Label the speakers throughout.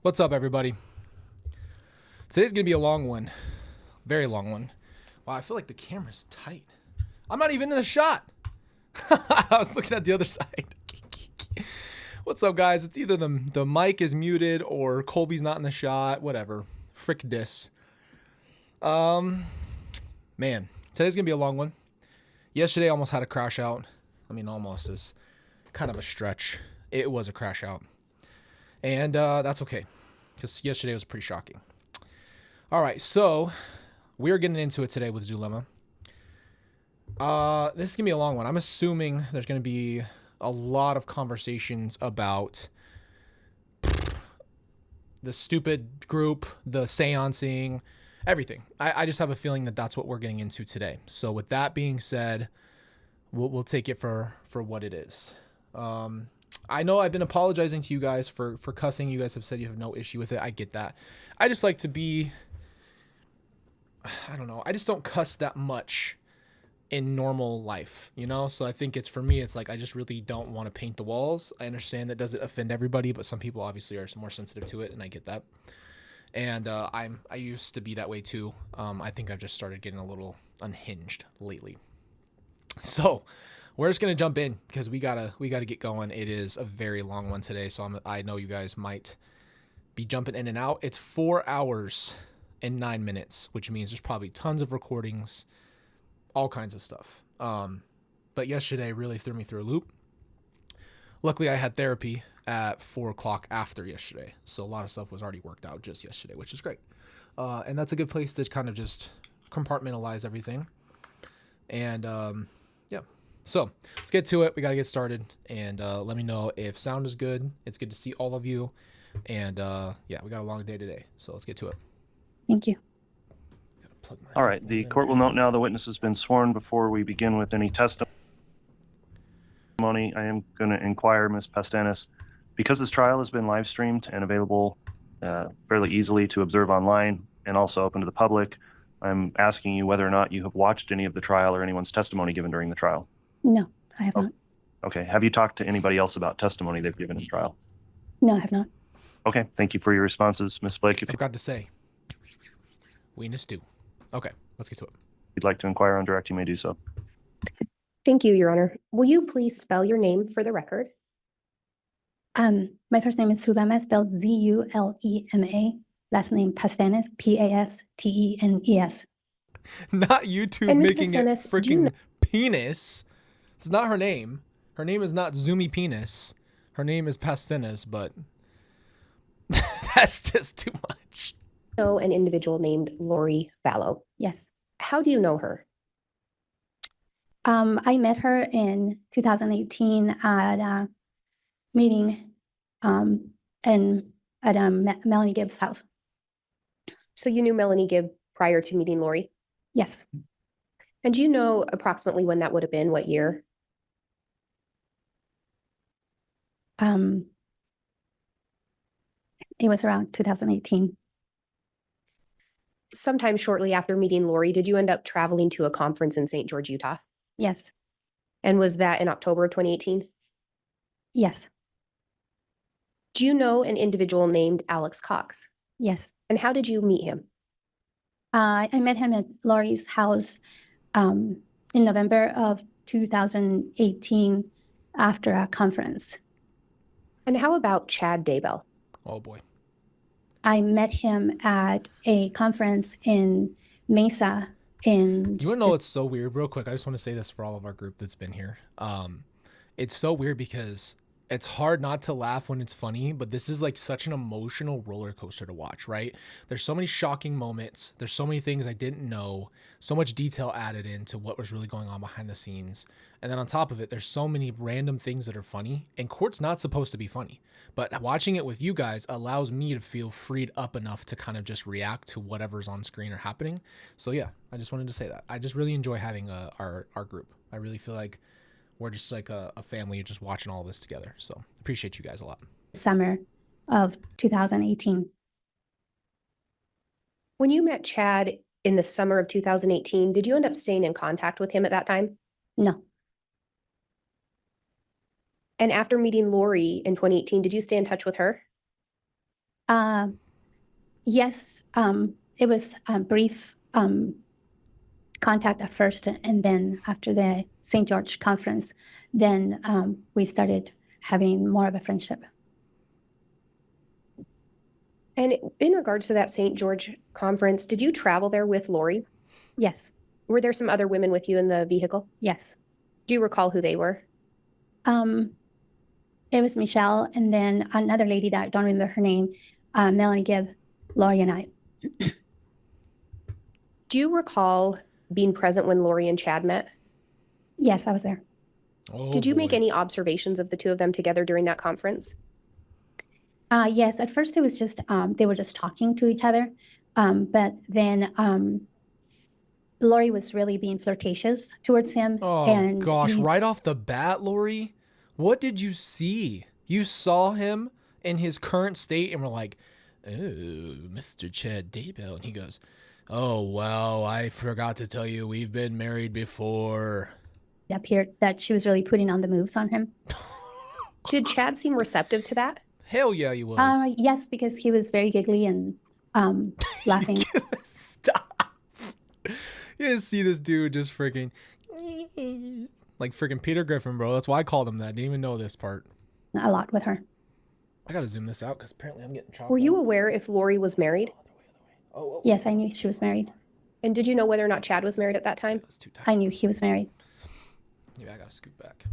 Speaker 1: What's up, everybody? Today's going to be a long one. Very long one. Wow, I feel like the camera's tight. I'm not even in the shot. I was looking at the other side. What's up, guys? It's either the mic is muted or Colby's not in the shot. Whatever. Frick dis. Man, today's going to be a long one. Yesterday I almost had a crash out. I mean, almost is kind of a stretch. It was a crash out. And that's okay, because yesterday was pretty shocking. All right, so we're getting into it today with Zulema. This is going to be a long one. I'm assuming there's going to be a lot of conversations about the stupid group, the seancing, everything. I just have a feeling that that's what we're getting into today. So with that being said, we'll take it for what it is. I know I've been apologizing to you guys for cussing. You guys have said you have no issue with it. I get that. I just like to be, I don't know. I just don't cuss that much in normal life, you know? So I think it's, for me, it's like, I just really don't want to paint the walls. I understand that doesn't offend everybody, but some people obviously are more sensitive to it, and I get that. And I used to be that way too. I think I've just started getting a little unhinged lately. So we're just gonna jump in because we gotta get going. It is a very long one today, so I know you guys might be jumping in and out. It's 4 hours and 9 minutes, which means there's probably tons of recordings, all kinds of stuff. But yesterday really threw me through a loop. Luckily, I had therapy at 4 o'clock after yesterday, so a lot of stuff was already worked out just yesterday, which is great. And that's a good place to kind of just compartmentalize everything. And yeah. So let's get to it. We got to get started, and let me know if sound is good. It's good to see all of you. And yeah, we got a long day today, so let's get to it.
Speaker 2: Thank you.
Speaker 3: All right. The court will note now the witness has been sworn. Before we begin with any testimony, I am going to inquire, Ms. Pastenes, because this trial has been live streamed and available fairly easily to observe online and also open to the public, I'm asking you whether or not you have watched any of the trial or anyone's testimony given during the trial.
Speaker 2: No, I have not.
Speaker 3: Okay. Have you talked to anybody else about testimony they've given in trial?
Speaker 2: No, I have not.
Speaker 3: Okay. Thank you for your responses. Ms. Blake, if
Speaker 1: I forgot to say, weenus do. Okay, let's get to it.
Speaker 3: you'd like to inquire on direct, you may do so.
Speaker 4: Thank you, Your Honor. Will you please spell your name for the record?
Speaker 2: My first name is Zulema, spelled Zulema. Last name Pastenes, Pastenes.
Speaker 1: Not YouTube
Speaker 4: And Ms.
Speaker 1: making it
Speaker 4: Pastenes, do you
Speaker 1: freaking
Speaker 4: know-
Speaker 1: penis. It's not her name. Her name is not Zoomy Penis. Her name is Pastenes, but that's just too much.
Speaker 4: Know an individual named Lori Vallow.
Speaker 2: Yes.
Speaker 4: How do you know her?
Speaker 2: I met her in 2018 at a meeting and at Melanie Gibbs' house.
Speaker 4: So you knew Melanie Gibb prior to meeting Lori?
Speaker 2: Yes.
Speaker 4: And do you know approximately when that would have been, what year?
Speaker 2: It was around 2018.
Speaker 4: Sometime shortly after meeting Lori, did you end up traveling to a conference in St. George, Utah?
Speaker 2: Yes.
Speaker 4: And was that in October of 2018?
Speaker 2: Yes.
Speaker 4: Do you know an individual named Alex Cox?
Speaker 2: Yes.
Speaker 4: And how did you meet him?
Speaker 2: I met him at Lori's house in November of 2018 after a conference.
Speaker 4: And how about Chad Daybell?
Speaker 1: Oh boy.
Speaker 2: I met him at a conference in Mesa in.
Speaker 1: Do you want to know what's so weird? Real quick, I just want to say this for all of our group that's been here. It's so weird because it's hard not to laugh when it's funny, but this is like such an emotional roller coaster to watch, right? There's so many shocking moments. There's so many things I didn't know, so much detail added into what was really going on behind the scenes. And then on top of it, there's so many random things that are funny, and court's not supposed to be funny, but watching it with you guys allows me to feel freed up enough to kind of just react to whatever's on screen or happening. So yeah, I just wanted to say that. I just really enjoy having our group. I really feel like we're just like a family just watching all this together. So appreciate you guys a lot.
Speaker 2: Summer of 2018.
Speaker 4: When you met Chad in the summer of 2018, did you end up staying in contact with him at that time?
Speaker 2: No.
Speaker 4: And after meeting Lori in 2018, did you stay in touch with her?
Speaker 2: Yes, it was a brief contact at first, and then after the St. George conference, then we started having more of a friendship.
Speaker 4: And in regards to that St. George conference, did you travel there with Lori?
Speaker 2: Yes,
Speaker 4: Were there some other women with you in the vehicle?
Speaker 2: yes.
Speaker 4: Do you recall who they were?
Speaker 2: It was Michelle, and then another lady that I don't remember her name, Melanie Gibb, Lori, and I.
Speaker 4: Do you recall being present when Lori and Chad met?
Speaker 2: Yes, I was there.
Speaker 1: Oh,
Speaker 4: Did you make
Speaker 1: boy.
Speaker 4: any observations of the two of them together during that conference?
Speaker 2: Yes, at first it was just they were just talking to each other, but then Lori was really being flirtatious towards him.
Speaker 1: Oh
Speaker 2: and
Speaker 1: gosh,
Speaker 2: he-
Speaker 1: right off the bat, Lori, what did you see? You saw him in his current state and were like, "Oh, Mr. Chad Daybell." And he goes, "Oh, well, I forgot to tell you, we've been married before."
Speaker 2: it appeared that she was really putting on the moves on him.
Speaker 4: Did Chad seem receptive to that?
Speaker 1: Hell yeah, he was.
Speaker 2: Yes, because he was very giggly and laughing.
Speaker 1: Stop. You just see this dude just freaking like freaking Peter Griffin, bro. That's why I called him that. Didn't even know this part.
Speaker 2: A lot with her.
Speaker 1: I gotta zoom this out because apparently I'm getting chopped.
Speaker 4: Were you aware if Lori was married?
Speaker 1: Oh,
Speaker 2: Yes, I knew she was married.
Speaker 4: And did you know whether or not Chad was married at that time?
Speaker 1: that's too tight.
Speaker 2: I knew he was married.
Speaker 1: Maybe I gotta scoot back.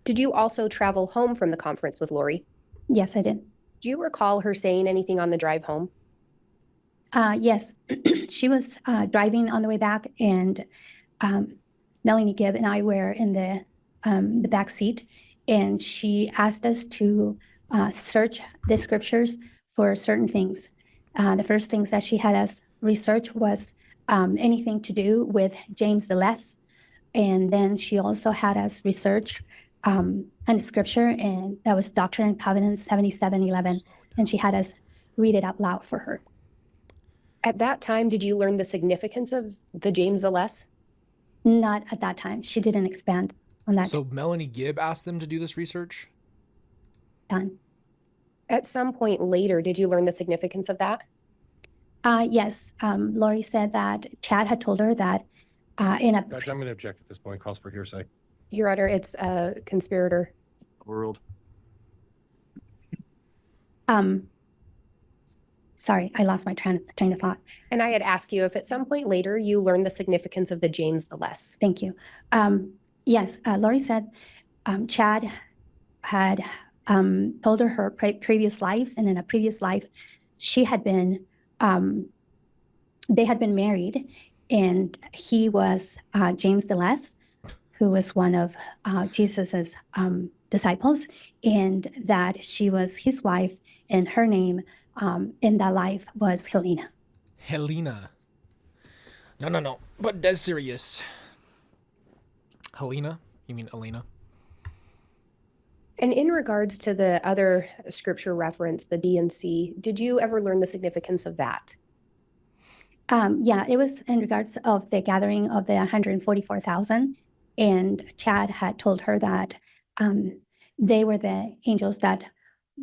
Speaker 4: Did you also travel home from the conference with Lori?
Speaker 2: Yes, I did.
Speaker 4: Do you recall her saying anything on the drive home?
Speaker 2: Yes, she was driving on the way back, and Melanie Gibb and I were in the back seat, and she asked us to search the scriptures for certain things. The first things that she had us research was anything to do with James the Less, and then she also had us research a scripture, and that was Doctrine and Covenants 77:11, and she had us read it out loud for her.
Speaker 4: At that time, did you learn the significance of the James the Less?
Speaker 2: Not at that time. She didn't expand on that
Speaker 1: So Melanie Gibb asked them to do this research?
Speaker 2: time.
Speaker 4: At some point later, did you learn the significance of that?
Speaker 2: Yes, Lori said that Chad had told her that in a
Speaker 5: Judge, I'm going to object at this point. Calls for hearsay.
Speaker 4: Your Honor, it's a conspirator.
Speaker 3: World.
Speaker 2: sorry, I lost my train of thought.
Speaker 4: And I had asked you if at some point later you learned the significance of the James the Less.
Speaker 2: Thank you. Yes, Lori said Chad had told her previous lives, and in a previous life, she had been, they had been married, and he was James the Less, who was one of Jesus's disciples, and that she was his wife, and her name in that life was Helena.
Speaker 1: Helena. No. But that's serious. Helena? You mean Elena?
Speaker 4: And in regards to the other scripture reference, the D and C, did you ever learn the significance of that?
Speaker 2: Yeah, it was in regards of the gathering of the 144,000, and Chad had told her that they were the angels that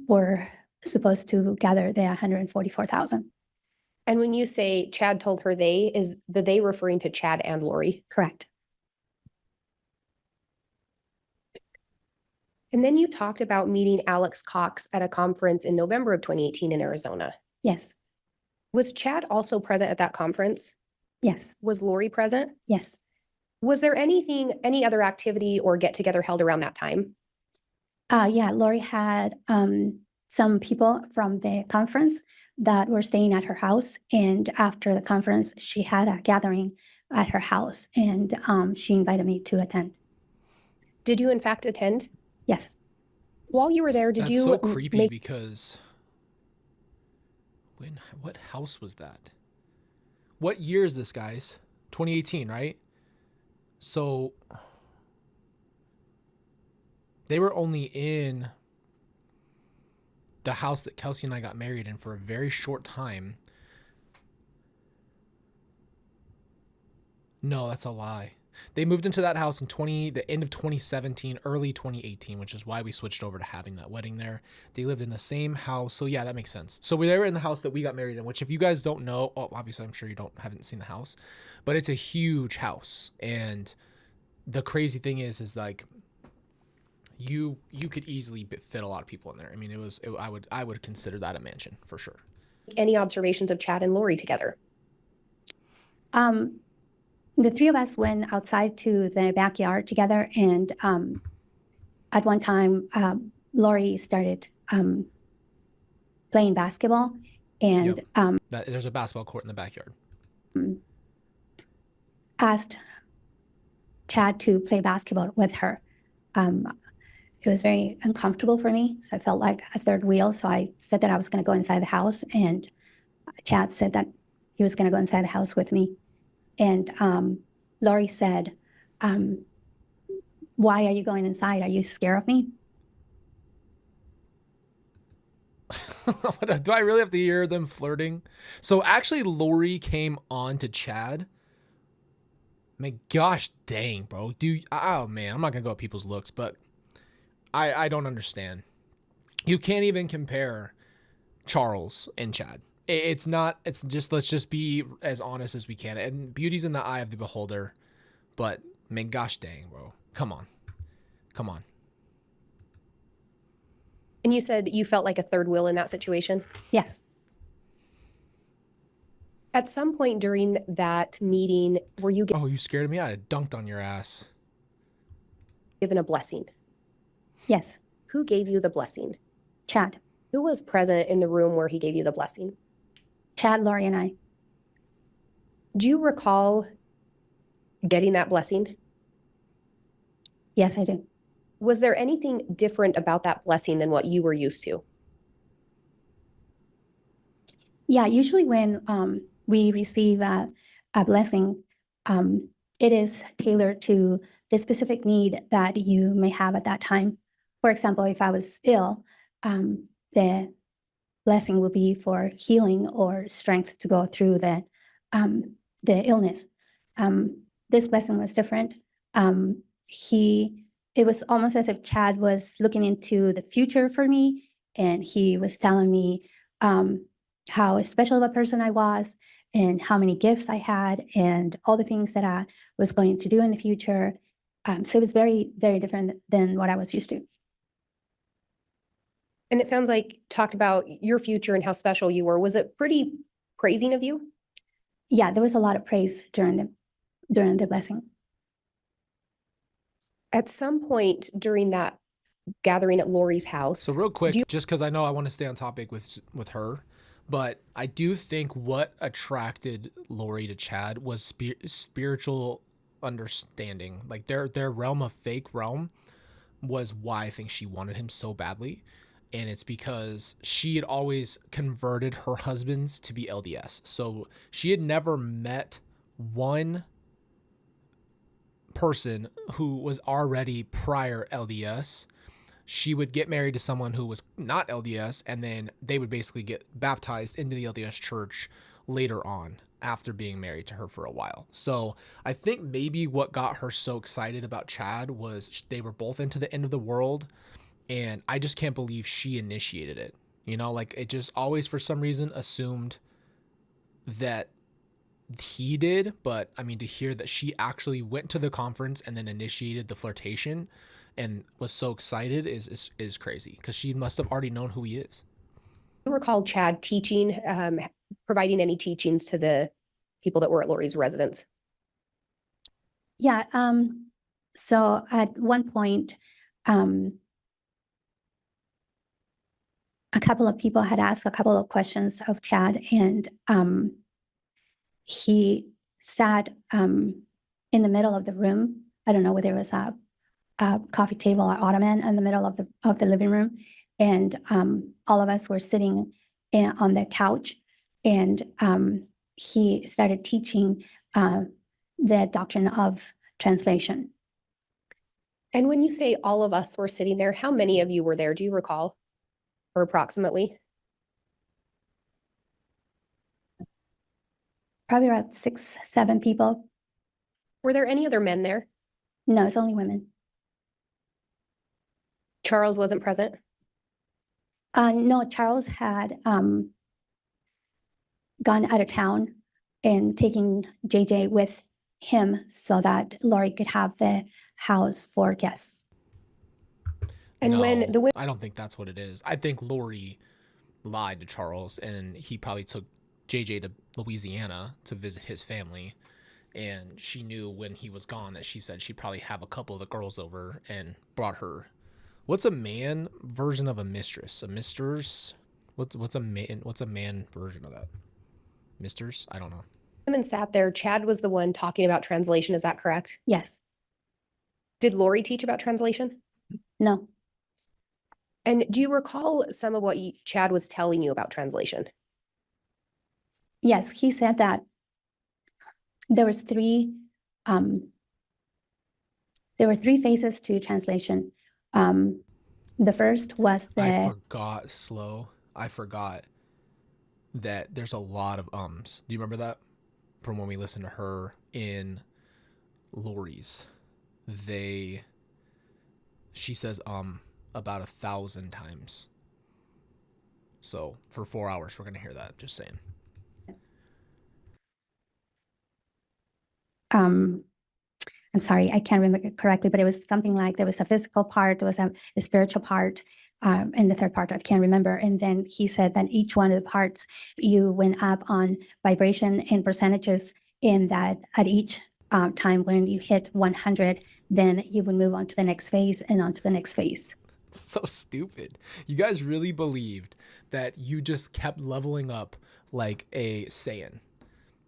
Speaker 2: were supposed to gather the 144,000.
Speaker 4: And when you say Chad told her they, is the they referring to Chad and Lori?
Speaker 2: Correct.
Speaker 4: And then you talked about meeting Alex Cox at a conference in November of 2018 in Arizona.
Speaker 2: Yes,
Speaker 4: Was Chad also present at that conference?
Speaker 2: yes,
Speaker 4: Was Lori present?
Speaker 2: yes.
Speaker 4: Was there any other activity or get together held around that time?
Speaker 2: Yeah, Lori had some people from the conference that were staying at her house, and after the conference, she had a gathering at her house, and she invited me to attend.
Speaker 4: Did you in fact attend?
Speaker 2: Yes.
Speaker 4: While you were there, did
Speaker 1: That's
Speaker 4: you
Speaker 1: so creepy
Speaker 4: make
Speaker 1: because what house was that? What year is this, guys? 2018, right? So they were only in the house that Kelsey and I got married in for a very short time. No, that's a lie. They moved into that house in the end of 2017, early 2018, which is why we switched over to having that wedding there. They lived in the same house. So yeah, that makes sense. So we were in the house that we got married in, which if you guys don't know, obviously I'm sure you haven't seen the house, but it's a huge house. And the crazy thing is like, you could easily fit a lot of people in there. I mean, I would consider that a mansion for sure.
Speaker 4: Any observations of Chad and Lori together?
Speaker 2: The three of us went outside to the backyard together, and at one time, Lori started playing basketball, and
Speaker 1: There's a basketball court in the backyard.
Speaker 2: Asked Chad to play basketball with her. It was very uncomfortable for me, so I felt like a third wheel. So I said that I was going to go inside the house, and Chad said that he was going to go inside the house with me. And Lori said, "Why are you going inside? Are you scared of me?"
Speaker 1: Do I really have to hear them flirting? So actually, Lori came on to Chad. My gosh, dang, bro. Oh man, I'm not gonna go at people's looks, but I don't understand. You can't even compare Charles and Chad. It's not. It's just, let's just be as honest as we can. And beauty's in the eye of the beholder. But man, gosh dang, bro. Come on.
Speaker 4: And you said you felt like a third wheel in that situation.
Speaker 2: Yes.
Speaker 4: At some point during that meeting, were you
Speaker 1: Oh, you scared me? I'd have dunked on your ass.
Speaker 4: given a blessing?
Speaker 2: Yes.
Speaker 4: Who gave you the blessing?
Speaker 2: Chad.
Speaker 4: Who was present in the room where he gave you the blessing?
Speaker 2: Chad, Lori, and I.
Speaker 4: Do you recall getting that blessing?
Speaker 2: Yes, I do.
Speaker 4: Was there anything different about that blessing than what you were used to?
Speaker 2: Yeah, usually when we receive a blessing, it is tailored to the specific need that you may have at that time. For example, if I was ill, the blessing will be for healing or strength to go through the illness. This blessing was different. It was almost as if Chad was looking into the future for me, and he was telling me how special of a person I was, and how many gifts I had, and all the things that I was going to do in the future. So it was very, very different than what I was used to.
Speaker 4: And it sounds like talked about your future and how special you were. Was it pretty praising of you?
Speaker 2: Yeah, there was a lot of praise during the blessing.
Speaker 4: At some point during that gathering at Lori's house.
Speaker 1: So real quick, just because I know I want to stay on topic with her, but I do think what attracted Lori to Chad was spiritual understanding. Like their realm of fake realm was why I think she wanted him so badly. And it's because she had always converted her husbands to be LDS. So she had never met one person who was already prior LDS. She would get married to someone who was not LDS, and then they would basically get baptized into the LDS church later on after being married to her for a while. So I think maybe what got her so excited about Chad was they were both into the end of the world, and I just can't believe she initiated it. You know, like it just always for some reason assumed that he did, but I mean, to hear that she actually went to the conference and then initiated the flirtation and was so excited is crazy, because she must have already known who he is.
Speaker 4: Do you recall Chad teaching, providing any teachings to the people that were at Lori's residence?
Speaker 2: Yeah. So at one point, a couple of people had asked a couple of questions of Chad, and he sat in the middle of the room. I don't know whether it was a coffee table or ottoman in the middle of the living room, and all of us were sitting on the couch, and he started teaching the doctrine of translation.
Speaker 4: And when you say all of us were sitting there, how many of you were there? Do you recall? Or approximately?
Speaker 2: Probably about 6, 7 people.
Speaker 4: Were there any other men there?
Speaker 2: No, it's only women.
Speaker 4: Charles wasn't present?
Speaker 2: No, Charles had gone out of town and taking JJ with him so that Lori could have the house for guests.
Speaker 4: And when
Speaker 1: No,
Speaker 4: the women,
Speaker 1: I don't think that's what it is. I think Lori lied to Charles, and he probably took JJ to Louisiana to visit his family. And she knew when he was gone that she said she'd probably have a couple of the girls over and brought her. What's a man version of a mistress? A mistress? What's a man version of that? Misters? I don't know.
Speaker 4: women sat there, Chad was the one talking about translation. Is that correct?
Speaker 2: Yes.
Speaker 4: Did Lori teach about translation?
Speaker 2: No.
Speaker 4: And do you recall some of what Chad was telling you about translation?
Speaker 2: Yes, he said that there was there were three phases to translation. The first was
Speaker 1: I forgot that there's a lot of ums. Do you remember that from when we listened to her in Lori's? She says about 1,000 times. So for 4 hours, we're gonna hear that. Just saying.
Speaker 2: I'm sorry, I can't remember it correctly, but it was something like there was a physical part, there was a spiritual part, and the third part I can't remember. And then he said that each one of the parts you went up on vibration and percentages, in that at each time when you hit 100, then you would move on to the next phase and on to the next phase.
Speaker 1: So stupid. You guys really believed that you just kept leveling up like a Saiyan.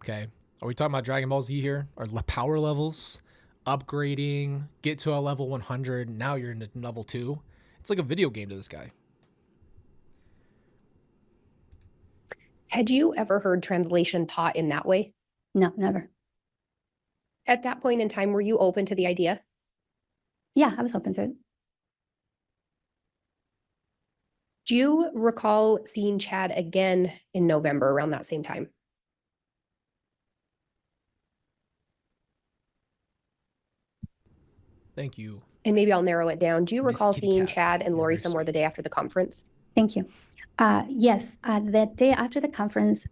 Speaker 1: Okay. Are we talking about Dragon Ball Z here? Or power levels? Upgrading, get to a level 100, now you're in level 2. It's like a video game to this guy.
Speaker 4: Had you ever heard translation taught in that way?
Speaker 2: No, never.
Speaker 4: At that point in time, were you open to the idea?
Speaker 2: Yeah, I was open to it.
Speaker 4: Do you recall seeing Chad again in November around that same time?
Speaker 1: Thank you.
Speaker 4: And maybe I'll narrow it down. Do you
Speaker 1: Miss
Speaker 4: recall
Speaker 1: Kitty
Speaker 4: seeing
Speaker 1: Cat.
Speaker 4: Chad and
Speaker 1: You're
Speaker 4: Lori
Speaker 1: very
Speaker 4: somewhere the
Speaker 1: sweet.
Speaker 4: day after the conference?
Speaker 2: Thank you. Yes, the day after the conference,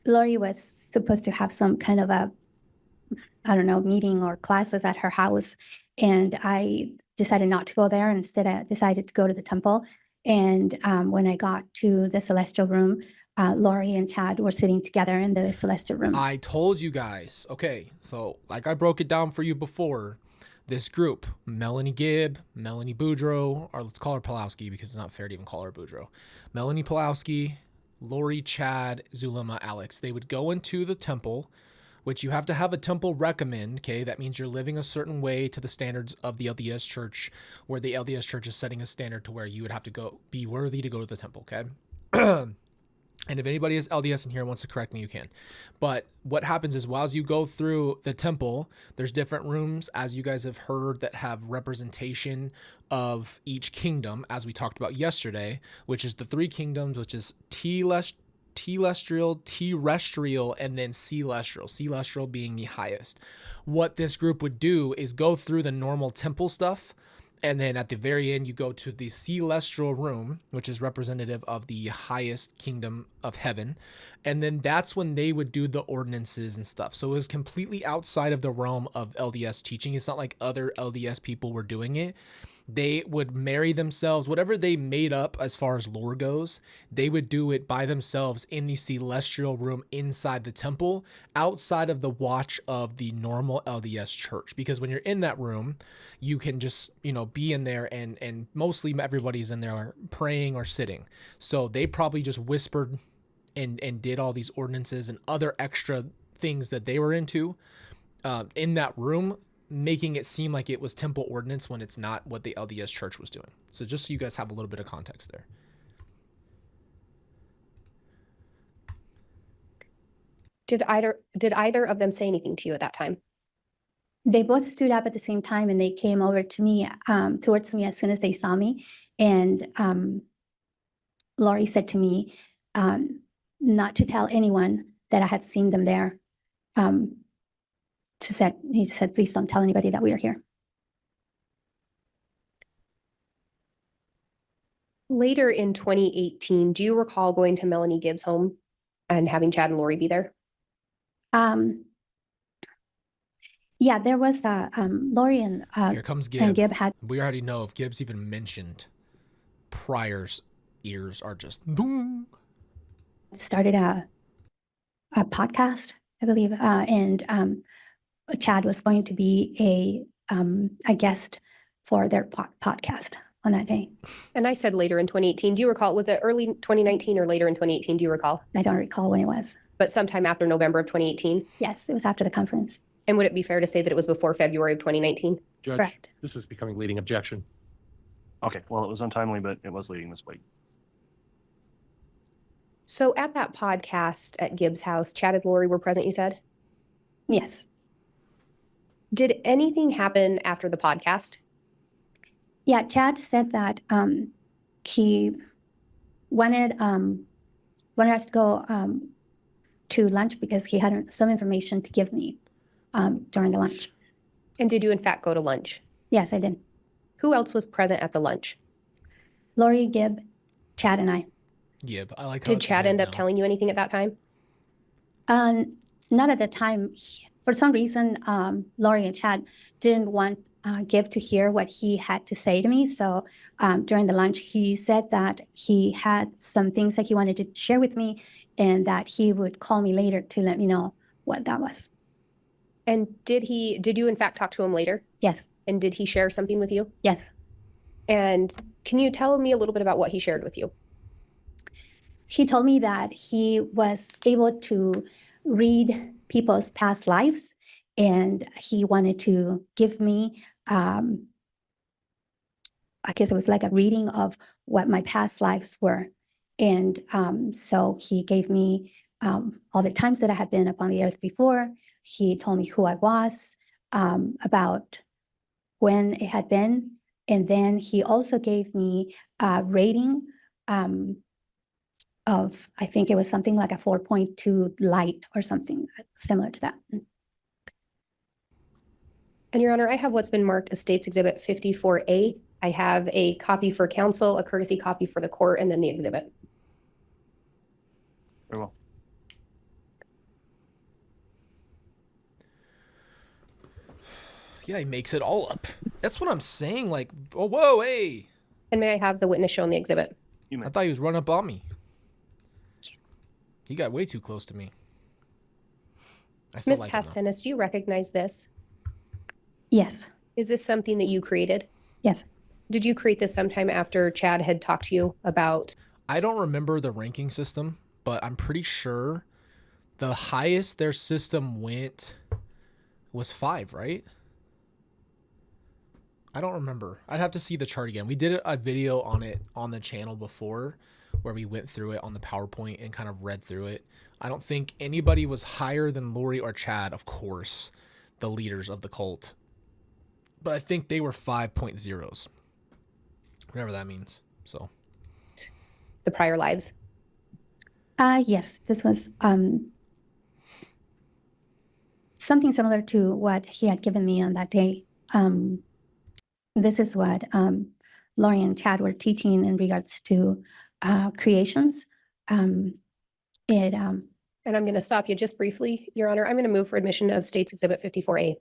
Speaker 2: Lori was supposed to have some kind of a, I don't know, meeting or classes at her house. And I decided not to go there. Instead, I decided to go to the temple. And when I got to the celestial room, Lori and Chad were sitting together in the celestial room.
Speaker 1: I told you guys. Okay, so like I broke it down for you before, this group, Melanie Gibb, Melanie Boudreau, or let's call her Pulowski because it's not fair to even call her Boudreau. Melanie Pulowski, Lori, Chad, Zulema, Alex, they would go into the temple, which you have to have a temple recommend, okay? That means you're living a certain way to the standards of the LDS church, where the LDS church is setting a standard to where you would have to go be worthy to go to the temple, okay? And if anybody is LDS in here and wants to correct me, you can. But what happens is, while you go through the temple, there's different rooms, as you guys have heard, that have representation of each kingdom, as we talked about yesterday, which is the three kingdoms, which is terrestrial, and then celestial. Celestial being the highest. What this group would do is go through the normal temple stuff, and then at the very end, you go to the celestial room, which is representative of the highest kingdom of heaven. And then that's when they would do the ordinances and stuff. So it was completely outside of the realm of LDS teaching. It's not like other LDS people were doing it. They would marry themselves, whatever they made up as far as lore goes, they would do it by themselves in the celestial room inside the temple, outside of the watch of the normal LDS church. Because when you're in that room, you can just, be in there, and mostly everybody's in there praying or sitting. So they probably just whispered and did all these ordinances and other extra things that they were into in that room, making it seem like it was temple ordinance when it's not what the LDS church was doing. So just so you guys have a little bit of context there.
Speaker 4: Did either of them say anything to you at that time?
Speaker 2: They both stood up at the same time, and they came over to me, towards me as soon as they saw me. And Lori said to me not to tell anyone that I had seen them there. he said, please don't tell anybody that we are here.
Speaker 4: Later in 2018, do you recall going to Melanie Gibbs' home and having Chad and Lori be there?
Speaker 2: Yeah, there was Lori and
Speaker 1: Here comes Gibb.
Speaker 2: and Gib had
Speaker 1: We already know if Gibbs even mentioned Pryor's ears are just.
Speaker 2: started a podcast, I believe, and Chad was going to be a guest for their podcast on that day.
Speaker 4: And I said later in 2018. Do you recall? Was it early 2019 or later in 2018? Do you recall?
Speaker 2: I don't recall when it was.
Speaker 4: But sometime after November of 2018.
Speaker 2: Yes, it was after the conference.
Speaker 4: And would it be fair to say that it was before February of 2019?
Speaker 5: Judge,
Speaker 2: Correct.
Speaker 5: this is becoming leading objection.
Speaker 3: Okay, well, it was untimely, but it was leading, Ms. Blake.
Speaker 4: So at that podcast at Gibbs' house, Chad and Lori were present, you said?
Speaker 2: Yes.
Speaker 4: Did anything happen after the podcast?
Speaker 2: Yeah, Chad said that he wanted us to go to lunch because he had some information to give me during the lunch.
Speaker 4: And did you in fact go to lunch?
Speaker 2: Yes, I did.
Speaker 4: Who else was present at the lunch?
Speaker 2: Lori, Gib, Chad, and I.
Speaker 1: Gib. I like how
Speaker 4: Did
Speaker 1: it's
Speaker 4: Chad
Speaker 1: Gib
Speaker 4: end up
Speaker 1: now.
Speaker 4: telling you anything at that time?
Speaker 2: Not at the time. For some reason, Lori and Chad didn't want Gib to hear what he had to say to me. So during the lunch, he said that he had some things that he wanted to share with me and that he would call me later to let me know what that was.
Speaker 4: And did you in fact talk to him later?
Speaker 2: Yes,
Speaker 4: And did he share something with you?
Speaker 2: yes.
Speaker 4: And can you tell me a little bit about what he shared with you?
Speaker 2: He told me that he was able to read people's past lives and he wanted to give me, I guess it was like a reading of what my past lives were. And so he gave me all the times that I had been upon the earth before. He told me who I was, about when it had been. And then he also gave me a rating of, I think it was something like a 4.2 light or something similar to that.
Speaker 4: And Your Honor, I have what's been marked as State's Exhibit 54A. I have a copy for counsel, a courtesy copy for the court, and then the exhibit.
Speaker 3: Very well.
Speaker 1: Yeah, he makes it all up. That's what I'm saying. Like, oh, whoa, hey.
Speaker 4: And may I have the witness shown the exhibit?
Speaker 3: You may.
Speaker 1: I thought he was running up on me. He got way too close to me. I still
Speaker 4: Ms.
Speaker 1: like him, though.
Speaker 4: Pastenes, do you recognize this?
Speaker 2: Yes,
Speaker 4: Is this something that you created?
Speaker 2: yes.
Speaker 4: Did you create this sometime after Chad had talked to you about?
Speaker 1: I don't remember the ranking system, but I'm pretty sure the highest their system went was 5, right? I don't remember. I'd have to see the chart again. We did a video on it on the channel before where we went through it on the PowerPoint and kind of read through it. I don't think anybody was higher than Lori or Chad, of course, the leaders of the cult. But I think they were 5.0s, whatever that means. So
Speaker 4: The prior lives.
Speaker 2: Yes, this was something similar to what he had given me on that day. This is what Lori and Chad were teaching in regards to creations.
Speaker 4: And I'm going to stop you just briefly, Your Honor. I'm going to move for admission of State's Exhibit 54A.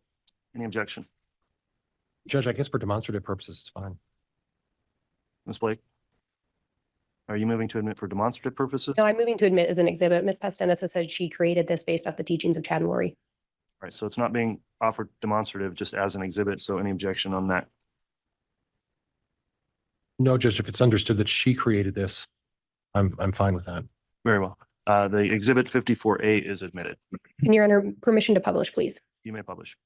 Speaker 3: Any objection?
Speaker 5: Judge, I guess for demonstrative purposes, it's fine.
Speaker 3: Ms. Blake? Are you moving to admit for demonstrative purposes?
Speaker 4: No, I'm moving to admit as an exhibit. Ms. Pastenes has said she created this based off the teachings of Chad and Lori.
Speaker 3: All right, so it's not being offered demonstrative, just as an exhibit, so any objection on that?
Speaker 5: No, Judge, if it's understood that she created this, I'm fine with that.
Speaker 3: Very well. The exhibit 54A is admitted.
Speaker 4: And Your Honor, permission to publish, please.
Speaker 3: You may publish.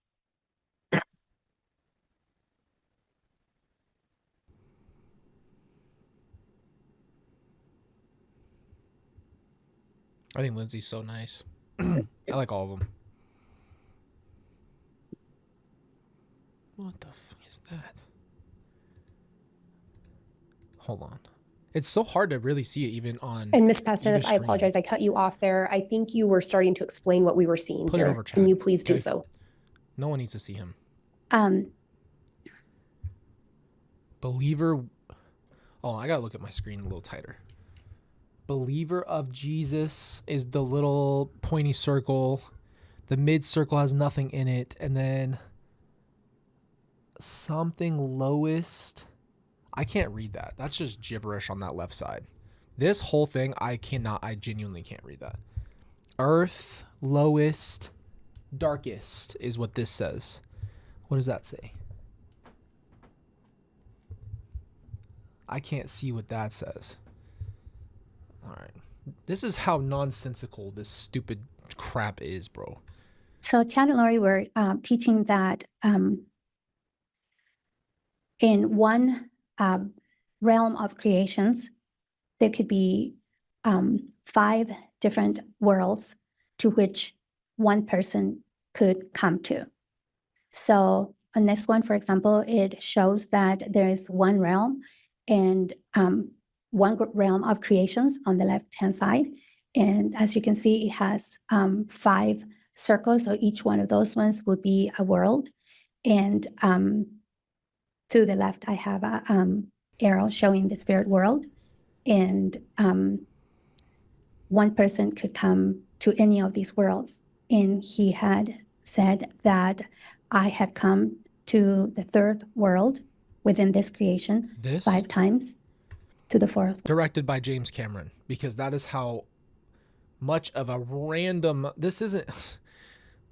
Speaker 1: I think Lindsay's so nice. I like all of them. What the fuck is that? Hold on. It's so hard to really see it even on.
Speaker 4: And Ms.
Speaker 1: either
Speaker 4: Pastenes, I
Speaker 1: screen.
Speaker 4: apologize. I cut you off there. I think you were starting to explain what we were seeing
Speaker 1: Put it
Speaker 4: here.
Speaker 1: over,
Speaker 4: Can
Speaker 1: Chad.
Speaker 4: you please do
Speaker 1: Okay.
Speaker 4: so?
Speaker 1: No one needs to see him.
Speaker 2: Um,
Speaker 1: Believer. Oh, I gotta look at my screen a little tighter. Believer of Jesus is the little pointy circle. The mid circle has nothing in it. And then something lowest. I can't read that. That's just gibberish on that left side. This whole thing, I genuinely can't read that. Earth, lowest, darkest is what this says. What does that say? I can't see what that says. All right. This is how nonsensical this stupid crap is, bro.
Speaker 2: so Chad and Lori were teaching that in one realm of creations, there could be 5 different worlds to which one person could come to. So on this one, for example, it shows that there is one realm and one realm of creations on the left-hand side. And as you can see, it has 5 circles. So each one of those ones would be a world. And to the left, I have a arrow showing the spirit world. And one person could come to any of these worlds. And he had said that I had come to the 3rd world within this creation
Speaker 1: This
Speaker 2: 5 times, to the 4th.
Speaker 1: directed by James Cameron, because that is how much of a random this isn't.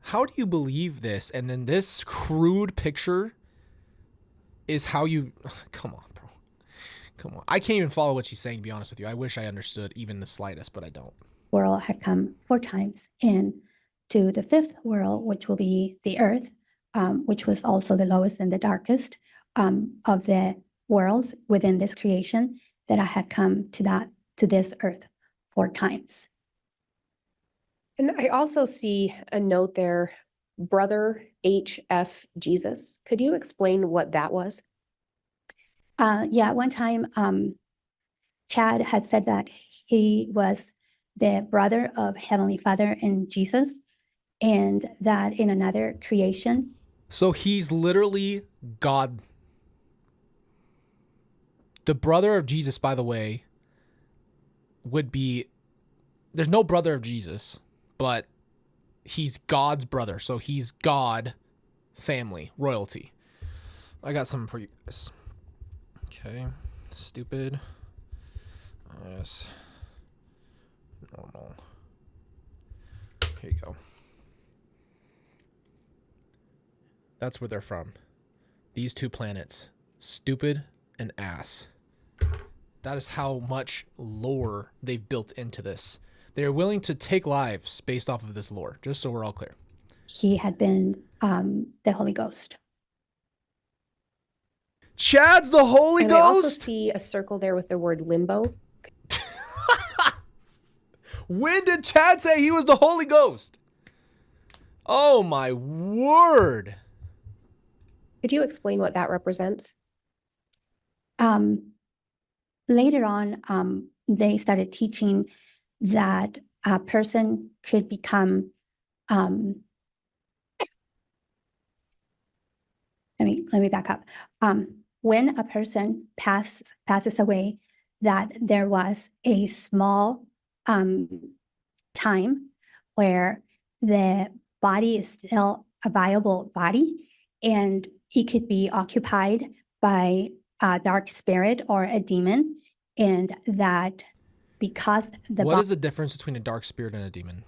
Speaker 1: How do you believe this? And then this crude picture is how you come on, bro. Come on. I can't even follow what she's saying, to be honest with you. I wish I understood even the slightest, but I don't.
Speaker 2: World had come 4 times, and to the 5th world, which will be the earth, which was also the lowest and the darkest of the worlds within this creation, that I had come to this earth 4 times.
Speaker 4: And I also see a note there, Brother H.F. Jesus. Could you explain what that was?
Speaker 2: Yeah, one time Chad had said that he was the brother of Heavenly Father and Jesus, and that in another creation,
Speaker 1: So he's literally God. The brother of Jesus, by the way, would be, there's no brother of Jesus, but he's God's brother. So he's God, family, royalty. I got something for you guys. Okay. Stupid. Yes. Normal. Here you go. That's where they're from. These 2 planets. Stupid and ass. That is how much lore they've built into this. They are willing to take lives based off of this lore, just so we're all clear.
Speaker 2: he had been the Holy Ghost.
Speaker 1: Chad's the Holy
Speaker 4: And I also
Speaker 1: Ghost?
Speaker 4: see a circle there with the word limbo.
Speaker 1: When did Chad say he was the Holy Ghost? Oh my word.
Speaker 4: Could you explain what that represents?
Speaker 2: Later on, they started teaching that a person could become, let me back up. When a person passes away, that there was a small time where the body is still a viable body, and it could be occupied by a dark spirit or a demon, and that because the
Speaker 1: What is the difference between a dark spirit and a demon?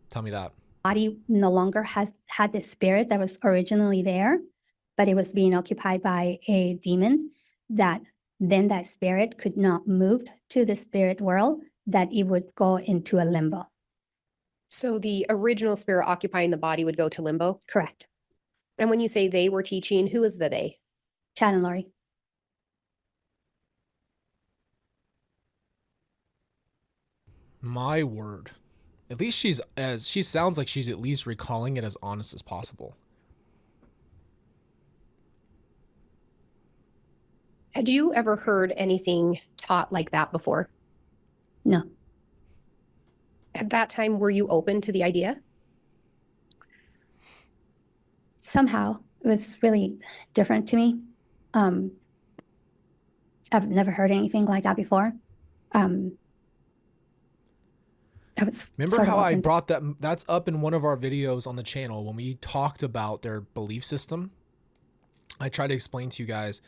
Speaker 1: Tell me that.
Speaker 2: body no longer had the spirit that was originally there, but it was being occupied by a demon, that then that spirit could not move to the spirit world, that it would go into a limbo.
Speaker 4: So the original spirit occupying the body would go to limbo.
Speaker 2: Correct.
Speaker 4: And when you say they were teaching, who is the they?
Speaker 2: Chad and Lori.
Speaker 1: My word. At least she sounds like she's at least recalling it as honest as possible.
Speaker 4: Had you ever heard anything taught like that before?
Speaker 2: No.
Speaker 4: At that time, were you open to the idea?
Speaker 2: somehow it was really different to me. I've never heard anything like that before. I was
Speaker 1: Remember
Speaker 2: sort of
Speaker 1: how I
Speaker 2: open to-
Speaker 1: brought that? That's up in one of our videos on the channel when we talked about their belief system. I tried to explain to you guys.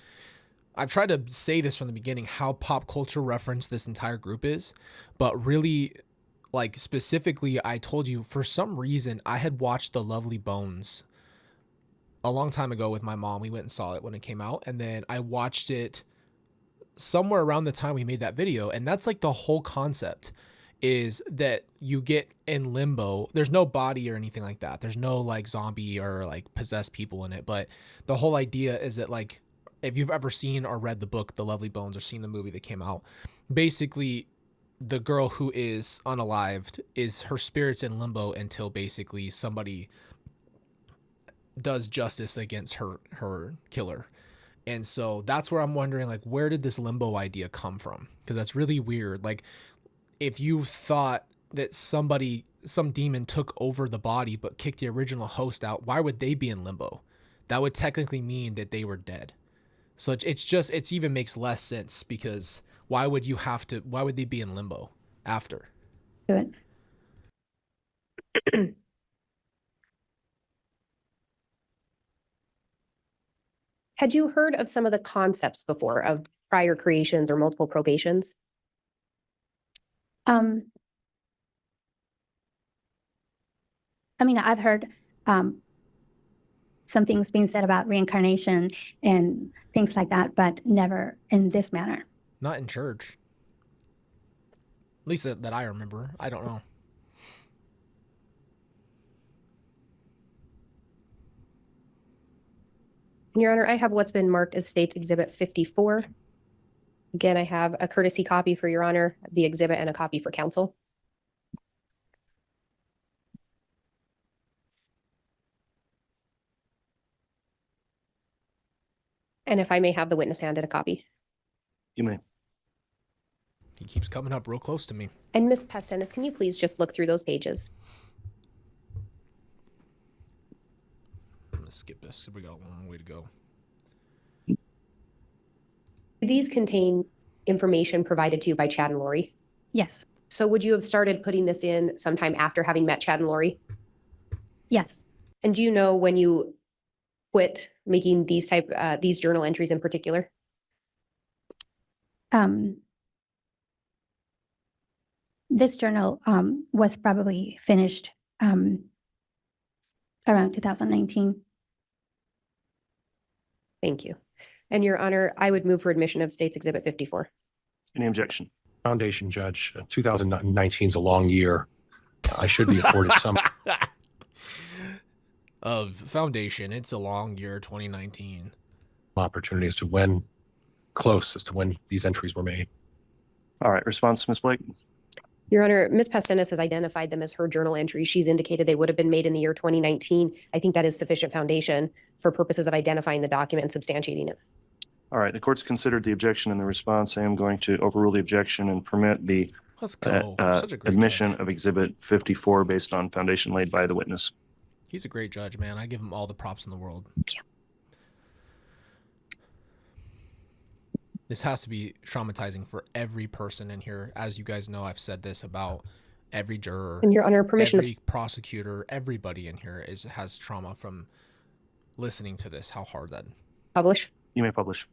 Speaker 1: I've tried to say this from the beginning, how pop culture reference this entire group is, but really, like, specifically, I told you for some reason I had watched The Lovely Bones a long time ago with my mom. We went and saw it when it came out, and then I watched it somewhere around the time we made that video, and that's like the whole concept, is that you get in limbo. There's no body or anything like that. There's no like zombie or like possessed people in it, but the whole idea is that, like, if you've ever seen or read the book The Lovely Bones or seen the movie that came out, basically the girl who is unalived is her spirit's in limbo until basically somebody does justice against her killer. And so that's where I'm wondering, like, where did this limbo idea come from? Because that's really weird. Like, if you thought that some demon took over the body but kicked the original host out, why would they be in limbo? That would technically mean that they were dead. So it's even makes less sense, because why would they be in limbo after?
Speaker 2: do it.
Speaker 4: Had you heard of some of the concepts before of prior creations or multiple probations?
Speaker 2: I mean, I've heard some things being said about reincarnation and things like that, but never in this manner.
Speaker 1: Not in church. At least that I remember. I don't know.
Speaker 4: Your Honor, I have what's been marked as State's Exhibit 54. Again, I have a courtesy copy for Your Honor, the exhibit, and a copy for counsel. And if I may have the witness handed a copy.
Speaker 3: You may.
Speaker 1: He keeps coming up real close to me.
Speaker 4: And Ms. Pastenes, can you please just look through those pages?
Speaker 1: I'm gonna skip this. We got a long way to go.
Speaker 4: Do these contain information provided to you by Chad and Lori?
Speaker 2: Yes.
Speaker 4: So would you have started putting this in sometime after having met Chad and Lori?
Speaker 2: Yes.
Speaker 4: And do you know when you quit making these journal entries in particular?
Speaker 2: This journal was probably finished around 2019.
Speaker 4: Thank you. And Your Honor, I would move for admission of State's Exhibit 54.
Speaker 3: Any objection?
Speaker 5: Foundation judge, 2019 is a long year. I should be afforded some.
Speaker 1: Of foundation, it's a long year, 2019.
Speaker 5: Opportunity as to when these entries were made.
Speaker 3: All right, response, Ms. Blake?
Speaker 4: Your Honor, Ms. Pastenes has identified them as her journal entries. She's indicated they would have been made in the year 2019. I think that is sufficient foundation for purposes of identifying the document and substantiating it.
Speaker 3: All right, the court's considered the objection and the response. I am going to overrule the objection and permit the
Speaker 1: Let's go. Such a great
Speaker 3: admission
Speaker 1: judge.
Speaker 3: of Exhibit 54 based on foundation laid by the witness.
Speaker 1: He's a great judge, man. I give him all the props in the world.
Speaker 2: Thank you.
Speaker 1: This has to be traumatizing for every person in here. As you guys know, I've said this about every juror,
Speaker 4: And Your Honor, permission
Speaker 1: every prosecutor, everybody in here has trauma from listening to this. How hard that.
Speaker 4: to publish.
Speaker 3: You may publish.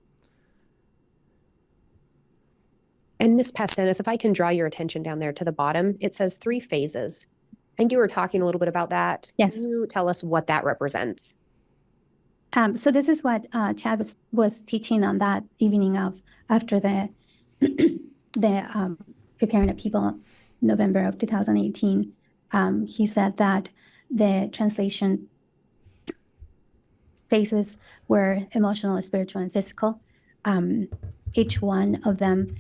Speaker 4: And Ms. Pastenes, if I can draw your attention down there to the bottom, it says 3 phases. I think you were talking a little bit about that.
Speaker 2: Yes.
Speaker 4: Can you tell us what that represents?
Speaker 2: So this is what Chad was teaching on that evening after the preparing of people, November of 2018. He said that the translation phases were emotional, spiritual, and physical. Each one of them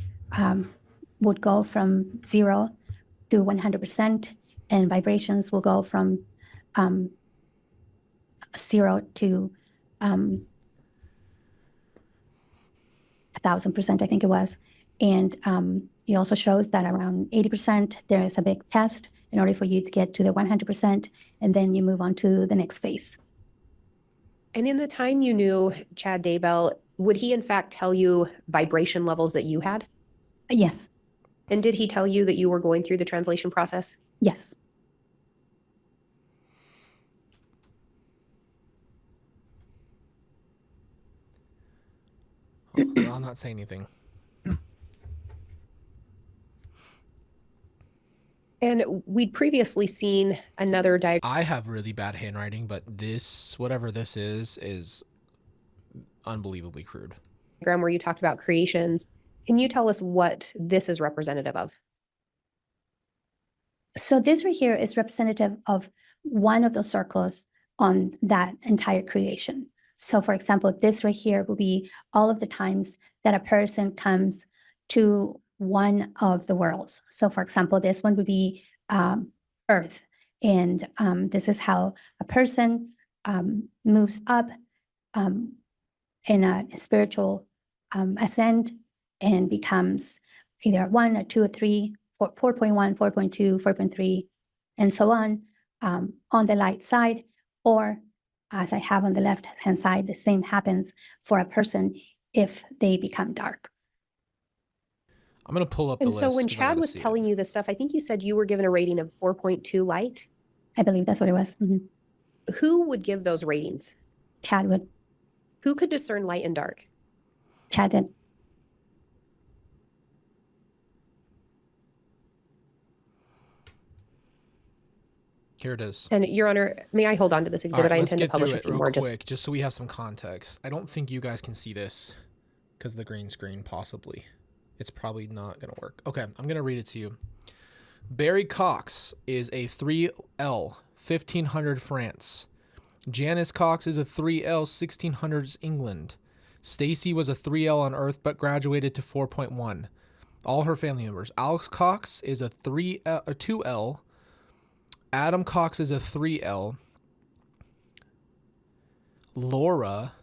Speaker 2: would go from 0 to 100%, and vibrations will go from 0 to 1,000%, I think it was. And he also shows that around 80%, there is a big test in order for you to get to the 100%, and then you move on to the next phase.
Speaker 4: And in the time you knew Chad Daybell, would he in fact tell you vibration levels that you had?
Speaker 2: Yes,
Speaker 4: And did he tell you that you were going through the translation process?
Speaker 2: yes.
Speaker 1: Oh, I'll not say anything.
Speaker 4: And we'd previously seen another diagram
Speaker 1: I have really bad handwriting, but this, whatever this is unbelievably crude.
Speaker 4: where you talked about creations. Can you tell us what this is representative of?
Speaker 2: So this right here is representative of one of those circles on that entire creation. So for example, this right here will be all of the times that a person comes to one of the worlds. So for example, this one would be Earth. And this is how a person moves up in a spiritual ascent and becomes either 1 or 2 or 3, 4.1, 4.2, 4.3, and so on the light side, or as I have on the left-hand side, the same happens for a person if they become dark.
Speaker 1: I'm going to pull up the
Speaker 4: And
Speaker 1: list.
Speaker 4: so when
Speaker 1: 'cause I
Speaker 4: Chad
Speaker 1: gotta
Speaker 4: was
Speaker 1: see it.
Speaker 4: telling you this stuff, I think you said you were given a rating of 4.2 light.
Speaker 2: I believe that's what it was.
Speaker 4: Who would give those ratings?
Speaker 2: Chad would.
Speaker 4: Who could discern light and dark?
Speaker 2: Chad did.
Speaker 1: Here it is.
Speaker 4: And Your Honor, may I hold on to this
Speaker 1: All
Speaker 4: exhibit?
Speaker 1: right,
Speaker 4: I
Speaker 1: let's
Speaker 4: intend to
Speaker 1: get
Speaker 4: publish
Speaker 1: through
Speaker 4: a
Speaker 1: it
Speaker 4: few
Speaker 1: real
Speaker 4: more.
Speaker 1: quick, just so we have some context. I don't think you guys can see this because of the green screen, possibly. It's probably not going to work. Okay, I'm going to read it to you. Barry Cox is a 3L, 1500 France. Janice Cox is a 3L, 1600s England. Stacy was a 3L on Earth but graduated to 4.1. All her family members. Alex Cox is a 2L. Adam Cox is a 3L. Laura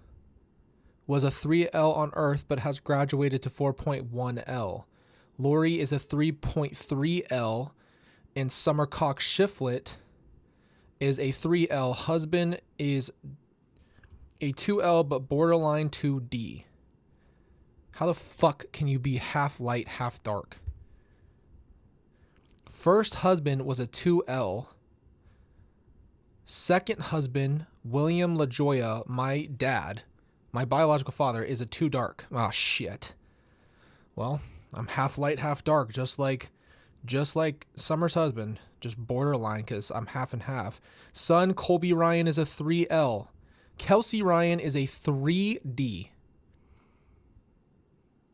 Speaker 1: was a 3L on Earth but has graduated to 4.1L. Lori is a 3.3L, and Summer Cox Shiflett is a 3L. Husband is a 2L but borderline 2D. How the fuck can you be half light, half dark? First husband was a 2L. Second husband, William LaJoya, my dad, my biological father, is a 2 dark. Oh, shit. Well, I'm half light, half dark, just like Summer's husband, just borderline because I'm half and half. Son, Colby Ryan, is a 3L. Kelsey Ryan is a 3D.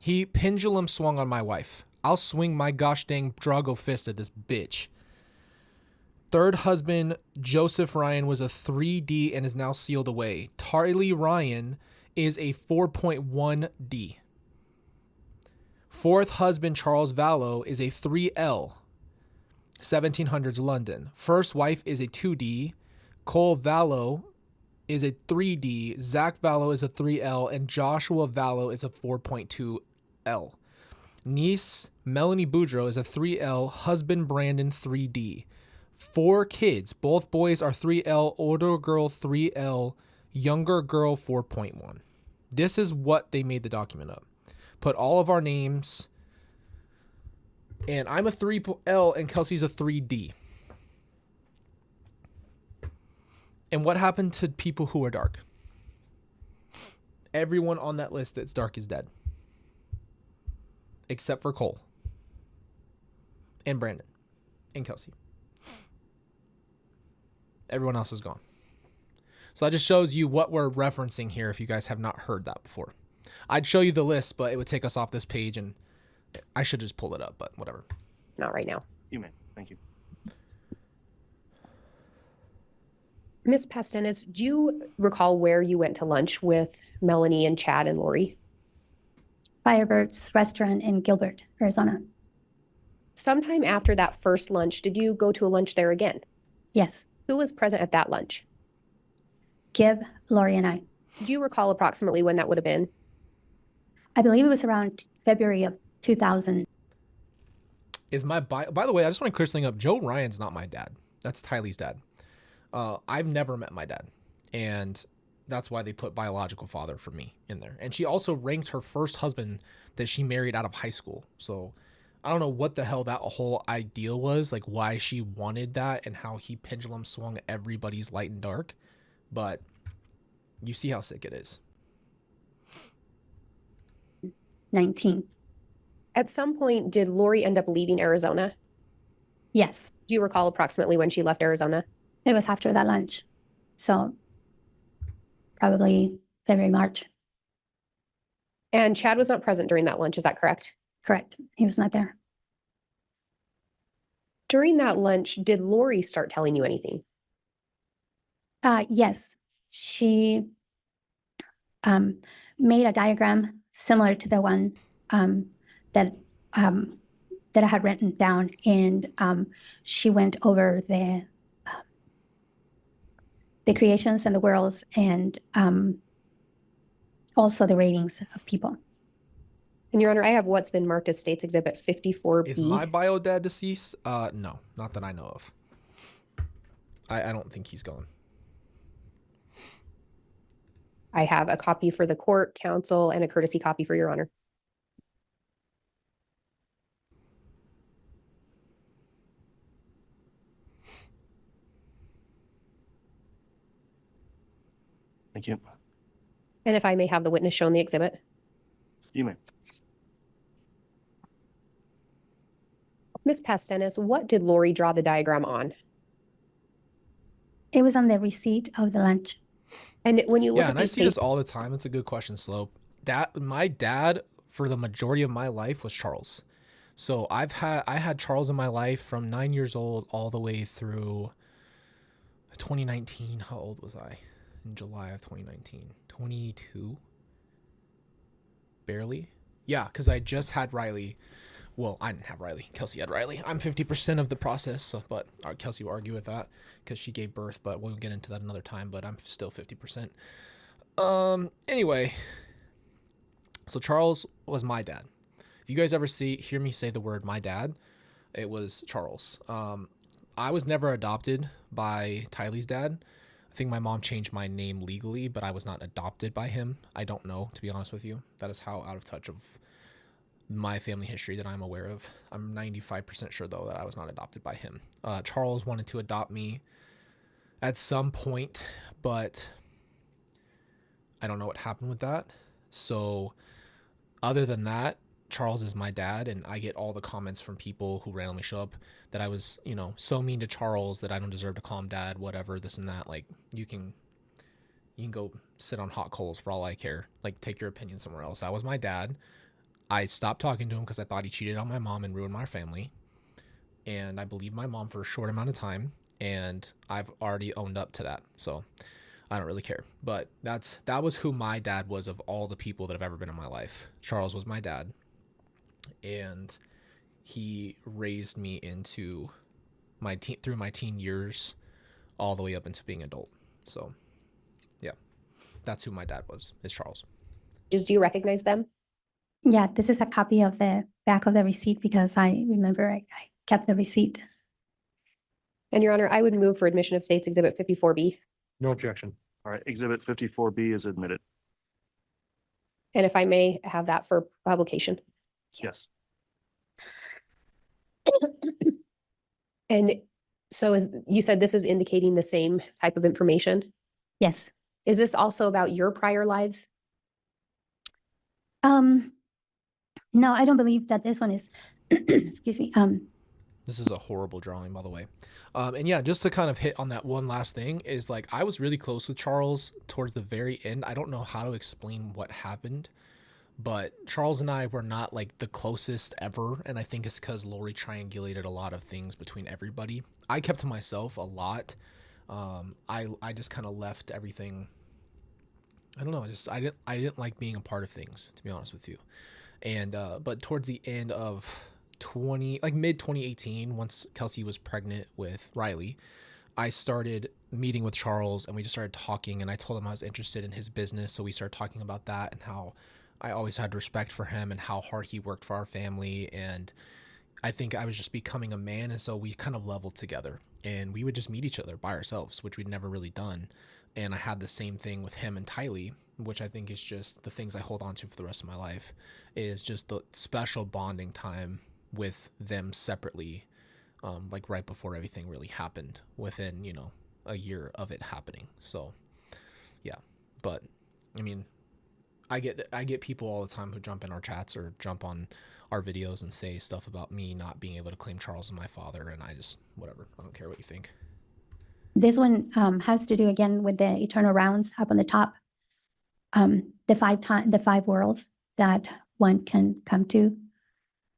Speaker 1: He pendulum swung on my wife. I'll swing my gosh dang Drago fist at this bitch. Third husband, Joseph Ryan, was a 3D and is now sealed away. Tarly Ryan is a 4.1D. Fourth husband, Charles Vallow, is a 3L, 1700s London. First wife is a 2D. Cole Vallow is a 3D. Zach Vallow is a 3L. And Joshua Vallow is a 4.2L. Niece, Melanie Boudreau, is a 3L. Husband, Brandon, 3D. 4 kids. Both boys are 3L. Older girl, 3L. Younger girl, 4.1. This is what they made the document up. Put all of our names, and I'm a 3L and Kelsey's a 3D. And what happened to people who are dark? Everyone on that list that's dark is dead. Except for Cole. And Brandon. And Kelsey. Everyone else is gone. So that just shows you what we're referencing here if you guys have not heard that before. I'd show you the list, but it would take us off this page, and I should just pull it up, but whatever.
Speaker 4: Not right now.
Speaker 3: You may. Thank you.
Speaker 4: Ms. Pastenes, do you recall where you went to lunch with Melanie and Chad and Lori?
Speaker 2: Firebird's restaurant in Gilbert, Arizona.
Speaker 4: Sometime after that first lunch, did you go to a lunch there again?
Speaker 2: Yes.
Speaker 4: Who was present at that lunch?
Speaker 2: Gib, Lori, and I.
Speaker 4: Do you recall approximately when that would have been?
Speaker 2: I believe it was around February of 2000.
Speaker 1: Is my by the way, I just want to clear something up. Joe Ryan's not my dad. That's Tylee's dad. I've never met my dad. And that's why they put biological father for me in there. And she also ranked her first husband that she married out of high school. So I don't know what the hell that whole ideal was, like why she wanted that and how he pendulum swung everybody's light and dark. But you see how sick it is.
Speaker 2: 19.
Speaker 4: At some point, did Lori end up leaving Arizona?
Speaker 2: Yes,
Speaker 4: Do you recall approximately when she left Arizona?
Speaker 2: it was after that lunch. So probably February, March.
Speaker 4: And Chad was not present during that lunch, is that correct?
Speaker 2: Correct. He was not there.
Speaker 4: During that lunch, did Lori start telling you anything?
Speaker 2: Yes, she made a diagram similar to the one that I had written down, and she went over the creations and the worlds, and also the ratings of people.
Speaker 4: And Your Honor, I have what's been marked as State's Exhibit 54B.
Speaker 1: Is my bio dad deceased? No, not that I know of. I don't think he's gone.
Speaker 4: I have a copy for the court, counsel, and a courtesy copy for Your Honor.
Speaker 3: Thank you.
Speaker 4: And if I may have the witness shown the exhibit.
Speaker 3: You may.
Speaker 4: Ms. Pastenes, what did Lori draw the diagram on?
Speaker 2: It was on the receipt of the lunch.
Speaker 4: And when you look
Speaker 1: Yeah,
Speaker 4: at
Speaker 1: and I
Speaker 4: these
Speaker 1: see this
Speaker 4: papers,
Speaker 1: all the time. It's a good question, Slope. My dad for the majority of my life was Charles. So I had Charles in my life from 9 years old all the way through 2019. How old was I in July of 2019? 22? Barely. Yeah, because I just had Riley. Well, I didn't have Riley. Kelsey had Riley. I'm 50% of the process, so, but Kelsey will argue with that because she gave birth, but we'll get into that another time, but I'm still 50%. Anyway, so Charles was my dad. If you guys ever hear me say the word my dad, it was Charles. I was never adopted by Tylee's dad. I think my mom changed my name legally, but I was not adopted by him. I don't know, to be honest with you. That is how out of touch of my family history that I'm aware of. I'm 95% sure, though, that I was not adopted by him. Charles wanted to adopt me at some point, but I don't know what happened with that. So other than that, Charles is my dad, and I get all the comments from people who randomly show up that I was, so mean to Charles that I don't deserve to call him dad, whatever, this and that. Like, you can go sit on hot coals for all I care. Like, take your opinion somewhere else. That was my dad. I stopped talking to him because I thought he cheated on my mom and ruined my family. And I believed my mom for a short amount of time, and I've already owned up to that. So I don't really care. But that was who my dad was of all the people that have ever been in my life. Charles was my dad. And he raised me into through my teen years all the way up into being adult. So yeah, that's who my dad was, is Charles.
Speaker 4: do you recognize them?
Speaker 2: Yeah, this is a copy of the back of the receipt because I remember I kept the receipt.
Speaker 4: And Your Honor, I would move for admission of State's Exhibit 54B.
Speaker 5: No objection.
Speaker 3: All right, Exhibit 54B is admitted.
Speaker 4: And if I may have that for publication.
Speaker 3: Yes.
Speaker 4: And so you said this is indicating the same type of information.
Speaker 2: Yes.
Speaker 4: Is this also about your prior lives?
Speaker 2: No, I don't believe that this one is, excuse me.
Speaker 1: This is a horrible drawing, by the way. And yeah, just to kind of hit on that one last thing is, like, I was really close with Charles towards the very end. I don't know how to explain what happened, but Charles and I were not like the closest ever. And I think it's because Lori triangulated a lot of things between everybody. I kept to myself a lot. I just kind of left everything. I don't know. I didn't like being a part of things, to be honest with you. And, but towards the end of mid 2018, once Kelsey was pregnant with Riley, I started meeting with Charles and we just started talking, and I told him I was interested in his business. So we started talking about that and how I always had respect for him and how hard he worked for our family. And I think I was just becoming a man. And so we kind of leveled together, and we would just meet each other by ourselves, which we'd never really done. And I had the same thing with him and Tylee, which I think is just the things I hold on to for the rest of my life, is just the special bonding time with them separately, like right before everything really happened, within, you know, a year of it happening. So yeah, but I mean, I get people all the time who jump in our chats or jump on our videos and say stuff about me not being able to claim Charles as my father, and I just, whatever, I don't care what you think.
Speaker 2: This one has to do again with the eternal rounds up on the top. The five worlds that one can come to.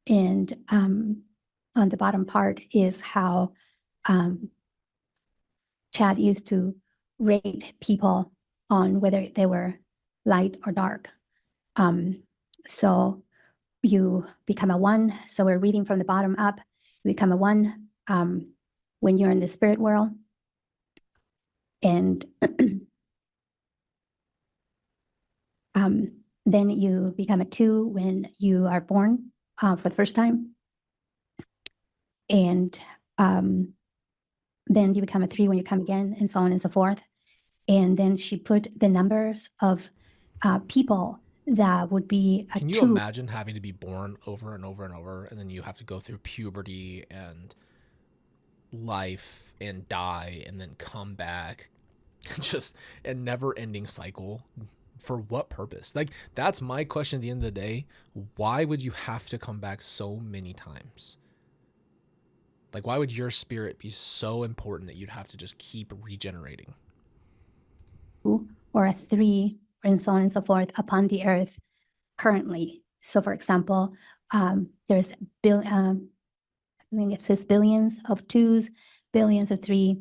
Speaker 2: And on the bottom part is how Chad used to rate people on whether they were light or dark. So you become a 1. So we're reading from the bottom up. You become a 1 when you're in the spirit world. And then you become a 2 when you are born for the first time. And then you become a 3 when you come again, and so on and so forth. And then she put the numbers of people that would be a 2.
Speaker 1: Can you imagine having to be born over and over and over, and then you have to go through puberty and life and die and then come back? Just a never-ending cycle. For what purpose? Like, that's my question at the end of the day. Why would you have to come back so many times? Like, why would your spirit be so important that you'd have to just keep regenerating?
Speaker 2: Or a 3, and so on and so forth upon the earth currently. So for example, there's I think it says billions of 2s, billions of 3.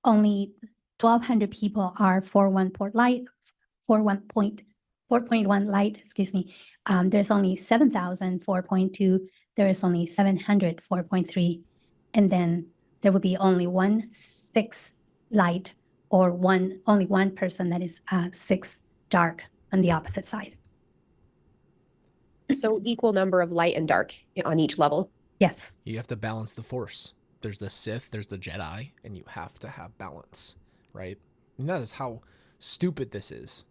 Speaker 2: Only 1,200 people are 4.1 light, 4.1 light, excuse me. There's only 7,000 4.2. There is only 700 4.3. And then there would be only 1/6 light, or only one person that is 6 dark on the opposite side.
Speaker 4: So equal number of light and dark on each level.
Speaker 2: Yes.
Speaker 1: You have to balance the force. There's the Sith, there's the Jedi, and you have to have balance, right? And that is how stupid this is.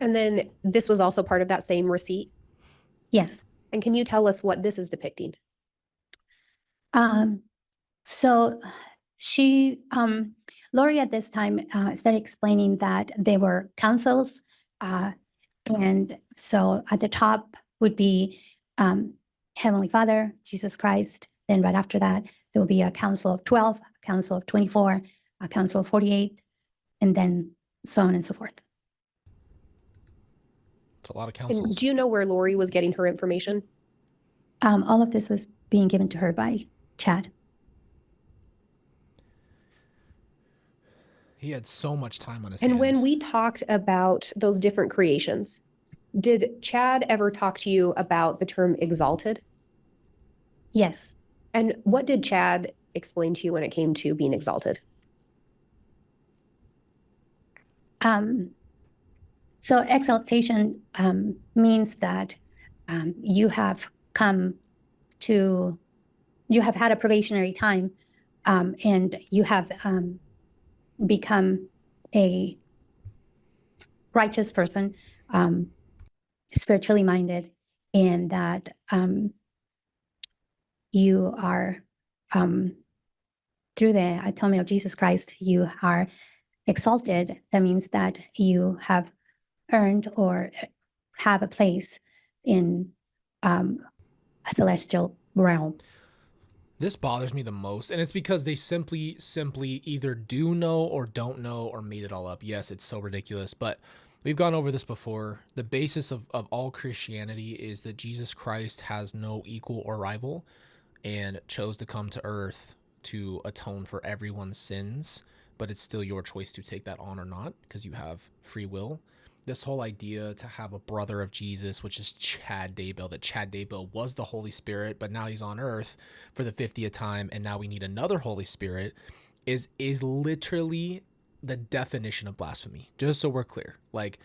Speaker 4: And then this was also part of that same receipt.
Speaker 2: Yes.
Speaker 4: And can you tell us what this is depicting?
Speaker 2: So she, Lori at this time started explaining that they were councils. And so at the top would be Heavenly Father, Jesus Christ. Then right after that, there will be a council of 12, a council of 24, a council of 48, and then so on and so forth.
Speaker 1: It's a lot of councils.
Speaker 4: And do you know where Lori was getting her information?
Speaker 2: All of this was being given to her by Chad.
Speaker 1: He had so much time on his
Speaker 4: And
Speaker 1: hands.
Speaker 4: when we talked about those different creations, did Chad ever talk to you about the term exalted?
Speaker 2: Yes.
Speaker 4: And what did Chad explain to you when it came to being exalted?
Speaker 2: So exaltation means that you have had a probationary time, and you have become a righteous person, spiritually minded, and that you are, through the atonement of Jesus Christ, you are exalted. That means that you have earned or have a place in a celestial realm.
Speaker 1: This bothers me the most, and it's because they simply either do know or don't know or made it all up. Yes, it's so ridiculous, but we've gone over this before. The basis of all Christianity is that Jesus Christ has no equal or rival and chose to come to earth to atone for everyone's sins, but it's still your choice to take that on or not because you have free will. This whole idea to have a brother of Jesus, which is Chad Daybell, that Chad Daybell was the Holy Spirit, but now he's on earth for the 50th time, and now we need another Holy Spirit, is literally the definition of blasphemy, just so we're clear. Like,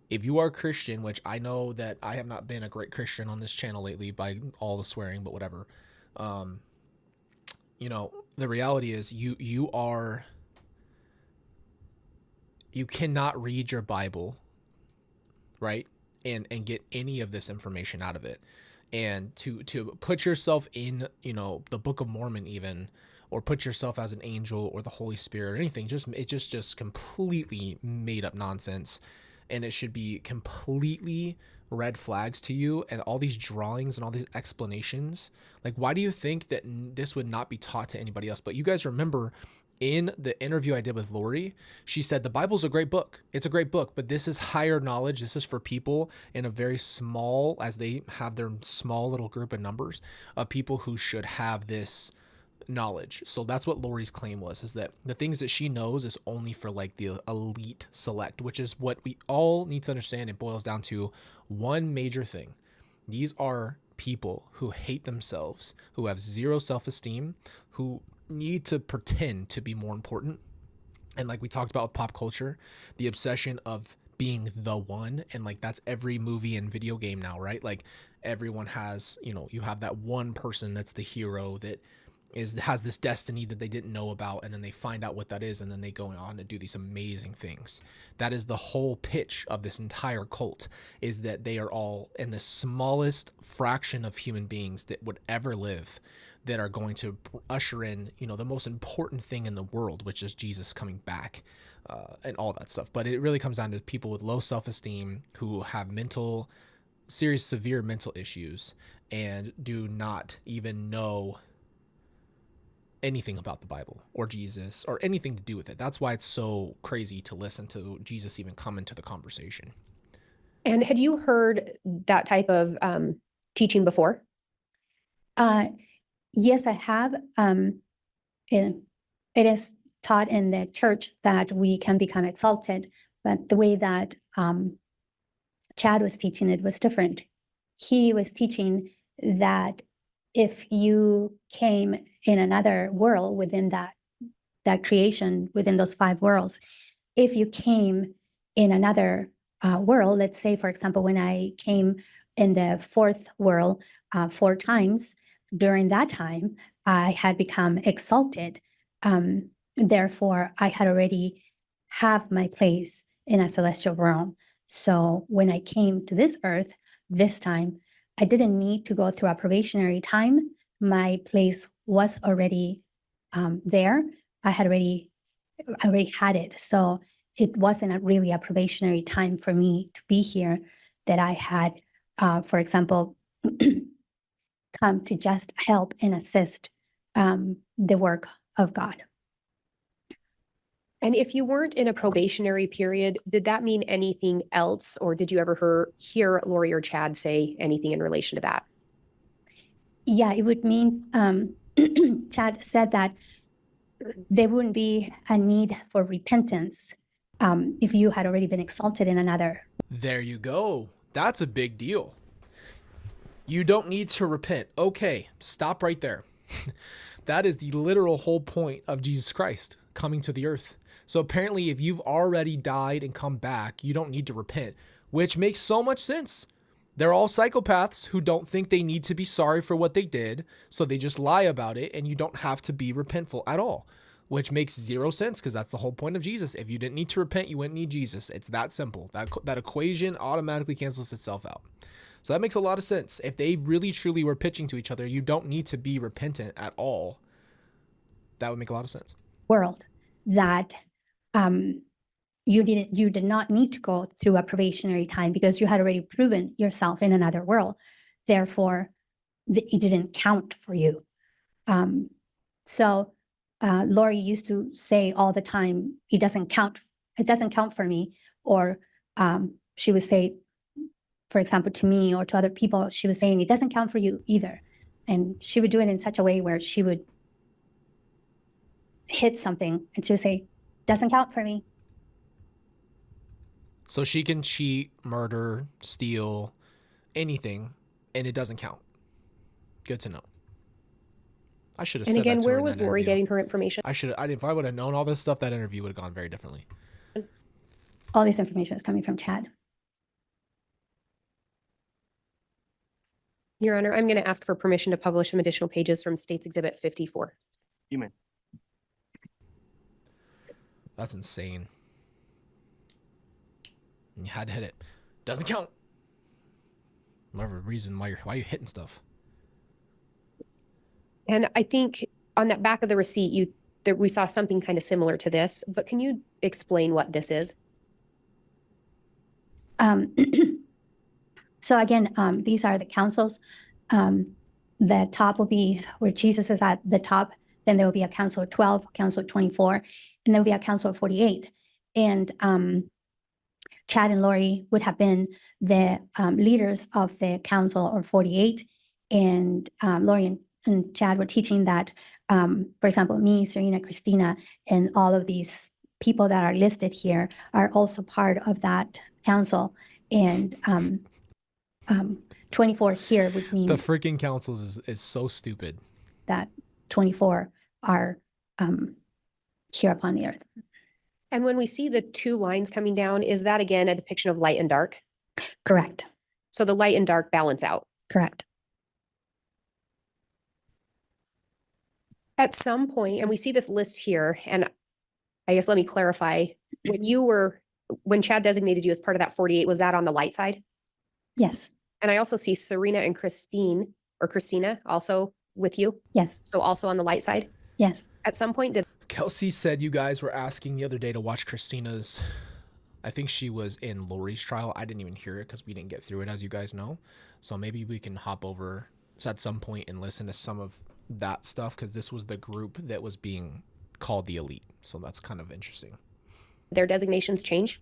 Speaker 1: if you are Christian, which I know that I have not been a great Christian on this channel lately by all the swearing, but whatever. You know, the reality is you cannot read your Bible, right? And get any of this information out of it. And to put yourself in, you know, the Book of Mormon even, or put yourself as an angel or the Holy Spirit or anything, it's just completely made up nonsense. And it should be completely red flags to you. And all these drawings and all these explanations, like, why do you think that this would not be taught to anybody else? But you guys remember, in the interview I did with Lori, she said the Bible's a great book. It's a great book, but this is higher knowledge. This is for people in a very small, as they have their small little group of numbers of people who should have this knowledge. So that's what Lori's claim was, is that the things that she knows is only for like the elite select, which is what we all need to understand. It boils down to one major thing. These are people who hate themselves, who have zero self-esteem, who need to pretend to be more important. And like we talked about with pop culture, the obsession of being the one, and like that's every movie and video game now, right? Like everyone has, you know, you have that one person that's the hero that has this destiny that they didn't know about, and then they find out what that is, and then they go on to do these amazing things. That is the whole pitch of this entire cult, is that they are all in the smallest fraction of human beings that would ever live, that are going to usher in, you know, the most important thing in the world, which is Jesus coming back, and all that stuff. But it really comes down to people with low self-esteem who have severe mental issues, and do not even know anything about the Bible or Jesus or anything to do with it. That's why it's so crazy to listen to Jesus even come into the conversation.
Speaker 4: And had you heard that type of teaching before?
Speaker 2: Yes, I have. It is taught in the church that we can become exalted, but the way that Chad was teaching it was different. He was teaching that if you came in another world within that creation, within those 5 worlds, if you came in another world, let's say, for example, when I came in the 4th world 4 times, during that time, I had become exalted. Therefore, I had already have my place in a celestial realm. So when I came to this earth this time, I didn't need to go through a probationary time. My place was already there. I already had it. So it wasn't really a probationary time for me to be here, that I had, for example, come to just help and assist the work of God.
Speaker 4: And if you weren't in a probationary period, did that mean anything else? Or did you ever hear Lori or Chad say anything in relation to that?
Speaker 2: Yeah, it would mean, Chad said that there wouldn't be a need for repentance if you had already been exalted in another.
Speaker 1: There you go. That's a big deal. You don't need to repent. Okay, stop right there. That is the literal whole point of Jesus Christ coming to the earth. So apparently, if you've already died and come back, you don't need to repent, which makes so much sense. They're all psychopaths who don't think they need to be sorry for what they did, so they just lie about it, and you don't have to be repentful at all, which makes zero sense, because that's the whole point of Jesus. If you didn't need to repent, you wouldn't need Jesus. It's that simple. That equation automatically cancels itself out. So that makes a lot of sense. If they really truly were pitching to each other, you don't need to be repentant at all. That would make a lot of sense.
Speaker 2: World that you did not need to go through a probationary time because you had already proven yourself in another world. Therefore, it didn't count for you. So Lori used to say all the time, it doesn't count for me. Or she would say, for example, to me or to other people, she was saying, it doesn't count for you either. And she would do it in such a way where she would hit something and she would say, doesn't count for me.
Speaker 1: So she can cheat, murder, steal, anything, and it doesn't count. Good to know. I should have said that to her.
Speaker 4: And again, where
Speaker 1: in
Speaker 4: was
Speaker 1: that
Speaker 4: Lori
Speaker 1: interview.
Speaker 4: getting her information?
Speaker 1: If I would have known all this stuff, that interview would have gone very differently.
Speaker 2: All this information is coming from Chad.
Speaker 4: Your Honor, I'm going to ask for permission to publish some additional pages from State's Exhibit 54.
Speaker 3: You may.
Speaker 1: That's insane. You had to hit it. Doesn't count. Whatever reason why you're hitting stuff.
Speaker 4: And I think on that back of the receipt, we saw something kind of similar to this, but can you explain what this is?
Speaker 2: So again, these are the councils. The top will be where Jesus is at the top. Then there will be a council of 12, council of 24, and there will be a council of 48. And Chad and Lori would have been the leaders of the council of 48. And Lori and Chad were teaching that, for example, me, Serena, Christina, and all of these people that are listed here are also part of that council. And 24 here would mean
Speaker 1: The freaking councils is so stupid.
Speaker 2: that 24 are here upon the earth.
Speaker 4: And when we see the two lines coming down, is that again a depiction of light and dark?
Speaker 2: Correct.
Speaker 4: So the light and dark balance out.
Speaker 2: Correct.
Speaker 4: At some point, and we see this list here, and I guess let me clarify, when Chad designated you as part of that 48, was that on the light side?
Speaker 2: Yes.
Speaker 4: And I also see Serena and Christina also with you.
Speaker 2: Yes.
Speaker 4: So also on the light side.
Speaker 2: Yes.
Speaker 4: At some point, did
Speaker 1: Kelsey said you guys were asking the other day to watch Christina's. I think she was in Lori's trial. I didn't even hear it because we didn't get through it, as you guys know. So maybe we can hop over at some point and listen to some of that stuff, because this was the group that was being called the elite. So that's kind of interesting.
Speaker 4: their designations change?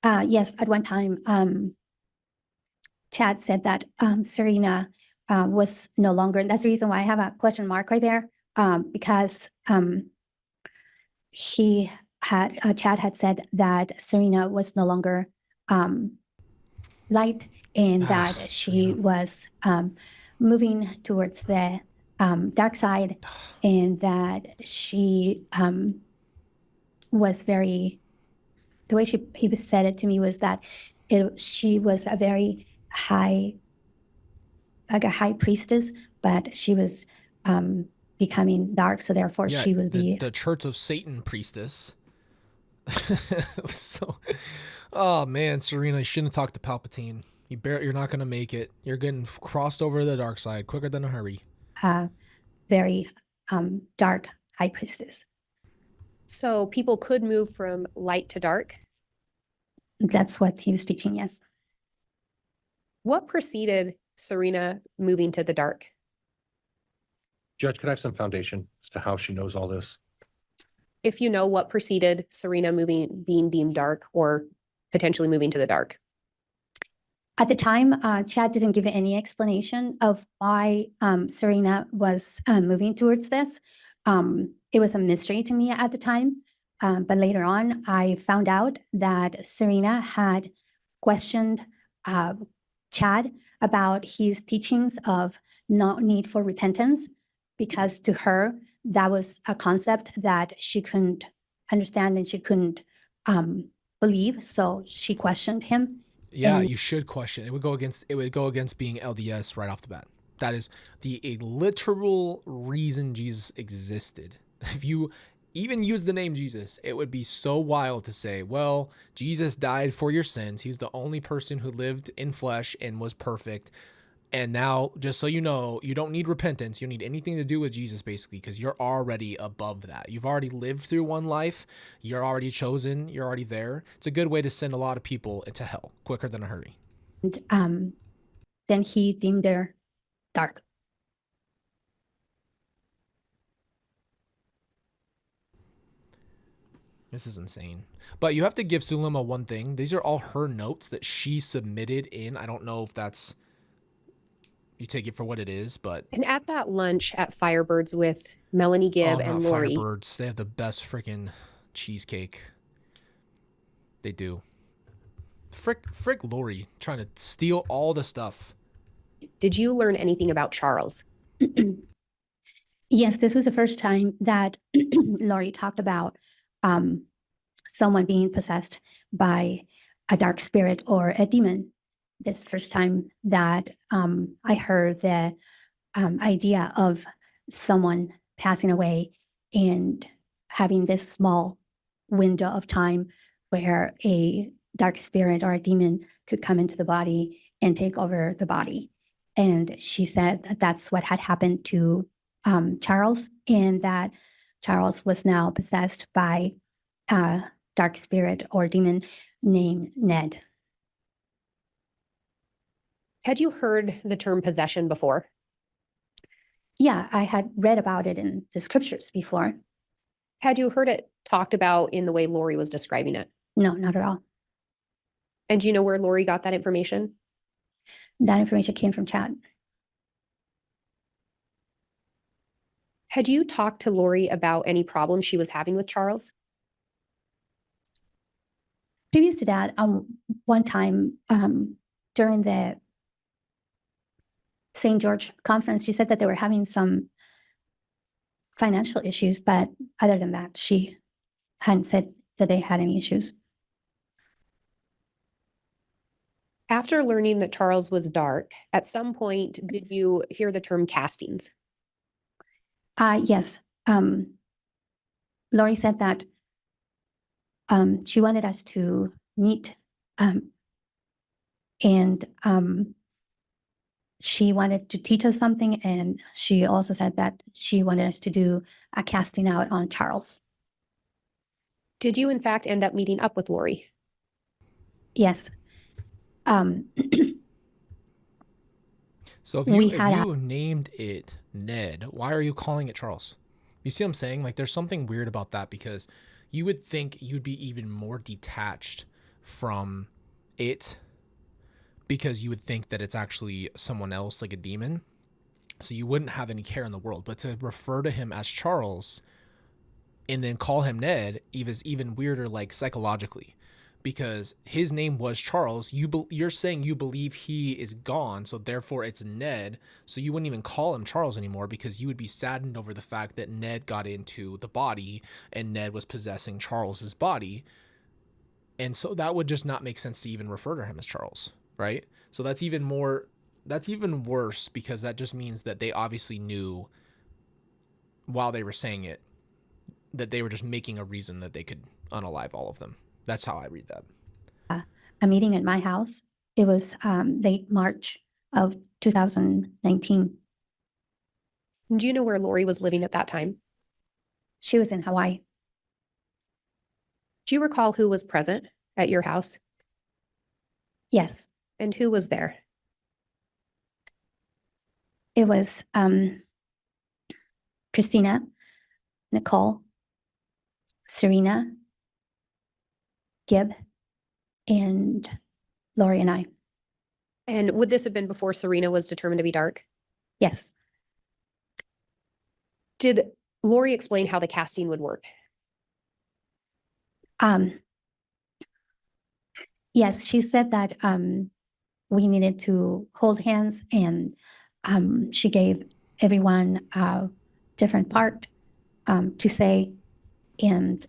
Speaker 2: Yes, at one time, Chad said that Serena was no longer, and that's the reason why I have a question mark right there, because Chad had said that Serena was no longer light, and that she was moving towards the dark side, and that she was very, the way he said it to me was that she was a very high, like a high priestess, but she was becoming dark, so therefore she would be
Speaker 1: the Church of Satan priestess. So, oh man, Serena, you shouldn't have talked to Palpatine. You're not gonna make it. You're getting crossed over to the dark side quicker than a hurry.
Speaker 2: very dark high priestess.
Speaker 4: So people could move from light to dark.
Speaker 2: That's what he was teaching, yes.
Speaker 4: What preceded Serena moving to the dark?
Speaker 5: Judge, could I have some foundation as to how she knows all this?
Speaker 4: If you know what preceded Serena being deemed dark or potentially moving to the dark.
Speaker 2: At the time, Chad didn't give any explanation of why Serena was moving towards this. It was a mystery to me at the time. But later on, I found out that Serena had questioned Chad about his teachings of no need for repentance, because to her, that was a concept that she couldn't understand and she couldn't believe. So she questioned him.
Speaker 1: Yeah,
Speaker 2: And-
Speaker 1: you should question. It would go against being LDS right off the bat. That is a literal reason Jesus existed. If you even use the name Jesus, it would be so wild to say, well, Jesus died for your sins. He's the only person who lived in flesh and was perfect. And now, just so you know, you don't need repentance. You don't need anything to do with Jesus, basically, because you're already above that. You've already lived through one life. You're already chosen. You're already there. It's a good way to send a lot of people into hell quicker than a hurry.
Speaker 2: And then he deemed her dark.
Speaker 1: This is insane. But you have to give Zulema one thing. These are all her notes that she submitted in. I don't know if that's, you take it for what it is, but.
Speaker 4: And at that lunch at Firebirds with Melanie Gibb and
Speaker 1: not
Speaker 4: Lori.
Speaker 1: Firebirds. They have the best freaking cheesecake. They do. Frick Lori trying to steal all the stuff.
Speaker 4: Did you learn anything about Charles?
Speaker 2: Yes, this was the first time that Lori talked about someone being possessed by a dark spirit or a demon. this first time that I heard the idea of someone passing away and having this small window of time where a dark spirit or a demon could come into the body and take over the body. And she said that that's what had happened to Charles, and that Charles was now possessed by a dark spirit or demon named Ned.
Speaker 4: Had you heard the term possession before?
Speaker 2: Yeah, I had read about it in the scriptures before.
Speaker 4: Had you heard it talked about in the way Lori was describing it?
Speaker 2: No, not at all.
Speaker 4: And do you know where Lori got that information?
Speaker 2: That information came from Chad.
Speaker 4: Had you talked to Lori about any problems she was having with Charles?
Speaker 2: Previous to that, one time during the St. George conference, she said that they were having some financial issues, but other than that, she hadn't said that they had any issues.
Speaker 4: After learning that Charles was dark, at some point, did you hear the term castings?
Speaker 2: Yes. Lori said that she wanted us to meet and she wanted to teach us something, and she also said that she wanted us to do a casting out on Charles.
Speaker 4: Did you, in fact, end up meeting up with Lori?
Speaker 2: Yes.
Speaker 1: So if
Speaker 2: We
Speaker 1: you,
Speaker 2: had
Speaker 1: if you named it Ned, why are you calling it Charles? You see what I'm saying? Like, there's something weird about that, because you would think you'd be even more detached from it, because you would think that it's actually someone else, like a demon. So you wouldn't have any care in the world. But to refer to him as Charles and then call him Ned is even weirder, like psychologically, because his name was Charles. You're saying you believe he is gone, so therefore it's Ned. So you wouldn't even call him Charles anymore, because you would be saddened over the fact that Ned got into the body and Ned was possessing Charles's body. And so that would just not make sense to even refer to him as Charles, right? So that's even worse, because that just means that they obviously knew while they were saying it that they were just making a reason that they could unalive all of them. That's how I read that.
Speaker 2: A meeting at my house. It was late March of 2019.
Speaker 4: Do you know where Lori was living at that time?
Speaker 2: She was in Hawaii.
Speaker 4: Do you recall who was present at your house?
Speaker 2: Yes,
Speaker 4: And who was there?
Speaker 2: it was Christina, Nicole, Serena, Gib, and Lori and I.
Speaker 4: And would this have been before Serena was determined to be dark?
Speaker 2: Yes.
Speaker 4: Did Lori explain how the casting would work?
Speaker 2: Yes, she said that we needed to hold hands, and she gave everyone a different part to say, and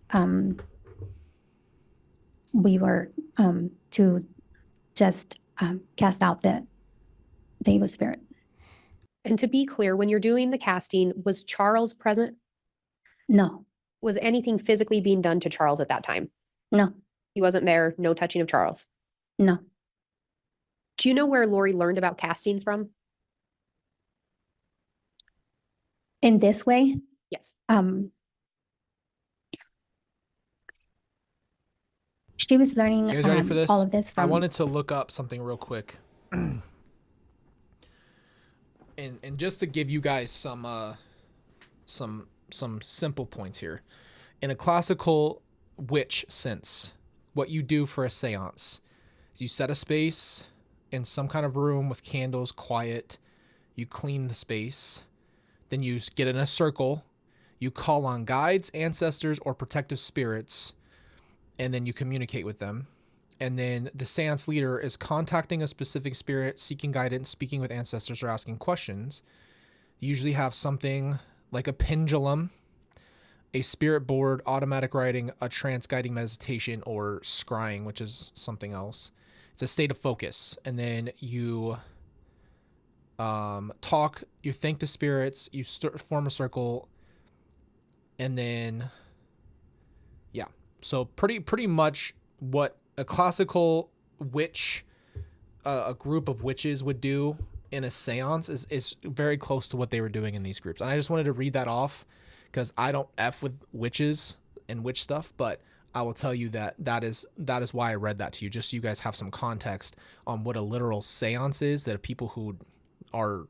Speaker 2: we were to just cast out the evil spirit.
Speaker 4: And to be clear, when you're doing the casting, was Charles present?
Speaker 2: No,
Speaker 4: Was anything physically being done to Charles at that time?
Speaker 2: no,
Speaker 4: He wasn't there, no touching of Charles.
Speaker 2: no.
Speaker 4: Do you know where Lori learned about castings from?
Speaker 2: In this way,
Speaker 4: Yes.
Speaker 2: she was learning
Speaker 1: You guys ready for this?
Speaker 2: all of this
Speaker 1: I
Speaker 2: from.
Speaker 1: wanted to look up something real quick. And just to give you guys some simple points here. In a classical witch sense, what you do for a seance is you set a space in some kind of room with candles, quiet, you clean the space, then you get in a circle, you call on guides, ancestors, or protective spirits, and then you communicate with them. And then the seance leader is contacting a specific spirit, seeking guidance, speaking with ancestors, or asking questions. You usually have something like a pendulum, a spirit board, automatic writing, a trance guiding meditation, or scrying, which is something else. It's a state of focus. And then you talk, you thank the spirits, you form a circle, and then yeah. So pretty much what a classical witch, a group of witches would do in a seance is very close to what they were doing in these groups. And I just wanted to read that off because I don't F with witches and witch stuff, but I will tell you that is why I read that to you, just so you guys have some context on what a literal seance is, that people who are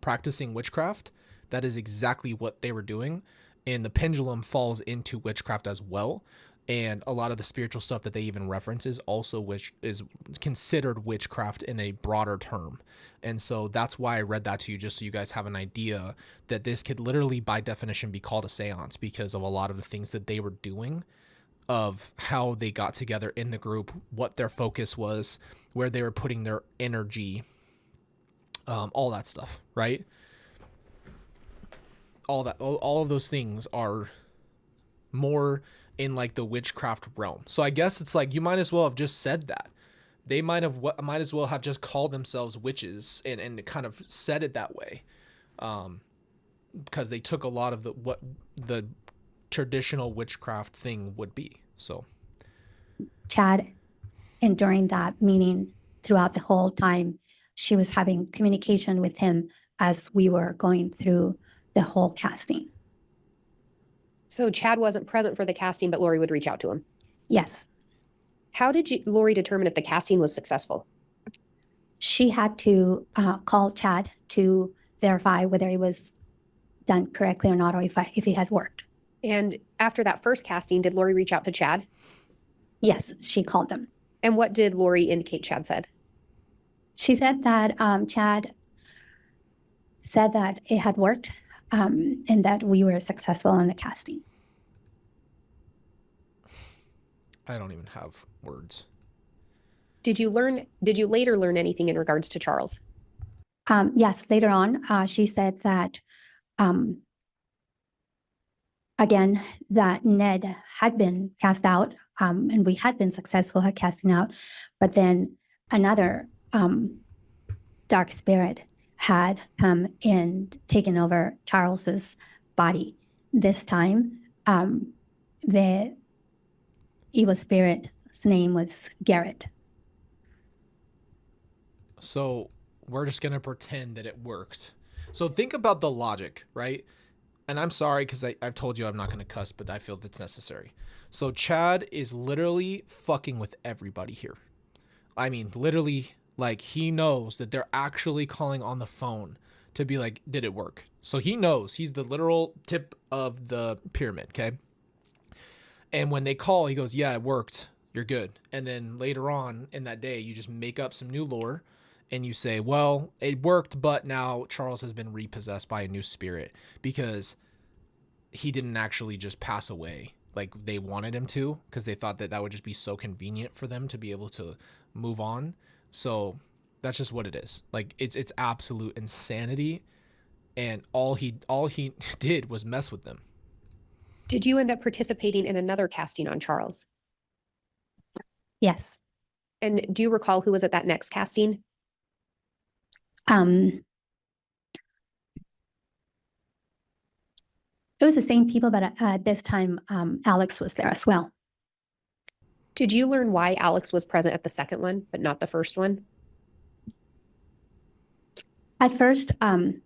Speaker 1: practicing witchcraft, that is exactly what they were doing. And the pendulum falls into witchcraft as well. And a lot of the spiritual stuff that they even reference is also is considered witchcraft in a broader term. And so that's why I read that to you, just so you guys have an idea that this could literally by definition be called a seance because of a lot of the things that they were doing, of how they got together in the group, what their focus was, where they were putting their energy, all that stuff, right? All of those things are more in like the witchcraft realm. So I guess it's like you might as well have just said that. They might as well have just called themselves witches and kind of said it that way, because they took a lot of what the traditional witchcraft thing would be. So
Speaker 2: Chad, and during that meeting, throughout the whole time, she was having communication with him as we were going through the whole casting.
Speaker 4: So Chad wasn't present for the casting, but Lori would reach out to him.
Speaker 2: Yes.
Speaker 4: How did Lori determine if the casting was successful?
Speaker 2: She had to call Chad to verify whether it was done correctly or not, or if it had worked.
Speaker 4: And after that first casting, did Lori reach out to Chad?
Speaker 2: Yes, she called them.
Speaker 4: And what did Lori indicate Chad said?
Speaker 2: She said that Chad said that it had worked, and that we were successful on the casting.
Speaker 1: I don't even have words.
Speaker 4: Did you later learn anything in regards to Charles?
Speaker 2: Yes, later on, she said that, again, that Ned had been cast out, and we had been successful at casting out, but then another dark spirit had come and taken over Charles's body. This time, the evil spirit's name was Garrett.
Speaker 1: So we're just going to pretend that it worked. So think about the logic, right? And I'm sorry because I've told you I'm not going to cuss, but I feel that's necessary. So Chad is literally fucking with everybody here. I mean, literally, like, he knows that they're actually calling on the phone to be like, did it work? So he knows he's the literal tip of the pyramid, okay? And when they call, he goes, yeah, it worked. You're good. And then later on in that day, you just make up some new lore and you say, well, it worked, but now Charles has been repossessed by a new spirit because he didn't actually just pass away like they wanted him to, because they thought that that would just be so convenient for them to be able to move on. So that's just what it is. Like, it's absolute insanity. And all he did was mess with them.
Speaker 4: Did you end up participating in another casting on Charles?
Speaker 2: Yes.
Speaker 4: And do you recall who was at that next casting?
Speaker 2: It was the same people, but at this time, Alex was there as well.
Speaker 4: Did you learn why Alex was present at the second one, but not the first one?
Speaker 2: At first, Chad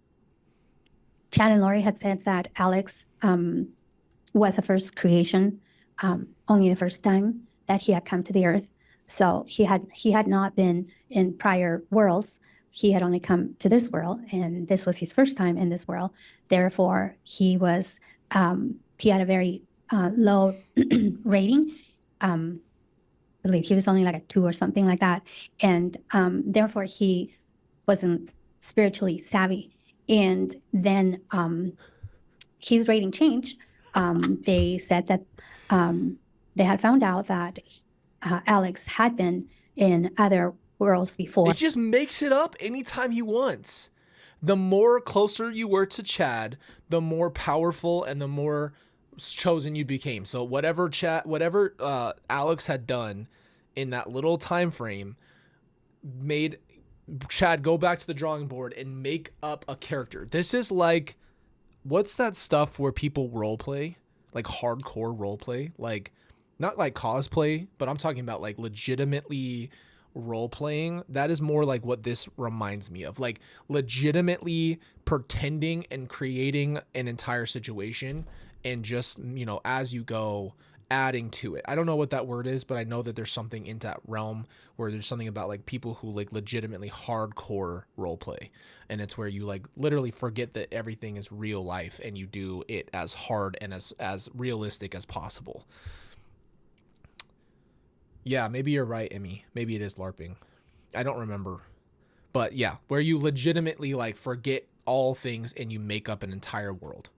Speaker 2: and Lori had said that Alex was the first creation, only the first time that he had come to the earth. So he had not been in prior worlds. He had only come to this world, and this was his first time in this world. Therefore, he had a very low rating. I believe he was only like a 2 or something like that. And therefore, he wasn't spiritually savvy. And then his rating changed. They said that they had found out that Alex had been in other worlds before.
Speaker 1: It just makes it up anytime he wants. The more closer you were to Chad, the more powerful and the more chosen you became. So whatever Alex had done in that little time frame made Chad go back to the drawing board and make up a character. This is like, what's that stuff where people role play, like hardcore role play, like not like cosplay, but I'm talking about like legitimately role playing. That is more like what this reminds me of, like legitimately pretending and creating an entire situation and just, you know, as you go adding to it. I don't know what that word is, but I know that there's something in that realm where there's something about like people who like legitimately hardcore role play, and it's where you like literally forget that everything is real life and you do it as hard and as realistic as possible. Yeah, maybe you're right, Emmy. Maybe it is LARPing. I don't remember. But yeah, where you legitimately like forget all things and you make up an entire world.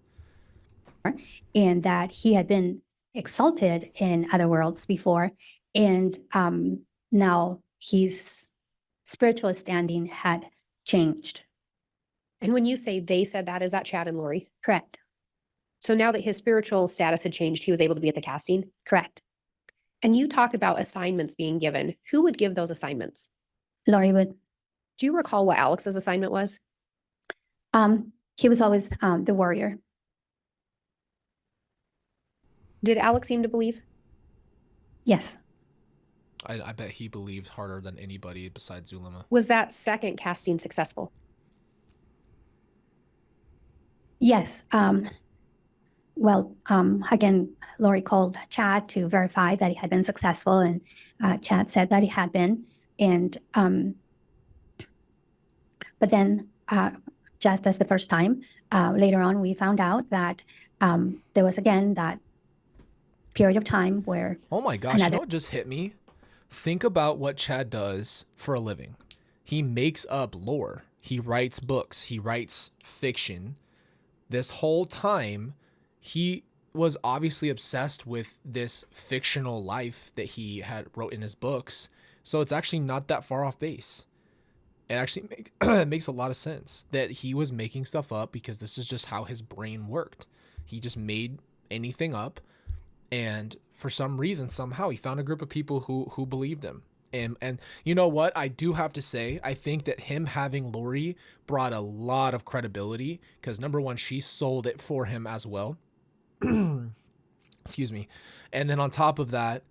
Speaker 2: And that he had been exalted in other worlds before, and now his spiritual standing had changed.
Speaker 4: And when you say they said that, is that Chad and Lori?
Speaker 2: Correct.
Speaker 4: So now that his spiritual status had changed, he was able to be at the casting?
Speaker 2: Correct.
Speaker 4: And you talked about assignments being given. Who would give those assignments?
Speaker 2: Lori would.
Speaker 4: Do you recall what Alex's assignment was?
Speaker 2: He was always the warrior.
Speaker 4: Did Alex seem to believe?
Speaker 2: Yes.
Speaker 1: I bet he believed harder than anybody besides Zulema.
Speaker 4: Was that second casting successful?
Speaker 2: Yes. Well, again, Lori called Chad to verify that he had been successful, and Chad said that he had been. And but then, just as the first time, later on, we found out that there was again that period of time where
Speaker 1: Oh my gosh, you know what just hit me? Think about what Chad does for a living. He makes up lore. He writes books. He writes fiction. This whole time, he was obviously obsessed with this fictional life that he had wrote in his books. So it's actually not that far off base. It actually makes a lot of sense that he was making stuff up because this is just how his brain worked. He just made anything up, and for some reason, somehow he found a group of people who believed him. And you know what? I do have to say, I think that him having Lori brought a lot of credibility because number one, she sold it for him as well. Excuse me. And then on top of that,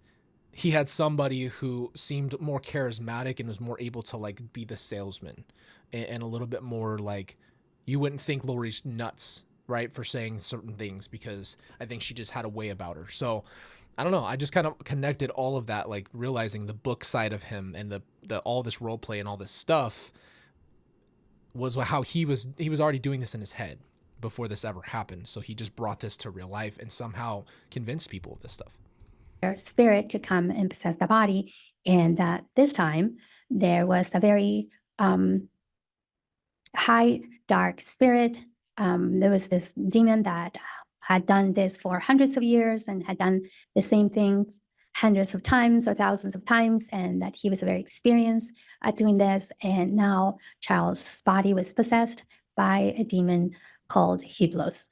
Speaker 1: he had somebody who seemed more charismatic and was more able to like be the salesman and a little bit more like, you wouldn't think Lori's nuts, right, for saying certain things because I think she just had a way about her. So I don't know. I just kind of connected all of that, like realizing the book side of him and the all this role play and all this stuff was how he was already doing this in his head before this ever happened. So he just brought this to real life and somehow convinced people of this stuff.
Speaker 2: Spirit could come and possess the body, and that this time there was a very high dark spirit. There was this demon that had done this for hundreds of years and had done the same things hundreds of times or thousands of times, and that he was very experienced at doing this. And now Charles' body was possessed by a demon called Hyblos.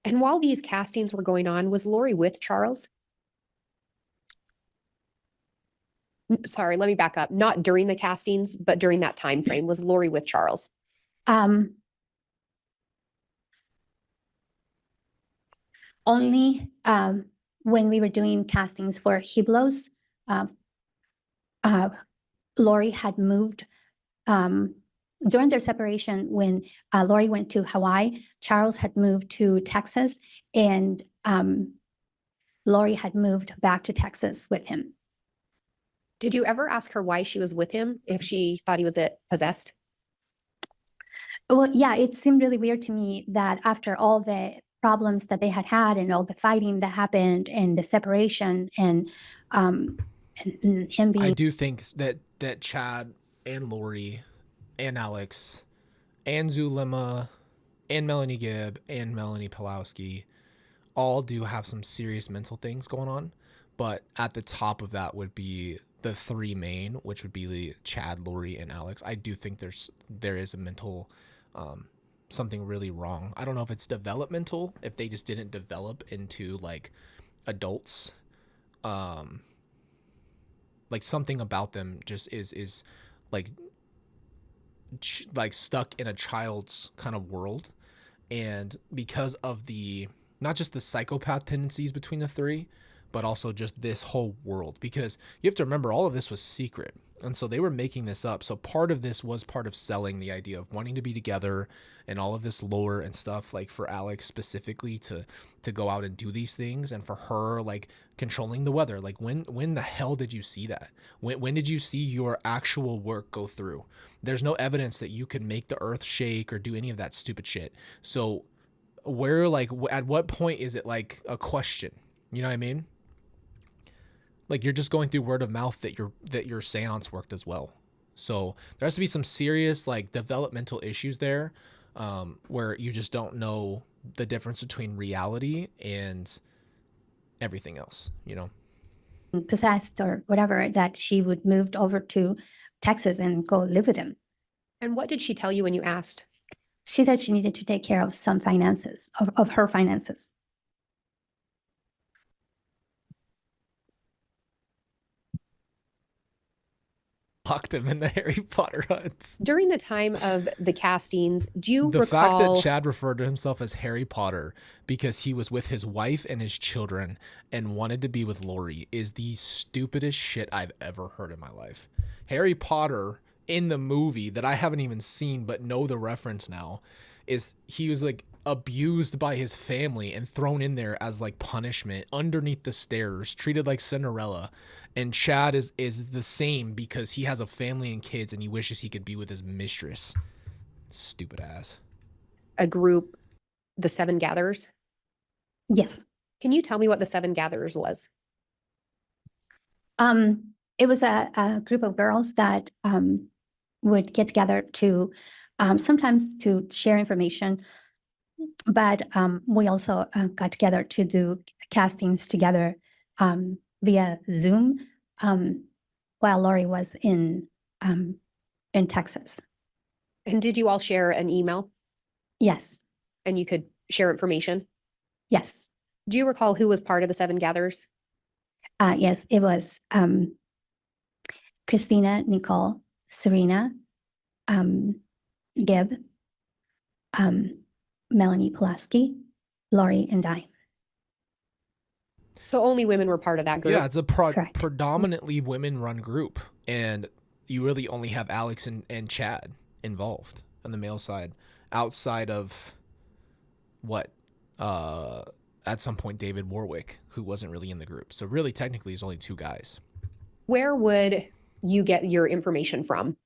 Speaker 4: And while these castings were going on, was Lori with Charles? Sorry, let me back up. Not during the castings, but during that time frame. Was Lori with Charles?
Speaker 2: Only when we were doing castings for Hyblos, Lori had moved during their separation. When Lori went to Hawaii, Charles had moved to Texas, and Lori had moved back to Texas with him.
Speaker 4: Did you ever ask her why she was with him if she thought he was possessed?
Speaker 2: Well, yeah, it seemed really weird to me that after all the problems that they had and all the fighting that happened and the separation and him being.
Speaker 1: I do think that Chad and Lori and Alex and Zulema and Melanie Gibb and Melanie Pulowski all do have some serious mental things going on. But at the top of that would be the three main, which would be Chad, Lori, and Alex. I do think there is a mental something really wrong. I don't know if it's developmental, if they just didn't develop into like adults, like something about them just is like like stuck in a child's kind of world. And because of the not just the psychopath tendencies between the three, but also just this whole world, because you have to remember all of this was secret, and so they were making this up. So part of this was part of selling the idea of wanting to be together and all of this lore and stuff, like for Alex specifically to go out and do these things, and for her like controlling the weather. Like when the hell did you see that? When did you see your actual work go through? There's no evidence that you could make the earth shake or do any of that stupid shit. So where, like, at what point is it like a question? You know what I mean? Like, you're just going through word of mouth that your seance worked as well. So there has to be some serious like developmental issues there, where you just don't know the difference between reality and everything else, you know?
Speaker 2: Possessed or whatever, that she would move over to Texas and go live with him.
Speaker 4: And what did she tell you when you asked?
Speaker 2: She said she needed to take care of some finances, of her finances.
Speaker 1: Locked him in the Harry Potter huts.
Speaker 4: During the time of the castings, do you
Speaker 1: The fact
Speaker 4: recall?
Speaker 1: that Chad referred to himself as Harry Potter because he was with his wife and his children and wanted to be with Lori is the stupidest shit I've ever heard in my life. Harry Potter in the movie that I haven't even seen but know the reference now is he was like abused by his family and thrown in there as like punishment underneath the stairs, treated like Cinderella. And Chad is the same because he has a family and kids and he wishes he could be with his mistress. Stupid ass.
Speaker 4: A group, the Seven Gatherers.
Speaker 2: Yes.
Speaker 4: Can you tell me what the Seven Gatherers was?
Speaker 2: It was a group of girls that would get together to sometimes to share information, but we also got together to do castings together via Zoom while Lori was in Texas.
Speaker 4: And did you all share an email
Speaker 2: Yes,
Speaker 4: and you could share information?
Speaker 2: yes,
Speaker 4: Do you recall who was part of the Seven Gatherers?
Speaker 2: yes. It was Christina, Nicole, Serena, Gib, Melanie Pulaski, Lori, and I.
Speaker 4: So only women were part of that group?
Speaker 1: Yeah, it's a
Speaker 2: Correct.
Speaker 1: predominantly women-run group, and you really only have Alex and Chad involved on the male side, outside of what at some point David Warwick, who wasn't really in the group. So really, technically, it's only two guys.
Speaker 4: Where would you get your information from?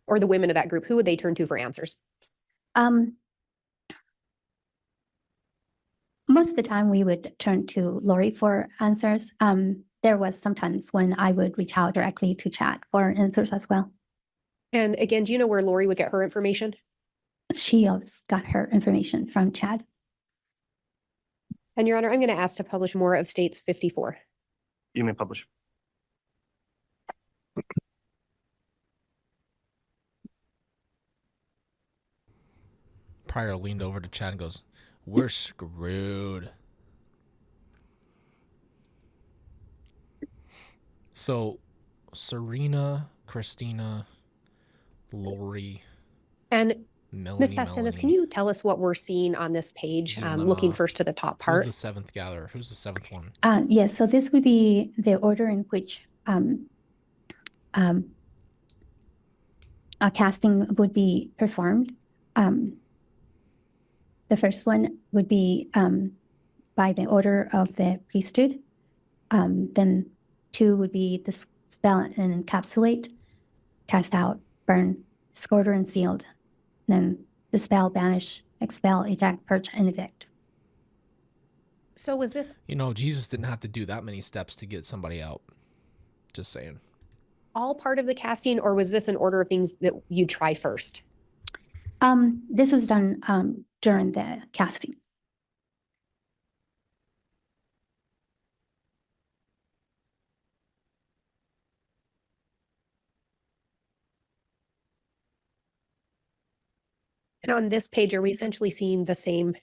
Speaker 4: Or the women of that group, who would they turn to for answers?
Speaker 2: Most of the time we would turn to Lori for answers. There was sometimes when I would reach out directly to Chad for answers as well.
Speaker 4: And again, do you know where Lori would get her information?
Speaker 2: She always got her information from Chad.
Speaker 4: And Your Honor, I'm going to ask to publish more of States 54.
Speaker 3: You may publish.
Speaker 1: Pryor leaned over to Chad and goes, "We're screwed." So, Serena, Christina, Lori,
Speaker 4: And
Speaker 1: Melanie.
Speaker 4: Ms. Pastenes, can you tell us what we're seeing on this page?
Speaker 1: Zoom
Speaker 4: Looking
Speaker 1: up.
Speaker 4: first to the top
Speaker 1: Who's
Speaker 4: part.
Speaker 1: the seventh gatherer? Who's the seventh one?
Speaker 2: Yes, so this would be the order in which a casting would be performed. The first one would be by the order of the priesthood. Then 2 would be the spell and encapsulate, cast out, burn, scorder and sealed. Then the spell, banish, expel, eject, purge, and evict.
Speaker 4: So was this
Speaker 1: You know, Jesus didn't have to do that many steps to get somebody out. Just saying.
Speaker 4: all part of the casting, or was this an order of things that you try first?
Speaker 2: This was done during the casting.
Speaker 4: And on this page, are we essentially seeing the same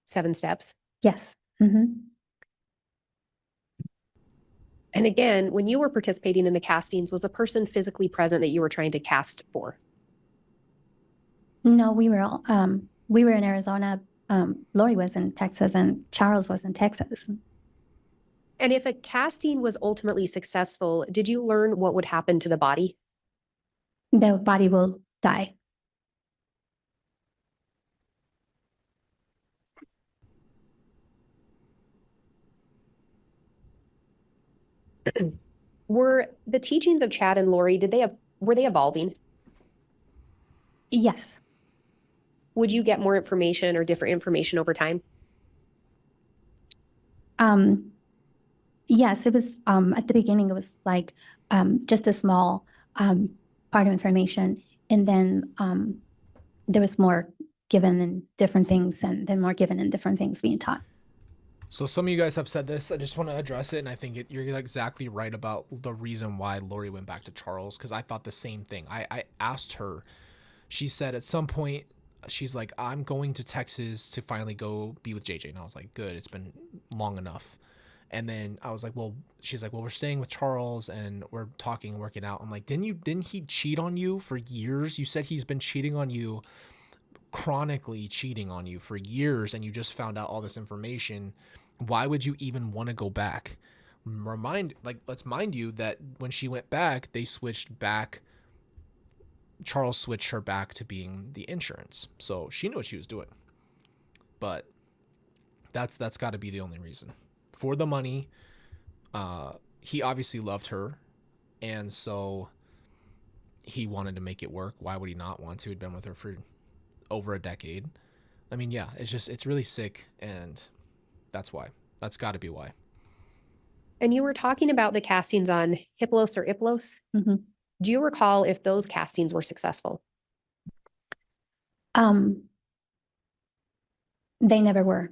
Speaker 4: 7 steps?
Speaker 2: Yes.
Speaker 4: And again, when you were participating in the castings, was the person physically present that you were trying to cast for?
Speaker 2: No, we were in Arizona. Lori was in Texas and Charles was in Texas.
Speaker 4: And if a casting was ultimately successful, did you learn what would happen to the body?
Speaker 2: The body will die.
Speaker 4: Were the teachings of Chad and Lori, were they evolving?
Speaker 2: Yes.
Speaker 4: Would you get more information or different information over time?
Speaker 2: Yes, it was at the beginning it was like just a small part of information, and then there was more given in different things, and then more given in different things being taught.
Speaker 1: So some of you guys have said this. I just want to address it, and I think you're exactly right about the reason why Lori went back to Charles, because I thought the same thing. I asked her. She said at some point, she's like, I'm going to Texas to finally go be with JJ. And I was like, good, it's been long enough. And then I was like, well, she's like, well, we're staying with Charles and we're talking, working out. I'm like, didn't he cheat on you for years? You said he's been cheating on you, chronically cheating on you for years, and you just found out all this information. Why would you even want to go back? Let's mind you that when she went back, they switched back. Charles switched her back to being the insurance. So she knew what she was doing. But that's got to be the only reason. For the money, he obviously loved her, and so he wanted to make it work. Why would he not want to? He'd been with her for over a decade. I mean, yeah, it's really sick, and that's why. That's got to be why.
Speaker 4: And you were talking about the castings on Hiplos or Iplos.
Speaker 2: Mm-hmm.
Speaker 4: Do you recall if those castings were successful?
Speaker 2: They never were.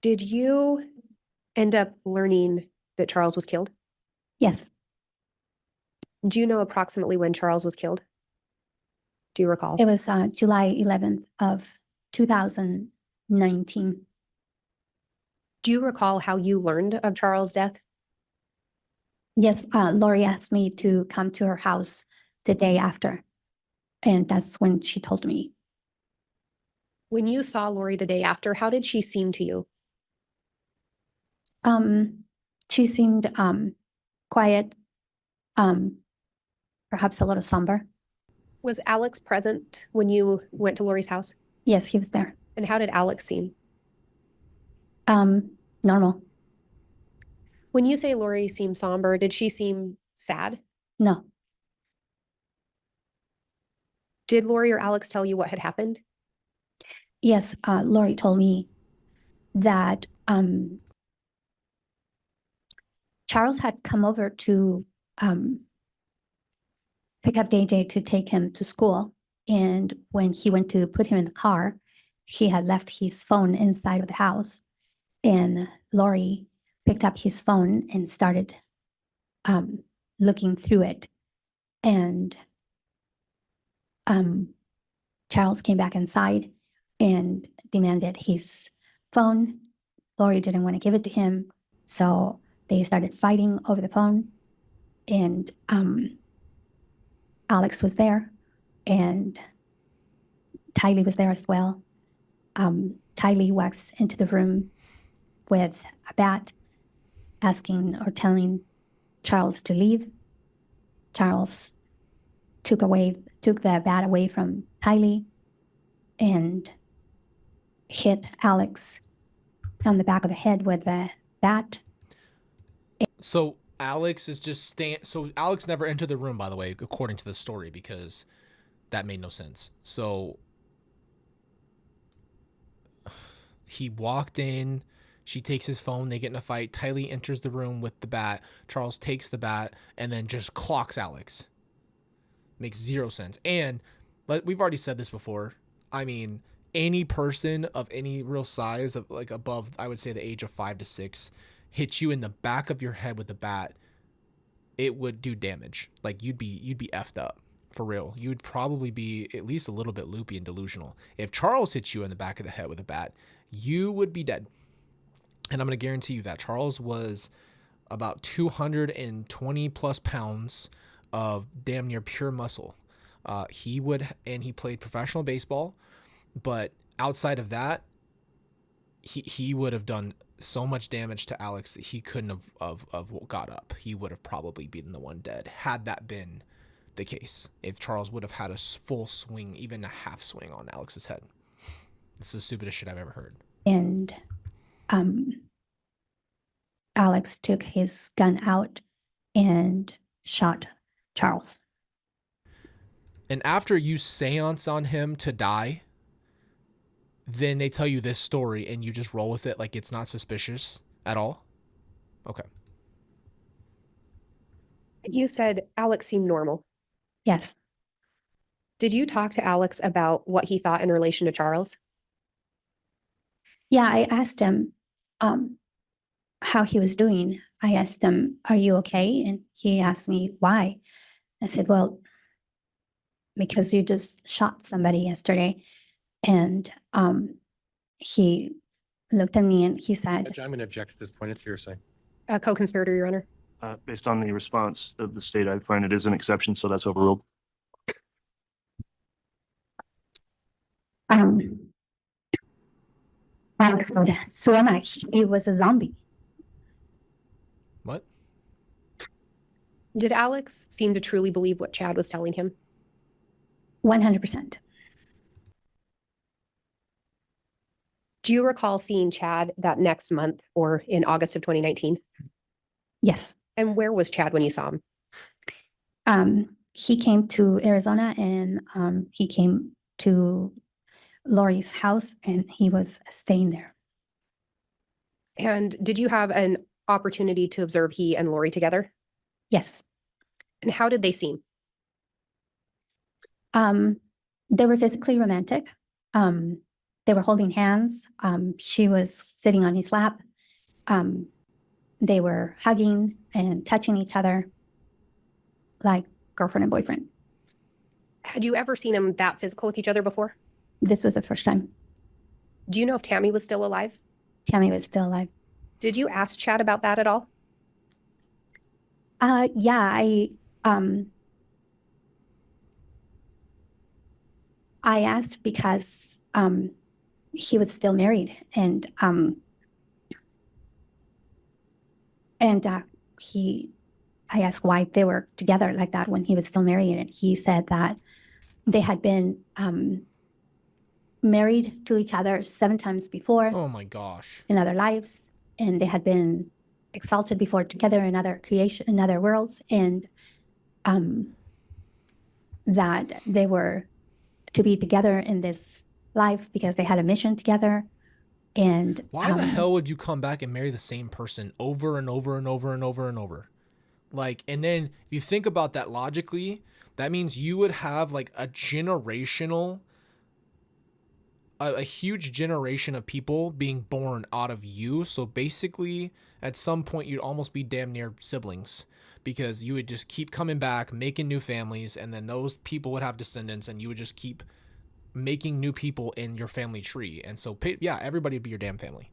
Speaker 4: Did you end up learning that Charles was killed?
Speaker 2: Yes.
Speaker 4: Do you know approximately when Charles was killed? Do you recall?
Speaker 2: It was July 11th of 2019.
Speaker 4: Do you recall how you learned of Charles' death?
Speaker 2: Yes, Lori asked me to come to her house the day after, and that's when she told me.
Speaker 4: When you saw Lori the day after, how did she seem to you?
Speaker 2: She seemed quiet, perhaps a little somber.
Speaker 4: Was Alex present when you went to Lori's house?
Speaker 2: Yes, he was there.
Speaker 4: And how did Alex seem?
Speaker 2: Normal.
Speaker 4: When you say Lori seemed somber, did she seem sad?
Speaker 2: No.
Speaker 4: Did Lori or Alex tell you what had happened?
Speaker 2: Yes, Lori told me that Charles had come over to pick up JJ to take him to school. And when he went to put him in the car, he had left his phone inside of the house. And Lori picked up his phone and started looking through it. And Charles came back inside and demanded his phone. Lori didn't want to give it to him, so they started fighting over the phone. And Alex was there, and Tylee was there as well. Tylee walks into the room with a bat, asking or telling Charles to leave. Charles took the bat away from Tylee and hit Alex on the back of the head with the bat.
Speaker 1: So Alex is just so Alex never entered the room, by the way, according to the story, because that made no sense. So he walked in, she takes his phone, they get in a fight. Tylee enters the room with the bat. Charles takes the bat and then just clocks Alex. Makes zero sense. And we've already said this before. I mean, any person of any real size, of like above, I would say the age of 5 to 6, hit you in the back of your head with a bat, it would do damage. Like you'd be effed up for real. You would probably be at least a little bit loopy and delusional. If Charles hit you in the back of the head with a bat, you would be dead. And I'm going to guarantee you that Charles was about 220 plus pounds of damn near pure muscle. He played professional baseball, but outside of that, he would have done so much damage to Alex that he couldn't have got up. He would have probably been the one dead had that been the case. If Charles would have had a full swing, even a half swing on Alex's head. It's the stupidest shit I've ever heard.
Speaker 2: And Alex took his gun out and shot Charles.
Speaker 1: And after you seance on him to die, then they tell you this story and you just roll with it like it's not suspicious at all? Okay.
Speaker 4: You said Alex seemed normal.
Speaker 2: Yes.
Speaker 4: Did you talk to Alex about what he thought in relation to Charles?
Speaker 2: Yeah, I asked him how he was doing. I asked him, "Are you okay?" And he asked me why. I said, "Well, because you just shot somebody yesterday." And he looked at me and he said,
Speaker 5: Judge, I'm going to object at this point. It's hearsay.
Speaker 4: Co-conspirator, Your Honor.
Speaker 3: Based on the response of the state, I find it is an exception, so that's overruled.
Speaker 2: He was a zombie.
Speaker 1: What?
Speaker 4: Did Alex seem to truly believe what Chad was telling him?
Speaker 2: 100%.
Speaker 4: Do you recall seeing Chad that next month or in August of 2019?
Speaker 2: Yes.
Speaker 4: And where was Chad when you saw him?
Speaker 2: He came to Arizona and he came to Lori's house and he was staying there.
Speaker 4: And did you have an opportunity to observe he and Lori together?
Speaker 2: Yes.
Speaker 4: And how did they seem?
Speaker 2: They were physically romantic. They were holding hands. She was sitting on his lap. They were hugging and touching each other like girlfriend and boyfriend.
Speaker 4: Had you ever seen them that physical with each other before?
Speaker 2: This was the first time.
Speaker 4: Do you know if Tammy was still alive?
Speaker 2: Tammy was still alive.
Speaker 4: Did you ask Chad about that at all?
Speaker 2: Yeah, I asked because he was still married and I asked why they were together like that when he was still married, and he said that they had been married to each other 7 times before.
Speaker 1: Oh my gosh.
Speaker 2: In other lives, and they had been exalted before together in other creation, in other worlds, and that they were to be together in this life because they had a mission together. And
Speaker 1: why the hell would you come back and marry the same person over and over and over and over and over? Like, and then if you think about that logically, that means you would have like a generational, a huge generation of people being born out of you. So basically at some point you'd almost be damn near siblings, because you would just keep coming back, making new families, and then those people would have descendants and you would just keep making new people in your family tree. And so, yeah, everybody would be your damn family.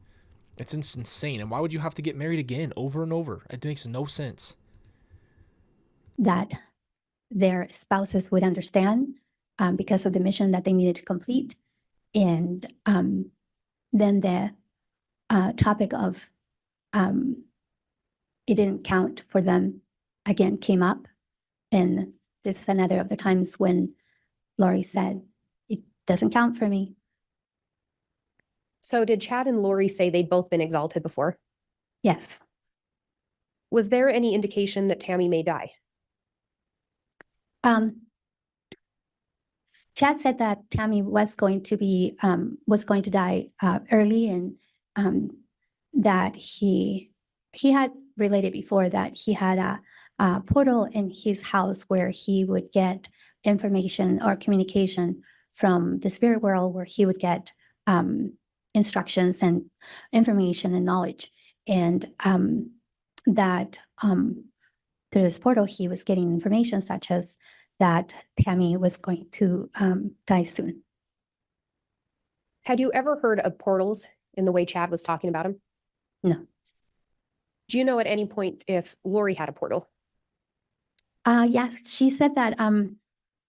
Speaker 1: It's insane. And why would you have to get married again over and over? It makes no sense.
Speaker 2: that their spouses would understand because of the mission that they needed to complete. And then the topic of it didn't count for them again came up. And this is another of the times when Lori said, "It doesn't count for me."
Speaker 4: So did Chad and Lori say they'd both been exalted before?
Speaker 2: Yes.
Speaker 4: Was there any indication that Tammy may die?
Speaker 2: Chad said that Tammy was going to die early, and that he had related before that he had a portal in his house where he would get information or communication from the spirit world, where he would get instructions and information and knowledge, and that through this portal he was getting information such as that Tammy was going to die soon.
Speaker 4: Had you ever heard of portals in the way Chad was talking about them?
Speaker 2: No.
Speaker 4: Do you know at any point if Lori had a portal?
Speaker 2: Yes, she said that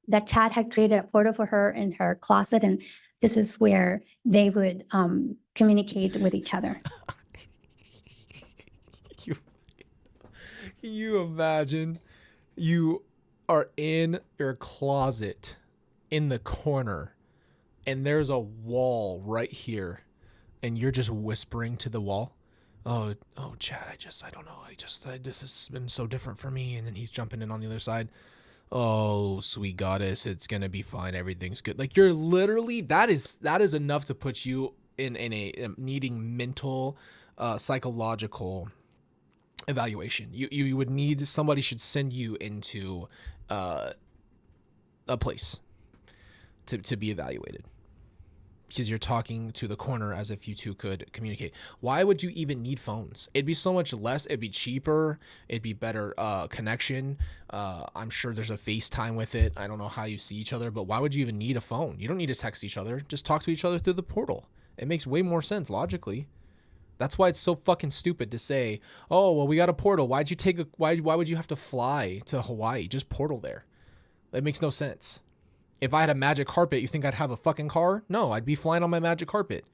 Speaker 2: that Chad had created a portal for her in her closet, and this is where they would communicate with each other.
Speaker 1: Can you imagine? You are in your closet in the corner and there's a wall right here and you're just whispering to the wall. Oh, Chad, I don't know. This has been so different for me. And then he's jumping in on the other side. Oh, sweet goddess, it's going to be fine. Everything's good. Like, you're literally, that is enough to put you in a needing mental, psychological evaluation. You would need, somebody should send you into a place to be evaluated, because you're talking to the corner as if you two could communicate. Why would you even need phones? It'd be so much less. It'd be cheaper. It'd be better connection. I'm sure there's a FaceTime with it. I don't know how you see each other, but why would you even need a phone? You don't need to text each other. Just talk to each other through the portal. It makes way more sense logically. That's why it's so fucking stupid to say, oh, well, we got a portal. Why would you have to fly to Hawaii? Just portal there. That makes no sense. If I had a magic carpet, you think I'd have a fucking car? No, I'd be flying on my magic carpet.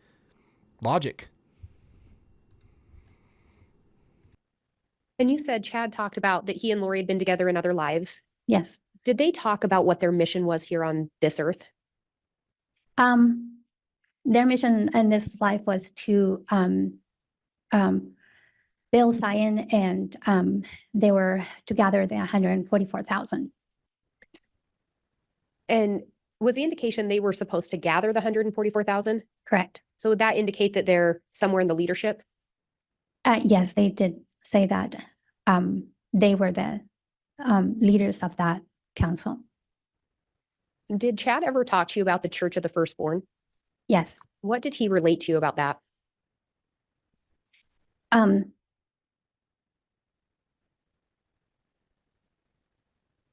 Speaker 1: Logic.
Speaker 4: And you said Chad talked about that he and Lori had been together in other lives.
Speaker 2: Yes.
Speaker 4: Did they talk about what their mission was here on this earth?
Speaker 2: Their mission in this life was to build Zion, and they were to gather the 144,000.
Speaker 4: And was the indication they were supposed to gather the 144,000?
Speaker 2: Correct.
Speaker 4: So would that indicate that they're somewhere in the leadership?
Speaker 2: Yes, they did say that they were the leaders of that council.
Speaker 4: Did Chad ever talk to you about the Church of the Firstborn?
Speaker 2: Yes.
Speaker 4: What did he relate to you about that?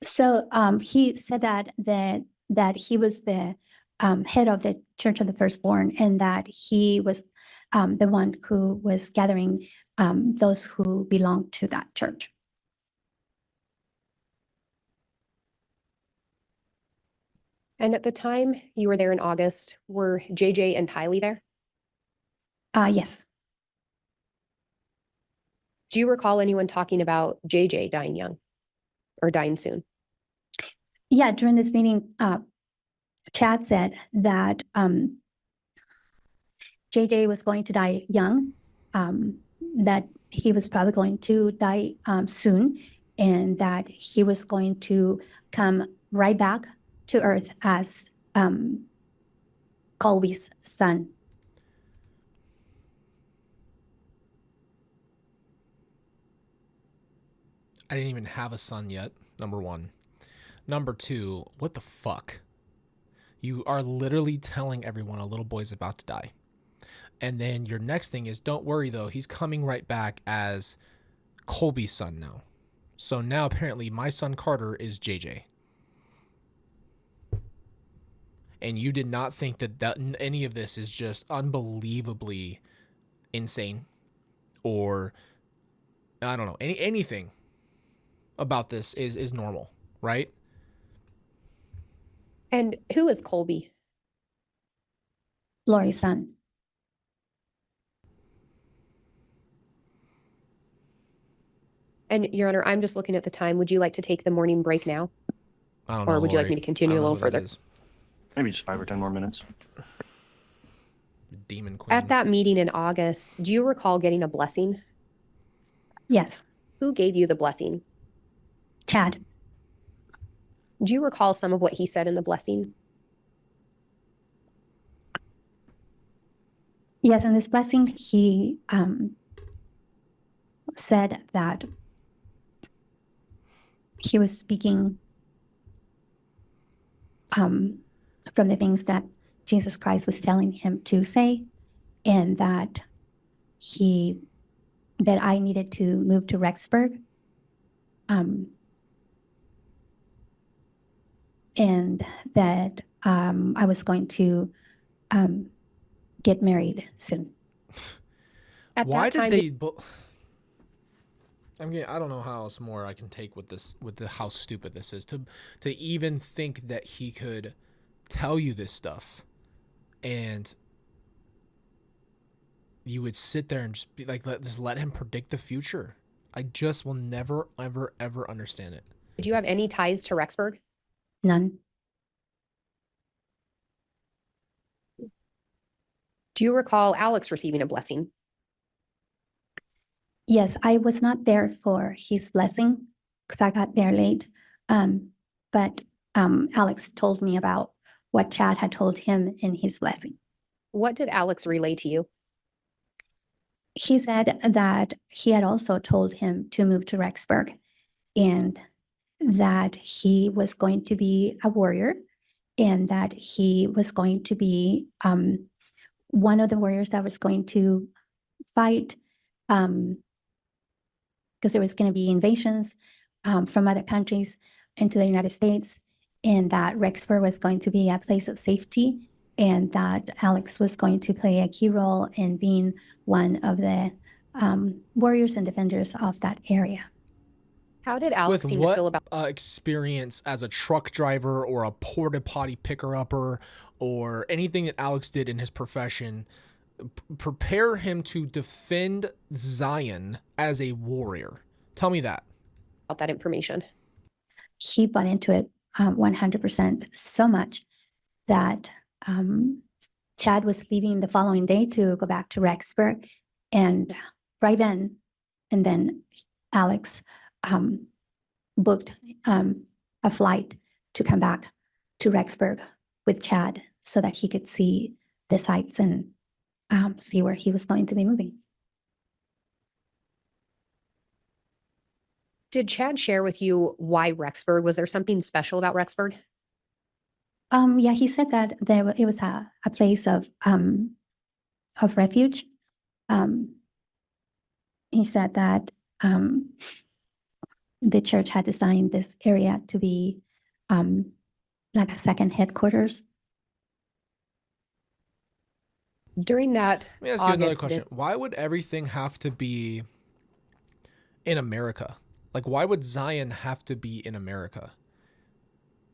Speaker 2: So he said that he was the head of the Church of the Firstborn, and that he was the one who was gathering those who belonged to that church.
Speaker 4: And at the time you were there in August, were JJ and Tylee there?
Speaker 2: Yes.
Speaker 4: Do you recall anyone talking about JJ dying young or dying soon?
Speaker 2: Yeah, during this meeting, Chad said that JJ was going to die young, that he was probably going to die soon, and that he was going to come right back to Earth as Colby's son.
Speaker 1: I didn't even have a son yet, number one. Number two, what the fuck? You are literally telling everyone a little boy's about to die. And then your next thing is, don't worry though, he's coming right back as Colby's son now. So now apparently my son Carter is JJ. And you did not think that any of this is just unbelievably insane, or I don't know, anything about this is normal, right?
Speaker 4: And who is Colby?
Speaker 2: Lori's son.
Speaker 4: And Your Honor, I'm just looking at the time. Would you like to take the morning break now?
Speaker 1: I don't know.
Speaker 4: Or would you like
Speaker 1: Lori.
Speaker 4: me to continue
Speaker 1: I
Speaker 4: a
Speaker 1: don't know
Speaker 4: little
Speaker 1: who that
Speaker 4: further?
Speaker 1: is.
Speaker 3: Maybe just 5 or 10 more minutes.
Speaker 1: Demon Queen.
Speaker 4: At that meeting in August, do you recall getting a blessing?
Speaker 2: Yes.
Speaker 4: Who gave you the blessing?
Speaker 2: Chad.
Speaker 4: Do you recall some of what he said in the blessing?
Speaker 2: Yes, in this blessing, he said that he was speaking from the things that Jesus Christ was telling him to say, and that I needed to move to Rexburg. and that I was going to get married soon.
Speaker 4: At
Speaker 1: Why
Speaker 4: that time,
Speaker 1: did they? I mean, I don't know how else more I can take with this, with how stupid this is to even think that he could tell you this stuff, and you would sit there and just be like, just let him predict the future. I just will never, ever, ever understand it.
Speaker 4: did you have any ties to Rexburg?
Speaker 2: None.
Speaker 4: Do you recall Alex receiving a blessing?
Speaker 2: Yes, I was not there for his blessing because I got there late. But Alex told me about what Chad had told him in his blessing.
Speaker 4: What did Alex relay to you?
Speaker 2: He said that he had also told him to move to Rexburg and that he was going to be a warrior and that he was going to be one of the warriors that was going to fight because there was going to be invasions from other countries into the United States, and that Rexburg was going to be a place of safety, and that Alex was going to play a key role in being one of the warriors and defenders of that area.
Speaker 4: How did Alex
Speaker 1: With
Speaker 4: seem
Speaker 1: what
Speaker 4: to feel about
Speaker 1: experience as a truck driver or a porta potty picker-upper or anything that Alex did in his profession prepare him to defend Zion as a warrior? Tell me that.
Speaker 4: that information?
Speaker 2: He bought into it 100% so much that Chad was leaving the following day to go back to Rexburg, and right then and then Alex booked a flight to come back to Rexburg with Chad so that he could see the sights and see where he was going to be moving.
Speaker 4: Did Chad share with you why Rexburg? Was there something special about Rexburg?
Speaker 2: Yeah, he said that it was a place of refuge. He said that the church had designed this area to be like a second headquarters.
Speaker 4: During that
Speaker 1: Let me ask you another
Speaker 4: August,
Speaker 1: question. Why would everything have to be in America? Like, why would Zion have to be in America?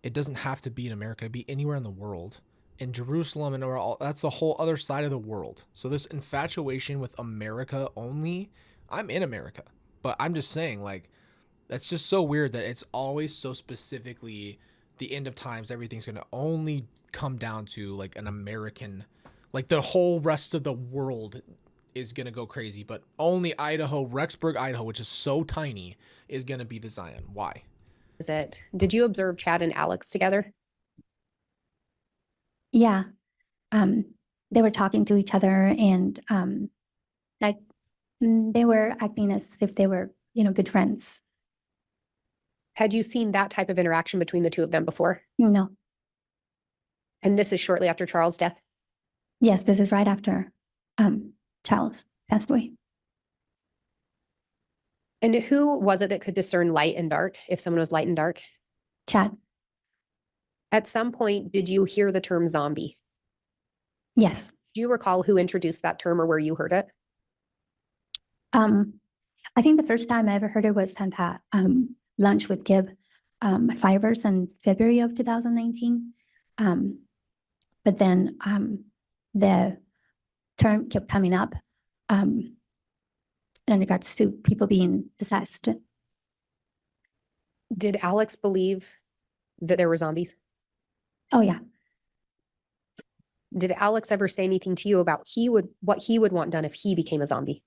Speaker 1: It doesn't have to be in America. It'd be anywhere in the world. In Jerusalem and all, that's the whole other side of the world. So this infatuation with America only, I'm in America. But I'm just saying, like, that's just so weird that it's always so specifically the end of times. Everything's going to only come down to like an American, like the whole rest of the world is going to go crazy, but only Idaho, Rexburg, Idaho, which is so tiny, is going to be the Zion. Why?
Speaker 4: is it? Did you observe Chad and Alex together?
Speaker 2: Yeah, they were talking to each other and like they were acting as if they were, good friends.
Speaker 4: Had you seen that type of interaction between the two of them before?
Speaker 2: No,
Speaker 4: And this is shortly after Charles' death?
Speaker 2: yes, this is right after Charles passed away.
Speaker 4: And who was it that could discern light and dark if someone was light and dark?
Speaker 2: Chad,
Speaker 4: At some point, did you hear the term zombie?
Speaker 2: yes.
Speaker 4: Do you recall who introduced that term or where you heard it?
Speaker 2: I think the first time I ever heard it was at that lunch with Gib at Fibers in February of 2019. But then the term kept coming up in regards to people being possessed.
Speaker 4: Did Alex believe that there were zombies?
Speaker 2: Oh, yeah.
Speaker 4: Did Alex ever say anything to you about what he would want done if he became a zombie?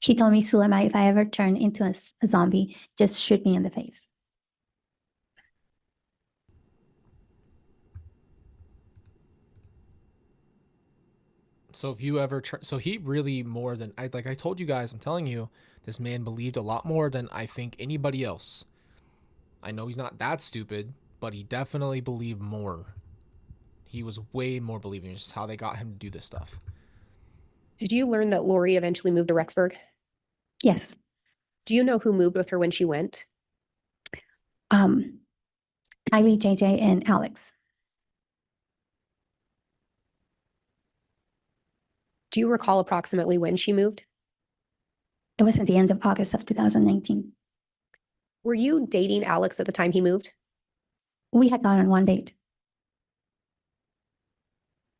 Speaker 2: He told me, Sulema, if I ever turn into a zombie, just shoot me in the face.
Speaker 1: So if you ever so he really more than I told you guys, I'm telling you, this man believed a lot more than I think anybody else. I know he's not that stupid, but he definitely believed more. He was way more believing. It's just how they got him to do this stuff.
Speaker 4: Did you learn that Lori eventually moved to Rexburg?
Speaker 2: Yes.
Speaker 4: Do you know who moved with her when she went?
Speaker 2: I Higley, JJ, and Alex.
Speaker 4: Do you recall approximately when she moved?
Speaker 2: It was at the end of August of 2019.
Speaker 4: Were you dating Alex at the time he moved?
Speaker 2: We had gone on one date.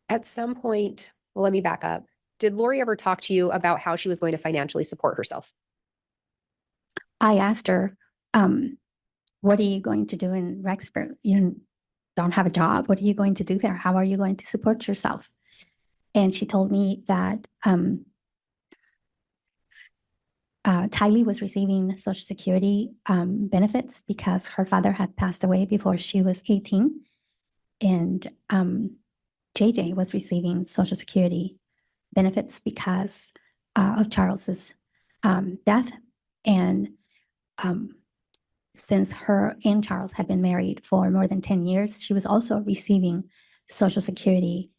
Speaker 4: At some point, well, let me back up. Did Lori ever talk to you about how she was going to financially support herself?
Speaker 2: I asked her, what are you going to do in Rexburg? You don't have a job. What are you going to do there? How are you going to support yourself? And she told me that Tylee was receiving Social Security benefits because her father had passed away before she was 18. And JJ was receiving Social Security benefits because of Charles's death. And since her and Charles had been married for more than 10 years, she was also receiving Social Security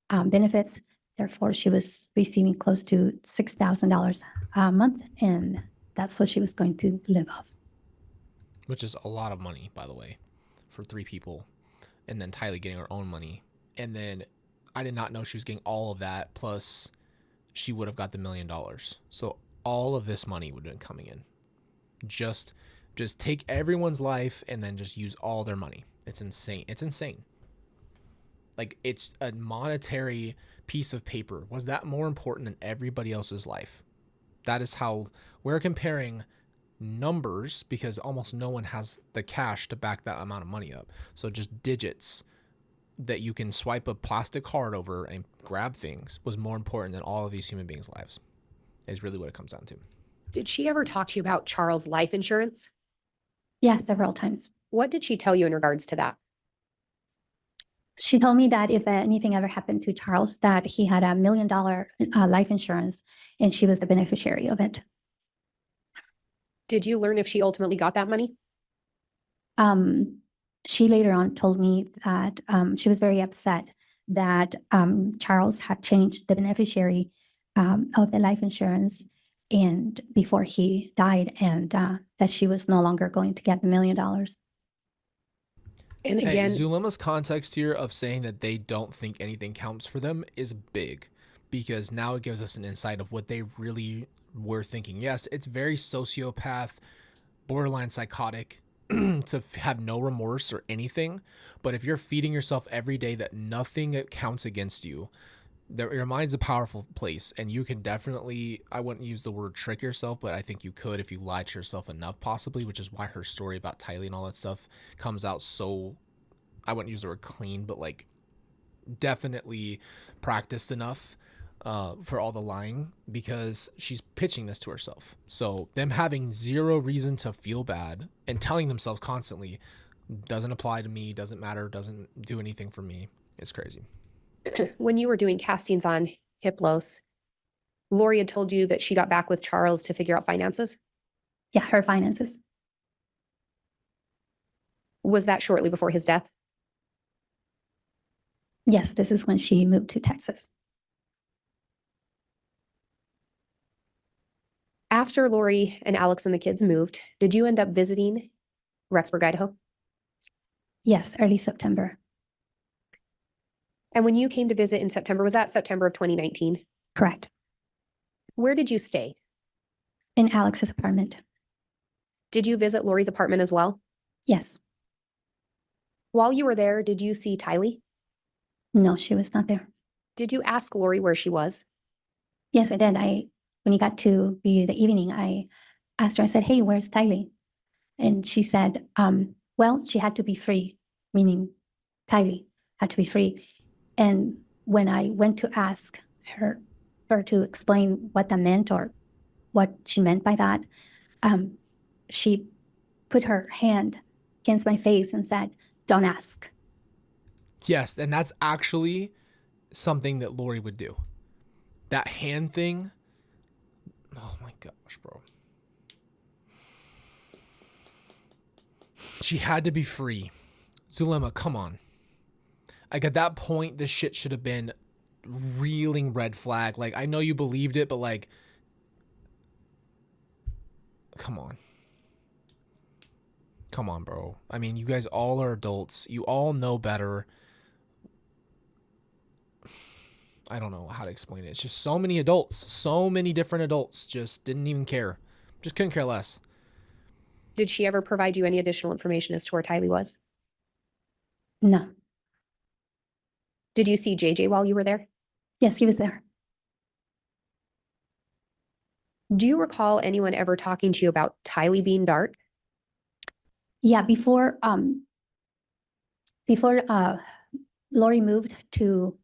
Speaker 2: benefits. Therefore, she was receiving close to $6,000 a month, and that's what she was going to live off.
Speaker 1: Which is a lot of money, by the way, for 3 people. And then Tylee getting her own money. And then I did not know she was getting all of that, plus she would have got the $1 million. So all of this money would have been coming in. Just take everyone's life and then just use all their money. It's insane. It's insane. Like, it's a monetary piece of paper. Was that more important than everybody else's life? That is how we're comparing numbers, because almost no one has the cash to back that amount of money up. So just digits that you can swipe a plastic card over and grab things was more important than all of these human beings' lives, is really what it comes down to.
Speaker 4: Did she ever talk to you about Charles' life insurance?
Speaker 2: Yeah, several times.
Speaker 4: What did she tell you in regards to that?
Speaker 2: She told me that if anything ever happened to Charles, that he had $1 million life insurance, and she was the beneficiary of it.
Speaker 4: Did you learn if she ultimately got that money?
Speaker 2: She later on told me that she was very upset that Charles had changed the beneficiary of the life insurance and before he died, and that she was no longer going to get the $1 million.
Speaker 4: And
Speaker 1: Hey,
Speaker 4: again,
Speaker 1: Zulema's context here of saying that they don't think anything counts for them is big, because now it gives us an insight of what they really were thinking. Yes, it's very sociopath, borderline psychotic to have no remorse or anything. But if you're feeding yourself every day that nothing counts against you, your mind's a powerful place, and you can definitely, I wouldn't use the word trick yourself, but I think you could if you lie to yourself enough, possibly, which is why her story about Tylee and all that stuff comes out so, I wouldn't use the word clean, but like definitely practiced enough for all the lying, because she's pitching this to herself. So them having zero reason to feel bad and telling themselves constantly, doesn't apply to me, doesn't matter, doesn't do anything for me, is crazy.
Speaker 4: when you were doing castings on Hiplos, Lori had told you that she got back with Charles to figure out finances.
Speaker 2: Yeah, her finances.
Speaker 4: Was that shortly before his death?
Speaker 2: Yes, this is when she moved to Texas.
Speaker 4: After Lori and Alex and the kids moved, did you end up visiting Rexburg, Idaho?
Speaker 2: Yes, early September.
Speaker 4: And when you came to visit in September, was that September of 2019?
Speaker 2: Correct.
Speaker 4: Where did you stay?
Speaker 2: In Alex's apartment.
Speaker 4: Did you visit Lori's apartment as well?
Speaker 2: Yes.
Speaker 4: While you were there, did you see Tylee?
Speaker 2: No, she was not there.
Speaker 4: Did you ask Lori where she was?
Speaker 2: Yes, I did. When he got to be the evening, I asked her, I said, hey, where's Tylee? And she said, well, she had to be free, meaning Tylee had to be free. And when I went to ask her to explain what that meant or what she meant by that, she put her hand against my face and said, don't ask.
Speaker 1: Yes, and that's actually something that Lori would do. That hand thing. Oh my gosh, bro. She had to be free. Zulema, come on. Like, at that point, this shit should have been reeling red flag. Like, I know you believed it, but like, come on. Come on, bro. I mean, you guys all are adults. You all know better. I don't know how to explain it. It's just so many adults, so many different adults just didn't even care. Just couldn't care less.
Speaker 4: Did she ever provide you any additional information as to where Tylee was?
Speaker 2: No.
Speaker 4: Did you see JJ while you were there?
Speaker 2: Yes, he was there.
Speaker 4: Do you recall anyone ever talking to you about Tylee being dark?
Speaker 2: Yeah, before Lori moved to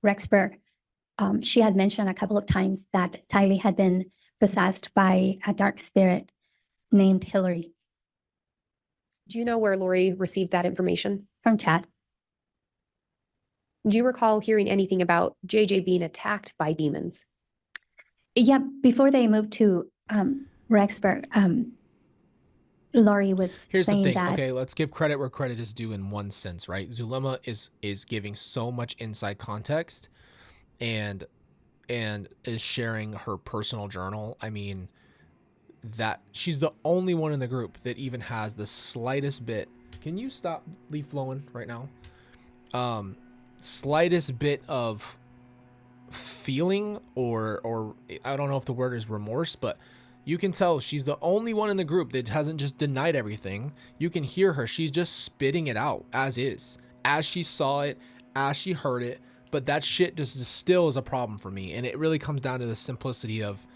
Speaker 2: Rexburg, she had mentioned a couple of times that Tylee had been possessed by a dark spirit named Hillary
Speaker 4: Do you know where Lori received that information?
Speaker 2: from Chad.
Speaker 4: Do you recall hearing anything about JJ being attacked by demons?
Speaker 2: Yeah, before they moved to Rexburg, Lori was
Speaker 1: Here's the
Speaker 2: saying
Speaker 1: thing.
Speaker 2: that
Speaker 1: Okay, let's give credit where credit is due in one sense, right? Zulema is giving so much inside context and is sharing her personal journal. I mean, that she's the only one in the group that even has the slightest bit. Can you stop leaf flowing right now? Slightest bit of feeling or I don't know if the word is remorse, but you can tell she's the only one in the group that hasn't just denied everything. You can hear her. She's just spitting it out as is, as she saw it, as she heard it. But that shit just still is a problem for me. And it really comes down to the simplicity of,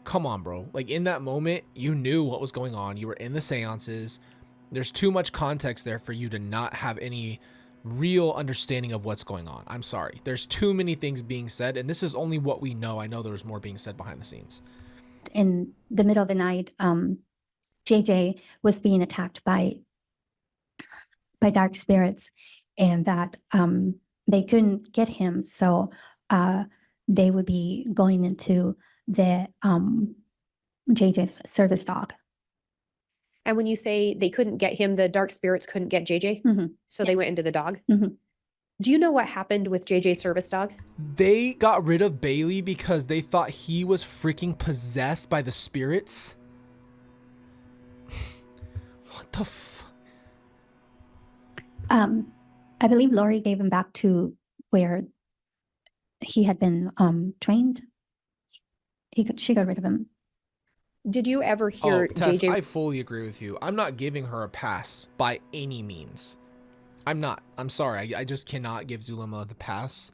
Speaker 1: come on, bro. Like in that moment, you knew what was going on. You were in the seances. There's too much context there for you to not have any real understanding of what's going on. I'm sorry. There's too many things being said. And this is only what we know. I know there was more being said behind the scenes.
Speaker 2: in the middle of the night, JJ was being attacked by dark spirits, and that they couldn't get him, so they would be going into the JJ's service dog.
Speaker 4: And when you say they couldn't get him, the dark spirits couldn't get JJ?
Speaker 2: Mhm.
Speaker 4: So they
Speaker 2: Yes.
Speaker 4: went into the dog?
Speaker 2: Mhm.
Speaker 4: Do you know what happened with JJ's service dog?
Speaker 1: They got rid of Bailey because they thought he was freaking possessed by the spirits. What the
Speaker 2: I believe Lori gave him back to where he had been trained. She got rid of him.
Speaker 4: Did you ever hear
Speaker 1: Tess,
Speaker 4: JJ?
Speaker 1: I fully agree with you. I'm not giving her a pass by any means. I'm not. I'm sorry. I just cannot give Zulema the pass.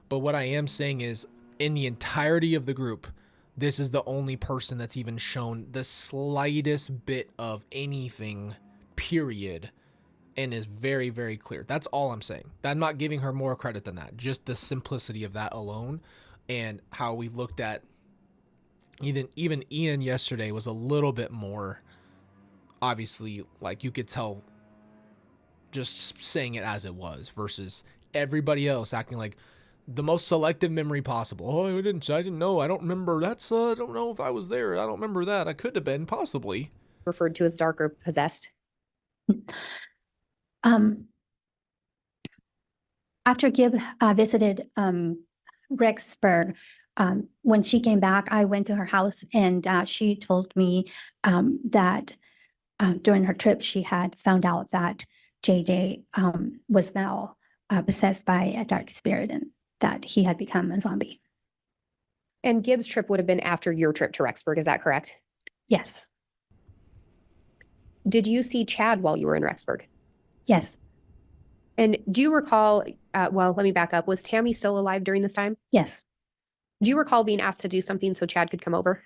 Speaker 1: But what I am saying is, in the entirety of the group, this is the only person that's even shown the slightest bit of anything, period, and is very, very clear. That's all I'm saying. I'm not giving her more credit than that. Just the simplicity of that alone, and how we looked at even Ian yesterday was a little bit more, obviously, like you could tell, just saying it as it was versus everybody else acting like the most selective memory possible. Oh, I didn't know. I don't remember. I don't know if I was there. I don't remember that. I could have been, possibly.
Speaker 4: Referred to as dark or possessed?
Speaker 2: After Gib visited Rexburg, when she came back, I went to her house, and she told me that during her trip, she had found out that JJ was now possessed by a dark spirit and that he had become a zombie.
Speaker 4: And Gibbs' trip would have been after your trip to Rexburg, is that correct?
Speaker 2: Yes.
Speaker 4: Did you see Chad while you were in Rexburg?
Speaker 2: Yes.
Speaker 4: And do you recall, well, let me back up. Was Tammy still alive during this time?
Speaker 2: Yes.
Speaker 4: Do you recall being asked to do something so Chad could come over?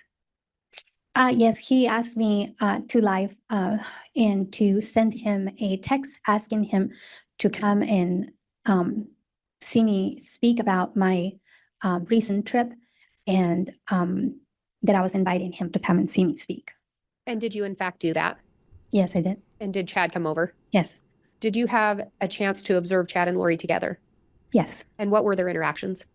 Speaker 2: Yes, he asked me to live and to send him a text asking him to come and see me speak about my recent trip, and that I was inviting him to come and see me speak.
Speaker 4: And did you in fact do that?
Speaker 2: Yes, I did.
Speaker 4: And did Chad come over?
Speaker 2: Yes.
Speaker 4: Did you have a chance to observe Chad and Lori together?
Speaker 2: Yes.
Speaker 4: And what were their interactions?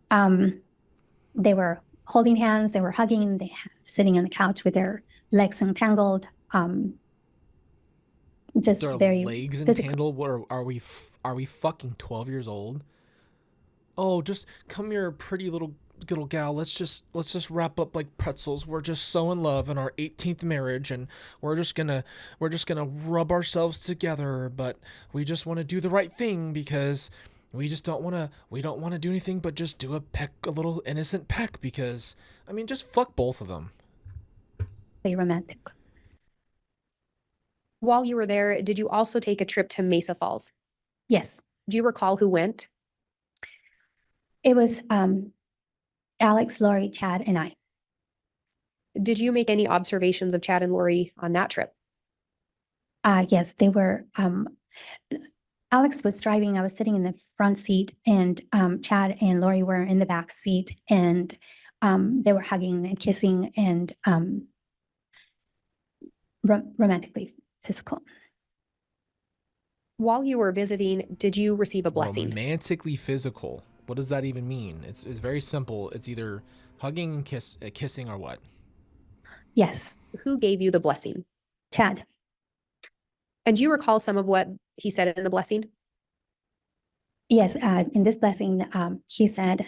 Speaker 2: They were holding hands, they were hugging, sitting on the couch with their legs entangled. Just
Speaker 1: Their
Speaker 2: very
Speaker 1: legs
Speaker 2: physical.
Speaker 1: entangled. What are we fucking 12 years old? Oh, just come here, pretty little little gal, let's just wrap up like pretzels. We're just so in love in our 18th marriage, and we're just gonna rub ourselves together, but we just want to do the right thing because we don't want to do anything but just do a little innocent peck because, I mean, just fuck both of them.
Speaker 2: They romantic.
Speaker 4: While you were there, did you also take a trip to Mesa Falls?
Speaker 2: Yes,
Speaker 4: Do you recall who went?
Speaker 2: it was Alex, Lori, Chad, and I.
Speaker 4: Did you make any observations of Chad and Lori on that trip?
Speaker 2: Yes, they were. Alex was driving. I was sitting in the front seat, and Chad and Lori were in the back seat, and they were hugging and kissing and romantically physical.
Speaker 4: While you were visiting, did you receive a blessing?
Speaker 1: Romantically physical. What does that even mean? It's very simple. It's either hugging and kissing or what?
Speaker 2: Yes,
Speaker 4: Who gave you the blessing?
Speaker 2: Chad.
Speaker 4: And do you recall some of what he said in the blessing?
Speaker 2: Yes, in this blessing, he said,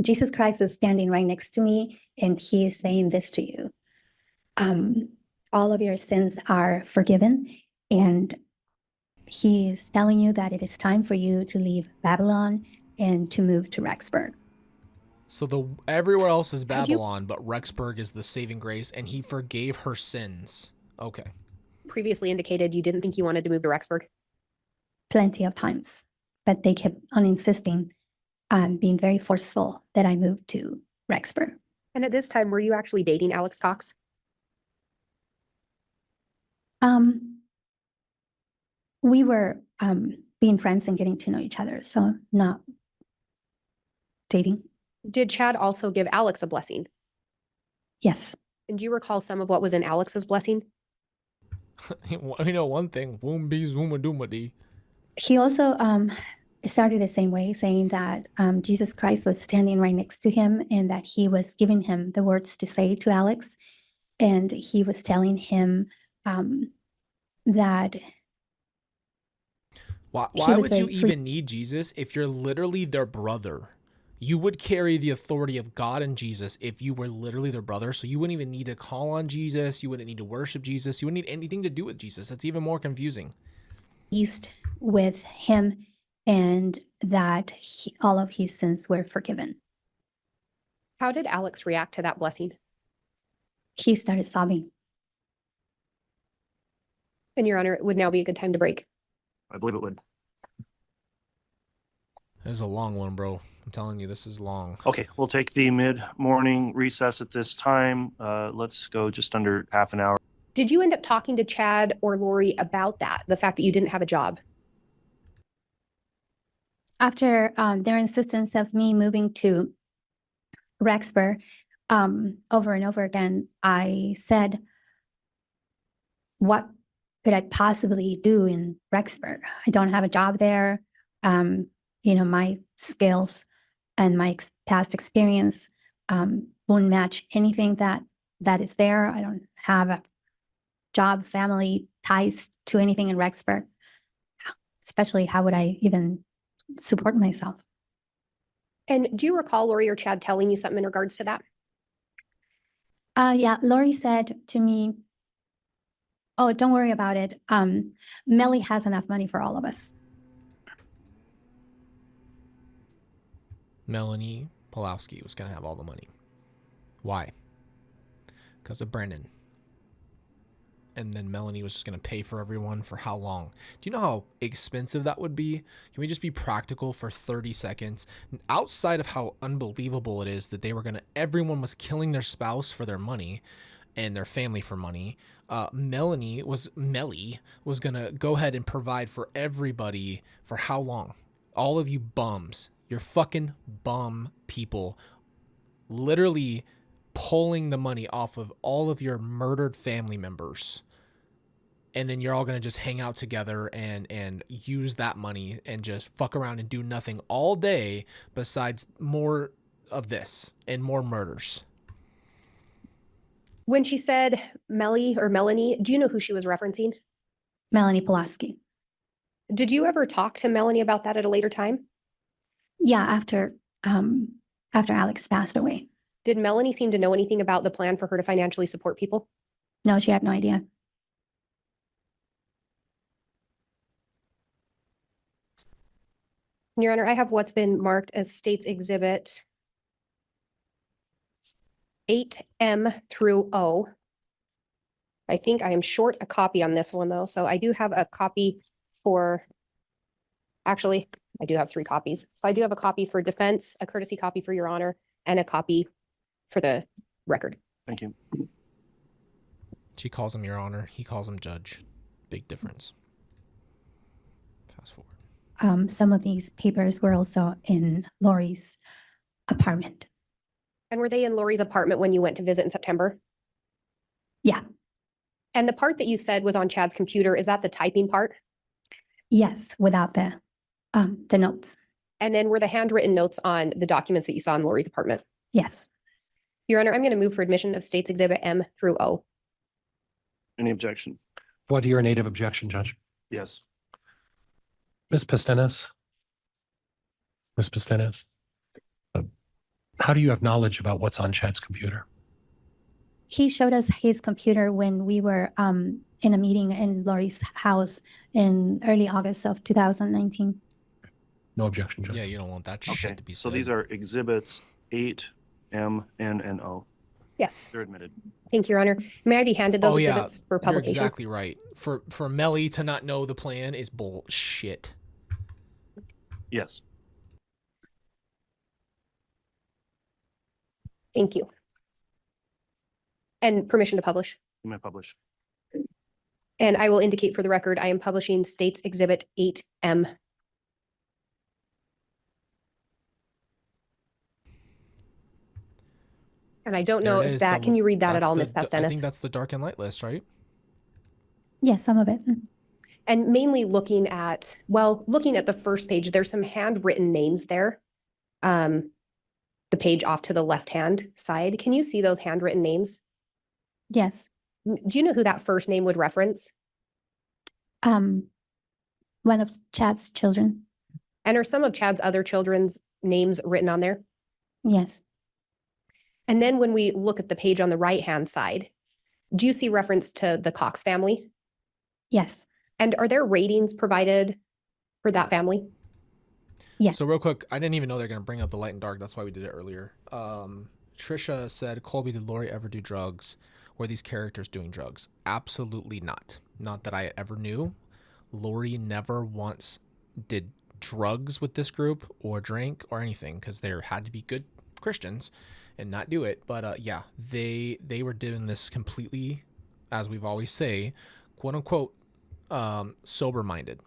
Speaker 2: Jesus Christ is standing right next to me, and he is saying this to you. All of your sins are forgiven, and he is telling you that it is time for you to leave Babylon and to move to Rexburg.
Speaker 1: So everywhere else is Babylon, but Rexburg is the saving grace, and he forgave her sins. Okay.
Speaker 4: Previously indicated you didn't think you wanted to move to Rexburg.
Speaker 2: Plenty of times, but they kept on insisting, being very forceful that I moved to Rexburg.
Speaker 4: And at this time, were you actually dating Alex Cox?
Speaker 2: We were being friends and getting to know each other, so not dating.
Speaker 4: Did Chad also give Alex a blessing?
Speaker 2: Yes.
Speaker 4: And do you recall some of what was in Alex's blessing?
Speaker 1: You know one thing, woom bees wooma dooma dee.
Speaker 2: He also started the same way, saying that Jesus Christ was standing right next to him and that he was giving him the words to say to Alex. And he was telling him that
Speaker 1: Why
Speaker 2: was
Speaker 1: would you
Speaker 2: very free.
Speaker 1: even need Jesus if you're literally their brother? You would carry the authority of God and Jesus if you were literally their brother. So you wouldn't even need to call on Jesus. You wouldn't need to worship Jesus. You wouldn't need anything to do with Jesus. That's even more confusing.
Speaker 2: East with him and that all of his sins were forgiven.
Speaker 4: How did Alex react to that blessing?
Speaker 2: He started sobbing.
Speaker 4: And Your Honor, it would now be a good time to break.
Speaker 3: I believe it would.
Speaker 1: This is a long one, bro. I'm telling you, this is long.
Speaker 3: Okay, we'll take the mid-morning recess at this time. Let's go just under half an hour.
Speaker 4: Did you end up talking to Chad or Lori about that, the fact that you didn't have a job?
Speaker 2: After their insistence of me moving to Rexburg over and over again, I said, what could I possibly do in Rexburg? I don't have a job there. My skills and my past experience won't match anything that is there. I don't have a job, family ties to anything in Rexburg. Especially, how would I even support myself?
Speaker 4: And do you recall Lori or Chad telling you something in regards to that?
Speaker 2: Yeah, Lori said to me, oh, don't worry about it. Melly has enough money for all of us.
Speaker 1: Melanie Pulowski was going to have all the money. Why? Because of Brennan. And then Melanie was just going to pay for everyone for how long? Do you know how expensive that would be? Can we just be practical for 30 seconds? Outside of how unbelievable it is that everyone was killing their spouse for their money and their family for money. Melly was going to go ahead and provide for everybody for how long? All of you bums. You're fucking bum people. Literally pulling the money off of all of your murdered family members, and then you're all going to just hang out together and use that money and just fuck around and do nothing all day besides more of this and more murders.
Speaker 4: When she said Melly or Melanie, do you know who she was referencing?
Speaker 2: Melanie Pulaski.
Speaker 4: Did you ever talk to Melanie about that at a later time?
Speaker 2: Yeah, after after Alex passed away.
Speaker 4: Did Melanie seem to know anything about the plan for her to financially support people?
Speaker 2: No, she had no idea.
Speaker 4: Your Honor, I have what's been marked as State's Exhibit 8M through O. I think I am short a copy on this one, though, so I do have a copy for, actually, I do have 3 copies. So I do have a copy for defense, a courtesy copy for Your Honor, and a copy for the record.
Speaker 3: Thank you.
Speaker 1: She calls him Your Honor. He calls him Judge. Big difference. Fast forward.
Speaker 2: Some of these papers were also in Lori's apartment.
Speaker 4: And were they in Lori's apartment when you went to visit in September?
Speaker 2: Yeah.
Speaker 4: And the part that you said was on Chad's computer, is that the typing part?
Speaker 2: Yes, without the notes.
Speaker 4: And then were the handwritten notes on the documents that you saw in Lori's apartment?
Speaker 2: Yes.
Speaker 4: Your Honor, I'm going to move for admission of State's Exhibit M through O.
Speaker 3: Any objection?
Speaker 5: What your native objection, Judge?
Speaker 3: Yes.
Speaker 5: Ms. Pastenes? Ms. Pastenes? How do you have knowledge about what's on Chad's computer?
Speaker 2: He showed us his computer when we were in a meeting in Lori's house in early August of 2019.
Speaker 5: No objection, Judge.
Speaker 1: Yeah, you don't want that
Speaker 3: Okay.
Speaker 1: shit to be said.
Speaker 3: So these are exhibits 8, M, N, and O.
Speaker 4: Yes.
Speaker 3: They're admitted.
Speaker 4: Thank you, Your Honor. May I be handed those
Speaker 1: Oh, yeah.
Speaker 4: exhibits for
Speaker 1: You're
Speaker 4: publication?
Speaker 1: exactly right. For Melly to not know the plan is bullshit.
Speaker 3: Yes.
Speaker 4: Thank you. And permission to publish.
Speaker 3: You may publish.
Speaker 4: And I will indicate for the record, I am publishing State's Exhibit 8M. And I don't know
Speaker 1: There it
Speaker 4: if
Speaker 1: is,
Speaker 4: that,
Speaker 1: the-
Speaker 4: can you read that at
Speaker 1: that's
Speaker 4: all,
Speaker 1: the-
Speaker 4: Ms.
Speaker 1: I think
Speaker 4: Pastenes?
Speaker 1: that's the dark and light list, right?
Speaker 2: Yeah, some of it.
Speaker 4: And mainly looking at, well, looking at the first page, there's some handwritten names there. The page off to the left-hand side. Can you see those handwritten names?
Speaker 2: Yes.
Speaker 4: Do you know who that first name would reference?
Speaker 2: One of Chad's children.
Speaker 4: And are some of Chad's other children's names written on there?
Speaker 2: Yes.
Speaker 4: And then when we look at the page on the right-hand side, do you see reference to the Cox family?
Speaker 2: Yes.
Speaker 4: And are there ratings provided for that family?
Speaker 2: Yeah.
Speaker 1: So real quick, I didn't even know they're gonna bring up the light and dark. That's why we did it earlier. Trisha said, Colby, did Lori ever do drugs? Were these characters doing drugs? Absolutely not. Not that I ever knew. Lori never once did drugs with this group or drank or anything because there had to be good Christians and not do it. But yeah, they were doing this completely, as we've always say, quote unquote, sober minded.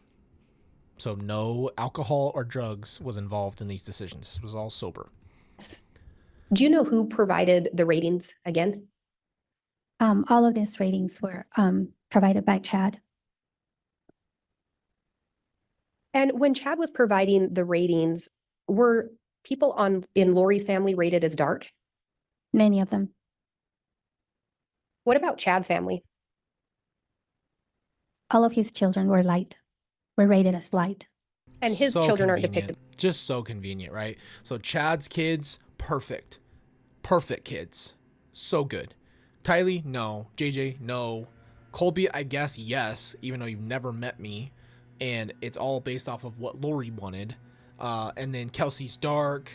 Speaker 1: So no alcohol or drugs was involved in these decisions. This was all sober.
Speaker 4: Do you know who provided the ratings again?
Speaker 2: All of these ratings were provided by Chad.
Speaker 4: And when Chad was providing the ratings, were people in Lori's family rated as dark?
Speaker 2: Many of them.
Speaker 4: What about Chad's family?
Speaker 2: All of his children were light. Were rated as light.
Speaker 4: And his
Speaker 1: So
Speaker 4: children aren't
Speaker 1: convenient.
Speaker 4: depicted.
Speaker 1: Just so convenient, right? So Chad's kids, perfect. Perfect kids. So good. Tylee, no. JJ, no. Colby, I guess, yes, even though you've never met me. And it's all based off of what Lori wanted. And then Kelsey's dark,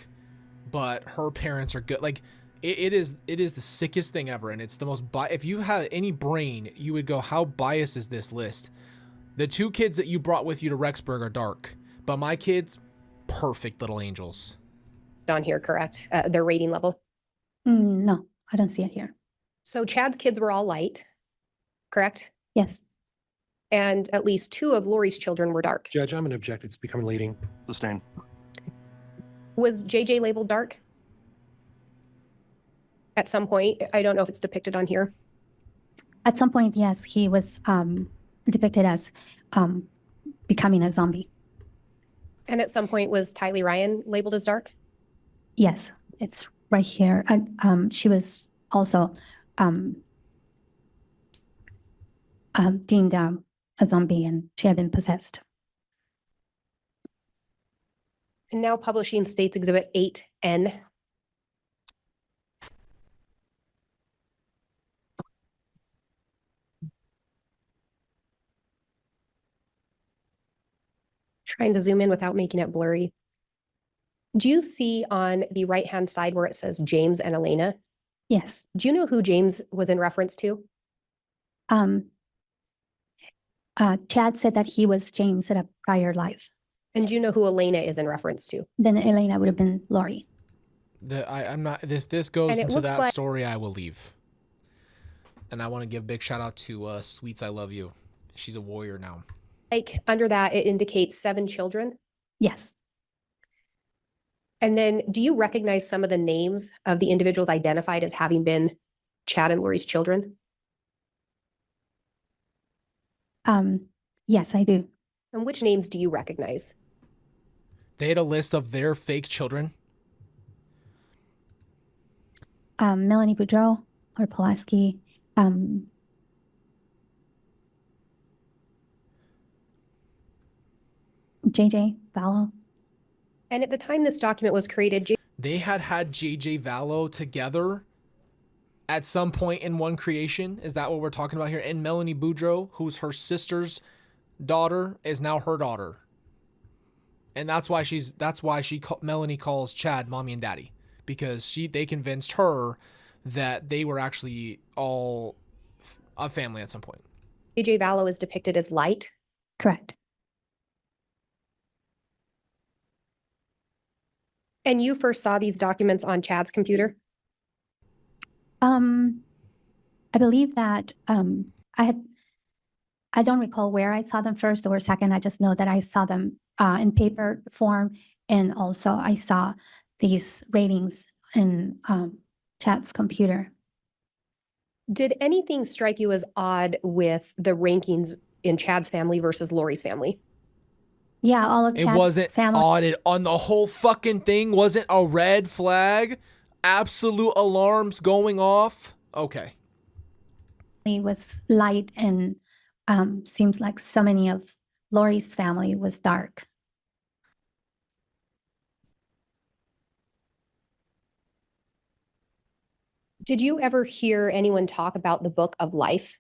Speaker 1: but her parents are good. Like, it is the sickest thing ever. And it's the most, if you had any brain, you would go, how biased is this list? The 2 kids that you brought with you to Rexburg are dark, but my kids, perfect little angels.
Speaker 4: On here, correct? Their rating level.
Speaker 2: No, I don't see it here.
Speaker 4: So Chad's kids were all light, correct?
Speaker 2: Yes.
Speaker 4: And at least 2 of Lori's children were dark.
Speaker 5: Judge, I'm going to object. It's becoming leading.
Speaker 3: Sustain.
Speaker 4: Was JJ labeled dark? At some point, I don't know if it's depicted on here.
Speaker 2: At some point, yes, he was depicted as becoming a zombie.
Speaker 4: And at some point, was Tylee Ryan labeled as dark?
Speaker 2: Yes, it's right here. She was also deemed a zombie, and she had been possessed.
Speaker 4: And now publishing States Exhibit 8N. Trying to zoom in without making it blurry. Do you see on the right-hand side where it says James and Elena?
Speaker 2: Yes.
Speaker 4: Do you know who James was in reference to?
Speaker 2: Chad said that he was James in a prior life.
Speaker 4: And do you know who Elena is in reference to?
Speaker 2: Then Elena would have been Lori.
Speaker 1: I'm not. If this goes
Speaker 4: And it
Speaker 1: into
Speaker 4: looks
Speaker 1: that
Speaker 4: like-
Speaker 1: story, I will leave. And I want to give a big shout out to Sweets. I love you. She's a warrior now.
Speaker 4: Like under that, it indicates 7 children.
Speaker 2: Yes.
Speaker 4: And then do you recognize some of the names of the individuals identified as having been Chad and Lori's children?
Speaker 2: Yes, I do.
Speaker 4: And which names do you recognize?
Speaker 1: They had a list of their fake children.
Speaker 2: Melanie Boudreau or Pulaski. JJ Vallow.
Speaker 4: And at the time this document was created,
Speaker 1: They had JJ Vallow together at some point in one creation. Is that what we're talking about here? And Melanie Boudreau, who's her sister's daughter, is now her daughter. And that's why Melanie calls Chad mommy and daddy, because they convinced her that they were actually all a family at some point.
Speaker 4: JJ Vallow is depicted as light.
Speaker 2: Correct.
Speaker 4: And you first saw these documents on Chad's computer?
Speaker 2: I believe that I don't recall where I saw them first or second. I just know that I saw them in paper form, and also I saw these ratings in Chad's computer.
Speaker 4: Did anything strike you as odd with the rankings in Chad's family versus Lori's family?
Speaker 2: Yeah, all of
Speaker 1: It
Speaker 2: Chad's
Speaker 1: wasn't
Speaker 2: family.
Speaker 1: audited on the whole fucking thing. Wasn't a red flag. Absolute alarms going off. Okay.
Speaker 2: Was light, and seems like so many of Lori's family was dark.
Speaker 4: Did you ever hear anyone talk about the Book of Life?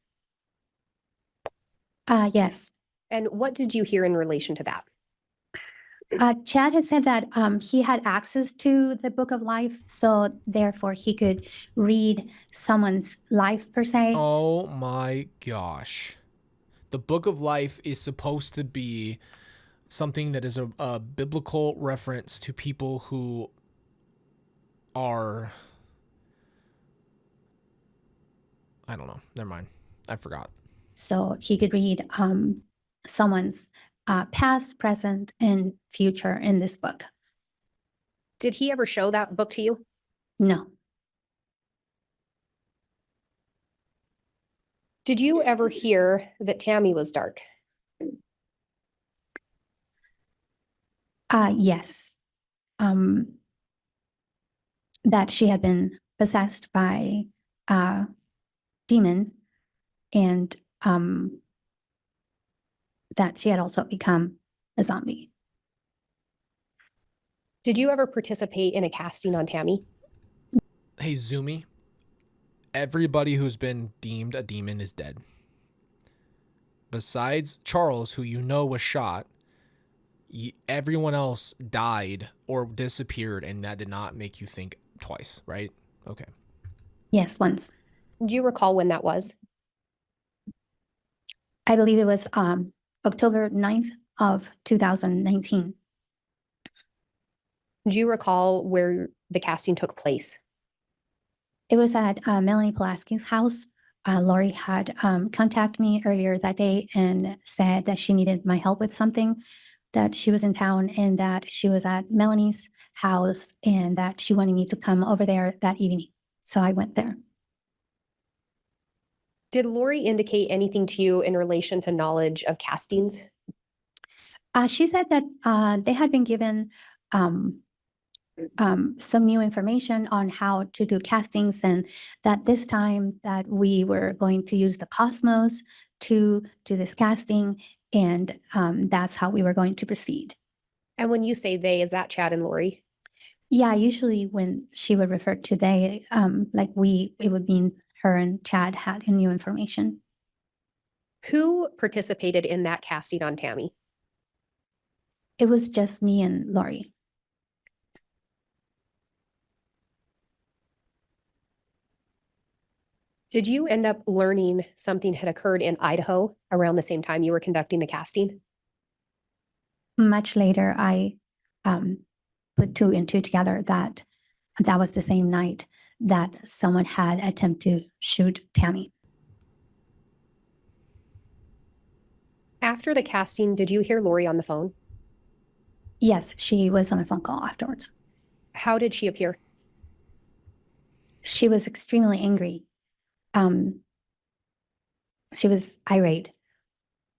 Speaker 2: Yes.
Speaker 4: And what did you hear in relation to that?
Speaker 2: Chad had said that he had access to the Book of Life, so therefore he could read someone's life per se.
Speaker 1: Oh my gosh. The Book of Life is supposed to be something that is a biblical reference to people who are, I don't know. Never mind. I forgot.
Speaker 2: So he could read someone's past, present, and future in this book.
Speaker 4: Did he ever show that book to you?
Speaker 2: No.
Speaker 4: Did you ever hear that Tammy was dark?
Speaker 2: Yes. That she had been possessed by a demon, and that she had also become a zombie.
Speaker 4: Did you ever participate in a casting on Tammy?
Speaker 1: Hey, Zumi. Everybody who's been deemed a demon is dead. Besides Charles, who you know was shot, everyone else died or disappeared, and that did not make you think twice, right? Okay.
Speaker 2: Yes, once.
Speaker 4: Do you recall when that was?
Speaker 2: I believe it was October 9th of 2019.
Speaker 4: Do you recall where the casting took place?
Speaker 2: It was at Melanie Pulaski's house. Lori had contacted me earlier that day and said that she needed my help with something, that she was in town and that she was at Melanie's house and that she wanted me to come over there that evening. So I went there.
Speaker 4: Did Lori indicate anything to you in relation to knowledge of castings?
Speaker 2: She said that they had been given some new information on how to do castings, and that this time that we were going to use the Cosmos to do this casting, and that's how we were going to proceed.
Speaker 4: And when you say they, is that Chad and Lori?
Speaker 2: Yeah, usually when she would refer to they, like it would mean her and Chad had new information.
Speaker 4: Who participated in that casting on Tammy?
Speaker 2: It was just me and Lori.
Speaker 4: Did you end up learning something had occurred in Idaho around the same time you were conducting the casting?
Speaker 2: Much later, I put two and two together that was the same night that someone had attempted to shoot Tammy.
Speaker 4: After the casting, did you hear Lori on the phone?
Speaker 2: Yes, she was on a phone call afterwards.
Speaker 4: How did she appear?
Speaker 2: She was extremely angry. She was irate.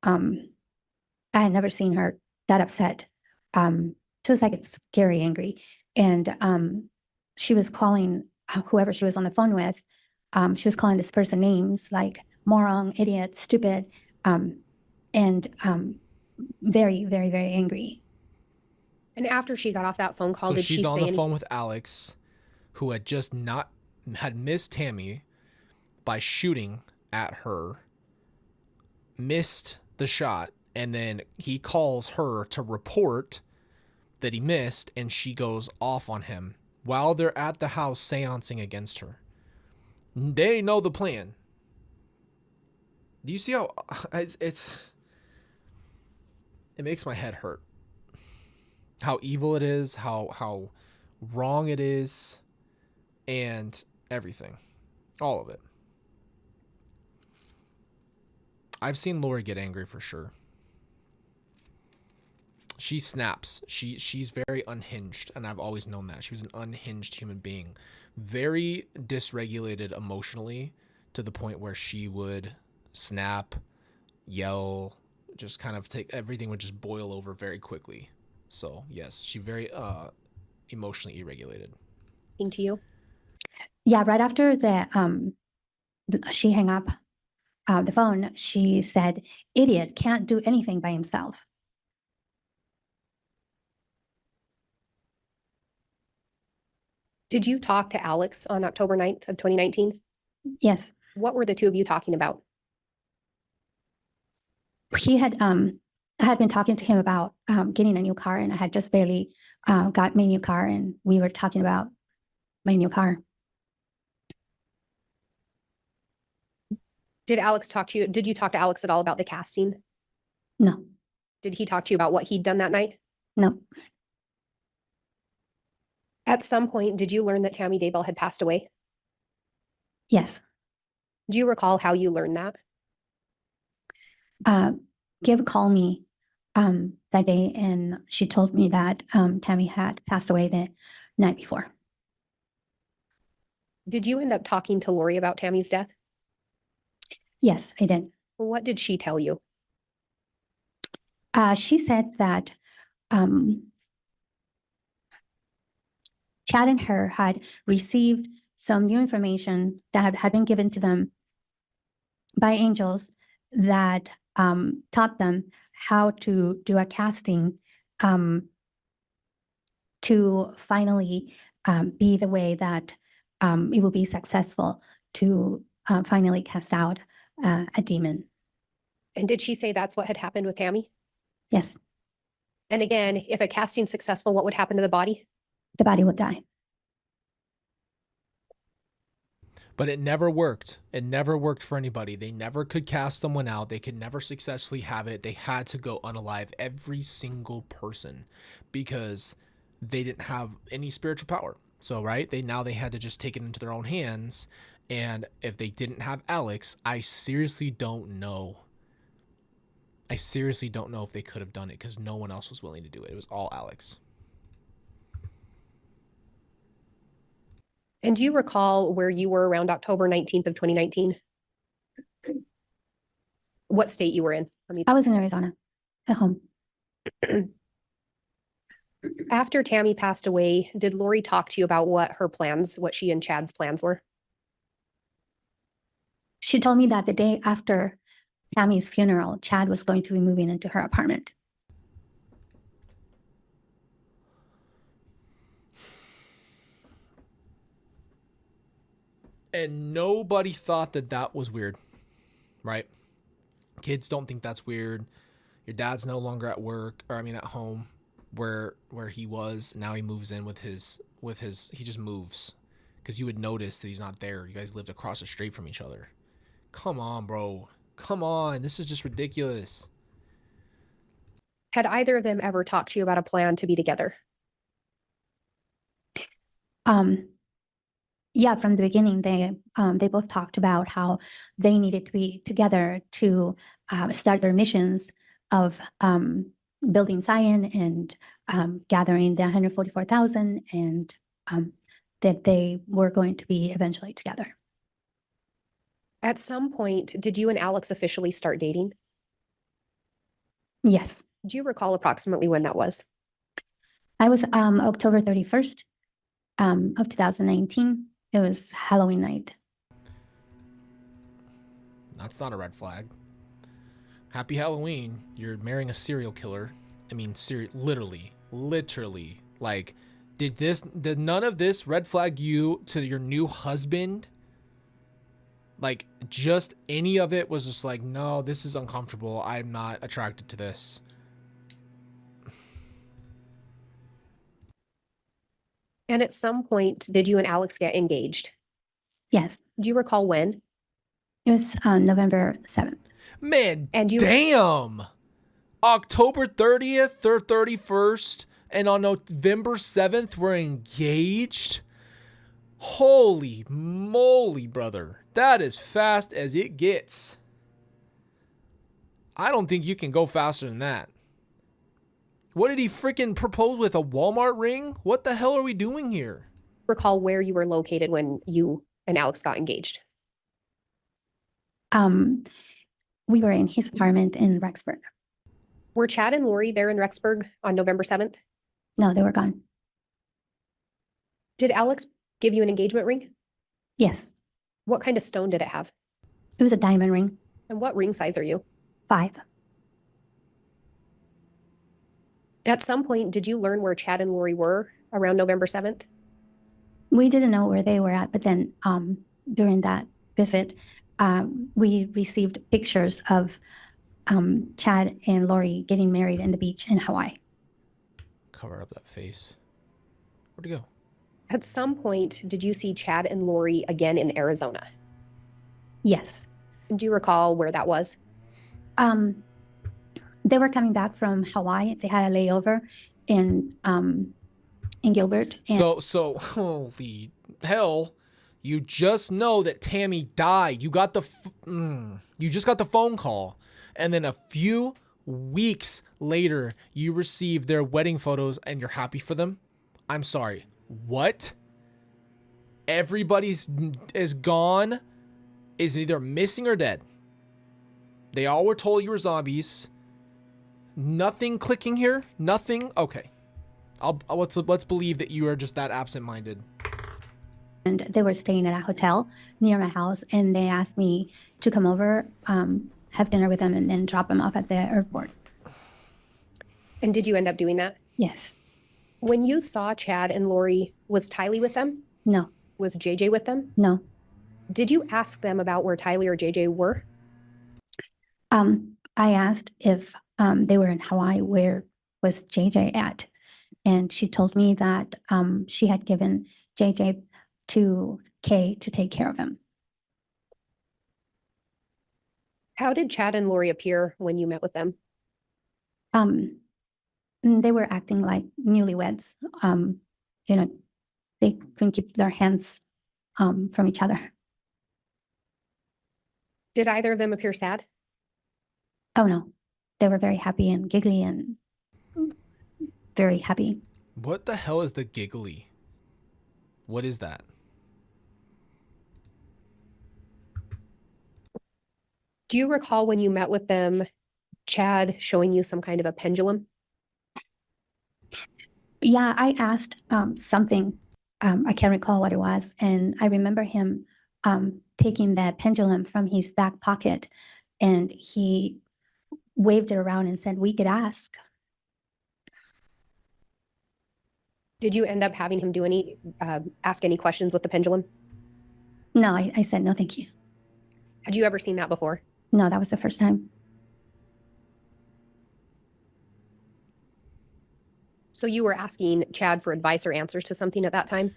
Speaker 2: I had never seen her that upset. She was like scary angry. And she was calling whoever she was on the phone with, she was calling this person names like moron, idiot, stupid, and very, very, very angry.
Speaker 4: And after she got off that phone call,
Speaker 1: So
Speaker 4: did she
Speaker 1: she's on
Speaker 4: say
Speaker 1: the
Speaker 4: anything?
Speaker 1: phone with Alex, who had missed Tammy by shooting at her, missed the shot, and then he calls her to report that he missed, and she goes off on him while they're at the house seancing against her. They know the plan. Do you see how it makes my head hurt? How evil it is, how wrong it is, and everything. All of it. I've seen Lori get angry for sure. She snaps. She's very unhinged, and I've always known that. She was an unhinged human being. Very dysregulated emotionally to the point where she would snap, yell, just kind of everything would just boil over very quickly. So yes, she very emotionally irregulated.
Speaker 4: To you?
Speaker 2: Yeah, right after she hung up the phone, she said, "Idiot, can't do anything by himself."
Speaker 4: Did you talk to Alex on October 9th of 2019?
Speaker 2: Yes,
Speaker 4: What were the two of you talking about?
Speaker 2: he had I had been talking to him about getting a new car, and I had just barely got my new car, and we were talking about my new car.
Speaker 4: Did Alex talk to you? Did you talk to Alex at all about the casting?
Speaker 2: No,
Speaker 4: Did he talk to you about what he'd done that night?
Speaker 2: no.
Speaker 4: At some point, did you learn that Tammy Daybell had passed away?
Speaker 2: Yes.
Speaker 4: Do you recall how you learned that?
Speaker 2: Gib called me that day, and she told me that Tammy had passed away the night before.
Speaker 4: Did you end up talking to Lori about Tammy's death?
Speaker 2: Yes, I did.
Speaker 4: What did she tell you?
Speaker 2: She said that Chad and her had received some new information that had been given to them by angels that taught them how to do a casting to finally be the way that it will be successful to finally cast out a demon.
Speaker 4: And did she say that's what had happened with Tammy?
Speaker 2: Yes,
Speaker 4: And again, if a casting's successful, what would happen to the body?
Speaker 2: the body will die.
Speaker 1: But it never worked. It never worked for anybody. They never could cast someone out. They could never successfully have it. They had to go unalive every single person because they didn't have any spiritual power. So, right, they had to just take it into their own hands. And if they didn't have Alex, I seriously don't know. I seriously don't know if they could have done it because no one else was willing to do it. It was all Alex.
Speaker 4: And do you recall where you were around October 19th of 2019? What state you were in?
Speaker 2: I was in Arizona at home.
Speaker 4: After Tammy passed away, did Lori talk to you about what she and Chad's plans were?
Speaker 2: She told me that the day after Tammy's funeral, Chad was going to be moving into her apartment.
Speaker 1: And nobody thought that that was weird, right? Kids don't think that's weird. Your dad's no longer at work, or I mean at home, where he was. Now he moves in with his he just moves, because you would notice that he's not there. You guys lived across the street from each other. Come on, bro. Come on. This is just ridiculous.
Speaker 4: Had either of them ever talked to you about a plan to be together?
Speaker 2: Yeah, from the beginning, they both talked about how they needed to be together to start their missions of building Zion and gathering the 144,000, and that they were going to be eventually together.
Speaker 4: At some point, did you and Alex officially start dating?
Speaker 2: Yes,
Speaker 4: Do you recall approximately when that was?
Speaker 2: I was October 31st of 2019. It was Halloween night.
Speaker 1: That's not a red flag. Happy Halloween. You're marrying a serial killer. I mean, literally. Like, did none of this red flag you to your new husband? Like, just any of it was just like, no, this is uncomfortable. I'm not attracted to this.
Speaker 4: And at some point, did you and Alex get engaged?
Speaker 2: Yes,
Speaker 4: Do you recall when?
Speaker 2: it was November 7th.
Speaker 1: Man,
Speaker 4: And you-
Speaker 1: damn. October 30th or 31st, and on November 7th, we're engaged. Holy moly, brother. That is fast as it gets. I don't think you can go faster than that. What did he freaking propose with, a Walmart ring? What the hell are we doing here?
Speaker 4: Recall where you were located when you and Alex got engaged?
Speaker 2: We were in his apartment in Rexburg.
Speaker 4: Were Chad and Lori there in Rexburg on November 7th?
Speaker 2: No, they were gone.
Speaker 4: Did Alex give you an engagement ring?
Speaker 2: Yes,
Speaker 4: What kind of stone did it have?
Speaker 2: it was a diamond ring,
Speaker 4: And what ring size are you?
Speaker 2: 5.
Speaker 4: At some point, did you learn where Chad and Lori were around November 7th?
Speaker 2: We didn't know where they were at, but then during that visit, we received pictures of Chad and Lori getting married in the beach in Hawaii.
Speaker 1: Cover up that face. Where'd it go?
Speaker 4: At some point, did you see Chad and Lori again in Arizona?
Speaker 2: Yes.
Speaker 4: Do you recall where that was?
Speaker 2: They were coming back from Hawaii. They had a layover in Gilbert. And
Speaker 1: So holy hell, you just know that Tammy died. You got you just got the phone call, and then a few weeks later you receive their wedding photos and you're happy for them. I'm sorry, what? Everybody's is gone, is either missing or dead. They all were told you were zombies. Nothing clicking here. Nothing. Okay, let's believe that you are just that absent-minded.
Speaker 2: and they were staying at a hotel near my house, and they asked me to come over, have dinner with them, and then drop them off at the airport.
Speaker 4: And did you end up doing that?
Speaker 2: Yes.
Speaker 4: When you saw Chad and Lori, was Tylee with them?
Speaker 2: No.
Speaker 4: Was JJ with them?
Speaker 2: No.
Speaker 4: Did you ask them about where Tylee or JJ were?
Speaker 2: I asked if they were in Hawaii, where was JJ at? And she told me that she had given JJ to Kay to take care of him.
Speaker 4: How did Chad and Lori appear when you met with them?
Speaker 2: They were acting like newlyweds. You know, they couldn't keep their hands from each other.
Speaker 4: Did either of them appear sad?
Speaker 2: Oh no, they were very happy and giggly and very happy.
Speaker 1: What the hell is the giggly? What is that?
Speaker 4: Do you recall when you met with them, Chad showing you some kind of a pendulum?
Speaker 2: Yeah, I asked something. I can't recall what it was, and I remember him taking the pendulum from his back pocket, and he waved it around and said, "We could ask."
Speaker 4: Did you end up having him do ask any questions with the pendulum?
Speaker 2: No, I said no, thank you.
Speaker 4: Had you ever seen that before?
Speaker 2: No, that was the first time.
Speaker 4: So you were asking Chad for advice or answers to something at that time?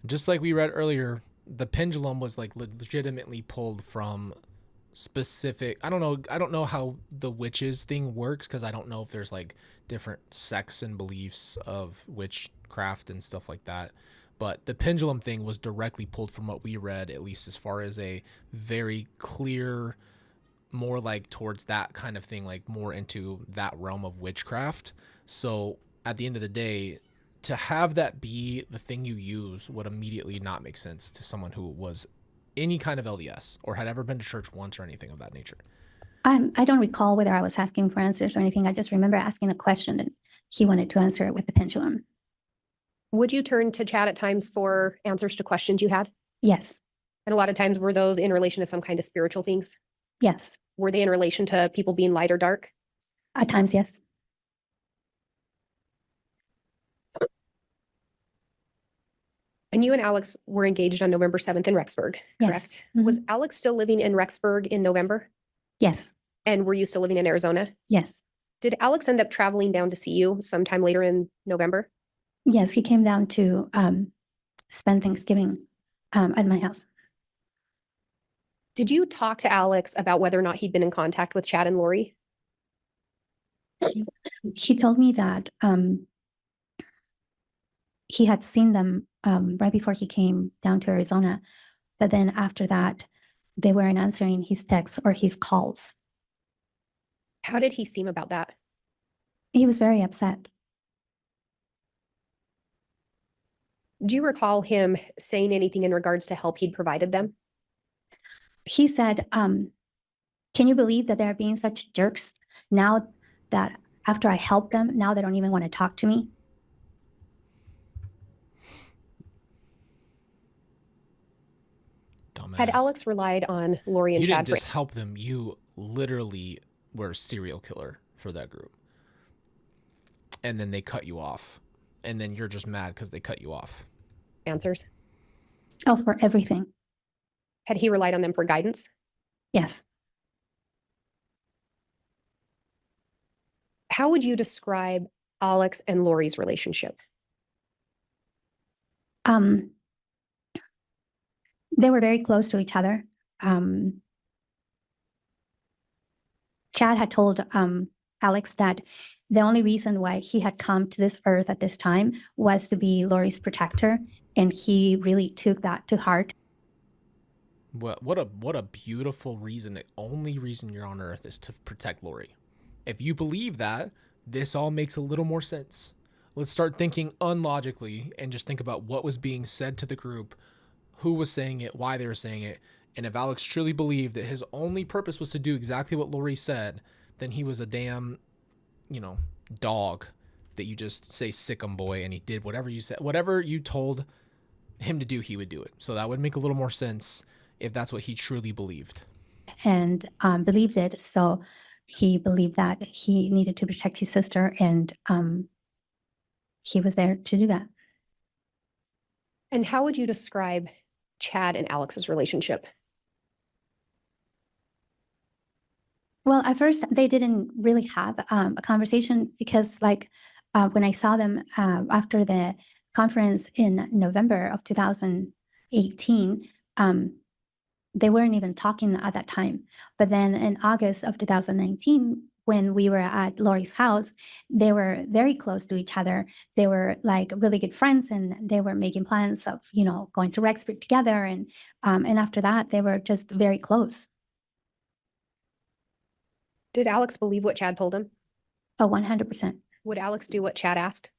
Speaker 1: Just like we read earlier, the pendulum was like legitimately pulled from specific. I don't know how the witches thing works, because I don't know if there's like different sects and beliefs of witchcraft and stuff like that. But the pendulum thing was directly pulled from what we read, at least as far as a very clear, more like towards that kind of thing, like more into that realm of witchcraft. So at the end of the day, to have that be the thing you use would immediately not make sense to someone who was any kind of LDS or had ever been to church once or anything of that nature.
Speaker 2: I don't recall whether I was asking for answers or anything. I just remember asking a question and he wanted to answer it with the pendulum.
Speaker 4: Would you turn to Chad at times for answers to questions you had?
Speaker 2: Yes,
Speaker 4: And a lot of times were those in relation to some kind of spiritual things?
Speaker 2: yes,
Speaker 4: Were they in relation to people being light or dark?
Speaker 2: at times, yes.
Speaker 4: And you and Alex were engaged on November 7th in Rexburg,
Speaker 2: Yes.
Speaker 4: correct? Was Alex still living in Rexburg in November?
Speaker 2: Yes,
Speaker 4: And were you still living in Arizona?
Speaker 2: yes,
Speaker 4: Did Alex end up traveling down to see you sometime later in November?
Speaker 2: yes. He came down to spend Thanksgiving at my house.
Speaker 4: Did you talk to Alex about whether or not he'd been in contact with Chad and Lori?
Speaker 2: He told me that he had seen them right before he came down to Arizona, but then after that, they weren't answering his texts or his calls.
Speaker 4: How did he seem about that?
Speaker 2: He was very upset.
Speaker 4: Do you recall him saying anything in regards to help he'd provided them?
Speaker 2: He said, can you believe that they're being such jerks now that after I help them, now they don't even want to talk to me?
Speaker 1: Dumbass.
Speaker 4: Had Alex relied on Lori and
Speaker 1: You
Speaker 4: Chad
Speaker 1: didn't just help them, you literally were a serial killer for that group. And then they cut you off. And then you're just mad because they cut you off.
Speaker 4: answers?
Speaker 2: Oh, for everything.
Speaker 4: Had he relied on them for guidance?
Speaker 2: Yes.
Speaker 4: How would you describe Alex and Lori's relationship?
Speaker 2: They were very close to each other. Chad had told Alex that the only reason why he had come to this earth at this time was to be Lori's protector, and he really took that to heart.
Speaker 1: What a beautiful reason. The only reason you're on Earth is to protect Lori. If you believe that, this all makes a little more sense. Let's start thinking unlogically and just think about what was being said to the group, who was saying it, why they were saying it. And if Alex truly believed that his only purpose was to do exactly what Lori said, then he was a damn, dog that you just say sick 'em boy, and he did whatever you said. Whatever you told him to do, he would do it. So that would make a little more sense if that's what he truly believed.
Speaker 2: And believed it. So he believed that he needed to protect his sister, and he was there to do that.
Speaker 4: And how would you describe Chad and Alex's relationship?
Speaker 2: Well, at first they didn't really have a conversation because, like, when I saw them after the conference in November of 2018, they weren't even talking at that time. But then in August of 2019, when we were at Lori's house, they were very close to each other. They were like really good friends, and they were making plans of, going to Rexburg together. And after that, they were just very close.
Speaker 4: Did Alex believe what Chad told him?
Speaker 2: Oh, 100%.
Speaker 4: Would Alex do what Chad asked?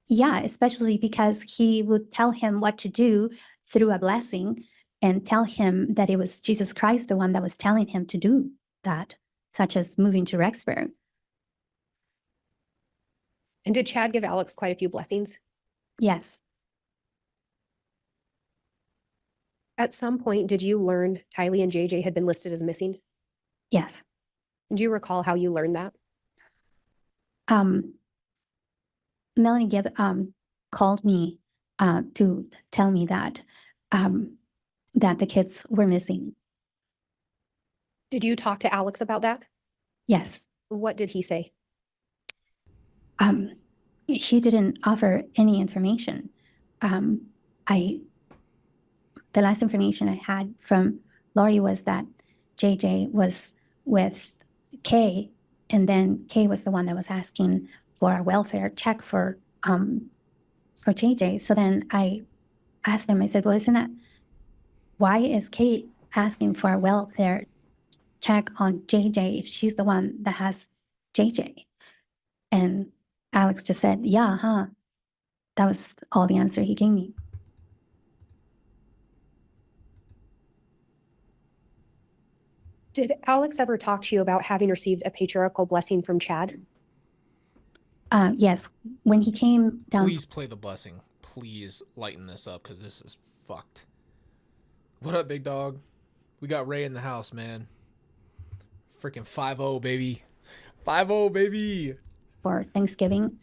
Speaker 2: Yeah, especially because he would tell him what to do through a blessing and tell him that it was Jesus Christ, the one that was telling him to do that, such as moving to Rexburg.
Speaker 4: And did Chad give Alex quite a few blessings?
Speaker 2: Yes.
Speaker 4: At some point, did you learn Tylee and JJ had been listed as missing?
Speaker 2: Yes.
Speaker 4: Do you recall how you learned that?
Speaker 2: Melanie Gibb called me to tell me that that the kids were missing.
Speaker 4: Did you talk to Alex about that?
Speaker 2: Yes.
Speaker 4: What did he say?
Speaker 2: He didn't offer any information. The last information I had from Lori was that JJ was with Kay, and then Kay was the one that was asking for a welfare check for JJ. So then I asked him, I said, well, why is Kay asking for a welfare check on JJ if she's the one that has JJ? And Alex just said, yeah, huh? That was all the answer he gave me.
Speaker 4: Did Alex ever talk to you about having received a patriarchal blessing from Chad?
Speaker 2: Yes, when he came down.
Speaker 1: Please play the blessing. Please lighten this up because this is fucked. What up, big dog? We got Ray in the house, man. Freaking 5-0, baby. 5-0, baby.
Speaker 2: For Thanksgiving,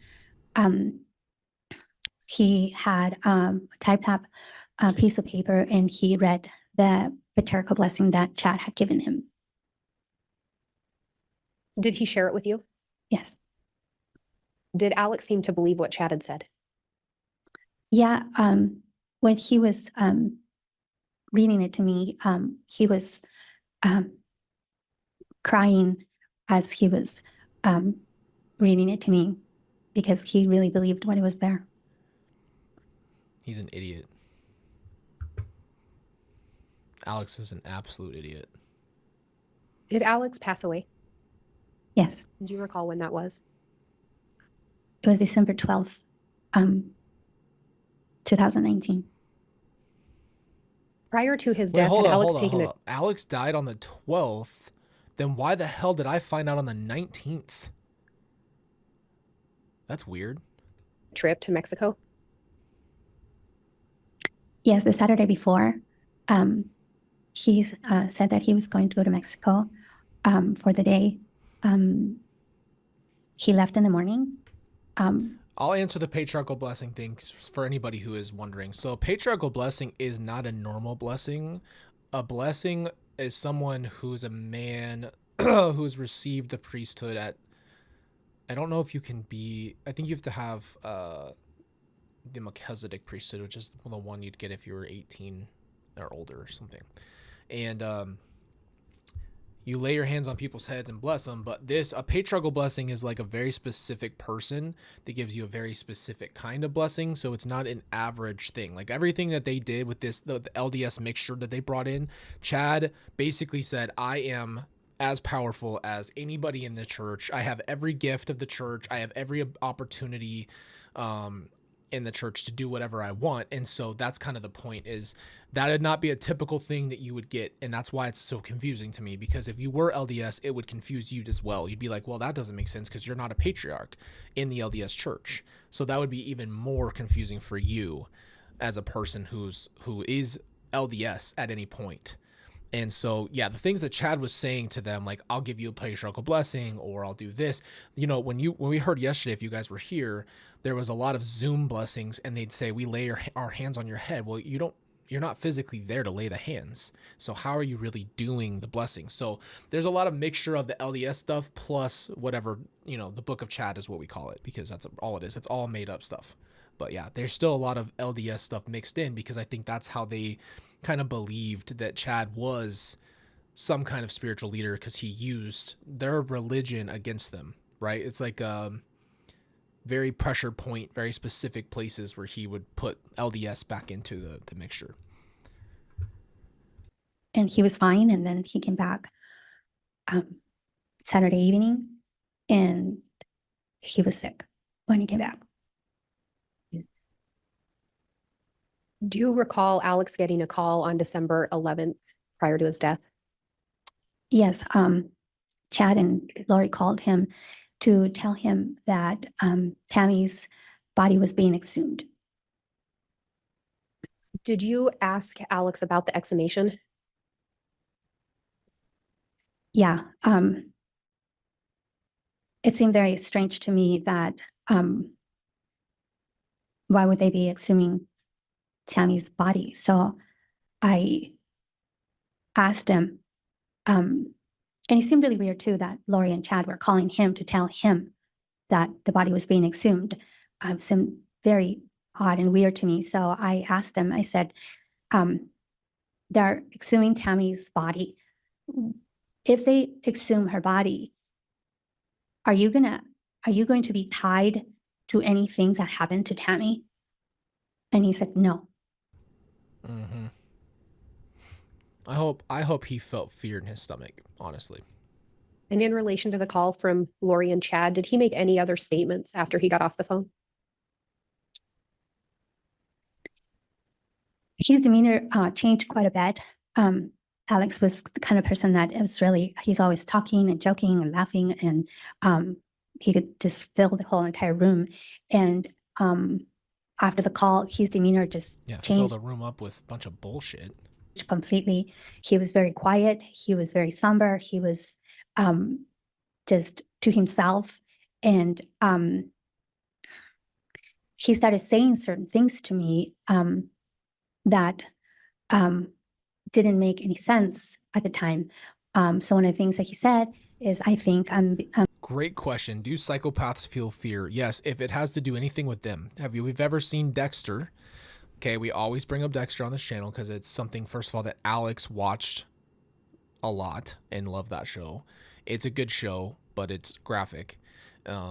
Speaker 2: he had typed up a piece of paper and he read the patriarchal blessing that Chad had given him.
Speaker 4: Did he share it with you?
Speaker 2: Yes.
Speaker 4: Did Alex seem to believe what Chad had said?
Speaker 2: Yeah. When he was reading it to me, he was crying as he was reading it to me because he really believed what it was there.
Speaker 1: He's an idiot. Alex is an absolute idiot.
Speaker 4: Did Alex pass away?
Speaker 2: Yes.
Speaker 4: Do you recall when that was?
Speaker 2: It was December 12th, 2019.
Speaker 4: Prior to his
Speaker 1: Wait,
Speaker 4: death,
Speaker 1: hold
Speaker 4: had
Speaker 1: up,
Speaker 4: Alex
Speaker 1: hold up,
Speaker 4: taken
Speaker 1: hold up. Alex died on the 12th. Then why the hell did I find out on the 19th? That's weird.
Speaker 4: a trip to Mexico?
Speaker 2: Yes, the Saturday before, he said that he was going to go to Mexico for the day. He left in the morning.
Speaker 1: I'll answer the patriarchal blessing thing for anybody who is wondering. So patriarchal blessing is not a normal blessing. A blessing is someone who's a man who has received the priesthood at, I don't know if you can be, I think you have to have the Melchizedek priesthood, which is the one you'd get if you were 18 or older or something. And you lay your hands on people's heads and bless them, but a patriarchal blessing is like a very specific person that gives you a very specific kind of blessing. So it's not an average thing. Like everything that they did with this, the LDS mixture that they brought in, Chad basically said, I am as powerful as anybody in the church. I have every gift of the church. I have every opportunity in the church to do whatever I want. And so that's kind of the point, is that would not be a typical thing that you would get. And that's why it's so confusing to me, because if you were LDS, it would confuse you as well. You'd be like, well, that doesn't make sense because you're not a patriarch in the LDS church. So that would be even more confusing for you as a person who is LDS at any point. And so, yeah, the things that Chad was saying to them, like, I'll give you a patriarchal blessing, or I'll do this, you know, when we heard yesterday, if you guys were here, there was a lot of Zoom blessings, and they'd say, we lay our hands on your head. Well, you're not physically there to lay the hands. So how are you really doing the blessing? So there's a lot of mixture of the LDS stuff plus whatever, you know, the Book of Chad is what we call it, because that's all it is. It's all made up stuff. But yeah, there's still a lot of LDS stuff mixed in, because I think that's how they kind of believed that Chad was some kind of spiritual leader, because he used their religion against them, right? It's like very pressure point, very specific places where he would put LDS back into the mixture.
Speaker 2: And he was fine. And then he came back Saturday evening, and he was sick when he came back.
Speaker 4: Do you recall Alex getting a call on December 11th prior to his death?
Speaker 2: Yes, Chad and Lori called him to tell him that Tammy's body was being exhumed.
Speaker 4: Did you ask Alex about the exhumation?
Speaker 2: Yeah, it seemed very strange to me that why would they be exhuming Tammy's body. So I asked him, and it seemed really weird too that Lori and Chad were calling him to tell him that the body was being exhumed. Seemed very odd and weird to me. So I asked him, I said, they're exhuming Tammy's body. If they exhume her body, are you going to be tied to anything that happened to Tammy? And he said, no.
Speaker 1: Mm-hmm. I hope he felt fear in his stomach, honestly.
Speaker 4: And in relation to the call from Lori and Chad, did he make any other statements after he got off the phone?
Speaker 2: His demeanor changed quite a bit. Alex was the kind of person that he's always talking and joking and laughing, and he could just fill the whole entire room. And after the call, his demeanor just
Speaker 1: Fill
Speaker 2: changed
Speaker 1: the room up with a bunch of bullshit.
Speaker 2: completely. He was very quiet. He was very somber. He was just to himself. And he started saying certain things to me that didn't make any sense at the time. So one of the things that he said is, I think I'm
Speaker 1: Great question. Do psychopaths feel fear? Yes, if it has to do anything with them. We've ever seen Dexter? Okay, we always bring up Dexter on this channel because it's something, first of all, that Alex watched a lot and loved that show. It's a good show, but it's graphic.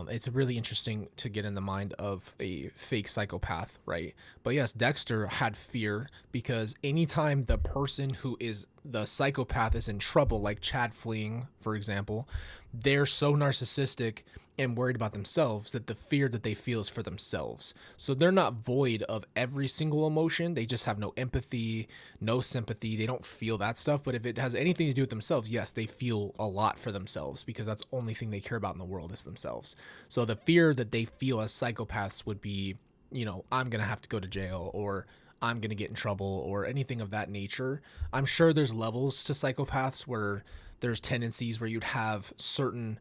Speaker 1: It's really interesting to get in the mind of a fake psychopath, right? But yes, Dexter had fear because anytime the person who is the psychopath is in trouble, like Chad fleeing, for example, they're so narcissistic and worried about themselves that the fear that they feel is for themselves. So they're not void of every single emotion. They just have no empathy, no sympathy. They don't feel that stuff. But if it has anything to do with themselves, yes, they feel a lot for themselves because that's the only thing they care about in the world is themselves. So the fear that they feel as psychopaths would be, I'm going to have to go to jail, or I'm going to get in trouble, or anything of that nature. I'm sure there's levels to psychopaths where there's tendencies where you'd have certain,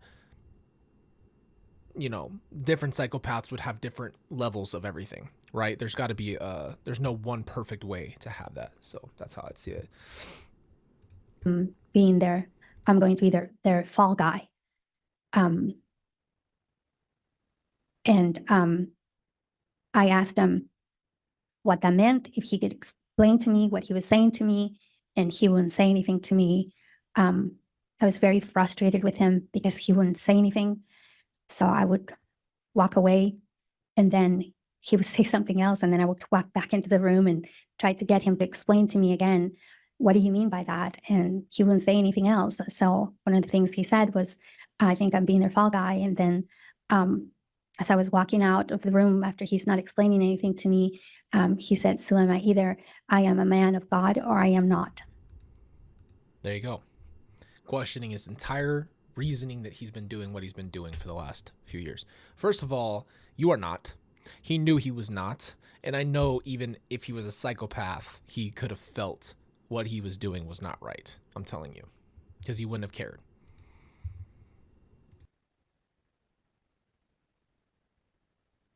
Speaker 1: different psychopaths would have different levels of everything, right? There's got to be there's no one perfect way to have that. So that's how I'd see it.
Speaker 2: being their, I'm going to be their fall guy. And I asked him what that meant, if he could explain to me what he was saying to me, and he wouldn't say anything to me. I was very frustrated with him because he wouldn't say anything. So I would walk away, and then he would say something else, and then I would walk back into the room and try to get him to explain to me again, what do you mean by that? And he wouldn't say anything else. So one of the things he said was, I think I'm being their fall guy. And then as I was walking out of the room after he's not explaining anything to me, he said, Zulema, either I am a man of God or I am not.
Speaker 1: There you go. Questioning his entire reasoning that he's been doing what he's been doing for the last few years. First of all, you are not. He knew he was not. And I know even if he was a psychopath, he could have felt what he was doing was not right. I'm telling you, because he wouldn't have cared.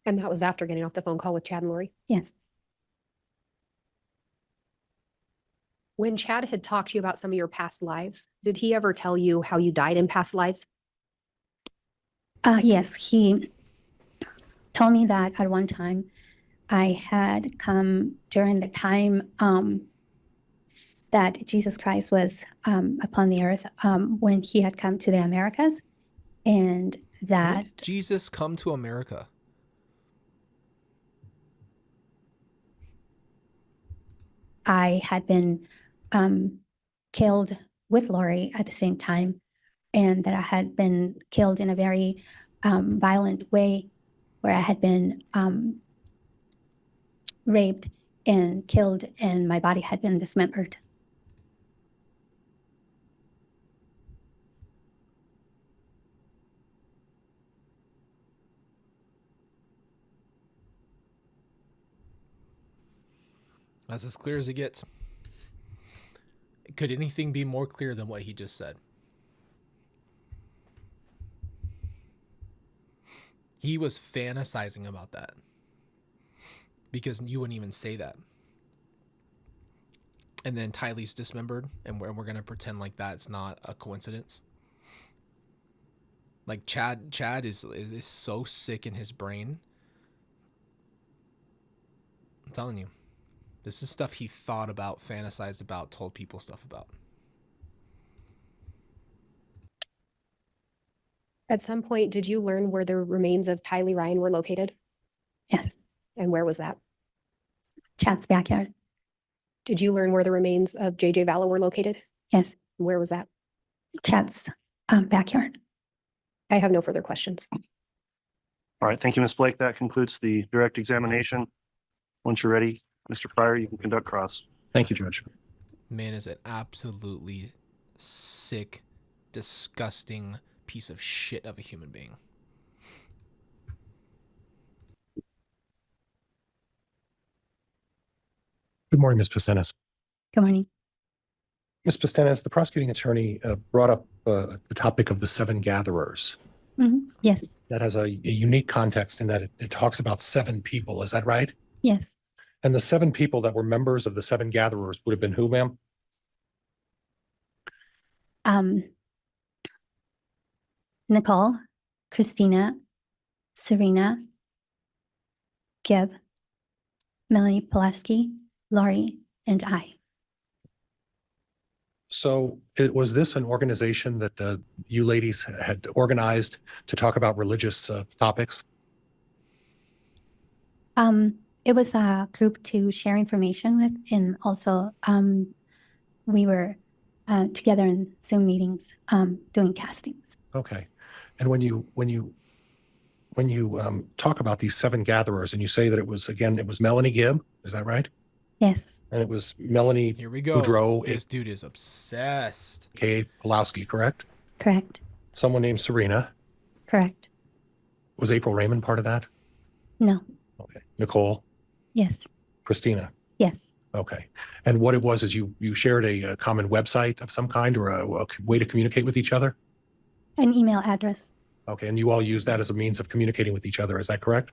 Speaker 4: And that was after getting off the phone call with Chad and Lori.
Speaker 2: Yes.
Speaker 4: When Chad had talked to you about some of your past lives, did he ever tell you how you died in past lives?
Speaker 2: Yes, he told me that at one time I had come during the time that Jesus Christ was upon the earth, when he had come to the Americas, and that
Speaker 1: When did Jesus come to America?
Speaker 2: I had been killed with Lori at the same time, and that I had been killed in a very violent way, where I had been raped and killed, and my body had been dismembered.
Speaker 1: That's as clear as it gets. Could anything be more clear than what he just said? He was fantasizing about that because you wouldn't even say that. and then Tylee's dismembered, and we're gonna pretend like that's not a coincidence. Like Chad is so sick in his brain. I'm telling you, this is stuff he thought about, fantasized about, told people stuff about.
Speaker 4: At some point, did you learn where the remains of Tylee Ryan were located?
Speaker 2: Yes,
Speaker 4: And where was that?
Speaker 2: Chad's backyard.
Speaker 4: Did you learn where the remains of JJ Vallow were located?
Speaker 2: Yes,
Speaker 4: Where was that?
Speaker 2: Chad's backyard.
Speaker 4: I have no further questions.
Speaker 3: All right, thank you, Ms. Blake. That concludes the direct examination. Once you're ready, Mr. Pryor, you can conduct cross.
Speaker 5: Thank you, Judge.
Speaker 1: Man is an absolutely sick, disgusting piece of shit of a human being.
Speaker 5: Good morning, Ms. Pastenes.
Speaker 2: Good morning.
Speaker 5: Ms. Pastenes, the prosecuting attorney brought up the topic of the 7 gatherers.
Speaker 2: Yes,
Speaker 5: That has a unique context in that it talks about 7 people. Is that right?
Speaker 2: yes.
Speaker 5: And the 7 people that were members of the 7 gatherers would have been who, ma'am?
Speaker 2: Nicole, Christina, Serena, Gib, Melanie Pulaski, Laurie, and I.
Speaker 5: So was this an organization that you ladies had organized to talk about religious topics?
Speaker 2: It was a group to share information with, and also we were together in Zoom meetings doing castings.
Speaker 5: Okay. And when you talk about these 7 gatherers and you say that it was Melanie Gibb, is that right?
Speaker 2: Yes,
Speaker 5: And it was Melanie
Speaker 1: Here we go.
Speaker 5: Boudreau,
Speaker 1: This dude is obsessed.
Speaker 5: aka Pulowski, correct?
Speaker 2: correct,
Speaker 5: Someone named Serena.
Speaker 2: correct.
Speaker 5: Was April Raymond part of that?
Speaker 2: No,
Speaker 5: Okay. Nicole,
Speaker 2: yes,
Speaker 5: Christina.
Speaker 2: yes,
Speaker 5: Okay. And what it was is you shared a common website of some kind or a way to communicate with each other?
Speaker 2: an email address.
Speaker 5: Okay. And you all use that as a means of communicating with each other. Is that correct?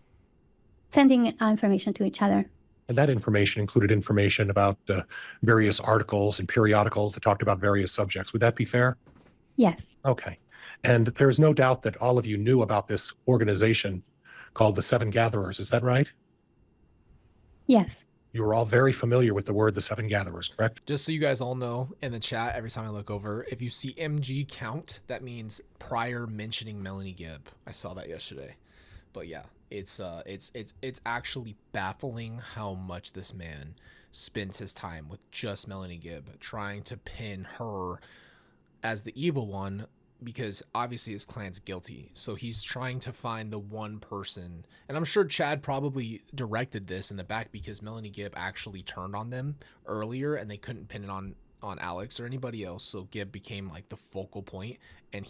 Speaker 2: Sending information to each other.
Speaker 5: And that information included information about various articles and periodicals that talked about various subjects. Would that be fair?
Speaker 2: Yes,
Speaker 5: Okay. And there's no doubt that all of you knew about this organization called the 7 Gatherers. Is that right?
Speaker 2: yes,
Speaker 5: You were all very familiar with the word the 7 Gatherers, correct?
Speaker 1: Just so you guys all know, in the chat, every time I look over, if you see MG count, that means prior mentioning Melanie Gibb. I saw that yesterday. But yeah, it's actually baffling how much this man spends his time with just Melanie Gibb, trying to pin her as the evil one, because obviously his clan's guilty. So he's trying to find the one person, and I'm sure Chad probably directed this in the back because Melanie Gibb actually turned on them earlier and they couldn't pin it on Alex or anybody else. So Gibb became like the focal point, and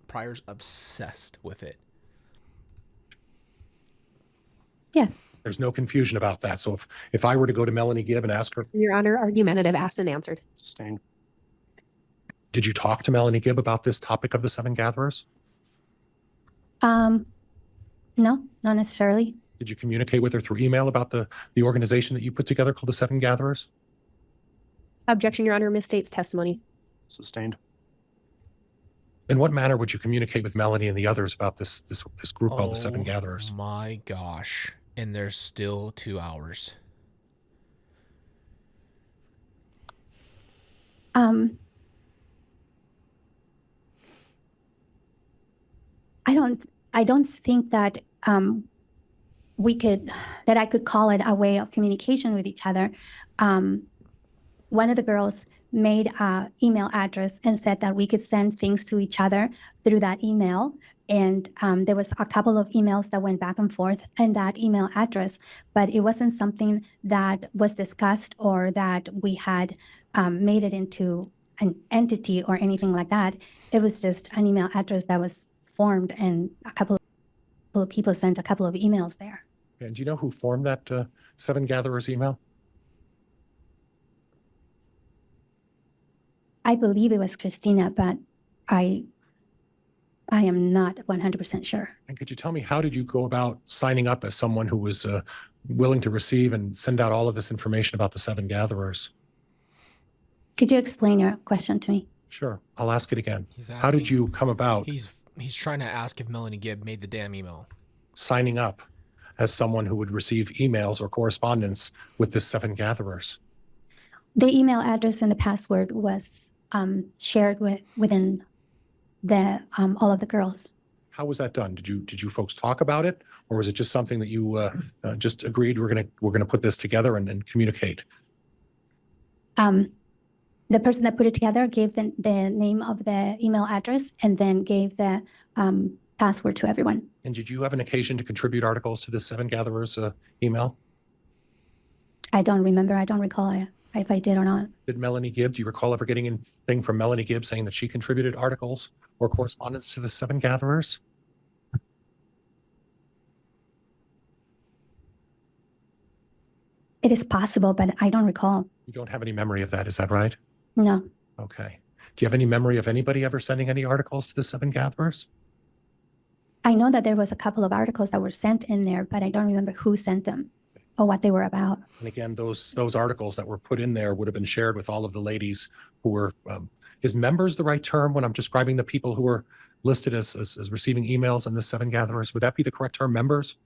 Speaker 1: Pryor's obsessed with it.
Speaker 2: yes.
Speaker 5: There's no confusion about that. So if I were to go to Melanie Gibb and ask her,
Speaker 4: Your Honor, argumentative, asked and answered.
Speaker 3: Sustained.
Speaker 5: did you talk to Melanie Gibb about this topic of the 7 Gatherers?
Speaker 2: No, not necessarily.
Speaker 5: Did you communicate with her through email about the organization that you put together called the 7 Gatherers?
Speaker 4: Objection, Your Honor, misstates testimony.
Speaker 3: Sustained.
Speaker 5: In what manner would you communicate with Melanie and the others about this group called the 7 Gatherers?
Speaker 1: My gosh. And there's still 2 hours.
Speaker 2: I don't think that I could call it a way of communication with each other. One of the girls made an email address and said that we could send things to each other through that email. And there was a couple of emails that went back and forth in that email address, but it wasn't something that was discussed or that we had made it into an entity or anything like that. It was just an email address that was formed, and a couple of people sent a couple of emails there.
Speaker 5: And do you know who formed that 7 Gatherers email?
Speaker 2: I believe it was Christina, but I am not 100% sure.
Speaker 5: And could you tell me, how did you go about signing up as someone who was willing to receive and send out all of this information about the 7 Gatherers?
Speaker 2: Could you explain your question to me?
Speaker 5: Sure, I'll ask it again.
Speaker 1: He's
Speaker 5: How did
Speaker 1: asking-
Speaker 5: you come about
Speaker 1: He's trying to ask if Melanie Gibb made the damn email.
Speaker 5: signing up as someone who would receive emails or correspondence with the 7 gatherers?
Speaker 2: The email address and the password was shared within the all of the girls.
Speaker 5: How was that done? Did you folks talk about it, or was it just something that you just agreed we're gonna put this together and communicate?
Speaker 2: The person that put it together gave the name of the email address and then gave the password to everyone.
Speaker 5: And did you have an occasion to contribute articles to this 7 gatherers email?
Speaker 2: I don't remember. I don't recall if I did or not.
Speaker 5: Did Melanie Gibb, do you recall ever getting anything from Melanie Gibb saying that she contributed articles or correspondence to the 7 gatherers?
Speaker 2: It is possible, but I don't recall.
Speaker 5: You don't have any memory of that, is that right?
Speaker 2: No.
Speaker 5: Okay. Do you have any memory of anybody ever sending any articles to the 7 gatherers?
Speaker 2: I know that there was a couple of articles that were sent in there, but I don't remember who sent them or what they were about.
Speaker 5: And again, those articles that were put in there would have been shared with all of the ladies who were, is members the right term when I'm describing the people who were listed as receiving emails in the 7 gatherers? Would that be the correct term, members?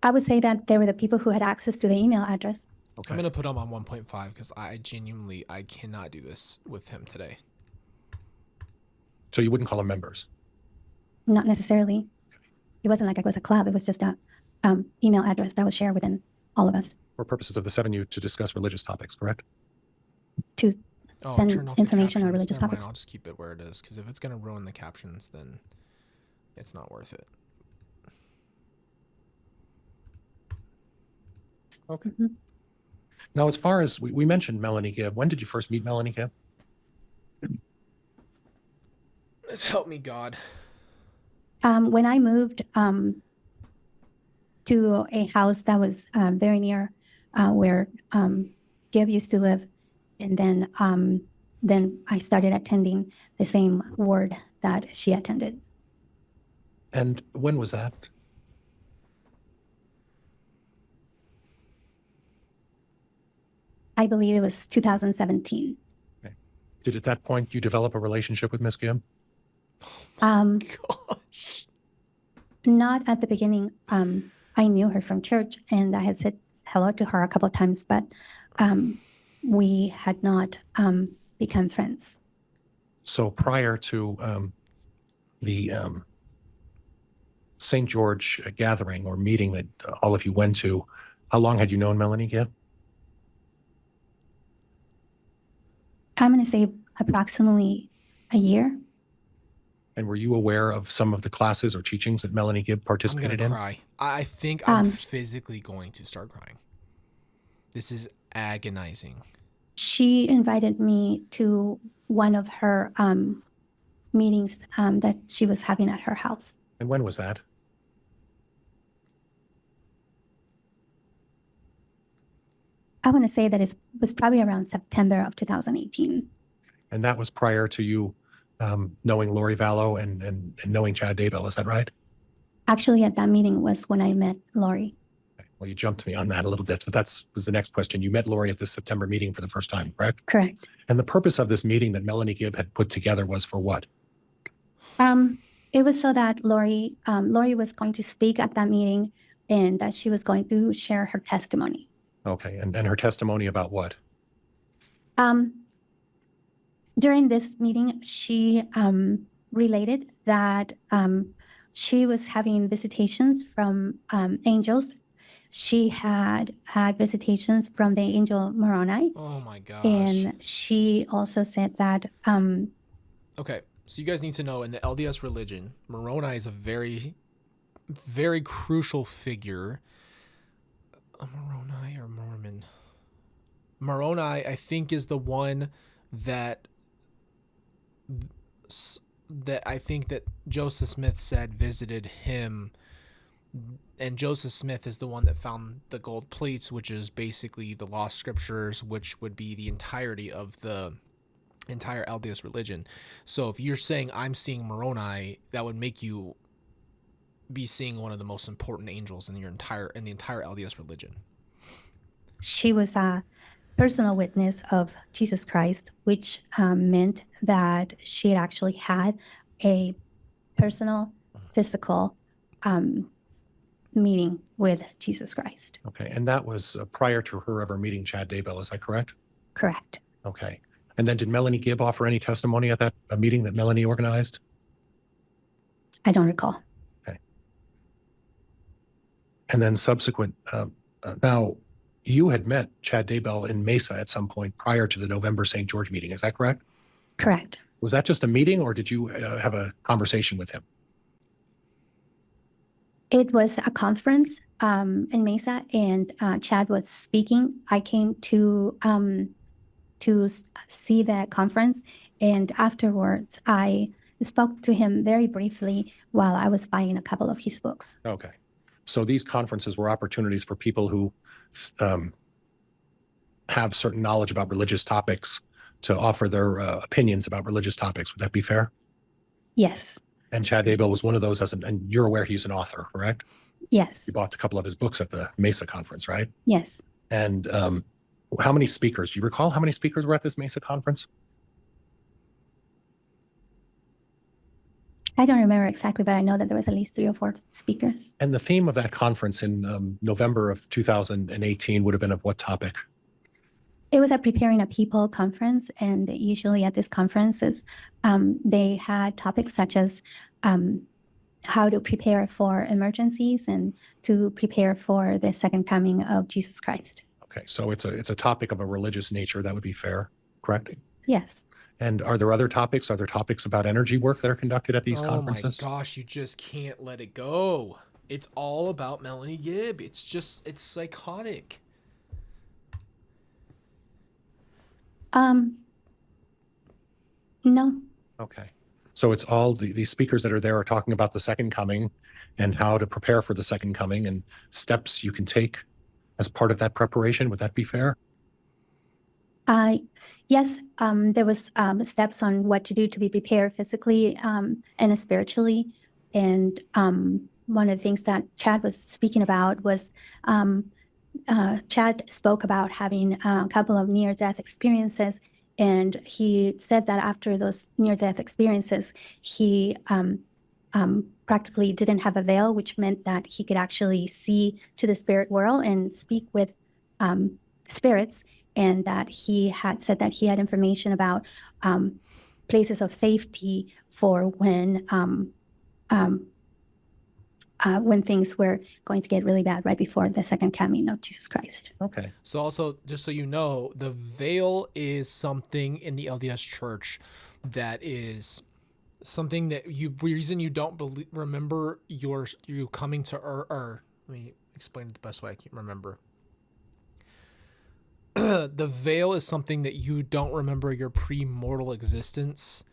Speaker 2: I would say that they were the people who had access to the email address.
Speaker 5: Okay.
Speaker 1: I'm gonna put him on 1.5 because I cannot do this with him today.
Speaker 5: So you wouldn't call them members?
Speaker 2: Not necessarily. It wasn't like it was a club. It was just a email address that was shared within all of us
Speaker 5: For purposes of the 7U to discuss religious topics, correct?
Speaker 2: to
Speaker 1: Oh,
Speaker 2: send
Speaker 1: turn off the
Speaker 2: information on
Speaker 1: captions.
Speaker 2: religious
Speaker 1: Never mind,
Speaker 2: topics.
Speaker 1: I'll just keep it where it is because if it's gonna ruin the captions, then it's not worth it.
Speaker 5: Okay.
Speaker 2: Mhm.
Speaker 5: Now, as far as we mentioned Melanie Gibb, when did you first meet Melanie Gibb?
Speaker 1: Let's help me, God.
Speaker 2: When I moved to a house that was very near where Gib used to live, and then I started attending the same ward that she attended.
Speaker 5: And when was that?
Speaker 2: I believe it was 2017.
Speaker 5: Did at that point you develop a relationship with Miss Gibb?
Speaker 1: Gosh.
Speaker 2: Not at the beginning. I knew her from church, and I had said hello to her a couple of times, but we had not become friends.
Speaker 5: So prior to the St. George gathering or meeting that all of you went to, how long had you known Melanie Gibb?
Speaker 2: I'm going to say approximately a year.
Speaker 5: And were you aware of some of the classes or teachings that Melanie Gibb
Speaker 1: I'm
Speaker 5: participated
Speaker 1: gonna
Speaker 5: in?
Speaker 1: cry. I think I'm
Speaker 2: Um,
Speaker 1: physically going to start crying. This is agonizing.
Speaker 2: She invited me to one of her meetings that she was having at her house.
Speaker 5: And when was that?
Speaker 2: I want to say that it was probably around September of 2018.
Speaker 5: And that was prior to you knowing Lori Vallow and knowing Chad Daybell, is that right?
Speaker 2: Actually, at that meeting was when I met Lori.
Speaker 5: Well, you jumped me on that a little bit, but that was the next question. You met Lori at this September meeting for the first time, correct?
Speaker 2: Correct.
Speaker 5: And the purpose of this meeting that Melanie Gibb had put together was for what?
Speaker 2: It was so that Lori was going to speak at that meeting and that she was going to share her testimony.
Speaker 5: Okay, and her testimony about what?
Speaker 2: During this meeting, she related that she was having visitations from angels. She had visitations from the angel Moroni.
Speaker 1: Oh my gosh.
Speaker 2: And she also said that
Speaker 1: Okay, so you guys need to know in the LDS religion, Moroni is a very, very crucial figure. Moroni or Mormon? Moroni, I think, is the one that I think that Joseph Smith said visited him, and Joseph Smith is the one that found the gold plates, which is basically the lost scriptures, which would be the entirety of the entire LDS religion. So if you're saying I'm seeing Moroni, that would make you be seeing one of the most important angels in the entire LDS religion.
Speaker 2: she was personal witness of Jesus Christ, which meant that she had actually had a personal, physical meeting with Jesus Christ.
Speaker 5: Okay, and that was prior to her ever meeting Chad Daybell, is that correct?
Speaker 2: Correct.
Speaker 5: Okay. And then did Melanie Gibb offer any testimony at that meeting that Melanie organized?
Speaker 2: I don't recall.
Speaker 5: Okay. And then subsequent, now you had met Chad Daybell in Mesa at some point prior to the November St. George meeting, is that correct?
Speaker 2: Correct.
Speaker 5: Was that just a meeting or did you have a conversation with him?
Speaker 2: It was a conference in Mesa, and Chad was speaking. I came to see that conference, and afterwards, I spoke to him very briefly while I was buying a couple of his books.
Speaker 5: Okay. So these conferences were opportunities for people who have certain knowledge about religious topics to offer their opinions about religious topics. Would that be fair?
Speaker 2: Yes.
Speaker 5: And Chad Daybell was one of those, and you're aware he's an author, correct?
Speaker 2: Yes.
Speaker 5: You bought a couple of his books at the Mesa conference, right?
Speaker 2: Yes.
Speaker 5: And how many speakers? Do you recall how many speakers were at this Mesa conference?
Speaker 2: I don't remember exactly, but I know that there was at least 3 or 4 speakers.
Speaker 5: And the theme of that conference in November of 2018 would have been of what topic?
Speaker 2: It was a Preparing a People conference, and usually at these conferences, they had topics such as how to prepare for emergencies and to prepare for the second coming of Jesus Christ.
Speaker 5: Okay, so it's a topic of a religious nature. That would be fair, correct?
Speaker 2: Yes.
Speaker 5: And are there other topics? Are there topics about energy work that are conducted at these conferences?
Speaker 1: Oh my gosh, you just can't let it go. It's all about Melanie Gibb. It's psychotic.
Speaker 2: No.
Speaker 5: Okay. So it's all the speakers that are there are talking about the second coming and how to prepare for the second coming and steps you can take as part of that preparation. Would that be fair?
Speaker 2: Yes, there was steps on what to do to be prepared physically and spiritually. And one of the things that Chad was speaking about was Chad spoke about having a couple of near-death experiences. And he said that after those near-death experiences, he practically didn't have a veil, which meant that he could actually see to the spirit world and speak with spirits, and that he had said that he had information about places of safety for when things were going to get really bad right before the second coming of Jesus Christ.
Speaker 5: Okay.
Speaker 1: So also, just so you know, the veil is something in the LDS Church that is something that reason you don't remember you coming to Earth. Or let me explain it the best way I can remember. The veil is something that you don't remember your pre-mortal existence,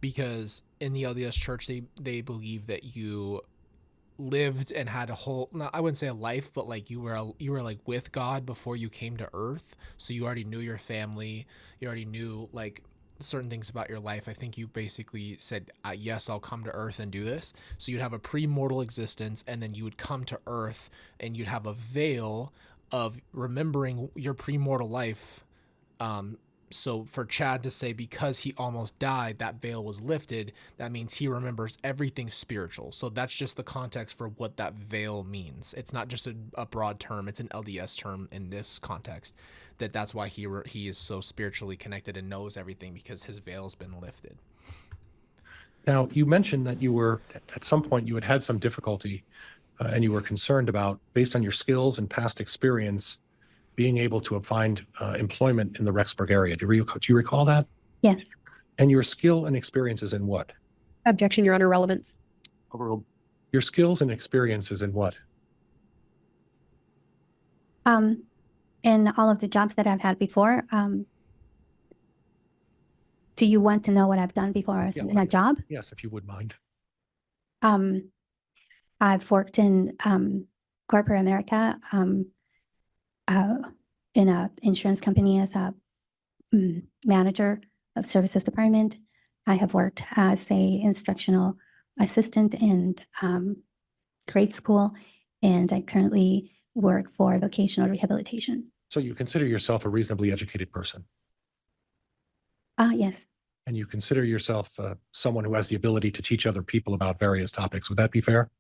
Speaker 1: because in the LDS Church they believe that you lived and had a whole, I wouldn't say a life, but like you were like with God before you came to Earth. So you already knew your family, you already knew like certain things about your life. I think you basically said, yes, I'll come to Earth and do this. So you'd have a pre-mortal existence, and then you would come to Earth and you'd have a veil of remembering your pre-mortal life. So for Chad to say because he almost died, that veil was lifted, that means he remembers everything spiritual. So that's just the context for what that veil means. It's not just a broad term. It's an LDS term in this context. That's why he is so spiritually connected and knows everything, because his veil's been lifted.
Speaker 5: Now, you mentioned that you were, at some point, you had some difficulty and you were concerned about, based on your skills and past experience, being able to find employment in the Rexburg area. Do you recall that?
Speaker 2: Yes.
Speaker 5: And your skill and experiences in what?
Speaker 4: Objection, Your Honor, relevance.
Speaker 3: Overruled.
Speaker 5: Your skills and experiences in what?
Speaker 2: In all of the jobs that I've had before, do you want to know what I've done before in a job?
Speaker 5: Yes, if you would mind.
Speaker 2: I've worked in corporate America, in an insurance company as a manager of services department. I have worked as a instructional assistant in grade school, and I currently work for vocational rehabilitation.
Speaker 5: So you consider yourself a reasonably educated person,
Speaker 2: Yes.
Speaker 5: and you consider yourself someone who has the ability to teach other people about various topics. Would that be fair?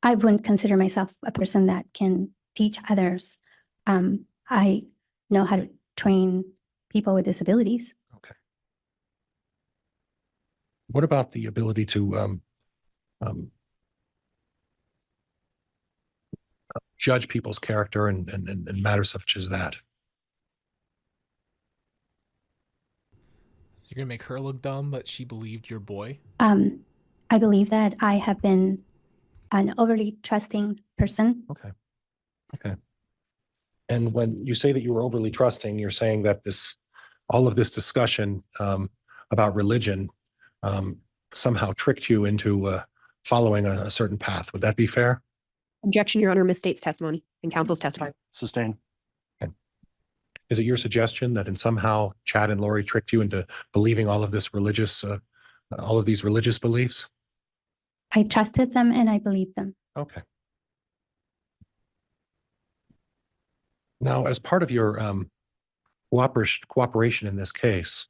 Speaker 2: I wouldn't consider myself a person that can teach others. I know how to train people with disabilities.
Speaker 5: Okay. What about the ability to judge people's character and matters such as that?
Speaker 1: So you're gonna make her look dumb, but she believed your boy.
Speaker 2: I believe that I have been an overly trusting person.
Speaker 5: Okay. Okay. And when you say that you were overly trusting, you're saying that all of this discussion about religion somehow tricked you into following a certain path. Would that be fair?
Speaker 4: Objection, Your Honor, misstates testimony and counsel's testimony.
Speaker 3: Sustained.
Speaker 5: Is it your suggestion that in somehow Chad and Lori tricked you into believing all of these religious beliefs?
Speaker 2: I trusted them and I believed them.
Speaker 5: Okay. Now, as part of your cooperation in this case,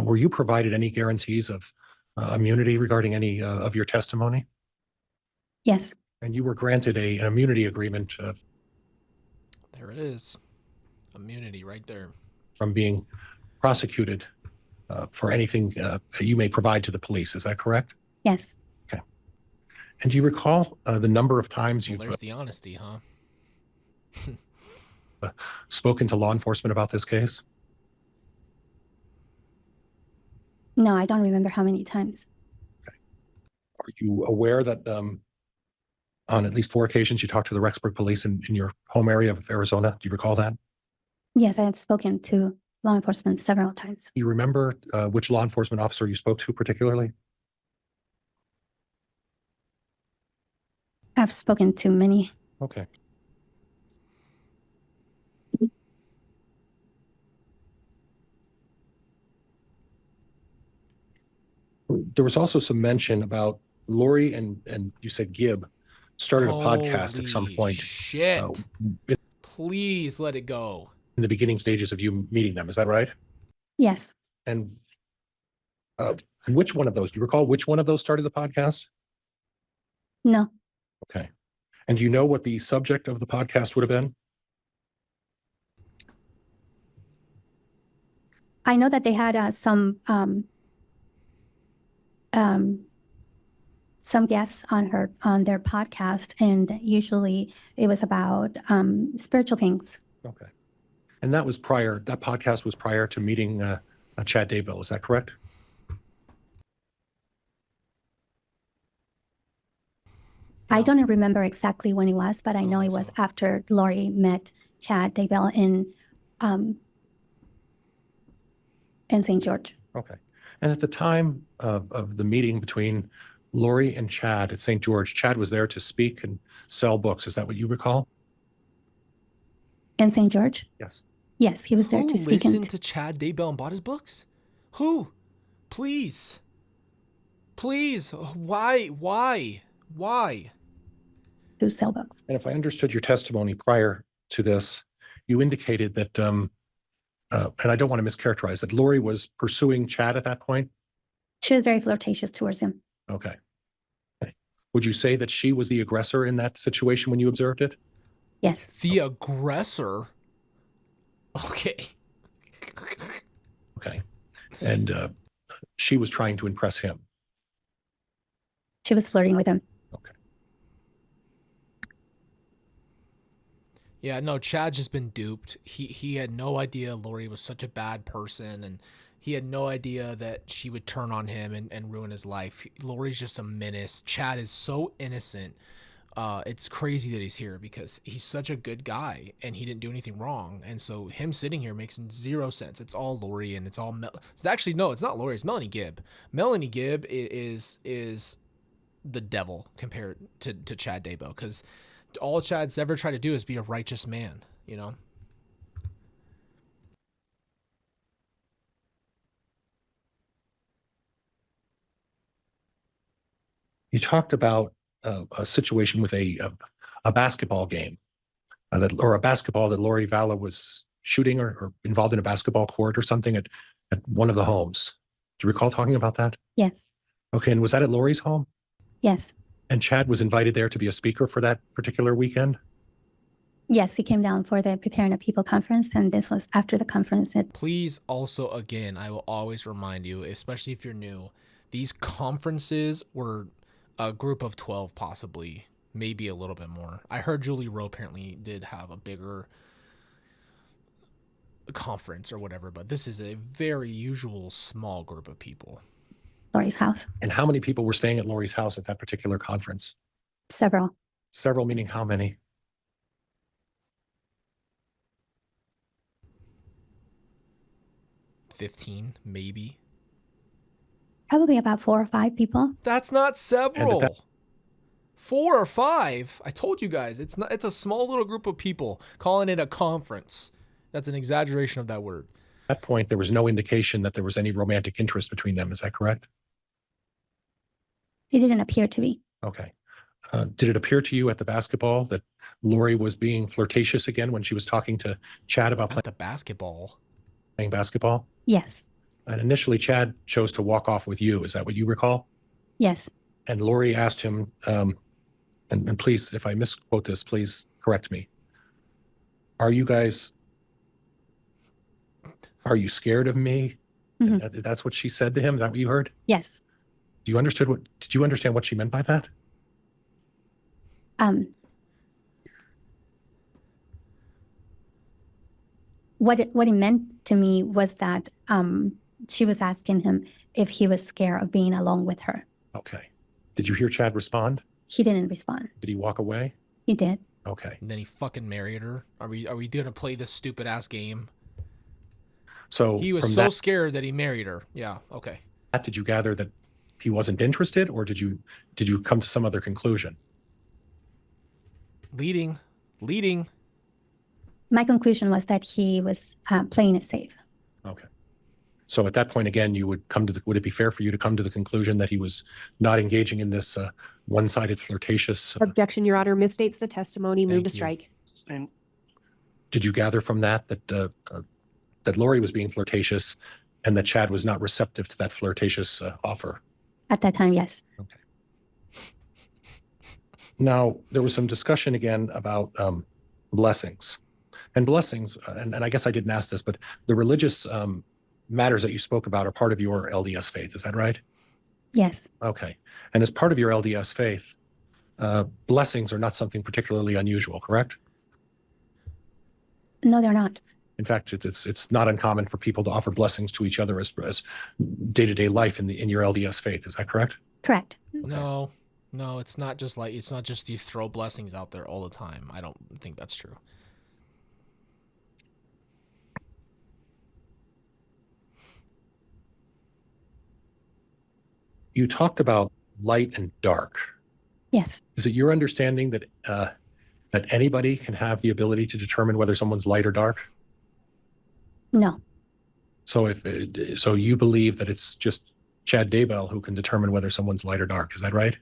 Speaker 5: were you provided any guarantees of immunity regarding any of your testimony?
Speaker 2: Yes.
Speaker 5: And you were granted an immunity agreement
Speaker 1: There it is. Immunity right there.
Speaker 5: from being prosecuted for anything you may provide to the police. Is that correct?
Speaker 2: Yes.
Speaker 5: Okay. And do you recall the number of times
Speaker 1: Well,
Speaker 5: you've
Speaker 1: there's the honesty, huh?
Speaker 5: spoken to law enforcement about this case?
Speaker 2: No, I don't remember how many times.
Speaker 5: Are you aware that on at least 4 occasions you talked to the Rexburg police in your home area of Arizona? Do you recall that?
Speaker 2: Yes, I have spoken to law enforcement several times.
Speaker 5: Do you remember which law enforcement officer you spoke to particularly?
Speaker 2: I've spoken to many.
Speaker 5: Okay. There was also some mention about Lori and you said Gibb started a podcast at some
Speaker 1: Holy
Speaker 5: point
Speaker 1: shit.
Speaker 5: in
Speaker 1: Please let it go.
Speaker 5: the beginning stages of you meeting them. Is that right?
Speaker 2: Yes.
Speaker 5: And which one of those? Do you recall which one of those started the podcast?
Speaker 2: No.
Speaker 5: Okay. And do you know what the subject of the podcast would have been?
Speaker 2: I know that they had some guests on their podcast, and usually it was about spiritual things.
Speaker 5: Okay. And that podcast was prior to meeting Chad Daybell. Is that correct?
Speaker 2: I don't remember exactly when it was, but I know it was after Lori met Chad Daybell in St. George.
Speaker 5: Okay. And at the time of the meeting between Lori and Chad at St. George, Chad was there to speak and sell books. Is that what you recall?
Speaker 2: In St. George?
Speaker 5: Yes.
Speaker 2: Yes, he was there to speak.
Speaker 1: Who listened to Chad Daybell and bought his books? Who? Please. Please. Why?
Speaker 2: To sell books.
Speaker 5: And if I understood your testimony prior to this, you indicated that, and I don't want to mischaracterize, that Lori was pursuing Chad at that point?
Speaker 2: She was very flirtatious towards him.
Speaker 5: Okay. Would you say that she was the aggressor in that situation when you observed it?
Speaker 2: Yes.
Speaker 1: The aggressor? Okay.
Speaker 5: Okay. And she was trying to impress him.
Speaker 2: She was flirting with him.
Speaker 5: Okay.
Speaker 1: Yeah, no, Chad's just been duped. He had no idea Lori was such a bad person, and he had no idea that she would turn on him and ruin his life. Lori's just a menace. Chad is so innocent. It's crazy that he's here because he's such a good guy and he didn't do anything wrong. And so him sitting here makes zero sense. It's all Lori and it's all actually, no, it's not Lori. It's Melanie Gibb. Melanie Gibb is the devil compared to Chad Daybell, because all Chad's ever tried to do is be a righteous man, you know?
Speaker 5: You talked about a situation with a a basketball game or a basketball that Lori Vallow was shooting or involved in a basketball court or something at one of the homes. Do you recall talking about that?
Speaker 2: Yes.
Speaker 5: Okay. And was that at Lori's home?
Speaker 2: Yes.
Speaker 5: And Chad was invited there to be a speaker for that particular weekend?
Speaker 2: Yes, he came down for the Preparing the People conference, and this was after the conference.
Speaker 1: Please also, again, I will always remind you, especially if you're new, these conferences were a group of 12 possibly, maybe a little bit more. I heard Julie Rowe apparently did have a bigger conference or whatever, but this is a very usual small group of people.
Speaker 2: Lori's house.
Speaker 5: And how many people were staying at Lori's house at that particular conference?
Speaker 2: Several.
Speaker 5: Several, meaning how many?
Speaker 1: 15, maybe.
Speaker 2: Probably about 4 or 5 people.
Speaker 1: That's not several. 4 or 5. I told you guys, it's not. It's a small little group of people calling it a conference. That's an exaggeration of that word.
Speaker 5: At that point, there was no indication that there was any romantic interest between them. Is that correct?
Speaker 2: It didn't appear to be.
Speaker 5: Okay. Did it appear to you at the basketball that Lori was being flirtatious again when she was talking to Chad about
Speaker 1: At the basketball.
Speaker 5: playing basketball?
Speaker 2: Yes.
Speaker 5: And initially, Chad chose to walk off with you. Is that what you recall?
Speaker 2: Yes.
Speaker 5: And Lori asked him, and please, if I misquote this, please correct me. Are you scared of me?
Speaker 2: Mhm.
Speaker 5: That's what she said to him. Is that what you heard?
Speaker 2: Yes.
Speaker 5: Did you understand what she meant by that?
Speaker 2: What it meant to me was that she was asking him if he was scared of being alone with her.
Speaker 5: Okay. Did you hear Chad respond?
Speaker 2: He didn't respond.
Speaker 5: Did he walk away?
Speaker 2: He did.
Speaker 5: Okay.
Speaker 1: And then he fucking married her. Are we gonna play this stupid ass game?
Speaker 5: So
Speaker 1: He was
Speaker 5: from
Speaker 1: so
Speaker 5: that,
Speaker 1: scared that he married her. Yeah. Okay.
Speaker 5: did you gather that he wasn't interested, or did you come to some other conclusion?
Speaker 1: Leading.
Speaker 2: My conclusion was that he was playing it safe.
Speaker 5: Okay. So at that point, again, you would would it be fair for you to come to the conclusion that he was not engaging in this one-sided flirtatious?
Speaker 4: Objection, Your Honor, misstates the testimony. Move
Speaker 1: Thank
Speaker 4: to
Speaker 1: you.
Speaker 4: strike.
Speaker 3: Sustained.
Speaker 5: Did you gather from that that Lori was being flirtatious and that Chad was not receptive to that flirtatious offer?
Speaker 2: At that time, yes.
Speaker 5: Okay. Now, there was some discussion again about blessings. And blessings, and I guess I didn't ask this, but the religious matters that you spoke about are part of your LDS faith. Is that right?
Speaker 2: Yes.
Speaker 5: Okay. And as part of your LDS faith, blessings are not something particularly unusual, correct?
Speaker 2: No, they're not.
Speaker 5: In fact, it's not uncommon for people to offer blessings to each other as day-to-day life in your LDS faith. Is that correct?
Speaker 2: Correct.
Speaker 1: No, it's not just you throw blessings out there all the time. I don't think that's true.
Speaker 5: You talked about light and dark.
Speaker 2: Yes.
Speaker 5: Is it your understanding that that anybody can have the ability to determine whether someone's light or dark?
Speaker 2: No.
Speaker 5: So so you believe that it's just Chad Daybell who can determine whether someone's light or dark. Is that right?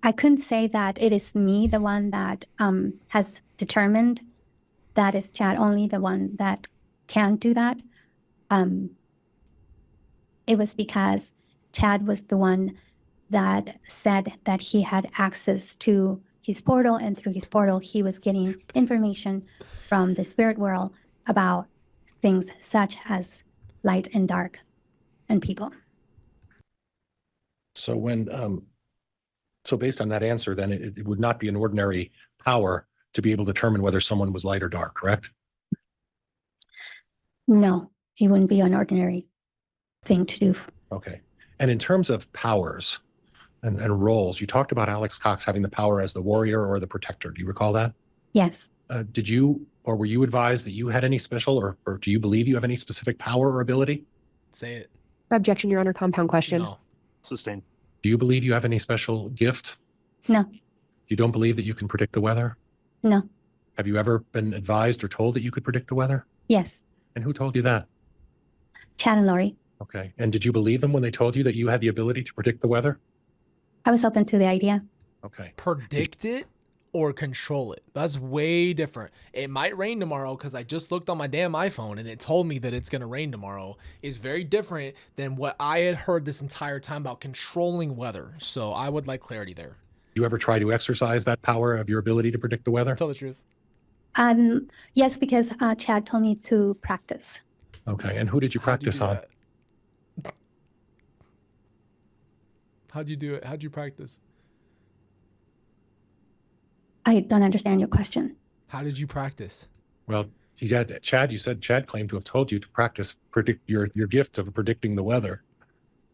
Speaker 2: I couldn't say that it is me, the one that has determined that is Chad, only the one that can do that. It was because Chad was the one that said that he had access to his portal, and through his portal, he was getting information from the spirit world about things such as light and dark and people.
Speaker 5: So so based on that answer, then it would not be an ordinary power to be able to determine whether someone was light or dark, correct?
Speaker 2: No, it wouldn't be an ordinary thing to do.
Speaker 5: Okay. And in terms of powers and roles, you talked about Alex Cox having the power as the warrior or the protector. Do you recall that?
Speaker 2: Yes.
Speaker 5: Did you, or were you advised that you had any special, or do you believe you have any specific power or ability?
Speaker 1: Say it.
Speaker 4: Objection, Your Honor, compound question.
Speaker 1: No.
Speaker 3: Sustained.
Speaker 5: Do you believe you have any special gift?
Speaker 2: No.
Speaker 5: You don't believe that you can predict the weather?
Speaker 2: No.
Speaker 5: Have you ever been advised or told that you could predict the weather?
Speaker 2: Yes.
Speaker 5: And who told you that?
Speaker 2: Chad and Lori.
Speaker 5: Okay. And did you believe them when they told you that you had the ability to predict the weather?
Speaker 2: I was open to the idea.
Speaker 5: Okay.
Speaker 1: Predict it or control it. That's way different. It might rain tomorrow because I just looked on my damn iPhone and it told me that it's going to rain tomorrow. Is very different than what I had heard this entire time about controlling weather. So I would like clarity there.
Speaker 5: Do you ever try to exercise that power of your ability to predict the weather?
Speaker 1: Tell the truth.
Speaker 2: Yes, because Chad told me to practice.
Speaker 5: Okay. And who did you practice on?
Speaker 1: How'd you do it? How'd you practice?
Speaker 2: I don't understand your question.
Speaker 1: How did you practice?
Speaker 5: Well, Chad, you said Chad claimed to have told you to predict your gift of predicting the weather.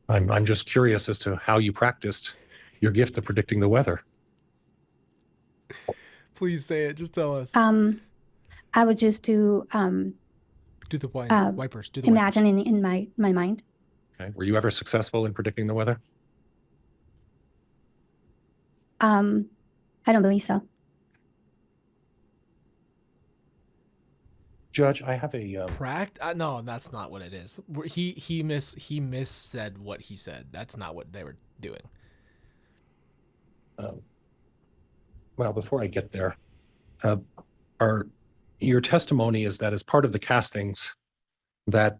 Speaker 5: I'm just curious as to how you practiced your gift of predicting the weather.
Speaker 1: Please say it. Just tell us.
Speaker 2: I would just do
Speaker 1: the wipers. Do the
Speaker 2: imagining in my mind.
Speaker 5: Okay. Were you ever successful in predicting the weather?
Speaker 2: I don't believe so.
Speaker 5: Judge, I have a
Speaker 1: no, that's not what it is. He missaid what he said. That's not what they were doing.
Speaker 5: Well, before I get there, your testimony is that as part of the castings, that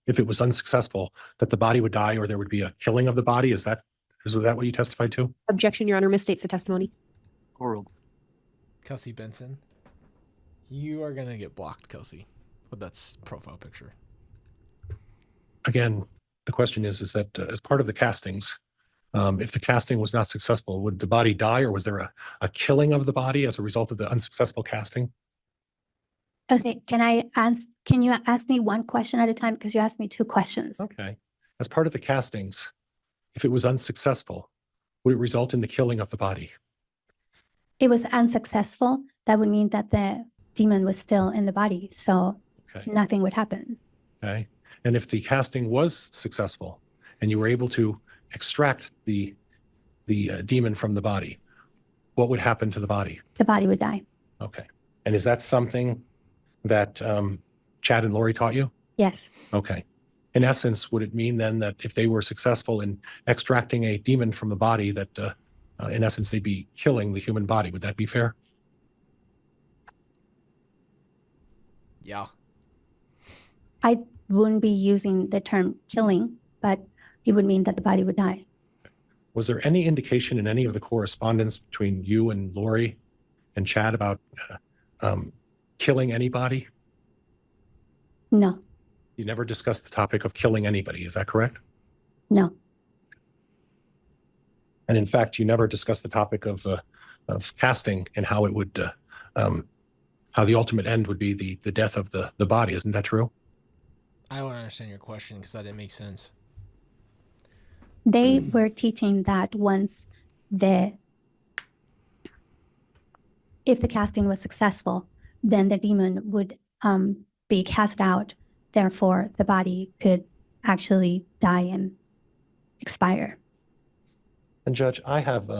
Speaker 5: if it was unsuccessful, that the body would die or there would be a killing of the body. Is that what you testified to?
Speaker 4: Objection, Your Honor, misstates the testimony.
Speaker 3: Overruled.
Speaker 1: Kelsey Benson, you are gonna get blocked, Kelsey, with that profile picture.
Speaker 5: Again, the question is that as part of the castings, if the casting was not successful, would the body die or was there a killing of the body as a result of the unsuccessful casting?
Speaker 2: Okay, can you ask me one question at a time? Because you asked me two questions.
Speaker 5: Okay. As part of the castings, if it was unsuccessful, would it result in the killing of the body?
Speaker 2: It was unsuccessful. That would mean that the demon was still in the body. So nothing would happen.
Speaker 5: Okay. And if the casting was successful and you were able to extract the demon from the body, what would happen to the body?
Speaker 2: The body would die.
Speaker 5: Okay. And is that something that Chad and Lori taught you?
Speaker 2: Yes.
Speaker 5: Okay. In essence, would it mean then that if they were successful in extracting a demon from the body, that in essence they'd be killing the human body? Would that be fair?
Speaker 1: Yeah.
Speaker 2: I wouldn't be using the term killing, but it would mean that the body would die.
Speaker 5: Was there any indication in any of the correspondence between you and Lori and Chad about killing anybody?
Speaker 2: No.
Speaker 5: You never discussed the topic of killing anybody, is that correct?
Speaker 2: No.
Speaker 5: And in fact, you never discussed the topic of casting and how it would, how the ultimate end would be the death of the body. Isn't that true?
Speaker 1: I don't understand your question because that didn't make sense.
Speaker 2: They were teaching that if the casting was successful, then the demon would be cast out. Therefore, the body could actually die and expire.
Speaker 5: And Judge, I have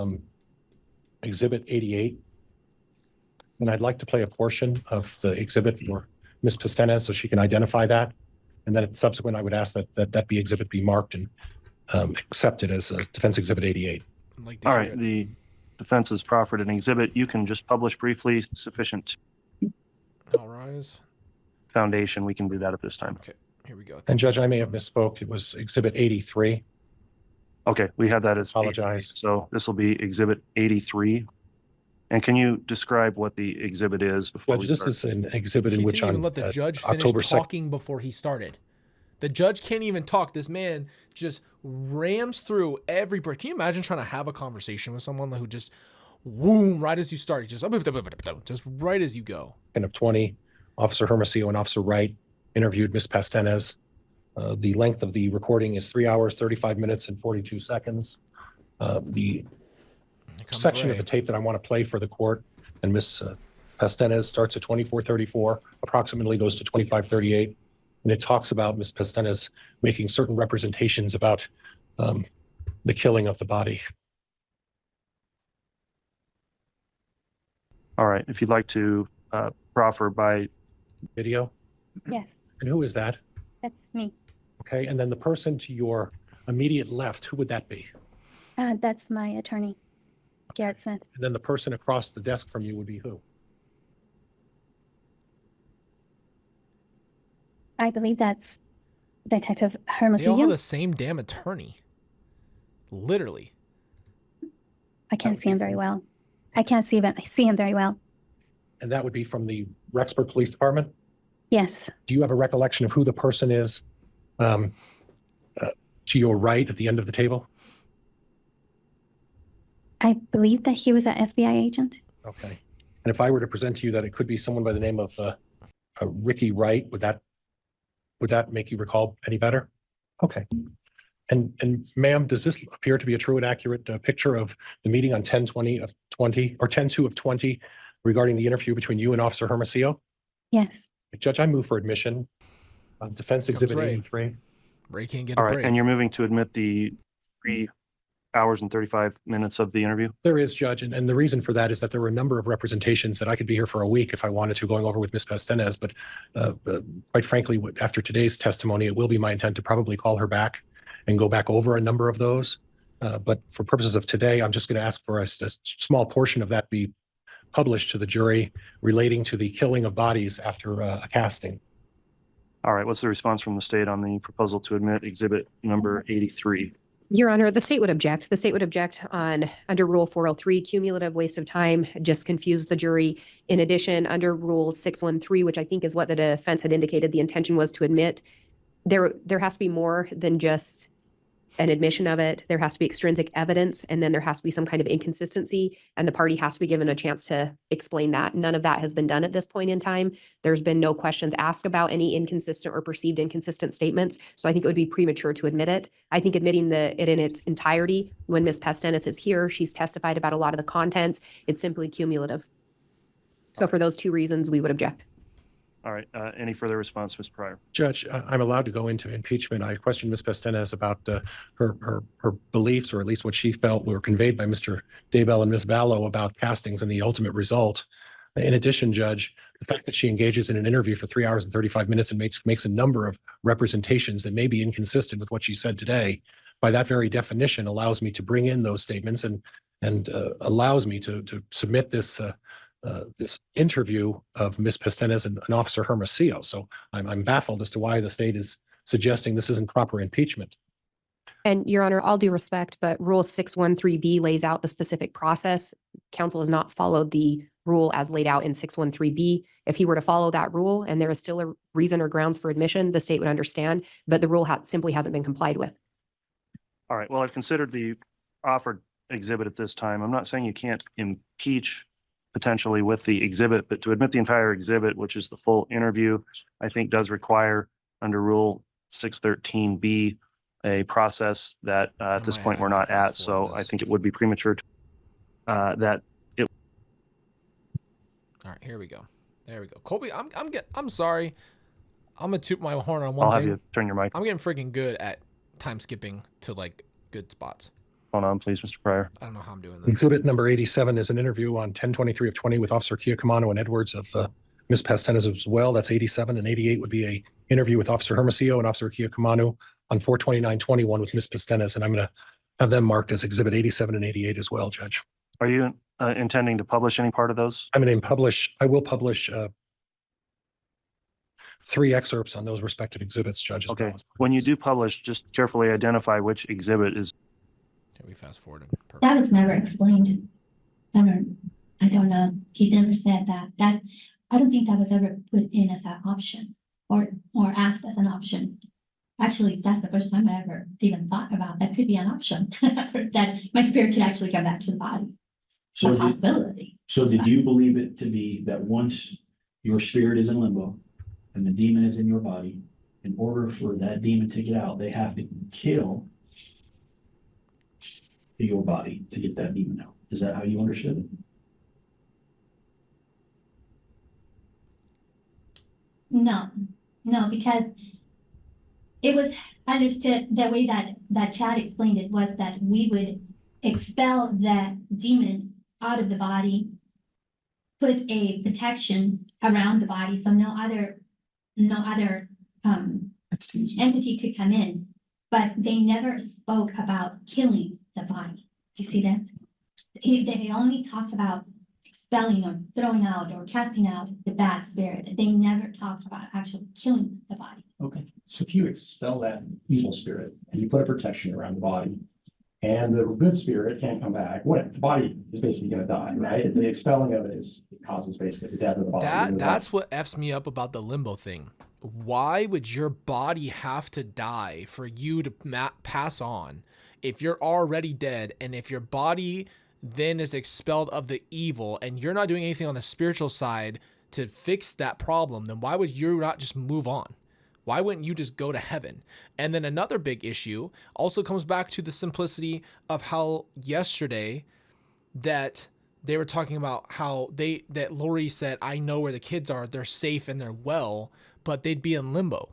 Speaker 5: Exhibit 88, and I'd like to play a portion of the exhibit for Ms. Pastenes so she can identify that. And then subsequent, I would ask that exhibit be marked and accepted as Defense Exhibit 88.
Speaker 3: All right, the defense has proffered an exhibit. You can just publish briefly, sufficient
Speaker 1: All rise.
Speaker 3: foundation. We can do that at this time.
Speaker 1: Okay, here we go.
Speaker 5: And Judge, I may have misspoke. It was Exhibit 83.
Speaker 3: Okay, we had that as
Speaker 5: Apologize.
Speaker 3: So this will be Exhibit 83. And can you describe what the exhibit is before
Speaker 5: Judge,
Speaker 3: we
Speaker 5: this
Speaker 3: start?
Speaker 5: is an exhibit
Speaker 1: He
Speaker 5: in which
Speaker 1: didn't even
Speaker 5: on
Speaker 1: let the judge finish
Speaker 5: October 2nd.
Speaker 1: talking before he started. The judge can't even talk. This man just rams through every part. Can you imagine trying to have a conversation with someone who just, whoom, right as you start, just right as you go.
Speaker 5: Of 20, Officer Hermosillo and Officer Wright interviewed Ms. Pastenes. The length of the recording is 3 hours, 35 minutes, and 42 seconds. The section of the tape that I want to play for the court and Ms. Pastenes starts at 24:34, approximately goes to 25:38. And it talks about Ms. Pastenes making certain representations about the killing of the body.
Speaker 3: All right, if you'd like to proffer by
Speaker 5: Video.
Speaker 2: Yes,
Speaker 5: And who is that?
Speaker 2: that's me.
Speaker 5: Okay. And then the person to your immediate left, who would that be?
Speaker 2: That's my attorney, Garrett Smith.
Speaker 5: And then the person across the desk from you would be who?
Speaker 2: I believe that's Detective
Speaker 1: They all have
Speaker 2: Hermosillo.
Speaker 1: the same damn attorney. Literally.
Speaker 2: I can't see him very well. I can't see him very well.
Speaker 5: And that would be from the Rexburg Police Department?
Speaker 2: Yes.
Speaker 5: Do you have a recollection of who the person is to your right at the end of the table?
Speaker 2: I believe that he was an FBI agent.
Speaker 5: Okay. And if I were to present to you that it could be someone by the name of Ricky Wright, would that make you recall any better? Okay. And ma'am, does this appear to be a true and accurate picture of the meeting on 10/20 of 20 or 10/2 of 20 regarding the interview between you and Officer Hermosillo?
Speaker 2: Yes.
Speaker 5: Judge, I move for admission of Defense
Speaker 1: Comes
Speaker 5: Exhibit
Speaker 1: Ray.
Speaker 5: 83.
Speaker 1: Ray can't get
Speaker 3: All
Speaker 1: a
Speaker 3: right,
Speaker 1: break.
Speaker 3: and you're moving to admit the 3 hours and 35 minutes of the interview?
Speaker 5: There is, Judge, and the reason for that is that there were a number of representations that I could be here for a week if I wanted to, going over with Ms. Pastenes, but quite frankly, after today's testimony, it will be my intent to probably call her back and go back over a number of those. But for purposes of today, I'm just going to ask for a small portion of that be published to the jury relating to the killing of bodies after a casting.
Speaker 3: All right, what's the response from the state on the proposal to admit exhibit number 83?
Speaker 4: Your Honor, the state would object. The state would object on under Rule 403, cumulative waste of time, just confuse the jury. In addition, under Rule 613, which I think is what the defense had indicated the intention was to admit, there has to be more than just an admission of it. There has to be extrinsic evidence, and then there has to be some kind of inconsistency, and the party has to be given a chance to explain that. None of that has been done at this point in time. There's been no questions asked about any inconsistent or perceived inconsistent statements, so I think it would be premature to admit it. I think admitting it in its entirety, when Ms. Pastenes is here, she's testified about a lot of the contents, it's simply cumulative. So for those two reasons, we would object.
Speaker 3: All right, any further response, Ms. Pryor?
Speaker 5: Judge, I'm allowed to go into impeachment. I questioned Ms. Pastenes about her beliefs, or at least what she felt were conveyed by Mr. Daybell and Ms. Vallow about castings and the ultimate result. In addition, Judge, the fact that she engages in an interview for 3 hours and 35 minutes and makes a number of representations that may be inconsistent with what she said today, by that very definition, allows me to bring in those statements and allows me to submit this interview of Ms. Pastenes and Officer Hermosillo. So I'm baffled as to why the state is suggesting this isn't proper impeachment.
Speaker 4: And Your Honor, all due respect, but Rule 613B lays out the specific process. Counsel has not followed the rule as laid out in 613B. If he were to follow that rule and there is still a reason or grounds for admission, the state would understand, but the rule simply hasn't been complied with.
Speaker 3: All right, well, I've considered the offered exhibit at this time. I'm not saying you can't impeach potentially with the exhibit, but to admit the entire exhibit, which is the full interview, I think does require under Rule 613B a process that at this point we're not at. So I think it would be premature to, that it.
Speaker 1: All right, here we go. There we go. Colby, I'm sorry. I'm gonna toot my horn on one
Speaker 3: I'll
Speaker 1: thing.
Speaker 3: have you turn your mic.
Speaker 1: I'm getting freaking good at time skipping to like good spots.
Speaker 3: Hold on, please, Mr. Pryor.
Speaker 1: I don't know how I'm doing that.
Speaker 5: Exhibit number 87 is an interview on 10/23 of 20 with Officer Giacomo and Edwards of Ms. Pastenes as well. That's 87, and 88 would be a interview with Officer Hermosillo and Officer Giacomo on 4/29/21 with Ms. Pastenes, and I'm going to have them marked as exhibit 87 and 88 as well, Judge.
Speaker 3: Are you intending to publish any part of those?
Speaker 5: I will publish 3 excerpts on those respective exhibits, Judge. As
Speaker 3: Okay,
Speaker 5: well as
Speaker 3: when you do publish, just carefully identify which exhibit is.
Speaker 1: Can we fast forward? Perfect.
Speaker 6: That was never explained. Never, I don't know. He never said that. I don't think that was ever put in as an option or asked as an option. Actually, that's the first time I ever even thought about that could be an option. That my spirit could actually come back to the body.
Speaker 7: So
Speaker 6: a possibility.
Speaker 7: So did you believe it to be that once your spirit is in limbo and the demon is in your body, in order for that demon to get out, they have to kill your body to get that demon out? Is that how you understood it?
Speaker 6: No, because it was understood the way that Chad explained it was that we would expel that demon out of the body, put a protection around the body so no other entity could come in, but they never spoke about killing the body. You see that? They only talked about expelling or throwing out or casting out the bad spirit. They never talked about actually killing the body.
Speaker 7: Okay, so if you expel that evil spirit and you put a protection around the body, and the good spirit can't come back, what the body is basically going to die, right? The expelling of it causes basically the death of the body.
Speaker 1: That's what F's me up about the limbo thing. Why would your body have to die for you to pass on if you're already dead, and if your body then is expelled of the evil and you're not doing anything on the spiritual side to fix that problem? Then why would you not just move on? Why wouldn't you just go to heaven? And then another big issue also comes back to the simplicity of how yesterday that they were talking about how that Lori said, I know where the kids are, they're safe and they're well, but they'd be in limbo.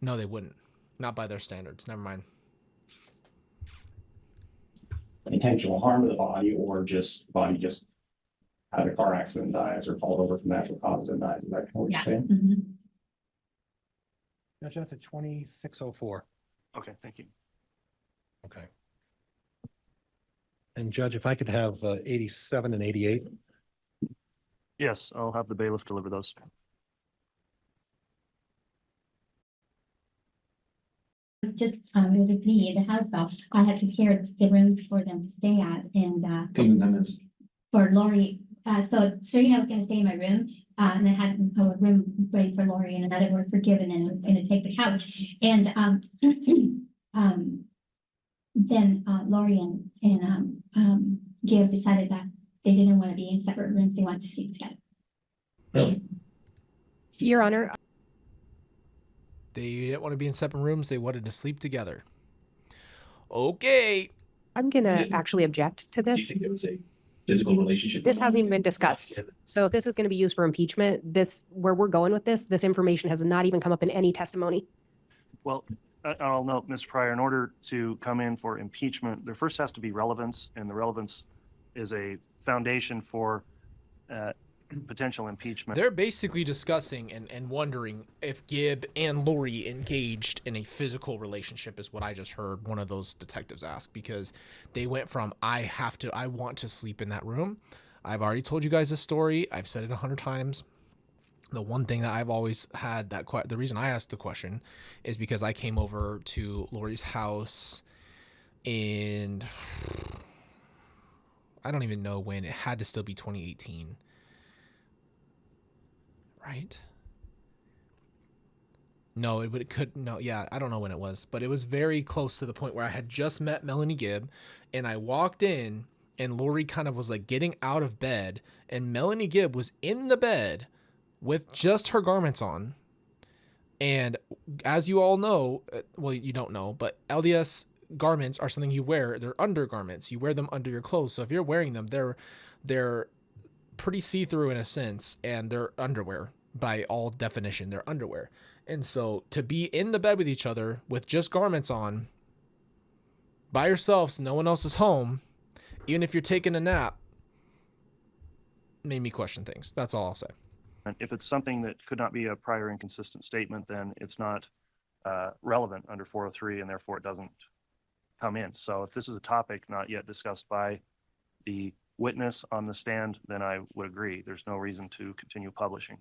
Speaker 1: No, they wouldn't. Not by their standards. Never mind.
Speaker 7: Intentional harm to the body, or just body just had a car accident and dies, or fall over from natural causes and dies. Is that what you're saying?
Speaker 6: Mhm.
Speaker 5: Judge, that's at 2604.
Speaker 3: Okay, thank you.
Speaker 5: Okay. And Judge, if I could have 87 and 88.
Speaker 3: Yes, I'll have the bailiff deliver those.
Speaker 6: Just with me, the house though, I had prepared the rooms for them to stay at, and
Speaker 7: Payment amendments.
Speaker 6: for Lori, so Serena was gonna stay in my room, and I had a room ready for Lori and another were forgiven and was gonna take the couch. And then Lori and Gib decided that they didn't want to be in separate rooms, they wanted to sleep together.
Speaker 7: Really?
Speaker 4: Your Honor,
Speaker 1: They didn't want to be in separate rooms. They wanted to sleep together. Okay.
Speaker 4: I'm gonna actually object to
Speaker 7: Do you
Speaker 4: this.
Speaker 7: think there was a physical relationship?
Speaker 4: This hasn't even been discussed. So if this is gonna be used for impeachment, where we're going with this information has not even come up in any testimony.
Speaker 3: Well, I'll note, Mr. Pryor, in order to come in for impeachment, there first has to be relevance, and the relevance is a foundation for potential impeachment.
Speaker 1: They're basically discussing and wondering if Gib and Lori engaged in a physical relationship, is what I just heard one of those detectives ask, because they went from, I want to sleep in that room. I've already told you guys this story. I've said it 100 times. The one thing that I've always had the reason I asked the question is because I came over to Lori's house and I don't even know when. It had to still be 2018. Right? No, yeah, I don't know when it was, but it was very close to the point where I had just met Melanie Gibb, and I walked in, and Lori kind of was like getting out of bed, and Melanie Gibb was in the bed with just her garments on. And as you all know, well, you don't know, but LDS garments are something you wear. They're undergarments. You wear them under your clothes. So if you're wearing them, they're pretty see-through in a sense, and they're underwear by all definition. They're underwear. And so to be in the bed with each other with just garments on by yourselves, no one else is home, even if you're taking a nap, made me question things. That's all I'll say.
Speaker 3: And if it's something that could not be a prior inconsistent statement, then it's not relevant under 403, and therefore it doesn't come in. So if this is a topic not yet discussed by the witness on the stand, then I would agree. There's no reason to continue publishing.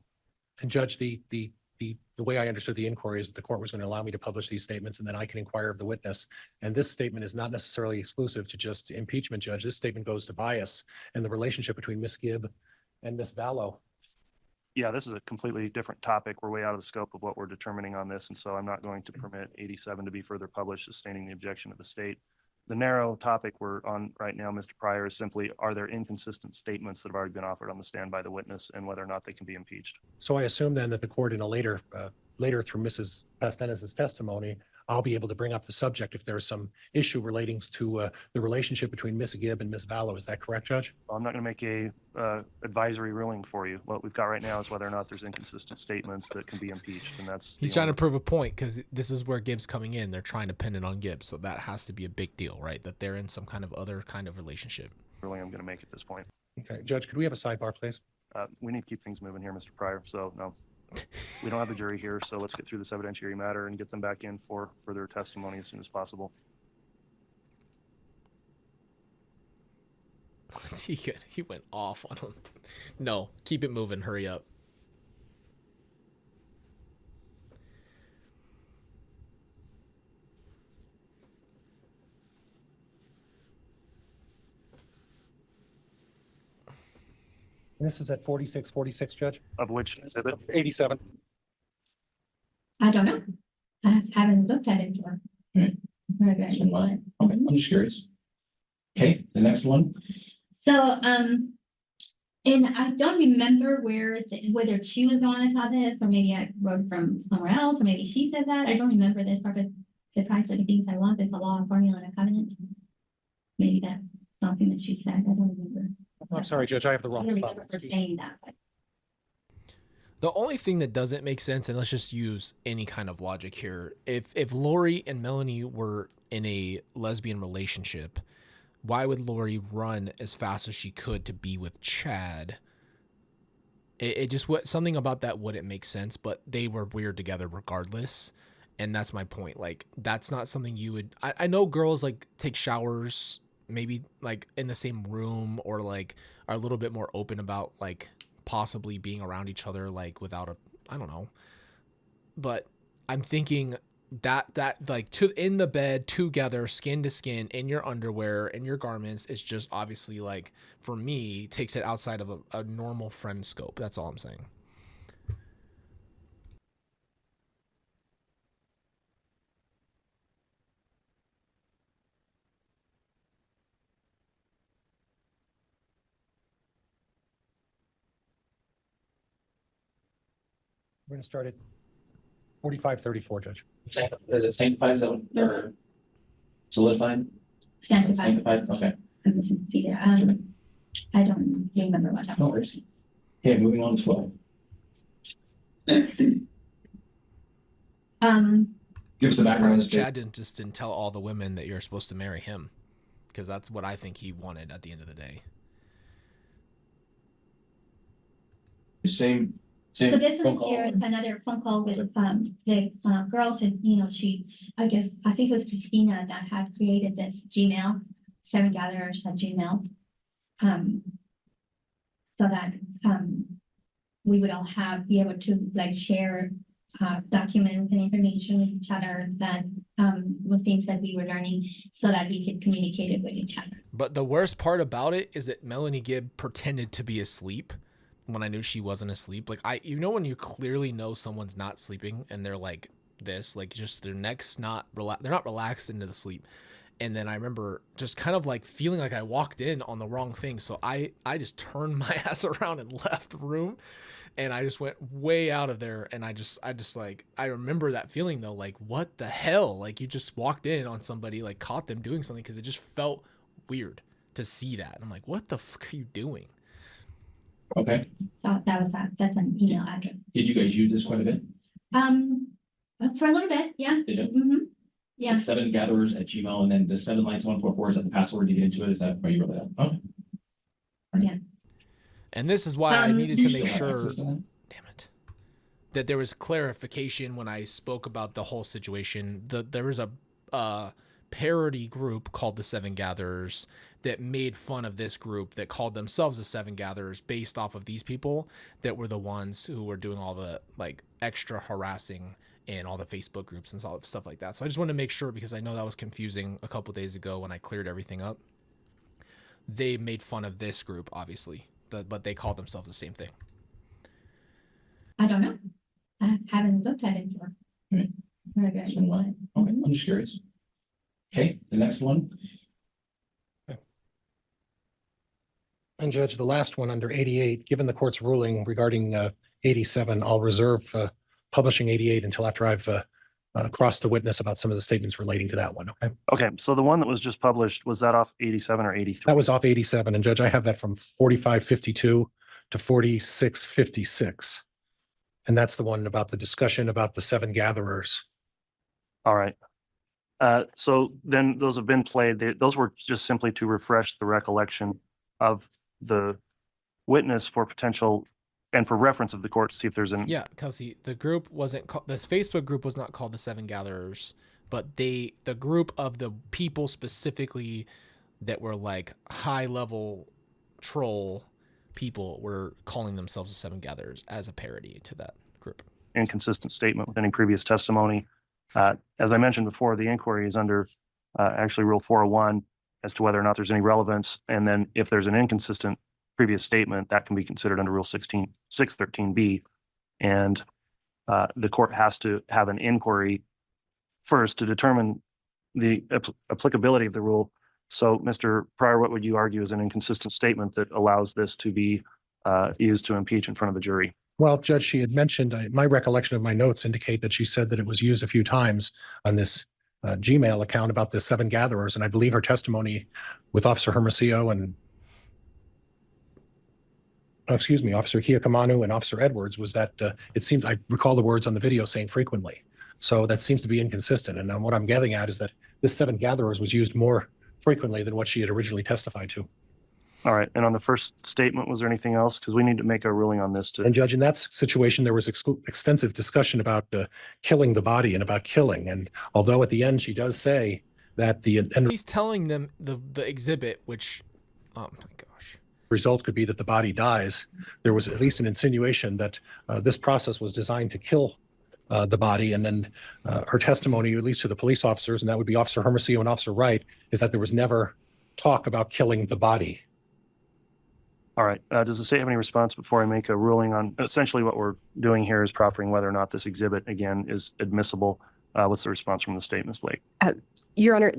Speaker 5: And Judge, the way I understood the inquiry is that the court was going to allow me to publish these statements, and then I can inquire of the witness. And this statement is not necessarily exclusive to just impeachment, Judge. This statement goes to bias and the relationship between Miss Gibb and Miss Vallow.
Speaker 3: Yeah, this is a completely different topic. We're way out of the scope of what we're determining on this, and so I'm not going to permit 87 to be further published, sustaining the objection of the state. The narrow topic we're on right now, Mr. Pryor, is simply, are there inconsistent statements that have already been offered on the stand by the witness, and whether or not they can be impeached?
Speaker 5: So I assume then that the court in a later through Mrs. Pastenes' testimony, I'll be able to bring up the subject if there's some issue relating to the relationship between Miss Gibb and Miss Vallow. Is that correct, Judge?
Speaker 3: Well, I'm not going to make a advisory ruling for you. What we've got right now is whether or not there's inconsistent statements that can be impeached, and that's
Speaker 1: He's trying to prove a point, because this is where Gibb's coming in. They're trying to pin it on Gibb, so that has to be a big deal, right? That they're in some kind of other kind of relationship.
Speaker 3: ruling I'm going to make at this point.
Speaker 5: Okay, Judge, could we have a sidebar, please?
Speaker 3: We need to keep things moving here, Mr. Pryor. So no, we don't have a jury here. So let's get through this evidentiary matter and get them back in for further testimony as soon as possible.
Speaker 1: He went off on him. No, keep it moving. Hurry up.
Speaker 5: This is at 4646, Judge.
Speaker 3: Of which exhibit?
Speaker 5: 87.
Speaker 6: I don't know. I haven't looked at it for.
Speaker 7: Right.
Speaker 6: very, very
Speaker 7: It's been a while.
Speaker 6: long.
Speaker 7: Okay, I'm just curious. Okay, the next one.
Speaker 6: So, and I don't remember whether she was the one that saw this, or maybe I wrote from somewhere else, or maybe she said that. I don't remember this part, but the price of the things I want is a law, a formula, and a covenant. Maybe that's something that she said. I don't remember.
Speaker 5: I'm sorry, Judge, I have the
Speaker 6: I
Speaker 5: wrong
Speaker 6: don't
Speaker 5: spot.
Speaker 6: remember her saying that, but
Speaker 1: The only thing that doesn't make sense, and let's just use any kind of logic here, if Lori and Melanie were in a lesbian relationship, why would Lori run as fast as she could to be with Chad? It just something about that wouldn't make sense, but they were weird together regardless. And that's my point. Like, that's not something you would, I know girls like take showers, maybe like in the same room, or like are a little bit more open about like possibly being around each other, like without I don't know. But I'm thinking that like in the bed together, skin to skin, in your underwear, in your garments, is just obviously, like, for me, takes it outside of a normal friend scope. That's all I'm saying.
Speaker 5: We're going to start at 4534, Judge.
Speaker 7: Is it sanctified? Is that what, or solidified?
Speaker 6: sanctified.
Speaker 7: Sanctified, okay.
Speaker 6: I wasn't see there. I don't remember what that
Speaker 7: No
Speaker 6: was.
Speaker 7: worries. Okay, moving on to 12. Give us the background.
Speaker 1: Surprised Chad didn't tell all the women that you're supposed to marry him, because that's what I think he wanted at the end of the day.
Speaker 7: Same
Speaker 6: So this
Speaker 7: phone
Speaker 6: one here
Speaker 7: call.
Speaker 6: is another phone call with the girl said, I think it was Christina that had created this Gmail, 7 gatherers at Gmail. So that we would all be able to like share documents and information with each other that with things that we were learning, so that we could communicate it with each other.
Speaker 1: But the worst part about it is that Melanie Gibb pretended to be asleep when I knew she wasn't asleep. Like, when you clearly know someone's not sleeping and they're like this, like just their neck's not they're not relaxed into the sleep. And then I remember just kind of like feeling like I walked in on the wrong thing. So I just turned my ass around and left the room, and I just went way out of there. And I just like, I remember that feeling though, like, what the hell? Like, you just walked in on somebody, like caught them doing something, because it just felt weird to see that. And I'm like, what the fuck are you doing?
Speaker 7: Okay.
Speaker 6: So that's an email address.
Speaker 7: Did you guys use this quite a bit?
Speaker 6: For a little bit, yeah.
Speaker 7: Did you?
Speaker 6: Mm-hmm. Yeah.
Speaker 7: 7 gatherers at Gmail, and then the 7 lines 144, is that the password to get into it? Is that why you wrote that? Okay.
Speaker 6: Yeah.
Speaker 1: And this is why I needed to make
Speaker 7: Still have
Speaker 1: sure,
Speaker 7: access to that?
Speaker 1: damn it, that there was clarification when I spoke about the whole situation. There was a parody group called the 7 Gatherers that made fun of this group that called themselves the 7 Gatherers based off of these people that were the ones who were doing all the like extra harassing in all the Facebook groups and all stuff like that. So I just wanted to make sure, because I know that was confusing a couple days ago when I cleared everything up. They made fun of this group, obviously, but they called themselves the same thing.
Speaker 6: I don't know. I haven't looked at it for
Speaker 7: Right.
Speaker 6: very, very
Speaker 7: It's been a while.
Speaker 6: long.
Speaker 7: Okay, I'm just curious. Okay, the next one.
Speaker 5: And Judge, the last one under 88, given the court's ruling regarding 87, I'll reserve publishing 88 until after I've crossed the witness about some of the statements relating to that one. Okay.
Speaker 3: Okay, so the one that was just published, was that off 87 or 83?
Speaker 5: That was off 87. And Judge, I have that from 4552 to 4656. And that's the one about the discussion about the 7 gatherers.
Speaker 3: All right. So then those have been played. Those were just simply to refresh the recollection of the witness for potential and for reference of the court to see if there's an.
Speaker 1: Yeah, Kelsey, the group wasn't called, this Facebook group was not called the 7 Gatherers, but the group of the people specifically that were like high level troll people were calling themselves the Seven Gatherers as a parody to that group.
Speaker 3: Inconsistent statement with any previous testimony. As I mentioned before, the inquiry is under actually Rule 401 as to whether or not there's any relevance. And then if there's an inconsistent previous statement, that can be considered under Rule 613B. And the court has to have an inquiry first to determine the applicability of the rule. So, Mr. Pryor, what would you argue is an inconsistent statement that allows this to be used to impeach in front of the jury?
Speaker 5: Well, Judge, she had mentioned, my recollection of my notes indicate that she said that it was used a few times on this Gmail account about the seven gatherers. And I believe her testimony with Officer Hermosillo and, Officer Kiyakamanu and Officer Edwards was that it seems, I recall the words on the video saying frequently. So that seems to be inconsistent. And what I'm getting at is that this seven gatherers was used more frequently than what she had originally testified to.
Speaker 3: All right. And on the first statement, was there anything else? Because we need to make a ruling on this too.
Speaker 5: And Judge, in that situation, there was extensive discussion about killing the body and about killing. And although at the end she does say that the
Speaker 1: He's telling them the exhibit, which, oh my gosh,
Speaker 5: result could be that the body dies, there was at least an insinuation that this process was designed to kill the body. And then her testimony, at least to the police officers, and that would be Officer Hermosillo and Officer Wright, is that there was never talk about killing the body.
Speaker 3: All right. Does the state have any response before I make a ruling on essentially what we're doing here is proffering whether or not this exhibit, again, is admissible? What's the response from the state, Ms. Blake?
Speaker 4: Your Honor,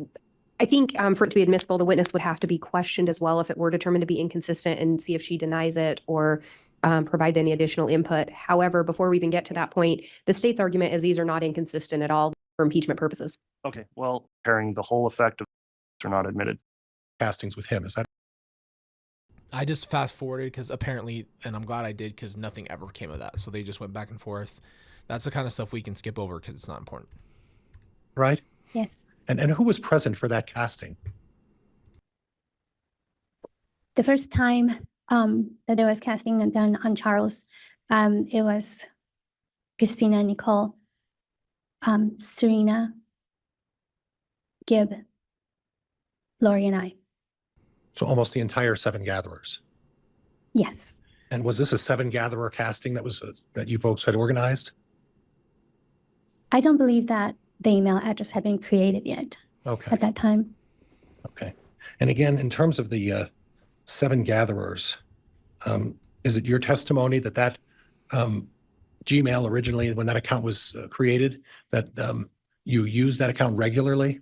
Speaker 4: I think for it to be admissible, the witness would have to be questioned as well if it were determined to be inconsistent, and see if she denies it or provides any additional input. However, before we even get to that point, the state's argument is these are not inconsistent at all for impeachment purposes.
Speaker 3: Okay. Well, comparing the whole effect of are not admitted.
Speaker 5: Castings with him, is that?
Speaker 1: I just fast forwarded because apparently, and I'm glad I did because nothing ever came of that. So they just went back and forth. That's the kind of stuff we can skip over because it's not important.
Speaker 5: Right?
Speaker 2: Yes.
Speaker 5: And who was present for that casting?
Speaker 2: The first time that there was casting done on Charles, it was Christina, Nicole, Serena, Gibb, Lori, and I.
Speaker 5: So almost the entire seven gatherers.
Speaker 2: Yes.
Speaker 5: And was this a seven gatherer casting that was that you folks had organized?
Speaker 2: I don't believe that the email address had been created yet
Speaker 5: Okay.
Speaker 2: at that time.
Speaker 5: Okay. And again, in terms of the seven gatherers, is it your testimony that Gmail originally, when that account was created, that you used that account regularly?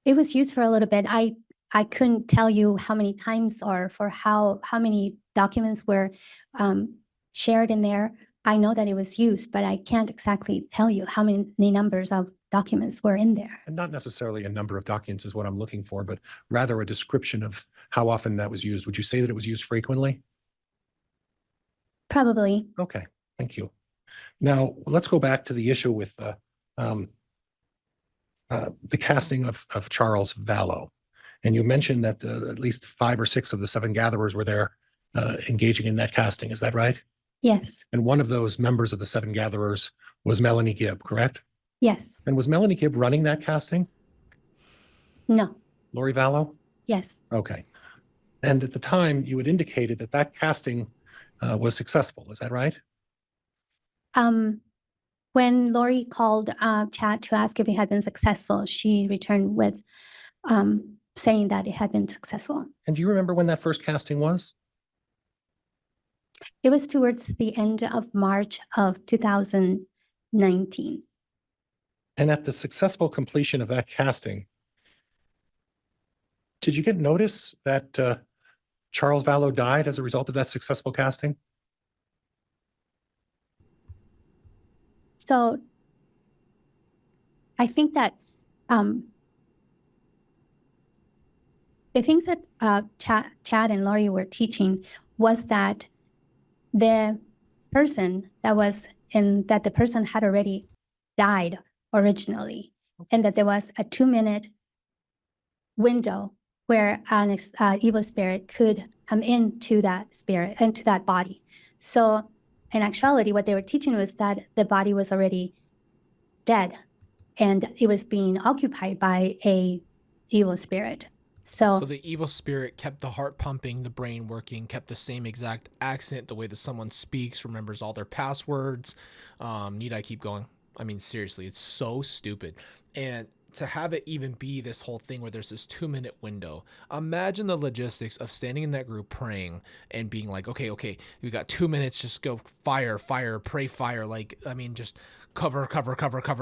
Speaker 2: It was used for a little bit. I couldn't tell you how many times or for how many documents were shared in there. I know that it was used, but I can't exactly tell you how many numbers of documents were in there.
Speaker 5: And not necessarily a number of documents is what I'm looking for, but rather a description of how often that was used. Would you say that it was used frequently?
Speaker 2: Probably.
Speaker 5: Okay, thank you. Now, let's go back to the issue with the casting of Charles Vallow. And you mentioned that at least 5 or 6 of the 7 gatherers were there engaging in that casting. Is that right?
Speaker 2: Yes.
Speaker 5: And one of those members of the 7 gatherers was Melanie Gibb, correct?
Speaker 2: Yes.
Speaker 5: And was Melanie Gibb running that casting?
Speaker 2: No.
Speaker 5: Lori Vallow?
Speaker 2: Yes.
Speaker 5: Okay. And at the time, you had indicated that that casting was successful. Is that right?
Speaker 2: When Lori called Chad to ask if it had been successful, she returned with saying that it had been successful.
Speaker 5: And do you remember when that first casting was?
Speaker 2: It was towards the end of March of 2019.
Speaker 5: And at the successful completion of that casting, did you get notice that Charles Vallow died as a result of that successful casting?
Speaker 2: So I think that the things that Chad and Lori were teaching was that the person that the person had already died originally, and that there was a 2-minute window where an evil spirit could come into that spirit, into that body. So in actuality, what they were teaching was that the body was already dead and it was being occupied by a evil spirit.
Speaker 1: So the evil spirit kept the heart pumping, the brain working, kept the same exact accent, the way that someone speaks, remembers all their passwords. Need I keep going? I mean, seriously, it's so stupid. And to have it even be this whole thing where there's this 2-minute window. Imagine the logistics of standing in that group praying and being like, okay, we got 2 minutes, just go fire, pray fire. Like, I mean, just cover.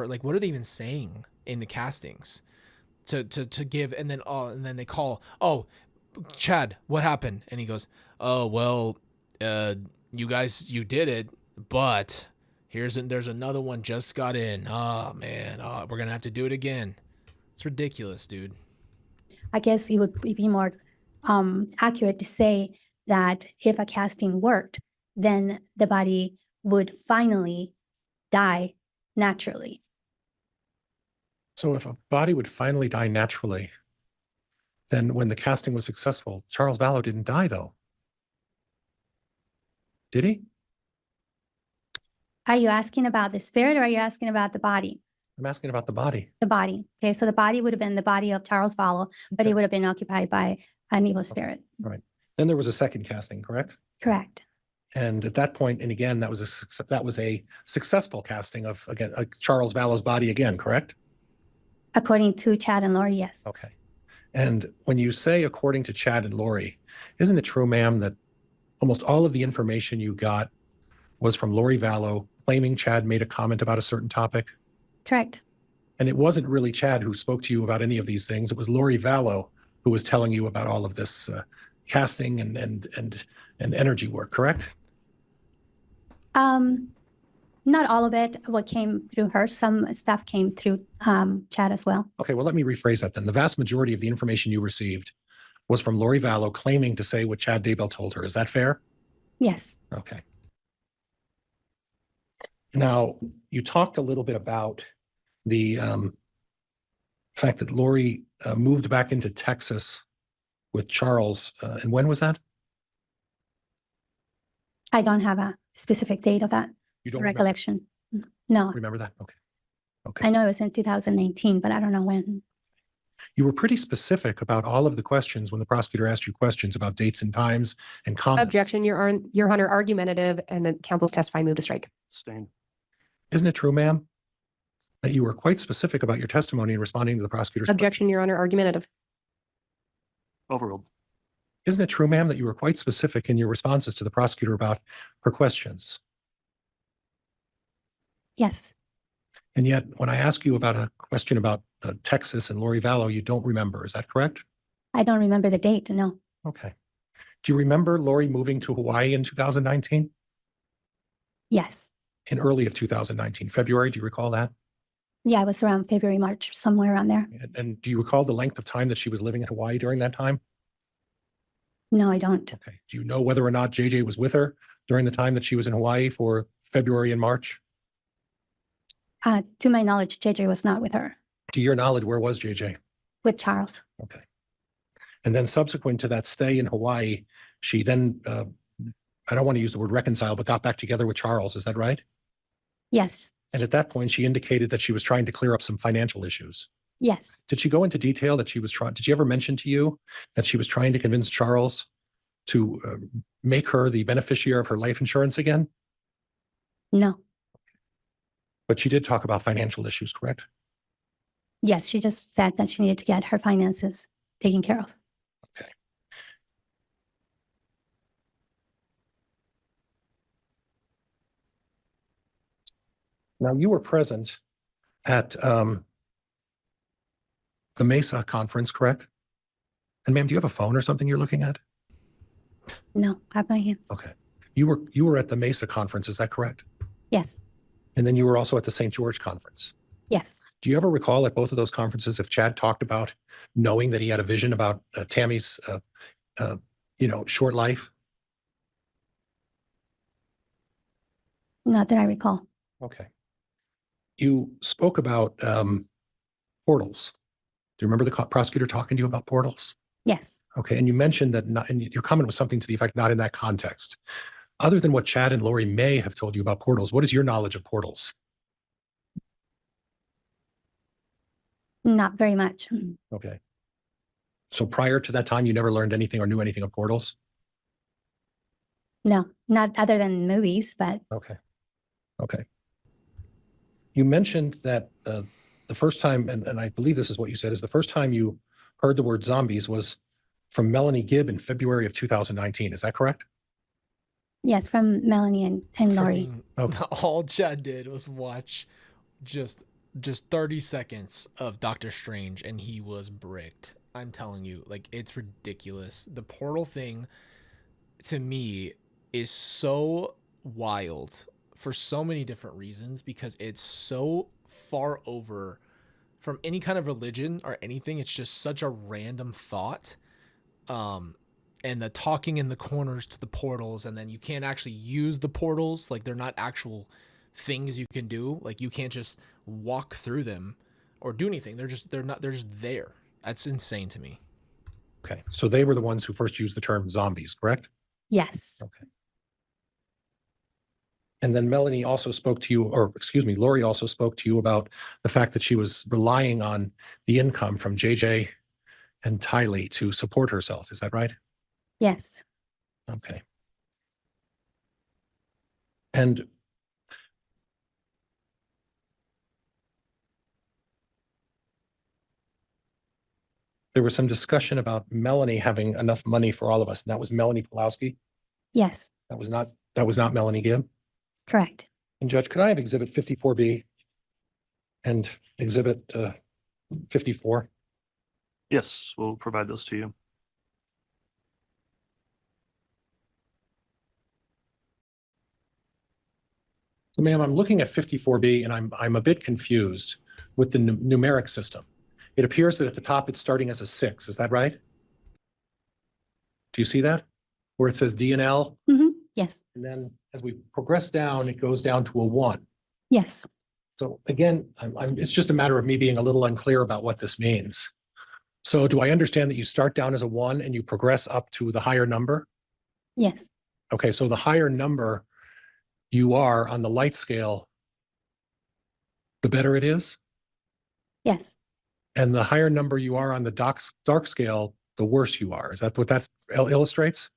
Speaker 1: Like, what are they even saying in the castings? To give, and then they call, oh, Chad, what happened? And he goes, oh, well, you guys, you did it, but there's another one just got in. Oh man, we're gonna have to do it again. It's ridiculous, dude.
Speaker 2: I guess it would be more accurate to say that if a casting worked, then the body would finally die naturally.
Speaker 5: So if a body would finally die naturally, then when the casting was successful, Charles Vallow didn't die though. Did he?
Speaker 2: Are you asking about the spirit or are you asking about the body?
Speaker 5: I'm asking about the body.
Speaker 2: The body. Okay, so the body would have been the body of Charles Vallow, but
Speaker 5: Okay.
Speaker 2: he would have been occupied by an evil spirit.
Speaker 5: Right. Then there was a second casting, correct?
Speaker 2: Correct.
Speaker 5: And at that point, and again, that was a successful casting of, again, Charles Vallow's body again, correct?
Speaker 2: According to Chad and Lori, yes.
Speaker 5: Okay. And when you say according to Chad and Lori, isn't it true, ma'am, that almost all of the information you got was from Lori Vallow claiming Chad made a comment about a certain topic?
Speaker 2: Correct.
Speaker 5: And it wasn't really Chad who spoke to you about any of these things. It was Lori Vallow who was telling you about all of this casting and energy work, correct?
Speaker 2: Not all of it, what came through her. Some stuff came through Chad as well.
Speaker 5: Okay, well, let me rephrase that then. The vast majority of the information you received was from Lori Vallow claiming to say what Chad Daybell told her. Is that fair?
Speaker 2: Yes.
Speaker 5: Okay. Now, you talked a little bit about the fact that Lori moved back into Texas with Charles. And when was that?
Speaker 2: I don't have a specific date of that
Speaker 5: You don't
Speaker 2: recollection. No,
Speaker 5: remember that? Okay. Okay.
Speaker 2: I know it was in 2019, but I don't know when.
Speaker 5: You were pretty specific about all of the questions when the prosecutor asked you questions about dates and times and comments.
Speaker 4: Objection, Your Honor, argumentative, and the counsel's testifying, move to strike.
Speaker 3: Sustained.
Speaker 5: Isn't it true, ma'am, that you were quite specific about your testimony in responding to the prosecutor's
Speaker 4: Objection, Your Honor, argumentative.
Speaker 3: Overruled.
Speaker 5: Isn't it true, ma'am, that you were quite specific in your responses to the prosecutor about her questions?
Speaker 2: Yes.
Speaker 5: And yet, when I ask you about a question about Texas and Lori Vallow, you don't remember. Is that correct?
Speaker 2: I don't remember the date, no.
Speaker 5: Okay. Do you remember Lori moving to Hawaii in 2019?
Speaker 2: Yes.
Speaker 5: In early of 2019, February, do you recall that?
Speaker 2: Yeah, it was around February, March, somewhere around there.
Speaker 5: And do you recall the length of time that she was living in Hawaii during that time?
Speaker 2: No, I don't.
Speaker 5: Okay. Do you know whether or not JJ was with her during the time that she was in Hawaii for February and March?
Speaker 2: To my knowledge, JJ was not with her,
Speaker 5: To your knowledge, where was JJ?
Speaker 2: with Charles.
Speaker 5: Okay. And then subsequent to that stay in Hawaii, she then, I don't want to use the word reconcile, but got back together with Charles. Is that right?
Speaker 2: Yes.
Speaker 5: And at that point, she indicated that she was trying to clear up some financial issues.
Speaker 2: Yes.
Speaker 5: Did she go into detail that she was trying, did she ever mention to you that she was trying to convince Charles to make her the beneficiary of her life insurance again?
Speaker 2: No.
Speaker 5: But she did talk about financial issues, correct?
Speaker 2: Yes, she just said that she needed to get her finances taken care of.
Speaker 5: Okay. Now, you were present at the Mesa conference, correct? And ma'am, do you have a phone or something you're looking at?
Speaker 2: No, I have my hands.
Speaker 5: Okay. You were at the Mesa conference, is that correct?
Speaker 2: Yes.
Speaker 5: And then you were also at the St. George conference.
Speaker 2: Yes.
Speaker 5: Do you ever recall at both of those conferences if Chad talked about knowing that he had a vision about Tammy's, short life?
Speaker 2: Not that I recall.
Speaker 5: Okay. You spoke about portals. Do you remember the prosecutor talking to you about portals?
Speaker 2: Yes.
Speaker 5: Okay. And you mentioned that and your comment was something to the effect, not in that context. Other than what Chad and Lori may have told you about portals, what is your knowledge of portals?
Speaker 2: Not very much.
Speaker 5: Okay. So prior to that time, you never learned anything or knew anything of portals?
Speaker 2: No, not other than movies, but
Speaker 5: Okay. Okay. You mentioned that the first time, and I believe this is what you said, is the first time you heard the word zombies was from Melanie Gibb in February of 2019. Is that correct?
Speaker 2: yes, from Melanie and Lori.
Speaker 1: Freaking-
Speaker 5: Okay.
Speaker 1: All Chad did was watch just 30 seconds of Doctor Strange and he was bricked. I'm telling you, like, it's ridiculous. The portal thing to me is so wild for so many different reasons because it's so far over from any kind of religion or anything. It's just such a random thought. And the talking in the corners to the portals, and then you can't actually use the portals. Like, they're not actual things you can do. Like, you can't just walk through them or do anything. They're just there. That's insane to me.
Speaker 5: Okay. So they were the ones who first used the term zombies, correct?
Speaker 2: Yes,
Speaker 5: Okay. And then Melanie also spoke to you, or excuse me, Lori also spoke to you about the fact that she was relying on the income from JJ and Tylee to support herself. Is that right?
Speaker 2: yes.
Speaker 5: Okay. And there was some discussion about Melanie having enough money for all of us. And that was Melanie Pulowski.
Speaker 2: Yes,
Speaker 5: That was not Melanie Gibb.
Speaker 2: correct.
Speaker 5: And Judge, could I have Exhibit 54B and Exhibit 54?
Speaker 3: Yes, we'll provide those to you.
Speaker 5: So, ma'am, I'm looking at 54B and I'm a bit confused with the numeric system. It appears that at the top it's starting as a 6. Is that right? Do you see that? Where it says D and L,
Speaker 2: Yes,
Speaker 5: and then as we progress down, it goes down to a 1.
Speaker 2: yes.
Speaker 5: So again, it's just a matter of me being a little unclear about what this means. So do I understand that you start down as a 1 and you progress up to the higher number?
Speaker 2: Yes,
Speaker 5: Okay, so the higher number you are on the light scale, the better it is?
Speaker 2: yes,
Speaker 5: And the higher number you are on the dark scale, the worse you are. Is that what that illustrates?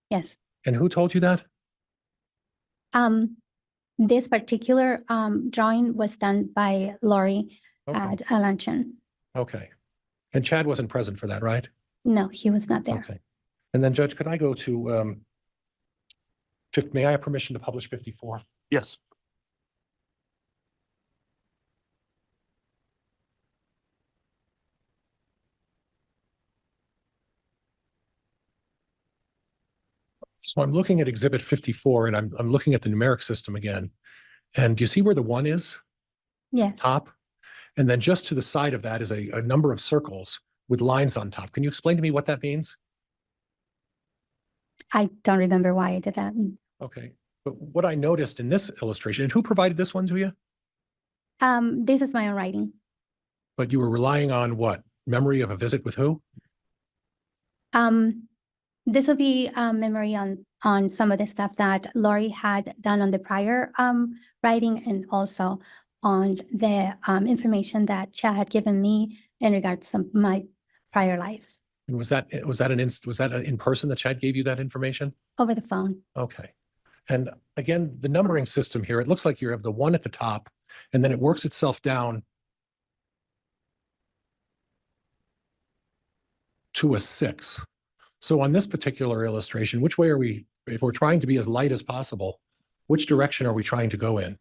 Speaker 2: yes.
Speaker 5: And who told you that?
Speaker 2: This particular drawing was done by Lori
Speaker 5: Okay.
Speaker 2: at a luncheon.
Speaker 5: Okay. And Chad wasn't present for that, right?
Speaker 2: No, he was not there.
Speaker 5: Okay. And then Judge, could I go to, may I have permission to publish 54?
Speaker 3: Yes.
Speaker 5: So I'm looking at Exhibit 54 and I'm looking at the numeric system again. And do you see where the 1 is?
Speaker 2: Yes,
Speaker 5: Top? And then just to the side of that is a number of circles with lines on top. Can you explain to me what that means?
Speaker 2: I don't remember why I did that.
Speaker 5: Okay. But what I noticed in this illustration, and who provided this one to you?
Speaker 2: This is my own writing.
Speaker 5: But you were relying on what? Memory of a visit with who?
Speaker 2: This will be memory on some of the stuff that Lori had done on the prior writing and also on the information that Chad had given me in regards to my prior lives
Speaker 5: And was that in person that Chad gave you that information?
Speaker 2: over the phone.
Speaker 5: Okay. And again, the numbering system here, it looks like you have the 1 at the top and then it works itself down to a 6. So on this particular illustration, which way are we, if we're trying to be as light as possible, which direction are we trying to go in?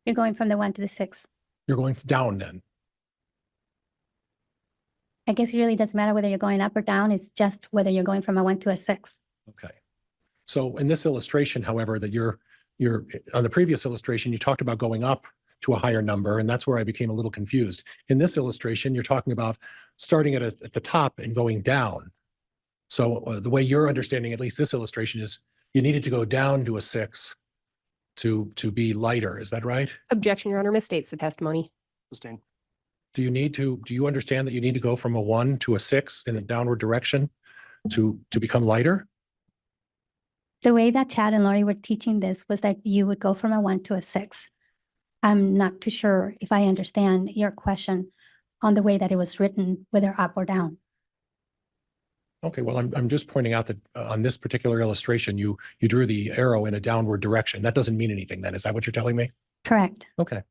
Speaker 2: You're going from the 1 to the 6.
Speaker 5: You're going down then.
Speaker 2: I guess it really doesn't matter whether you're going up or down. It's just whether you're going from a 1 to a 6.
Speaker 5: Okay. So in this illustration, however, that you're on the previous illustration, you talked about going up to a higher number, and that's where I became a little confused. In this illustration, you're talking about starting at the top and going down. So the way you're understanding at least this illustration is you needed to go down to a 6 to be lighter. Is that right?
Speaker 4: Objection, Your Honor, misstates the testimony.
Speaker 3: Sustained.
Speaker 5: Do you understand that you need to go from a 1 to a 6 in a downward direction to become lighter?
Speaker 2: The way that Chad and Lori were teaching this was that you would go from a 1 to a 6. I'm not too sure if I understand your question on the way that it was written, whether up or down.
Speaker 5: Okay, well, I'm just pointing out that on this particular illustration, you drew the arrow in a downward direction. That doesn't mean anything then. Is that what you're telling me?
Speaker 2: Correct.
Speaker 5: Okay.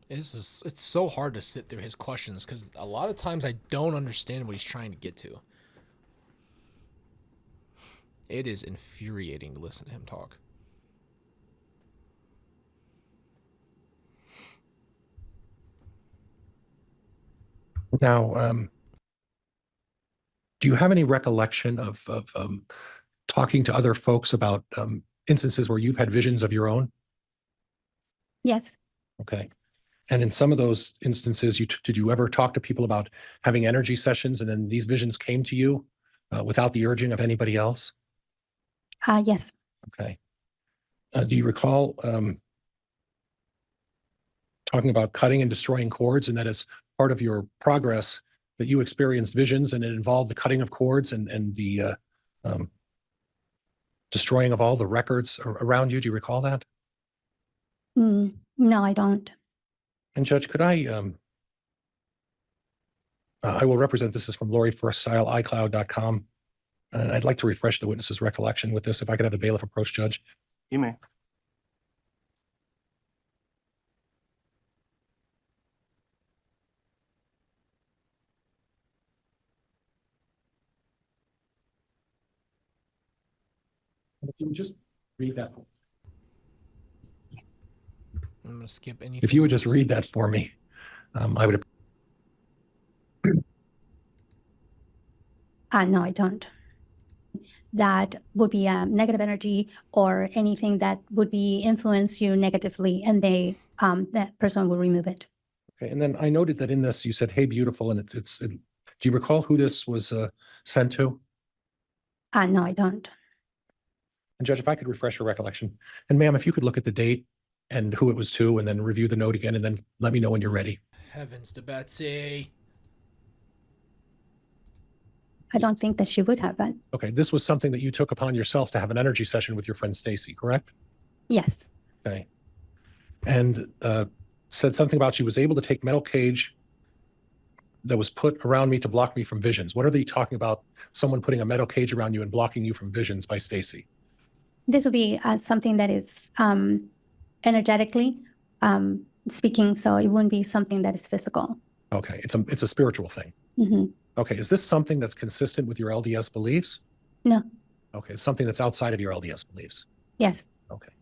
Speaker 1: It's so hard to sit through his questions because a lot of times I don't understand what he's trying to get to. It is infuriating to listen to him talk.
Speaker 5: Now, do you have any recollection of talking to other folks about instances where you've had visions of your own?
Speaker 2: Yes.
Speaker 5: Okay. And in some of those instances, did you ever talk to people about having energy sessions and then these visions came to you without the urging of anybody else?
Speaker 2: Yes.
Speaker 5: Okay. Do you recall talking about cutting and destroying cords, and that as part of your progress that you experienced visions and it involved the cutting of cords and the destroying of all the records around you? Do you recall that?
Speaker 2: No, I don't.
Speaker 5: And Judge, could I will represent this is from Lori Firststyle, iCloud.com. And I'd like to refresh the witness's recollection with this. If I could have the bailiff approach, Judge.
Speaker 3: You may.
Speaker 5: If you would just read that.
Speaker 1: I'm going to skip anything.
Speaker 5: If you would just read that for me, I would.
Speaker 2: No, I don't. That would be negative energy or anything that would be influence you negatively, and they that person will remove it.
Speaker 5: Okay, and then I noted that in this you said, "Hey, beautiful," and do you recall who this was sent to?
Speaker 2: No, I don't.
Speaker 5: And Judge, if I could refresh your recollection, and ma'am, if you could look at the date and who it was to, and then review the note again, and then let me know when you're ready.
Speaker 1: Heavens to Betsy.
Speaker 2: I don't think that she would have that.
Speaker 5: Okay, this was something that you took upon yourself to have an energy session with your friend Stacy, correct?
Speaker 2: Yes.
Speaker 5: Okay. And said something about she was able to take metal cage that was put around me to block me from visions. What are they talking about? Someone putting a metal cage around you and blocking you from visions by Stacy?
Speaker 2: This would be something that is energetically speaking, so it wouldn't be something that is physical.
Speaker 5: Okay, it's a spiritual thing.
Speaker 2: Mm-hmm.
Speaker 5: Okay, is this something that's consistent with your LDS beliefs?
Speaker 2: No.
Speaker 5: Okay, it's something that's outside of your LDS beliefs.
Speaker 2: Yes.
Speaker 5: Okay.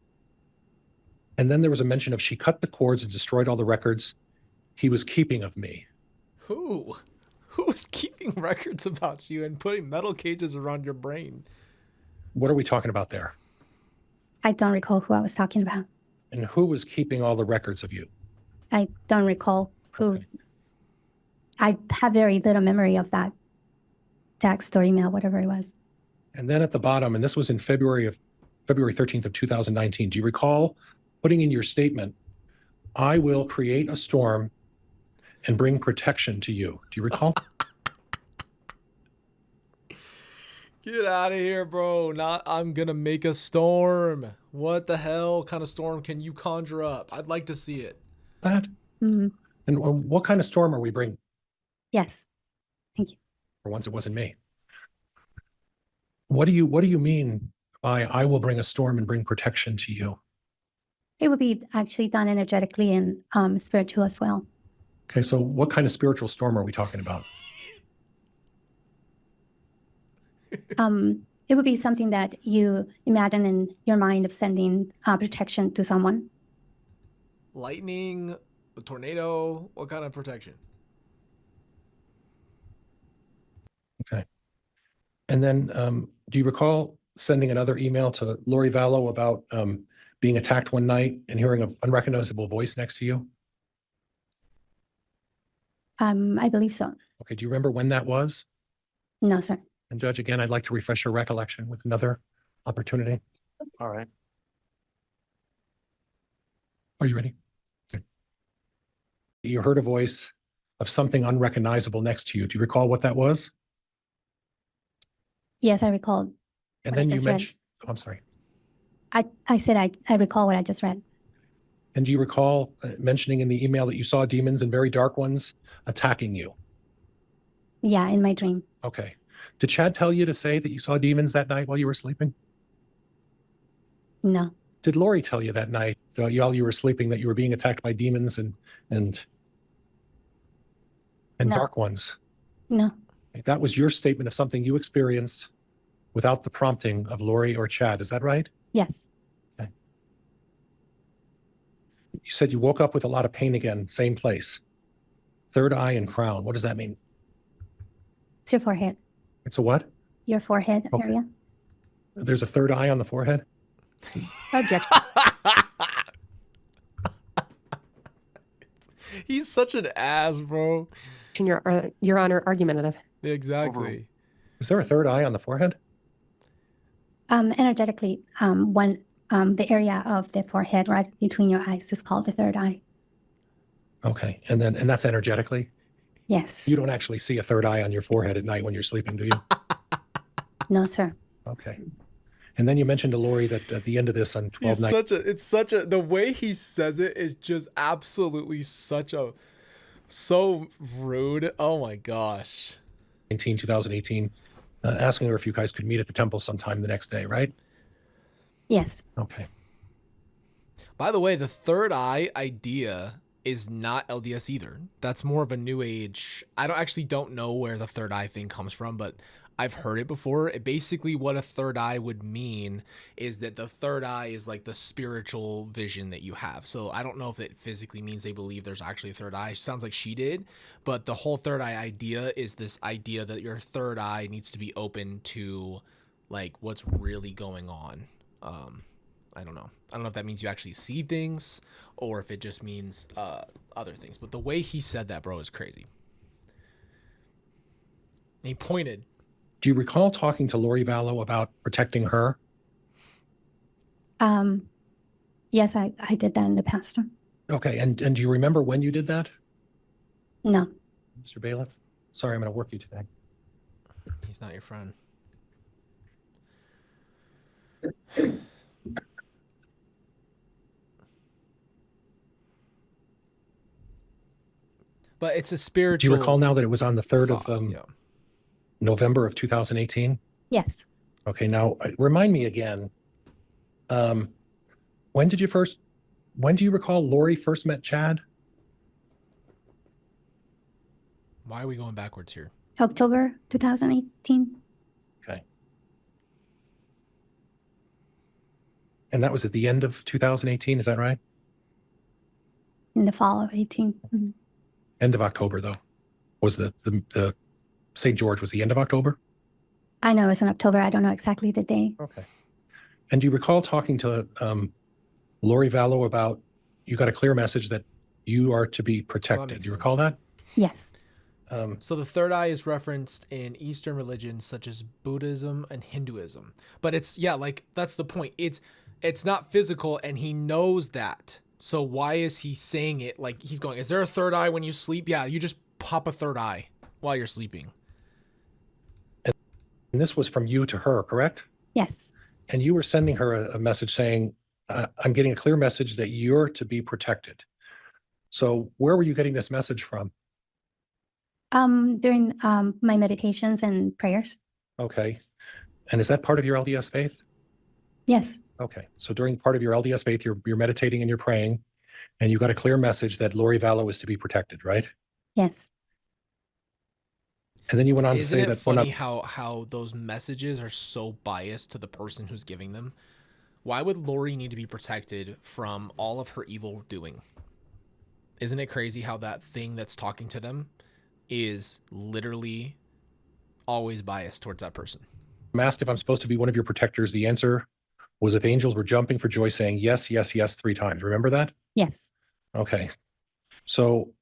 Speaker 5: And then there was a mention of she cut the cords and destroyed all the records he was keeping of me.
Speaker 1: Who? Who was keeping records about you and putting metal cages around your brain?
Speaker 5: What are we talking about there?
Speaker 2: I don't recall who I was talking about.
Speaker 5: And who was keeping all the records of you?
Speaker 2: I don't recall who.
Speaker 5: Okay.
Speaker 2: I have very little memory of that text or email, whatever it was.
Speaker 5: And then at the bottom, and this was in February 13th of 2019. Do you recall putting in your statement, "I will create a storm and bring protection to you"? Do you recall?
Speaker 1: Get out of here, bro. Not I'm gonna make a storm. What the hell kind of storm can you conjure up? I'd like to see it.
Speaker 5: That?
Speaker 2: Mm-hmm.
Speaker 5: And what kind of storm are we bringing?
Speaker 2: Yes. Thank you.
Speaker 5: For once, it wasn't me. What do you mean by "I will bring a storm and bring protection to you"?
Speaker 2: It would be actually done energetically and spiritual as well.
Speaker 5: Okay, so what kind of spiritual storm are we talking about?
Speaker 2: It would be something that you imagine in your mind of sending protection to someone.
Speaker 1: Lightning, a tornado, what kind of protection?
Speaker 5: Okay. And then do you recall sending another email to Lori Vallow about being attacked one night and hearing an unrecognizable voice next to you?
Speaker 2: I believe so.
Speaker 5: Okay, do you remember when that was?
Speaker 2: No, sir.
Speaker 5: And Judge, again, I'd like to refresh your recollection with another opportunity.
Speaker 3: All right.
Speaker 5: Are you ready? Okay. You heard a voice of something unrecognizable next to you. Do you recall what that was?
Speaker 2: Yes, I recalled.
Speaker 5: And
Speaker 2: What I
Speaker 5: then you
Speaker 2: just read.
Speaker 5: mentioned, oh, I'm sorry.
Speaker 2: I said I recall what I just read.
Speaker 5: And do you recall mentioning in the email that you saw demons and very dark ones attacking you?
Speaker 2: Yeah, in my dream.
Speaker 5: Okay. Did Chad tell you to say that you saw demons that night while you were sleeping?
Speaker 2: No,
Speaker 5: Did Lori tell you that night while you were sleeping that you were being attacked by demons and
Speaker 2: No.
Speaker 5: dark ones?
Speaker 2: no,
Speaker 5: That was your statement of something you experienced without the prompting of Lori or Chad. Is that right?
Speaker 2: yes,
Speaker 5: You said you woke up with a lot of pain again, same place. Third eye and crown. What does that mean?
Speaker 2: it's your forehead.
Speaker 5: It's a what?
Speaker 2: Your forehead
Speaker 5: Okay.
Speaker 2: area.
Speaker 5: There's a third eye on the forehead?
Speaker 4: Objection.
Speaker 1: He's such an ass, bro.
Speaker 4: Your Honor, argumentative.
Speaker 1: Exactly.
Speaker 5: Is there a third eye on the forehead?
Speaker 2: Energetically, the area of the forehead right between your eyes is called the third eye.
Speaker 5: Okay. And that's energetically?
Speaker 2: Yes.
Speaker 5: You don't actually see a third eye on your forehead at night when you're sleeping, do you?
Speaker 2: No, sir.
Speaker 5: Okay. And then you mentioned to Lori that at the end of this on 12
Speaker 1: He's
Speaker 5: nights.
Speaker 1: it's such a, the way he says it is just absolutely so rude. Oh my gosh.
Speaker 5: 2018, asking her if you guys could meet at the temple sometime the next day, right?
Speaker 2: Yes.
Speaker 5: Okay.
Speaker 1: By the way, the third eye idea is not LDS either. That's more of a new age. I don't know where the third eye thing comes from, but I've heard it before. Basically what a third eye would mean is that the third eye is like the spiritual vision that you have. So I don't know if it physically means they believe there's actually a third eye. Sounds like she did, but the whole third eye idea is this idea that your third eye needs to be open to like what's really going on. I don't know. I don't know if that means you actually see things or if it just means other things. But the way he said that, bro, is crazy. And he pointed.
Speaker 5: Do you recall talking to Lori Vallow about protecting her?
Speaker 2: Yes, I did that in the past.
Speaker 5: Okay. And do you remember when you did that,
Speaker 2: No.
Speaker 5: Mr. Bailiff? Sorry, I'm going to work you today.
Speaker 1: He's not your friend. But it's a spiritual.
Speaker 5: Do you recall now that it was on the 3rd
Speaker 1: thought,
Speaker 5: of
Speaker 1: yeah.
Speaker 5: November of 2018?
Speaker 2: Yes.
Speaker 5: Okay. Now, remind me again, when do you recall Lori first met Chad?
Speaker 1: Why are we going backwards here?
Speaker 2: October 2018.
Speaker 5: Okay. And that was at the end of 2018, is that right?
Speaker 2: In the fall of 18. Mhm.
Speaker 5: End of October, though. Was the St. George was the end of October?
Speaker 2: I know it's in October. I don't know exactly the day.
Speaker 5: Okay. And do you recall talking to Lori Vallow about, you got a clear message that you are to be protected.
Speaker 1: makes
Speaker 5: Do you recall
Speaker 1: sense.
Speaker 5: that?
Speaker 2: Yes.
Speaker 1: So the third eye is referenced in Eastern religions such as Buddhism and Hinduism. But it's, yeah, like that's the point. It's not physical and he knows that. So why is he saying it? Like he's going, is there a third eye when you sleep? Yeah, you just pop a third eye while you're sleeping.
Speaker 5: And this was from you to her, correct?
Speaker 2: Yes.
Speaker 5: And you were sending her a message saying, I'm getting a clear message that you're to be protected. So where were you getting this message from?
Speaker 2: During my meditations and prayers.
Speaker 5: Okay. And is that part of your LDS faith?
Speaker 2: Yes.
Speaker 5: Okay. So during part of your LDS faith, you're meditating and you're praying, and you got a clear message that Lori Vallow is to be protected, right?
Speaker 2: Yes.
Speaker 5: And then you went on to
Speaker 1: Isn't
Speaker 5: say
Speaker 1: it
Speaker 5: that
Speaker 1: funny how those messages are so biased to the person who's giving them? Why would Lori need to be protected from all of her evil doing? Isn't it crazy how that thing that's talking to them is literally always biased towards that person?
Speaker 5: I'm asked if I'm supposed to be one of your protectors. The answer was if angels were jumping for joy saying yes, yes, yes 3 times. Remember that?
Speaker 2: Yes.
Speaker 5: Okay. So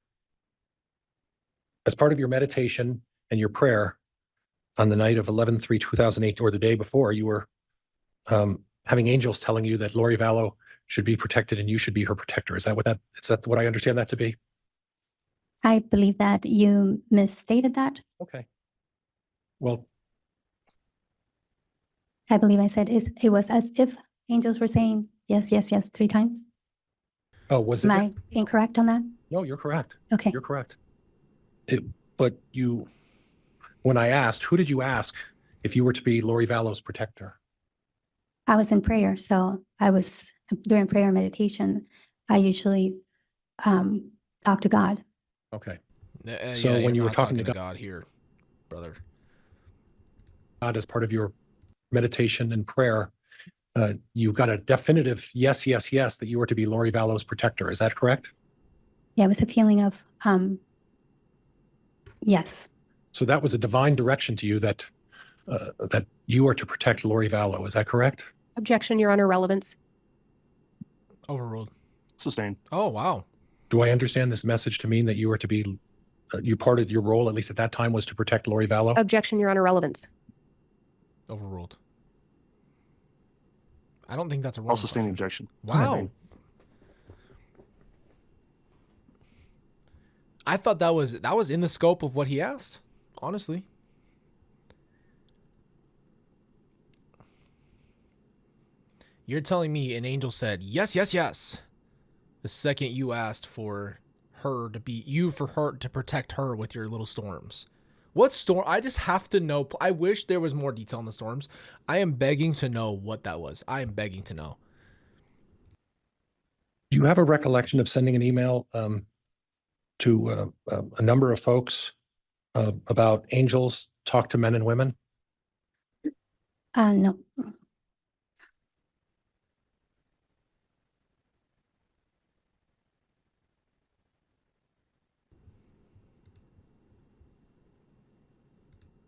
Speaker 5: as part of your meditation and your prayer on the night of 11/3/2008, or the day before, you were having angels telling you that Lori Vallow should be protected and you should be her protector. Is that what I understand that to be?
Speaker 2: I believe that you misstated that.
Speaker 5: Okay. Well,
Speaker 2: I believe I said it was as if angels were saying yes, yes, yes 3 times?
Speaker 5: Oh, was it?
Speaker 2: Am I incorrect on that?
Speaker 5: No, you're correct.
Speaker 2: Okay.
Speaker 5: You're correct. But when I asked, who did you ask if you were to be Lori Vallow's protector?
Speaker 2: I was in prayer, so I was during prayer and meditation. I usually talk to God.
Speaker 5: Okay.
Speaker 1: So
Speaker 5: when you were
Speaker 1: not
Speaker 5: talking to
Speaker 1: God here, brother.
Speaker 5: God as part of your meditation and prayer, you got a definitive yes, yes, yes that you were to be Lori Vallow's protector. Is that correct?
Speaker 2: Yeah, it was a feeling of yes.
Speaker 5: So that was a divine direction to you that you are to protect Lori Vallow. Is that correct?
Speaker 4: Objection, Your Honor, relevance.
Speaker 1: Overruled.
Speaker 3: Sustained.
Speaker 1: Oh, wow.
Speaker 5: Do I understand this message to mean that you are to be, you part of your role, at least at that time, was to protect Lori Vallow?
Speaker 4: Objection, Your Honor, relevance.
Speaker 1: Overruled. I don't think that's a
Speaker 3: I'll
Speaker 1: wrong
Speaker 3: sustain the
Speaker 1: question.
Speaker 3: objection.
Speaker 1: Wow.
Speaker 3: Sustained.
Speaker 1: I thought that was in the scope of what he asked, honestly. You're telling me an angel said, yes, yes, yes, the second you asked for her to be, for her to protect her with your little storms. What storm? I just have to know. I wish there was more detail on the storms. I am begging to know what that was. I am begging to know.
Speaker 5: Do you have a recollection of sending an email to a number of folks about angels talk to men and women?
Speaker 2: No.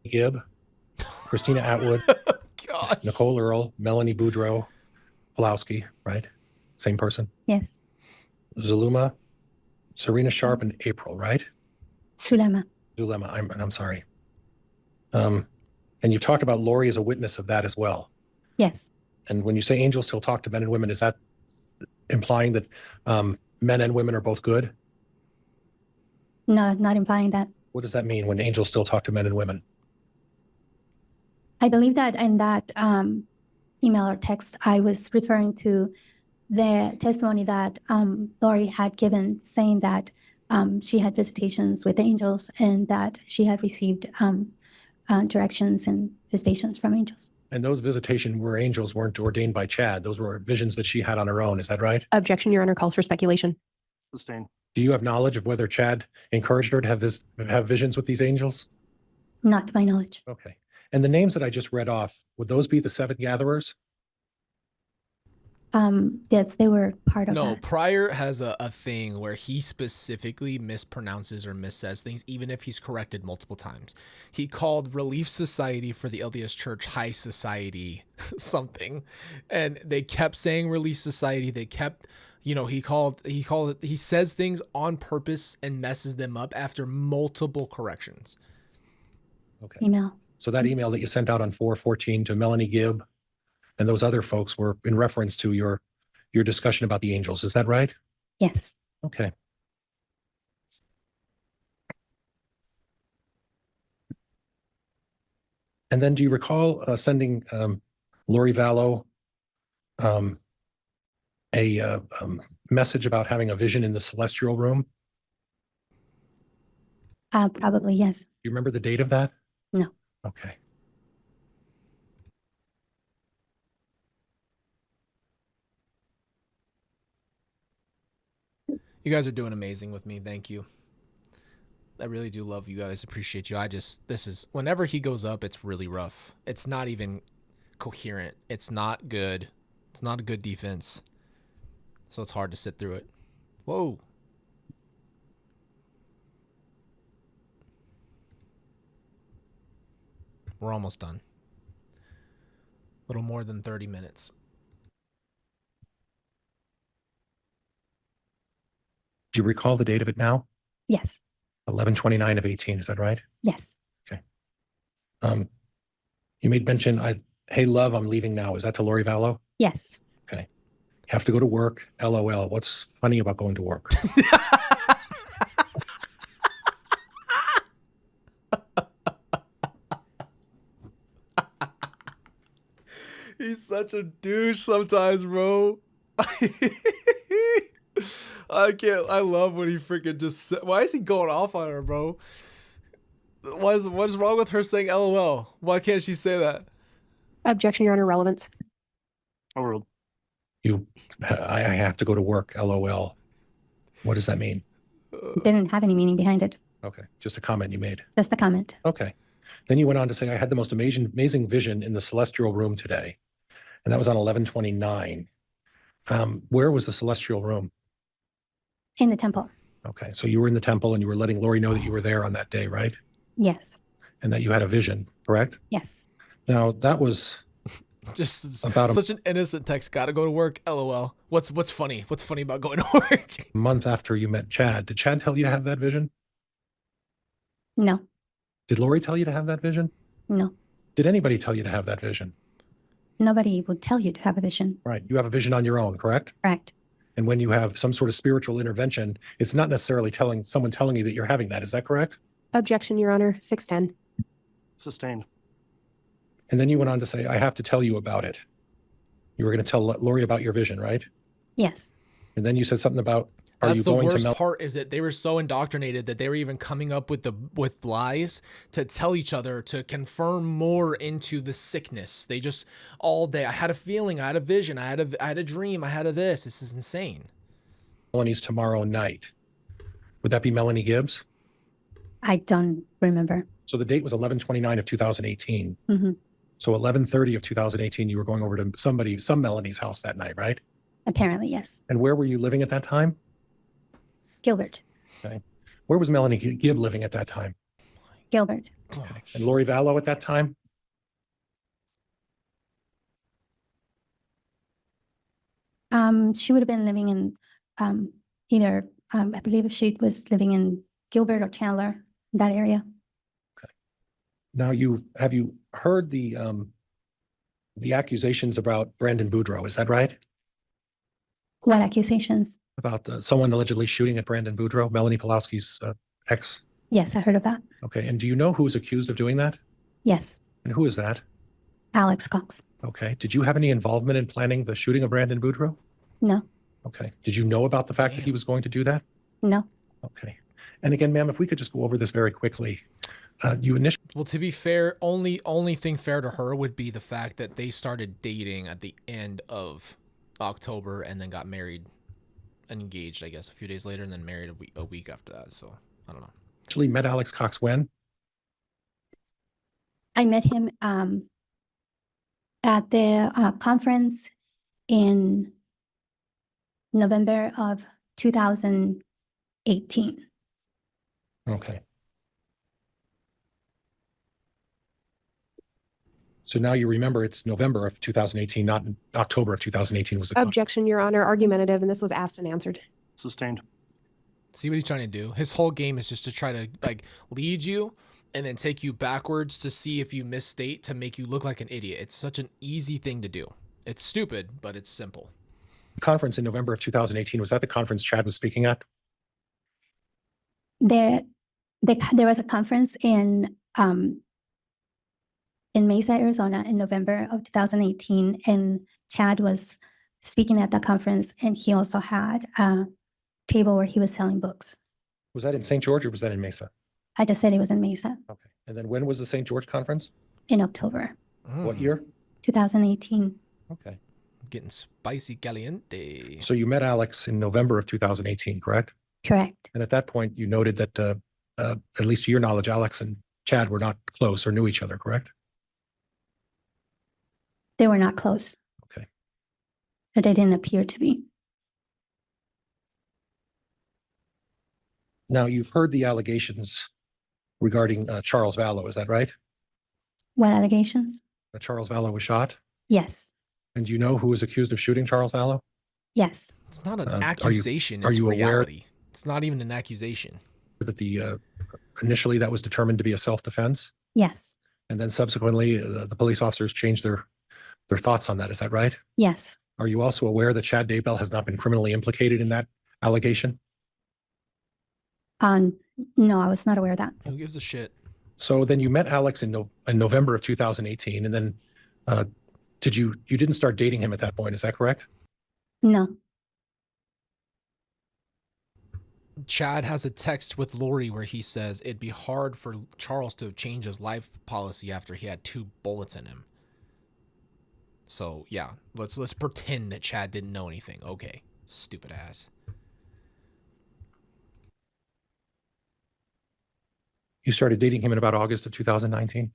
Speaker 5: Gibb, Christina Atwood,
Speaker 1: Gosh.
Speaker 5: Nicole Earl, Melanie Boudreau, Pulowski, right? Same person.
Speaker 2: Yes.
Speaker 5: Zulema, Serena Sharp, and April, right?
Speaker 2: Zulema.
Speaker 5: Zulema, I'm sorry. And you talked about Lori as a witness of that as well.
Speaker 2: Yes.
Speaker 5: And when you say angels still talk to men and women, is that implying that men and women are both good?
Speaker 2: No, not implying that.
Speaker 5: What does that mean when angels still talk to men and women?
Speaker 2: I believe that in that email or text, I was referring to the testimony that Lori had given, saying that she had visitations with angels and that she had received directions and visitations from angels.
Speaker 5: And those visitations where angels weren't ordained by Chad. Those were visions that she had on her own. Is that right?
Speaker 4: Objection, Your Honor, calls for speculation.
Speaker 3: Sustained.
Speaker 5: Do you have knowledge of whether Chad encouraged her to have visions with these angels?
Speaker 2: Not to my knowledge.
Speaker 5: Okay. And the names that I just read off, would those be the 7 gatherers?
Speaker 2: Yes, they were part of
Speaker 1: No,
Speaker 2: that.
Speaker 1: Pryor has a thing where he specifically mispronounces or missays things, even if he's corrected multiple times. He called Relief Society for the LDS Church High Society something, and they kept saying Relief Society. They kept, he says things on purpose and messes them up after multiple corrections.
Speaker 5: Okay.
Speaker 2: Email.
Speaker 5: So that email that you sent out on 4/14 to Melanie Gibb and those other folks were in reference to your discussion about the angels. Is that right?
Speaker 2: Yes.
Speaker 5: Okay. And then do you recall sending Lori Vallow a message about having a vision in the celestial room?
Speaker 2: Probably yes.
Speaker 5: Do you remember the date of that?
Speaker 2: No.
Speaker 5: Okay.
Speaker 1: You guys are doing amazing with me. Thank you. I really do love you guys. Appreciate you. Whenever he goes up, it's really rough. It's not even coherent. It's not good. It's not a good defense. So it's hard to sit through it. Whoa. We're almost done. A little more than 30 minutes.
Speaker 5: Do you recall the date of it now?
Speaker 2: Yes.
Speaker 5: 11/29/18. Is that right?
Speaker 2: Yes.
Speaker 5: Okay. You made mention, hey, love, I'm leaving now. Is that to Lori Vallow?
Speaker 2: Yes.
Speaker 5: Okay. Have to go to work. LOL. What's funny about going to work?
Speaker 1: He's such a douche sometimes, bro. I can't. I love when he freaking just. Why is he going off on her, bro? What's wrong with her saying LOL? Why can't she say that?
Speaker 4: Objection, Your Honor, relevance.
Speaker 3: Overruled.
Speaker 5: I have to go to work, LOL. What does that mean?
Speaker 2: Didn't have any meaning behind it.
Speaker 5: Okay, just a comment you made.
Speaker 2: Just a comment.
Speaker 5: Okay. Then you went on to say, I had the most amazing vision in the celestial room today. And that was on 11/29. Where was the celestial room?
Speaker 2: In the temple.
Speaker 5: Okay, so you were in the temple and you were letting Lori know that you were there on that day, right?
Speaker 2: Yes.
Speaker 5: And that you had a vision, correct?
Speaker 2: Yes.
Speaker 5: Now, that was
Speaker 1: Just
Speaker 5: About a-
Speaker 1: such an innocent text. Gotta go to work. LOL. What's funny? What's funny about going to work?
Speaker 5: a month after you met Chad. Did Chad tell you to have that vision?
Speaker 2: No.
Speaker 5: Did Lori tell you to have that vision?
Speaker 2: No.
Speaker 5: Did anybody tell you to have that vision?
Speaker 2: Nobody would tell you to have a vision.
Speaker 5: Right, you have a vision on your own, correct?
Speaker 2: Correct.
Speaker 5: And when you have some sort of spiritual intervention, it's not necessarily someone telling you that you're having that. Is that correct?
Speaker 4: Objection, Your Honor, 610.
Speaker 3: Sustained.
Speaker 5: And then you went on to say, I have to tell you about it. You were going to tell Lori about your vision, right?
Speaker 2: Yes.
Speaker 5: And then you said something about, are
Speaker 1: That's
Speaker 5: you
Speaker 1: the
Speaker 5: going
Speaker 1: worst
Speaker 5: to Mel?
Speaker 1: part, is that they were so indoctrinated that they were even coming up with lies to tell each other to confirm more into the sickness. They just all day. I had a feeling. I had a vision. I had a dream. I had a this. This is insane.
Speaker 5: Melanie's tomorrow night. Would that be Melanie Gibbs?
Speaker 2: I don't remember.
Speaker 5: So the date was 11/29 of 2018.
Speaker 2: Mm-hmm.
Speaker 5: So 11/30 of 2018, you were going over to some Melanie's house that night, right?
Speaker 2: Apparently, yes.
Speaker 5: And where were you living at that time?
Speaker 2: Gilbert.
Speaker 5: Where was Melanie Gibb living at that time?
Speaker 2: Gilbert.
Speaker 1: Gosh.
Speaker 5: And Lori Vallow at that time?
Speaker 2: She would have been living in either, I believe she was living in Gilbert or Chandler, that area.
Speaker 5: Now have you heard the accusations about Brandon Boudreaux? Is that right?
Speaker 2: What accusations?
Speaker 5: About someone allegedly shooting at Brandon Boudreaux, Melanie Pulaski's ex?
Speaker 2: Yes, I heard of that.
Speaker 5: Okay. And do you know who's accused of doing that?
Speaker 2: Yes.
Speaker 5: And who is that?
Speaker 2: Alex Cox.
Speaker 5: Okay. Did you have any involvement in planning the shooting of Brandon Boudreaux?
Speaker 2: No.
Speaker 5: Okay. Did you know about the fact that he was going to do that?
Speaker 2: No.
Speaker 5: Okay. And again, ma'am, if we could just go over this very quickly. You initially,
Speaker 1: Well, to be fair, only thing fair to her would be the fact that they started dating at the end of October and then got married and engaged, I guess, a few days later, and then married a week after that. So I don't know.
Speaker 5: met Alex Cox when?
Speaker 2: I met him at the conference in November of 2018.
Speaker 5: Okay. So now you remember it's November of 2018, not in October of 2018 was the conference.
Speaker 4: Objection, Your Honor, argumentative, and this was asked and answered.
Speaker 3: Sustained.
Speaker 1: See what he's trying to do? His whole game is just to try to lead you and then take you backwards to see if you misstate to make you look like an idiot. It's such an easy thing to do. It's stupid, but it's simple.
Speaker 5: Conference in November of 2018, was that the conference Chad was speaking at?
Speaker 2: There was a conference in Mesa, Arizona in November of 2018, and Chad was speaking at that conference, and he also had a table where he was selling books.
Speaker 5: Was that in St. George or was that in Mesa?
Speaker 2: I just said it was in Mesa
Speaker 5: Okay. And then when was the St. George conference?
Speaker 2: in October
Speaker 5: What year?
Speaker 2: 2018.
Speaker 5: Okay.
Speaker 1: Getting spicy caliente.
Speaker 5: So you met Alex in November of 2018, correct?
Speaker 2: Correct.
Speaker 5: And at that point, you noted that, at least to your knowledge, Alex and Chad were not close or knew each other, correct?
Speaker 2: They were not close.
Speaker 5: Okay.
Speaker 2: But they didn't appear to be.
Speaker 5: Now, you've heard the allegations regarding Charles Vallow, is that right?
Speaker 2: What allegations?
Speaker 5: That Charles Vallow was shot?
Speaker 2: Yes.
Speaker 5: And do you know who was accused of shooting Charles Vallow?
Speaker 2: Yes.
Speaker 1: It's not an
Speaker 5: are you-
Speaker 1: accusation.
Speaker 5: are
Speaker 1: It's
Speaker 5: you aware-
Speaker 1: reality. It's not even an accusation.
Speaker 5: That initially that was determined to be a self-defense,
Speaker 2: Yes.
Speaker 5: and then subsequently the police officers changed their thoughts on that. Is that right?
Speaker 2: Yes.
Speaker 5: Are you also aware that Chad Daybell has not been criminally implicated in that allegation?
Speaker 2: No, I was not aware of that.
Speaker 1: Who gives a shit?
Speaker 5: So then you met Alex in November of 2018, and then you didn't start dating him at that point, is that correct?
Speaker 2: No.
Speaker 1: Chad has a text with Lori where he says it'd be hard for Charles to change his life policy after he had 2 bullets in him. So yeah, let's pretend that Chad didn't know anything. Okay, stupid ass.
Speaker 5: You started dating him in about August of 2019?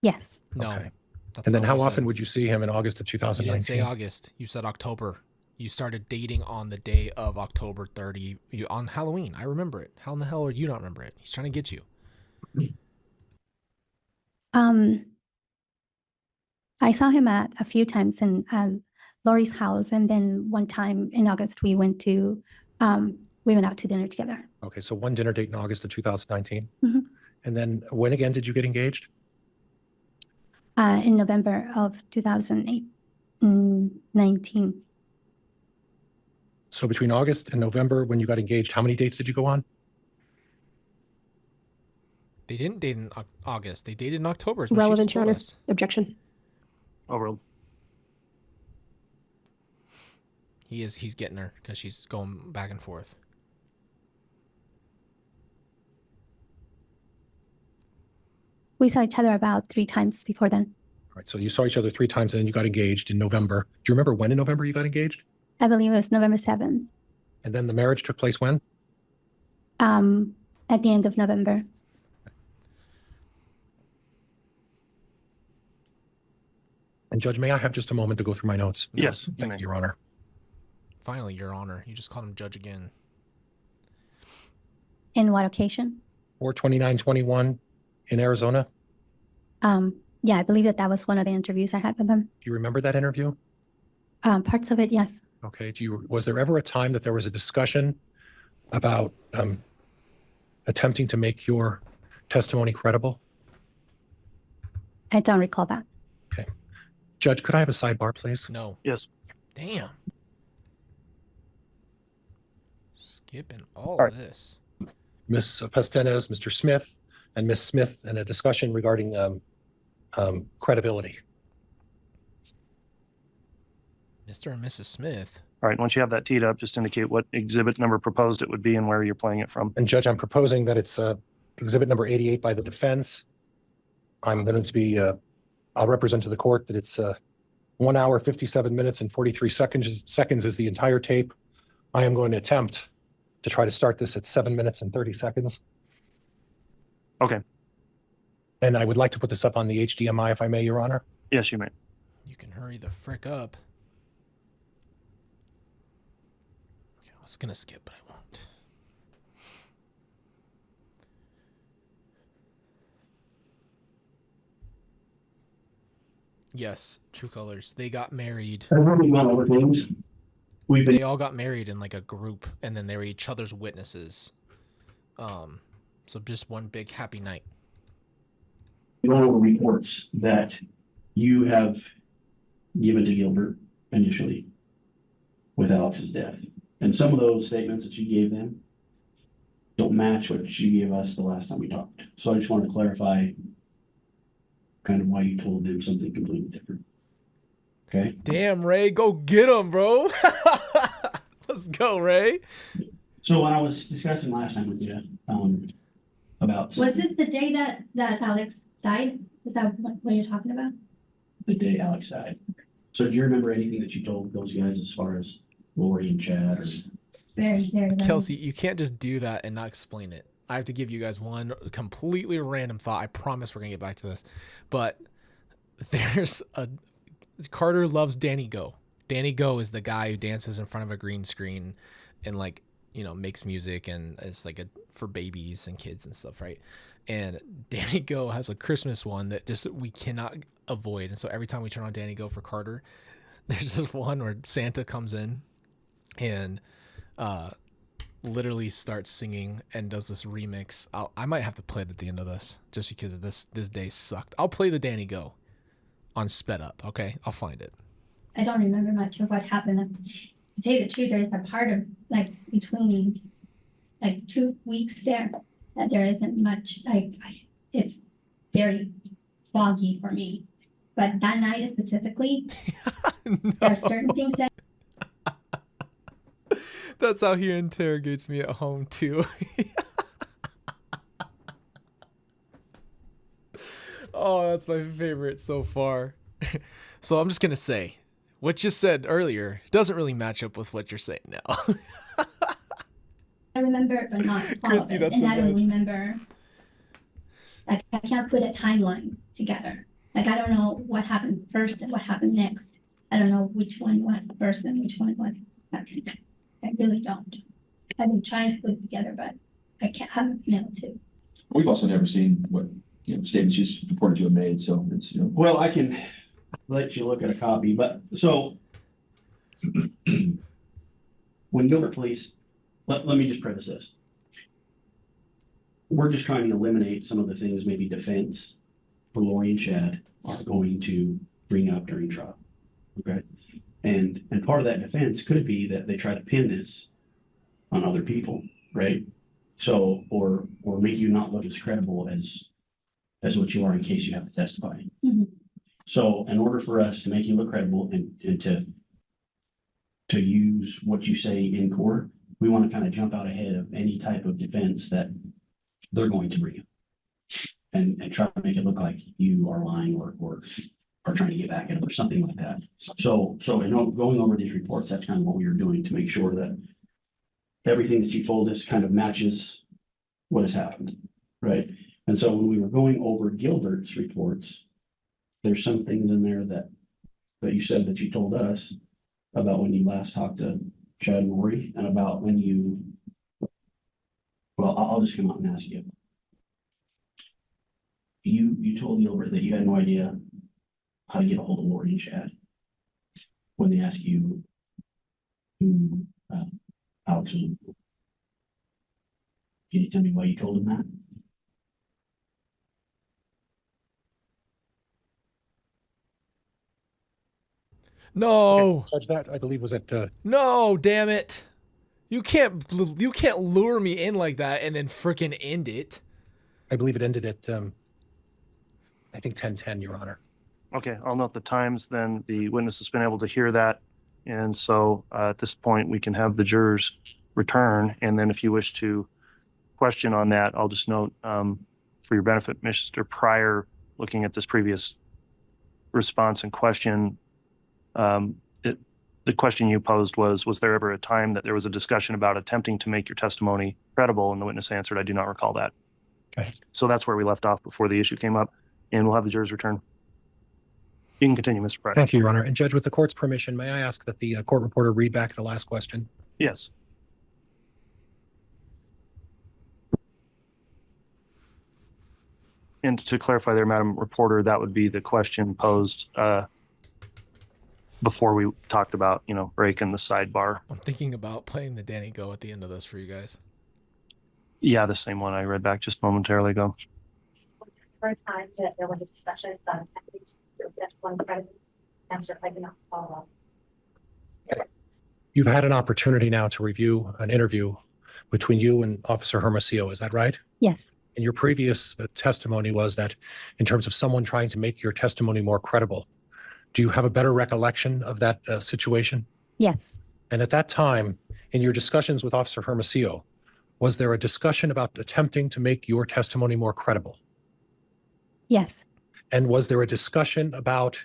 Speaker 2: Yes.
Speaker 1: No.
Speaker 5: Okay.
Speaker 1: That's
Speaker 5: And then
Speaker 1: not
Speaker 5: how
Speaker 1: what you
Speaker 5: often
Speaker 1: said.
Speaker 5: would you see him in August of
Speaker 1: You didn't say
Speaker 5: 2019?
Speaker 1: August. You said October. You started dating on the day of October 30, on Halloween. I remember it. How in the hell are you not remember it? He's trying to get you.
Speaker 2: I saw him at a few times in Lori's house, and then one time in August we went out to dinner together.
Speaker 5: Okay, so one dinner date in August of 2019.
Speaker 2: Mhm.
Speaker 5: And then when again did you get engaged?
Speaker 2: In November of 2019.
Speaker 5: So between August and November, when you got engaged, how many dates did you go on?
Speaker 1: They didn't date in August. They dated in October. Is what she
Speaker 4: Relevant,
Speaker 1: just
Speaker 4: Your
Speaker 1: told
Speaker 4: Honor.
Speaker 1: us.
Speaker 4: Objection.
Speaker 3: Overruled.
Speaker 1: He's getting her because she's going back and forth.
Speaker 2: We saw each other about 3 times before then.
Speaker 5: All right, so you saw each other 3 times and then you got engaged in November. Do you remember when in November you got engaged?
Speaker 2: I believe it was November 7th,
Speaker 5: And then the marriage took place when?
Speaker 2: at the end of November.
Speaker 5: And Judge, may I have just a moment to go through my notes?
Speaker 3: Yes, you
Speaker 5: Thank
Speaker 3: may.
Speaker 5: you, Your Honor.
Speaker 1: Finally, Your Honor. You just called him judge again.
Speaker 2: In what occasion?
Speaker 5: 4/29/21 in Arizona.
Speaker 2: Yeah, I believe that was one of the interviews I had with him.
Speaker 5: Do you remember that interview?
Speaker 2: Parts of it, yes.
Speaker 5: Okay. Was there ever a time that there was a discussion about attempting to make your testimony credible?
Speaker 2: I don't recall that.
Speaker 5: Okay. Judge, could I have a sidebar, please?
Speaker 1: No.
Speaker 3: Yes.
Speaker 1: Damn. Skipping all
Speaker 3: right.
Speaker 1: this.
Speaker 5: Ms. Pastenes, Mr. Smith, and Ms. Smith, and a discussion regarding credibility.
Speaker 1: Mr. and Mrs. Smith.
Speaker 3: All right, once you have that teed up, just indicate what exhibit number proposed it would be and where you're playing it from.
Speaker 5: And Judge, I'm proposing that it's exhibit number 88 by the defense. I'm going to be, I'll represent to the court that it's 1 hour, 57 minutes and 43 seconds is the entire tape. I am going to attempt to try to start this at 7 minutes and 30 seconds.
Speaker 3: Okay.
Speaker 5: And I would like to put this up on the HDMI if I may, Your Honor.
Speaker 3: Yes, you may.
Speaker 1: You can hurry the frick up. Okay, I was going to skip, but I won't. Yes, True Colors. They got married. They all got married in like a group, and then they were each other's witnesses. So just one big happy night.
Speaker 8: Going over reports that you have given to Gilbert initially with Alex's death. And some of those statements that you gave them don't match what you gave us the last time we talked. So I just wanted to clarify kind of why you told them something completely different. Okay?
Speaker 1: Damn, Ray, go get him, bro. Let's go, Ray.
Speaker 8: So when I was discussing last time with you, about
Speaker 6: Was this the day that Alex died? Is that what you're talking about?
Speaker 8: the day Alex died. So do you remember anything that you told those guys as far as Lori and Chad? Or...
Speaker 6: Very, very little.
Speaker 1: Kelsey, you can't just do that and not explain it. I have to give you guys one completely random thought. I promise we're going to get back to this. But there's Carter loves Danny Go. Danny Go is the guy who dances in front of a green screen and like, you know, makes music and is like for babies and kids and stuff, right? And Danny Go has a Christmas one that just we cannot avoid. And so every time we turn on Danny Go for Carter, there's this one where Santa comes in and literally starts singing and does this remix. I might have to play it at the end of this just because this day sucked. I'll play the Danny Go on sped up. Okay, I'll find it.
Speaker 6: I don't remember much of what happened. To tell you the truth, there's a part of like between like 2 weeks there that there isn't much. Like it's very foggy for me. but that night specifically, there
Speaker 1: No.
Speaker 6: are certain things that
Speaker 1: That's how he interrogates me at home too. Oh, that's my favorite so far. So I'm just gonna say, what you said earlier doesn't really match up with what you're saying now.
Speaker 6: I remember, but not all
Speaker 1: Christy,
Speaker 6: of it.
Speaker 1: that's
Speaker 6: And
Speaker 1: the
Speaker 6: I don't
Speaker 1: best.
Speaker 6: remember, like, I can't put a timeline together. Like, I don't know what happened first and what happened next. I don't know which one was first and which one was second. I really don't. I've been trying to put it together, but I haven't been able to.
Speaker 9: We've also never seen what, statements she's purported to have made, so it's,
Speaker 8: Well, I can let you look at a copy, but so when Gilbert Police, let me just preface this. We're just trying to eliminate some of the things maybe defense for Lori and Chad are going to bring up during trial. Okay. And part of that defense could be that they try to pin this on other people, right? So, or make you not look as credible as what you are in case you have to testify.
Speaker 6: Mhm.
Speaker 8: So in order for us to make you look credible and to use what you say in court, we want to kind of jump out ahead of any type of defense that they're going to bring up. And try to make it look like you are lying or trying to get back at them or something like that. So going over these reports, that's kind of what we were doing to make sure that everything that you told us kind of matches what has happened, right? And so when we were going over Gilbert's reports, there's some things in there that you said that you told us about when you last talked to Chad and Lori and about when you, well, I'll just come out and ask you. You told Gilbert that you had no idea how to get a hold of Lori and Chad when they asked you who Alex was. Can you tell me why you told them that?
Speaker 1: No,
Speaker 5: Judge, that I believe was at
Speaker 1: no, damn it! You can't lure me in like that and then frickin' end it.
Speaker 5: I believe it ended at I think 10:10, Your Honor.
Speaker 3: Okay, I'll note the times, then the witness has been able to hear that. And so at this point, we can have the jurors return. And then if you wish to question on that, I'll just note for your benefit, Mr. Pryor, looking at this previous response and question, the question you posed was there ever a time that there was a discussion about attempting to make your testimony credible? And the witness answered, I do not recall that.
Speaker 5: Okay.
Speaker 3: So that's where we left off before the issue came up, and we'll have the jurors return. You can continue, Mr. Pryor.
Speaker 5: Thank you, Your Honor. And Judge, with the court's permission, may I ask that the court reporter read back the last question?
Speaker 3: Yes. And to clarify there, Madam Reporter, that would be the question posed before we talked about, break in the sidebar.
Speaker 1: I'm thinking about playing the Danny Go at the end of this for you guys.
Speaker 3: Yeah, the same one I read back just momentarily ago.
Speaker 10: For a time that there was a discussion about attempting to that's one credit answer I did not follow up.
Speaker 5: You've had an opportunity now to review an interview between you and Officer Hermosillo, is that right?
Speaker 2: Yes.
Speaker 5: And your previous testimony was that in terms of someone trying to make your testimony more credible, do you have a better recollection of that situation?
Speaker 2: Yes.
Speaker 5: And at that time, in your discussions with Officer Hermosillo, was there a discussion about attempting to make your testimony more credible?
Speaker 2: Yes.
Speaker 5: And was there a discussion about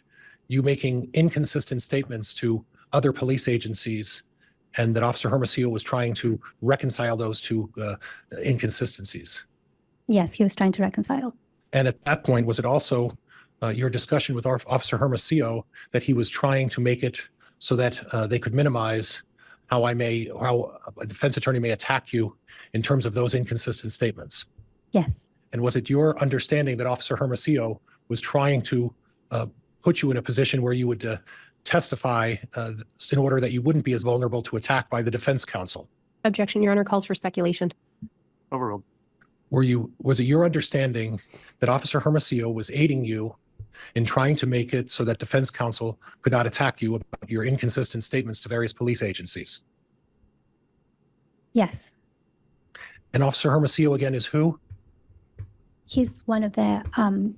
Speaker 5: you making inconsistent statements to other police agencies and that Officer Hermosillo was trying to reconcile those two inconsistencies?
Speaker 2: Yes, he was trying to reconcile.
Speaker 5: And at that point, was it also your discussion with Officer Hermosillo that he was trying to make it so that they could minimize how a defense attorney may attack you in terms of those inconsistent statements?
Speaker 2: Yes.
Speaker 5: And was it your understanding that Officer Hermosillo was trying to put you in a position where you would testify in order that you wouldn't be as vulnerable to attack by the defense counsel?
Speaker 4: Objection, Your Honor, calls for speculation.
Speaker 3: Overruled.
Speaker 5: Was it your understanding that Officer Hermosillo was aiding you in trying to make it so that defense counsel could not attack you about your inconsistent statements to various police agencies?
Speaker 2: Yes.
Speaker 5: And Officer Hermosillo again is who?
Speaker 2: He's one of the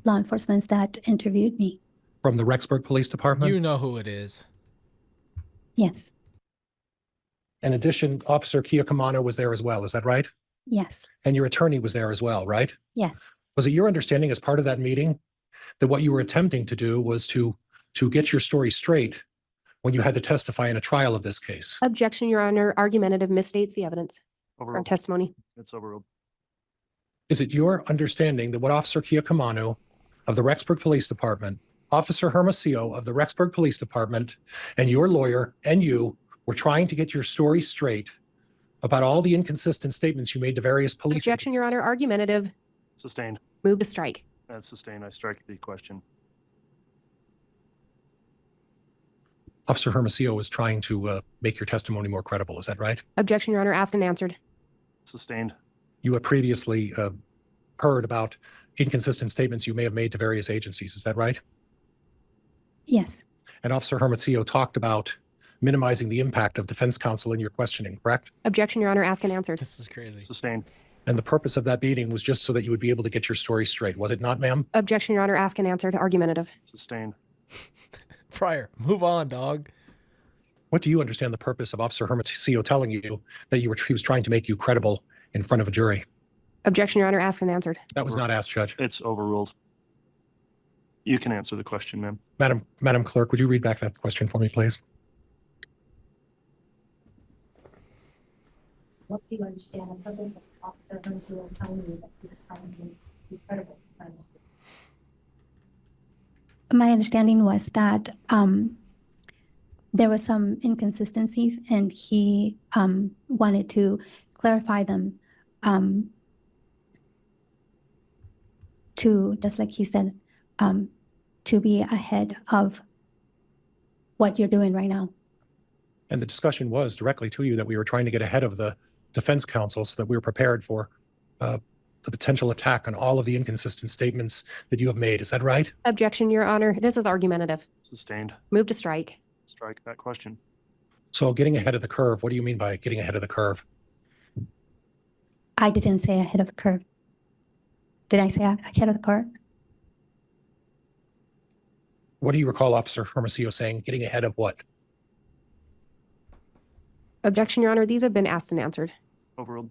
Speaker 2: law enforcement that interviewed me.
Speaker 5: from the Rexburg Police Department?
Speaker 1: You know who it is.
Speaker 2: Yes,
Speaker 5: In addition, Officer Kiyokamano was there as well. Is that right?
Speaker 2: yes,
Speaker 5: And your attorney was there as well, right?
Speaker 2: yes.
Speaker 5: Was it your understanding as part of that meeting that what you were attempting to do was to get your story straight when you had to testify in a trial of this case?
Speaker 4: Objection, Your Honor. Argumentative misstates the evidence or
Speaker 3: Overruled.
Speaker 4: testimony.
Speaker 3: It's overruled.
Speaker 5: Is it your understanding that what Officer Kiyokamano of the Rexburg Police Department, Officer Hermosillo of the Rexburg Police Department, and your lawyer and you were trying to get your story straight about all the inconsistent statements you made to various police
Speaker 4: Objection, Your
Speaker 5: agencies?
Speaker 4: Honor. Argumentative.
Speaker 3: Sustained.
Speaker 4: Move to strike.
Speaker 3: That's sustained. I strike the question.
Speaker 5: Officer Hermosillo was trying to make your testimony more credible. Is that right?
Speaker 4: Objection, Your Honor. Asked and answered.
Speaker 3: Sustained.
Speaker 5: You had previously heard about inconsistent statements you may have made to various agencies. Is that right?
Speaker 2: Yes,
Speaker 5: And Officer Hermosillo talked about minimizing the impact of defense counsel in your questioning, correct?
Speaker 4: Objection, Your Honor. Asked and answered.
Speaker 1: This is crazy.
Speaker 3: Sustained.
Speaker 5: And the purpose of that meeting was just so that you would be able to get your story straight, was it not, ma'am?
Speaker 4: Objection, Your Honor. Asked and answered. Argumentative.
Speaker 3: Sustained.
Speaker 1: Pryor, move on, dog.
Speaker 5: What do you understand the purpose of Officer Hermosillo telling you that he was trying to make you credible in front of a jury?
Speaker 4: Objection, Your Honor. Asked and answered.
Speaker 5: That was not asked, Judge.
Speaker 3: It's overruled. You can answer the question, ma'am.
Speaker 5: Madam Clerk, would you read back that question for me, please?
Speaker 10: What do you understand the purpose of Officer Hermosillo telling you that he was trying to be credible?
Speaker 2: my understanding was that there were some inconsistencies, and he wanted to clarify them to, just like he said, to be ahead of what you're doing right now.
Speaker 5: And the discussion was directly to you that we were trying to get ahead of the defense counsel so that we were prepared for the potential attack on all of the inconsistent statements that you have made. Is that right?
Speaker 4: Objection, Your Honor. This is argumentative.
Speaker 3: Sustained.
Speaker 4: Move to strike.
Speaker 3: Strike that question.
Speaker 5: So getting ahead of the curve, what do you mean by getting ahead of the curve?
Speaker 2: I didn't say ahead of the curve. Did I say ahead of the curve?
Speaker 5: What do you recall Officer Hermosillo saying, getting ahead of what?
Speaker 4: Objection, Your Honor. These have been asked and answered.
Speaker 3: Overruled.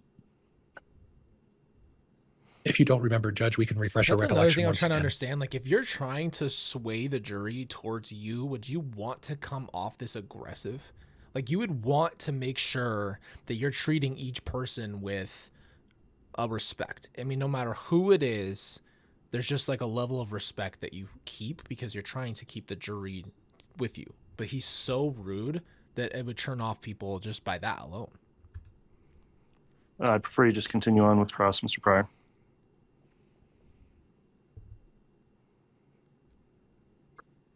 Speaker 5: If you don't remember, Judge, we can refresh your
Speaker 1: That's another
Speaker 5: recollection
Speaker 1: thing I'm
Speaker 5: once
Speaker 1: trying to
Speaker 5: again.
Speaker 1: understand. Like, if you're trying to sway the jury towards you, would you want to come off this aggressive? Like, you would want to make sure that you're treating each person with a respect. I mean, no matter who it is, there's just like a level of respect that you keep because you're trying to keep the jury with you. But he's so rude that it would turn off people just by that alone.
Speaker 3: I'd prefer you just continue on with cross, Mr. Pryor.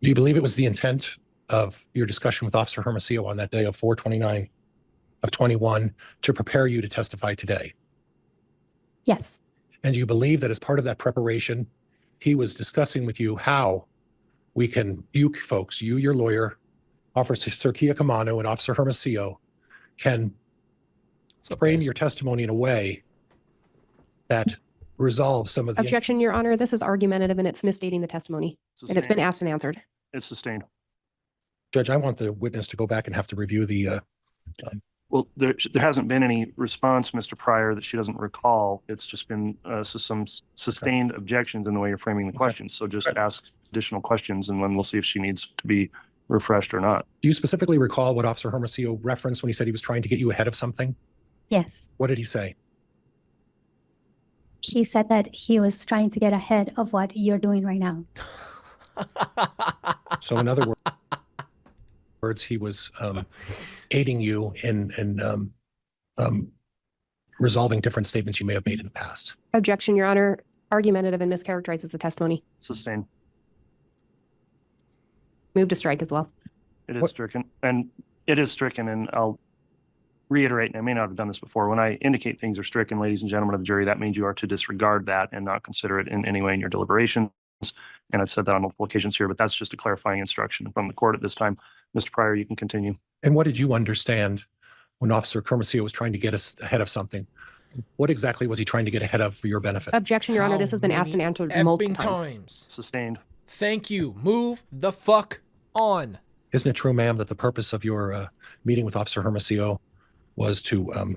Speaker 5: Do you believe it was the intent of your discussion with Officer Hermosillo on that day of 4/29 of 21 to prepare you to testify today?
Speaker 2: Yes,
Speaker 5: And you believe that as part of that preparation, he was discussing with you how we can, you folks, you, your lawyer, Officer Kiyokamano, and Officer Hermosillo can frame your testimony in a way that resolves some of the...
Speaker 4: Objection, Your Honor. This is argumentative and it's misstating the testimony. And it's been asked and answered.
Speaker 3: It's sustained.
Speaker 5: Judge, I want the witness to go back and have to review the...
Speaker 3: Well, there hasn't been any response, Mr. Pryor, that she doesn't recall. It's just been some sustained objections in the way you're framing the questions. So just ask additional questions and then we'll see if she needs to be refreshed or not.
Speaker 5: Do you specifically recall what Officer Hermosillo referenced when he said he was trying to get you ahead of something?
Speaker 2: yes.
Speaker 5: What did he say?
Speaker 2: He said that he was trying to get ahead of what you're doing right now.
Speaker 5: So in other words, he was aiding you in resolving different statements you may have made in the past.
Speaker 4: Objection, Your Honor. Argumentative and mischaracterizes the testimony.
Speaker 3: Sustained.
Speaker 4: Move to strike as well.
Speaker 3: It is
Speaker 5: What-
Speaker 3: stricken. And it is stricken, and I'll reiterate, and I may not have done this before, when I indicate things are stricken, ladies and gentlemen of the jury, that means you are to disregard that and not consider it in any way in your deliberations. And I've said that on multiple occasions here, but that's just a clarifying instruction from the court at this time. Mr. Pryor, you can continue.
Speaker 5: And what did you understand when Officer Hermosillo was trying to get us ahead of something? What exactly was he trying to get ahead of for your benefit?
Speaker 4: Objection, Your Honor. This has been asked and answered multiple times.
Speaker 3: Sustained.
Speaker 1: Thank you. Move the fuck on.
Speaker 5: Isn't it true, ma'am, that the purpose of your meeting with Officer Hermosillo was to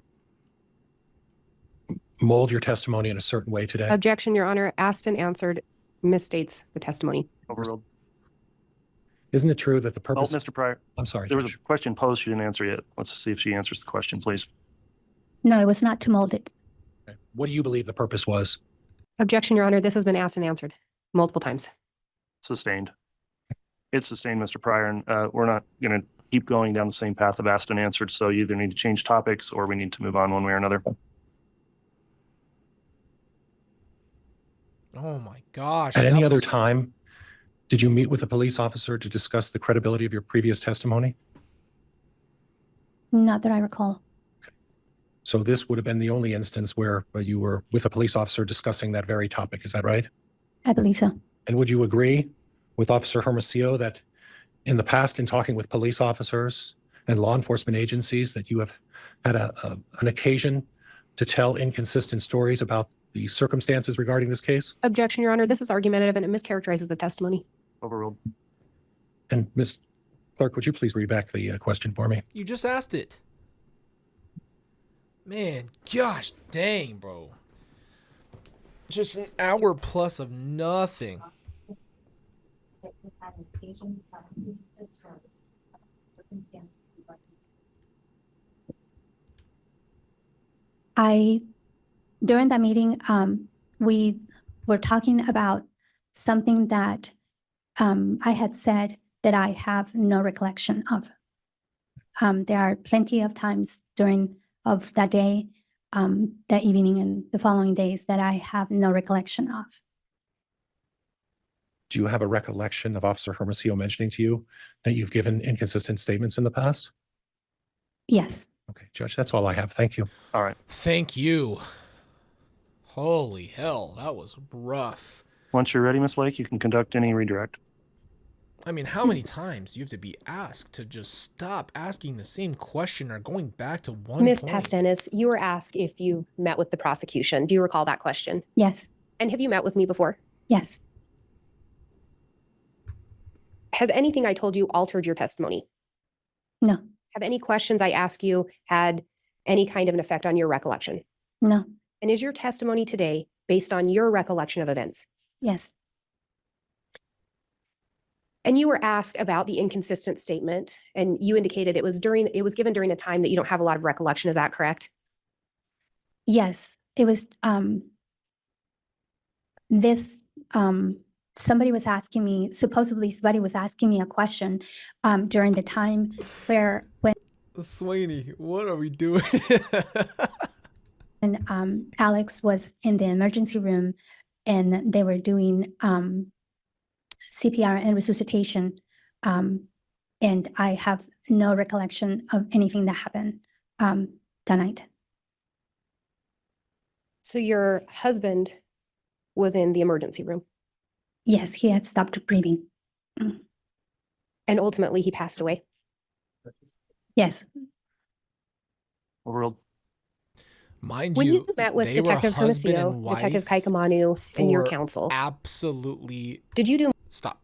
Speaker 5: mold your testimony in a certain way today?
Speaker 4: Objection, Your Honor. Asked and answered misstates the testimony.
Speaker 3: Overruled.
Speaker 5: Isn't it true that the
Speaker 3: Oh,
Speaker 5: purpose?
Speaker 3: Mr. Pryor,
Speaker 5: I'm sorry,
Speaker 3: there was
Speaker 5: Judge.
Speaker 3: a question posed. She didn't answer yet. Let's see if she answers the question, please.
Speaker 2: No, it was not to mold it.
Speaker 5: Okay. What do you believe the purpose was?
Speaker 4: Objection, Your Honor. This has been asked and answered multiple times.
Speaker 3: Sustained. It's sustained, Mr. Pryor, and we're not going to keep going down the same path of asked and answered. So you either need to change topics or we need to move on one way or another.
Speaker 1: Oh my gosh.
Speaker 5: At any
Speaker 1: that
Speaker 5: other
Speaker 1: was-
Speaker 5: time, did you meet with a police officer to discuss the credibility of your previous testimony?
Speaker 2: Not that I recall.
Speaker 5: So this would have been the only instance where you were with a police officer discussing that very topic. Is that right?
Speaker 2: I believe so.
Speaker 5: And would you agree with Officer Hermosillo that in the past, in talking with police officers and law enforcement agencies, that you have had an occasion to tell inconsistent stories about the circumstances regarding this case?
Speaker 4: Objection, Your Honor. This is argumentative and it mischaracterizes the testimony.
Speaker 3: Overruled.
Speaker 5: And Ms. Clerk, would you please read back the question for me?
Speaker 1: You just asked it. Man, gosh dang, bro. Just an hour plus of nothing.
Speaker 10: That you had an occasion to tell inconsistent stories about circumstances regarding
Speaker 2: During that meeting, we were talking about something that I had said that I have no recollection of. There are plenty of times of that day, that evening and the following days that I have no recollection of.
Speaker 5: Do you have a recollection of Officer Hermosillo mentioning to you that you've given inconsistent statements in the past?
Speaker 2: Yes.
Speaker 5: Okay, Judge, that's all I have. Thank you.
Speaker 3: All right.
Speaker 1: Thank you. Holy hell, that was rough.
Speaker 3: Once you're ready, Ms. Blake, you can conduct any redirect.
Speaker 1: I mean, how many times do you have to be asked to just stop asking the same question or going back to one
Speaker 4: Ms.
Speaker 1: point?
Speaker 4: Pastenes, you were asked if you met with the prosecution. Do you recall that question?
Speaker 2: Yes.
Speaker 4: And have you met with me before?
Speaker 2: Yes.
Speaker 4: Has anything I told you altered your testimony?
Speaker 2: No.
Speaker 4: Have any questions I asked you had any kind of an effect on your recollection?
Speaker 2: No.
Speaker 4: And is your testimony today based on your recollection of events?
Speaker 2: Yes.
Speaker 4: And you were asked about the inconsistent statement, and you indicated it was given during a time that you don't have a lot of recollection. Is that correct?
Speaker 2: Yes. It was somebody was asking me, supposedly somebody was asking me a question during the time when
Speaker 1: Sweeney, what are we doing?
Speaker 2: Alex was in the emergency room and they were doing CPR and resuscitation. And I have no recollection of anything that happened that night.
Speaker 4: So your husband was in the emergency room,
Speaker 2: Yes, he had stopped breathing.
Speaker 4: and ultimately he passed away.
Speaker 2: Yes.
Speaker 3: Overruled.
Speaker 1: Mind
Speaker 4: When
Speaker 1: you,
Speaker 4: you met with
Speaker 1: they were
Speaker 4: Detective
Speaker 1: husband
Speaker 4: Hermosillo,
Speaker 1: and
Speaker 4: Detective
Speaker 1: wife
Speaker 4: Kaikamanu, and your
Speaker 1: for
Speaker 4: counsel,
Speaker 1: absolutely
Speaker 4: did you do
Speaker 1: stop.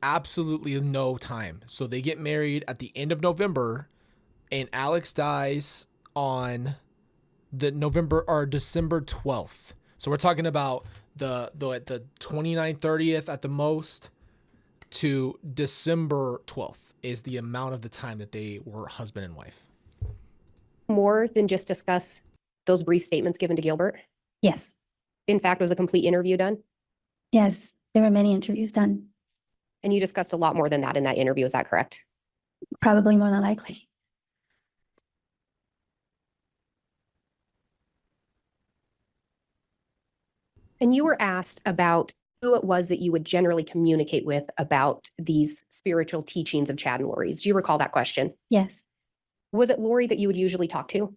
Speaker 1: Absolutely no time. So they get married at the end of November, and Alex dies on the December 12th. So we're talking about the 29th, 30th at the most to December 12th is the amount of the time that they were husband and wife.
Speaker 4: more than just discuss those brief statements given to Gilbert?
Speaker 2: Yes.
Speaker 4: In fact, was a complete interview done?
Speaker 2: Yes. There were many interviews done.
Speaker 4: And you discussed a lot more than that in that interview. Is that correct?
Speaker 2: Probably more than likely.
Speaker 4: And you were asked about who it was that you would generally communicate with about these spiritual teachings of Chad and Lori's. Do you recall that question?
Speaker 2: Yes.
Speaker 4: Was it Lori that you would usually talk to?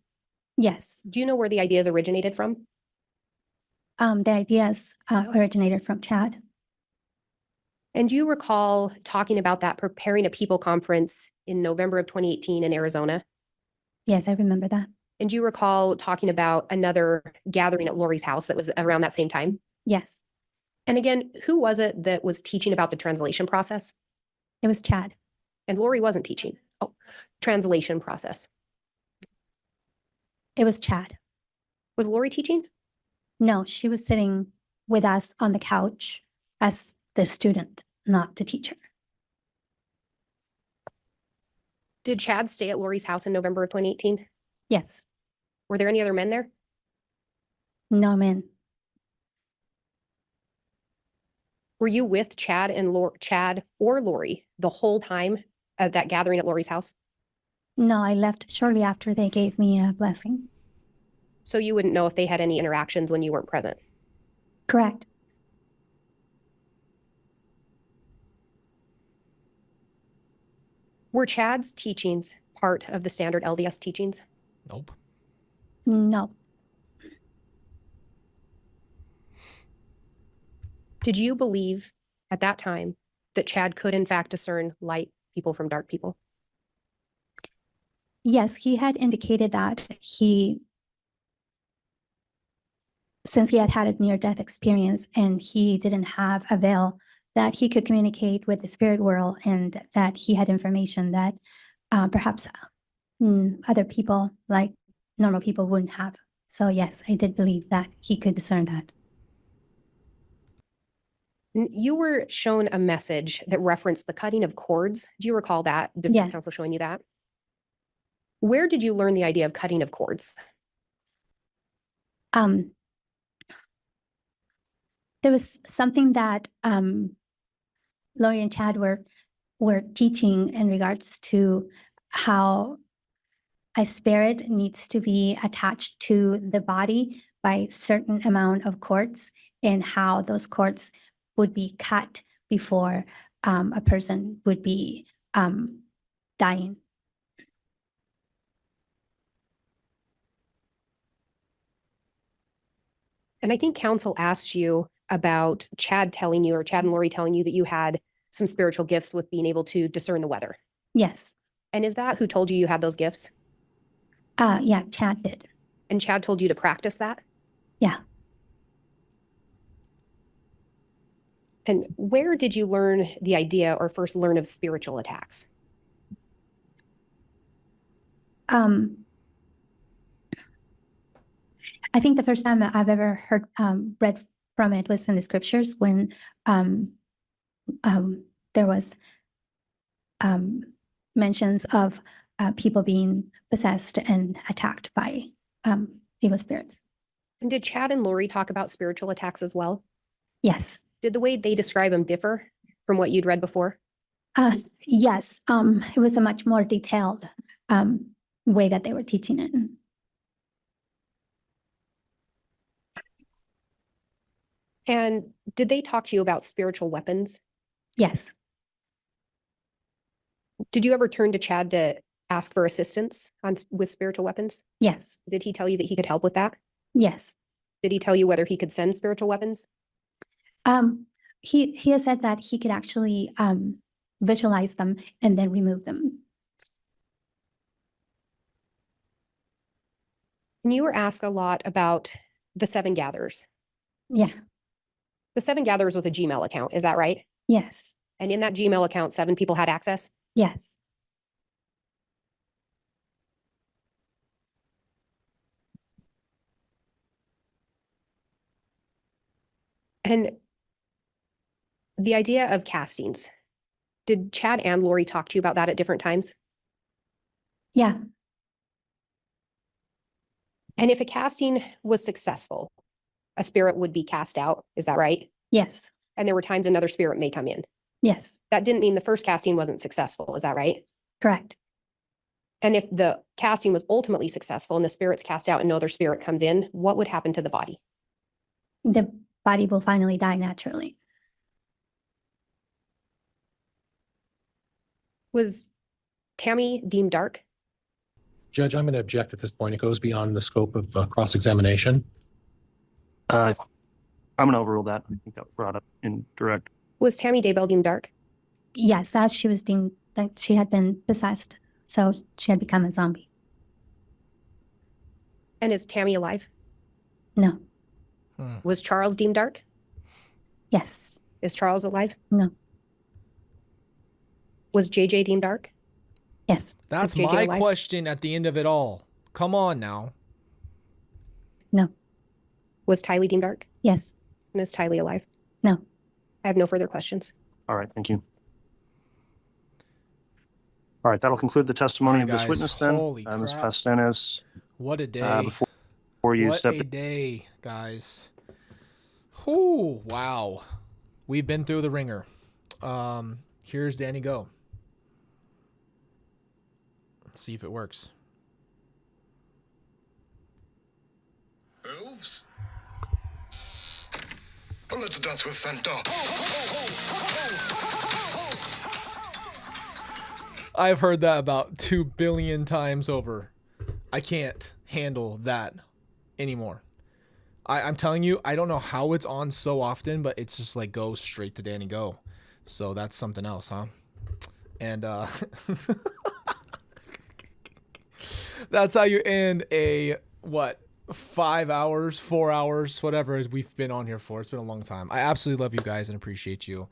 Speaker 2: Yes.
Speaker 4: Do you know where the ideas originated from?
Speaker 2: The ideas originated from Chad.
Speaker 4: And do you recall talking about that, preparing a people conference in November of 2018 in Arizona?
Speaker 2: Yes, I remember that.
Speaker 4: And do you recall talking about another gathering at Lori's house that was around that same time?
Speaker 2: Yes.
Speaker 4: And again, who was it that was teaching about the translation process?
Speaker 2: It was Chad.
Speaker 4: And Lori wasn't teaching. Oh, translation process.
Speaker 2: It was Chad.
Speaker 4: Was Lori teaching?
Speaker 2: No, she was sitting with us on the couch as the student, not the teacher.
Speaker 4: Did Chad stay at Lori's house in November of 2018?
Speaker 2: Yes.
Speaker 4: Were there any other men there?
Speaker 2: No, man.
Speaker 4: Were you with Chad and Chad or Lori the whole time at that gathering at Lori's house?
Speaker 2: No, I left shortly after they gave me a blessing.
Speaker 4: So you wouldn't know if they had any interactions when you weren't present?
Speaker 2: Correct.
Speaker 4: Were Chad's teachings part of the standard LDS teachings?
Speaker 1: Nope.
Speaker 2: No.
Speaker 4: Did you believe at that time that Chad could in fact discern light people from dark people?
Speaker 2: Yes, he had indicated that since he had had a near-death experience and he didn't have a veil, that he could communicate with the spirit world and that he had information that perhaps other people, like normal people, wouldn't have. So yes, I did believe that he could discern that.
Speaker 4: You were shown a message that referenced the cutting of cords. Do you recall that? Defense
Speaker 2: Yes.
Speaker 4: counsel showing you that? Where did you learn the idea of cutting of cords?
Speaker 2: There was something that Lori and Chad were teaching in regards to how a spirit needs to be attached to the body by certain amount of cords, and how those cords would be cut before a person would be dying.
Speaker 4: And I think counsel asked you about Chad telling you, or Chad and Lori telling you, that you had some spiritual gifts with being able to discern the weather.
Speaker 2: Yes.
Speaker 4: And is that who told you you had those gifts?
Speaker 2: Yeah, Chad did.
Speaker 4: And Chad told you to practice that?
Speaker 2: Yeah.
Speaker 4: And where did you learn the idea or first learn of spiritual attacks?
Speaker 2: I think the first time I've ever heard read from it was in the scriptures when there was mentions of people being possessed and attacked by evil spirits.
Speaker 4: And did Chad and Lori talk about spiritual attacks as well?
Speaker 2: Yes.
Speaker 4: Did the way they describe them differ from what you'd read before?
Speaker 2: Yes. It was a much more detailed way that they were teaching it.
Speaker 4: And did they talk to you about spiritual weapons?
Speaker 2: Yes.
Speaker 4: Did you ever turn to Chad to ask for assistance with spiritual weapons?
Speaker 2: Yes.
Speaker 4: Did he tell you that he could help with that?
Speaker 2: Yes.
Speaker 4: Did he tell you whether he could send spiritual weapons?
Speaker 2: He has said that he could actually visualize them and then remove them.
Speaker 4: And you were asked a lot about the 7 gatherers.
Speaker 2: Yeah.
Speaker 4: The 7 gatherers was a Gmail account, is that right?
Speaker 2: Yes.
Speaker 4: And in that Gmail account, 7 people had access?
Speaker 2: Yes.
Speaker 4: And the idea of castings, did Chad and Lori talk to you about that at different times?
Speaker 2: Yeah.
Speaker 4: And if a casting was successful, a spirit would be cast out, is that right?
Speaker 2: Yes.
Speaker 4: And there were times another spirit may come in.
Speaker 2: Yes.
Speaker 4: That didn't mean the first casting wasn't successful, is that right?
Speaker 2: Correct.
Speaker 4: And if the casting was ultimately successful and the spirit's cast out and no other spirit comes in, what would happen to the body?
Speaker 2: The body will finally die naturally.
Speaker 4: Was Tammy deemed dark?
Speaker 5: Judge, I'm going to object at this point. It goes beyond the scope of cross-examination.
Speaker 3: I'm going to overrule that. I think that was brought up in direct.
Speaker 4: Was Tammy Daybell deemed dark?
Speaker 2: Yes, as she was deemed that she had been possessed, so she had become a zombie.
Speaker 4: And is Tammy alive?
Speaker 2: No.
Speaker 4: Was Charles deemed dark?
Speaker 2: Yes.
Speaker 4: Is Charles alive?
Speaker 2: No.
Speaker 4: Was JJ deemed dark?
Speaker 2: Yes.
Speaker 1: That's
Speaker 4: JJ
Speaker 1: my
Speaker 4: alive?
Speaker 1: question at the end of it all. Come on now.
Speaker 2: No.
Speaker 4: Was Tylee deemed dark?
Speaker 2: Yes.
Speaker 4: And is Tylee alive?
Speaker 2: No.
Speaker 4: I have no further questions.
Speaker 3: All right, thank you. All right, that'll conclude the testimony
Speaker 1: All
Speaker 3: of
Speaker 1: right,
Speaker 3: this
Speaker 1: guys.
Speaker 3: witness then.
Speaker 1: Holy
Speaker 3: Ms.
Speaker 1: crap.
Speaker 3: Pastenes,
Speaker 1: What a day.
Speaker 3: before you
Speaker 1: What
Speaker 3: step
Speaker 1: a day, guys. Whoo, wow. We've been through the ringer. Here's Danny Go. Let's see if it works.
Speaker 11: Elves? Let's dance with Santa.
Speaker 1: I've heard that about 2 billion times over. I can't handle that anymore. I'm telling you, I don't know how it's on so often, but it's just like go straight to Danny Go. So that's something else, huh? And that's how you end a, what, 5 hours, 4 hours, whatever we've been on here for. It's been a long time. I absolutely love you guys and appreciate you.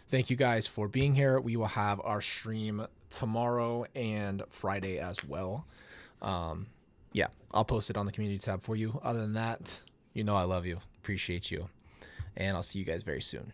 Speaker 1: Thank you guys for being here. We will have our stream tomorrow and Friday as well. Yeah, I'll post it on the community tab for you. Other than that, you know I love you. Appreciate you. And I'll see you guys very soon.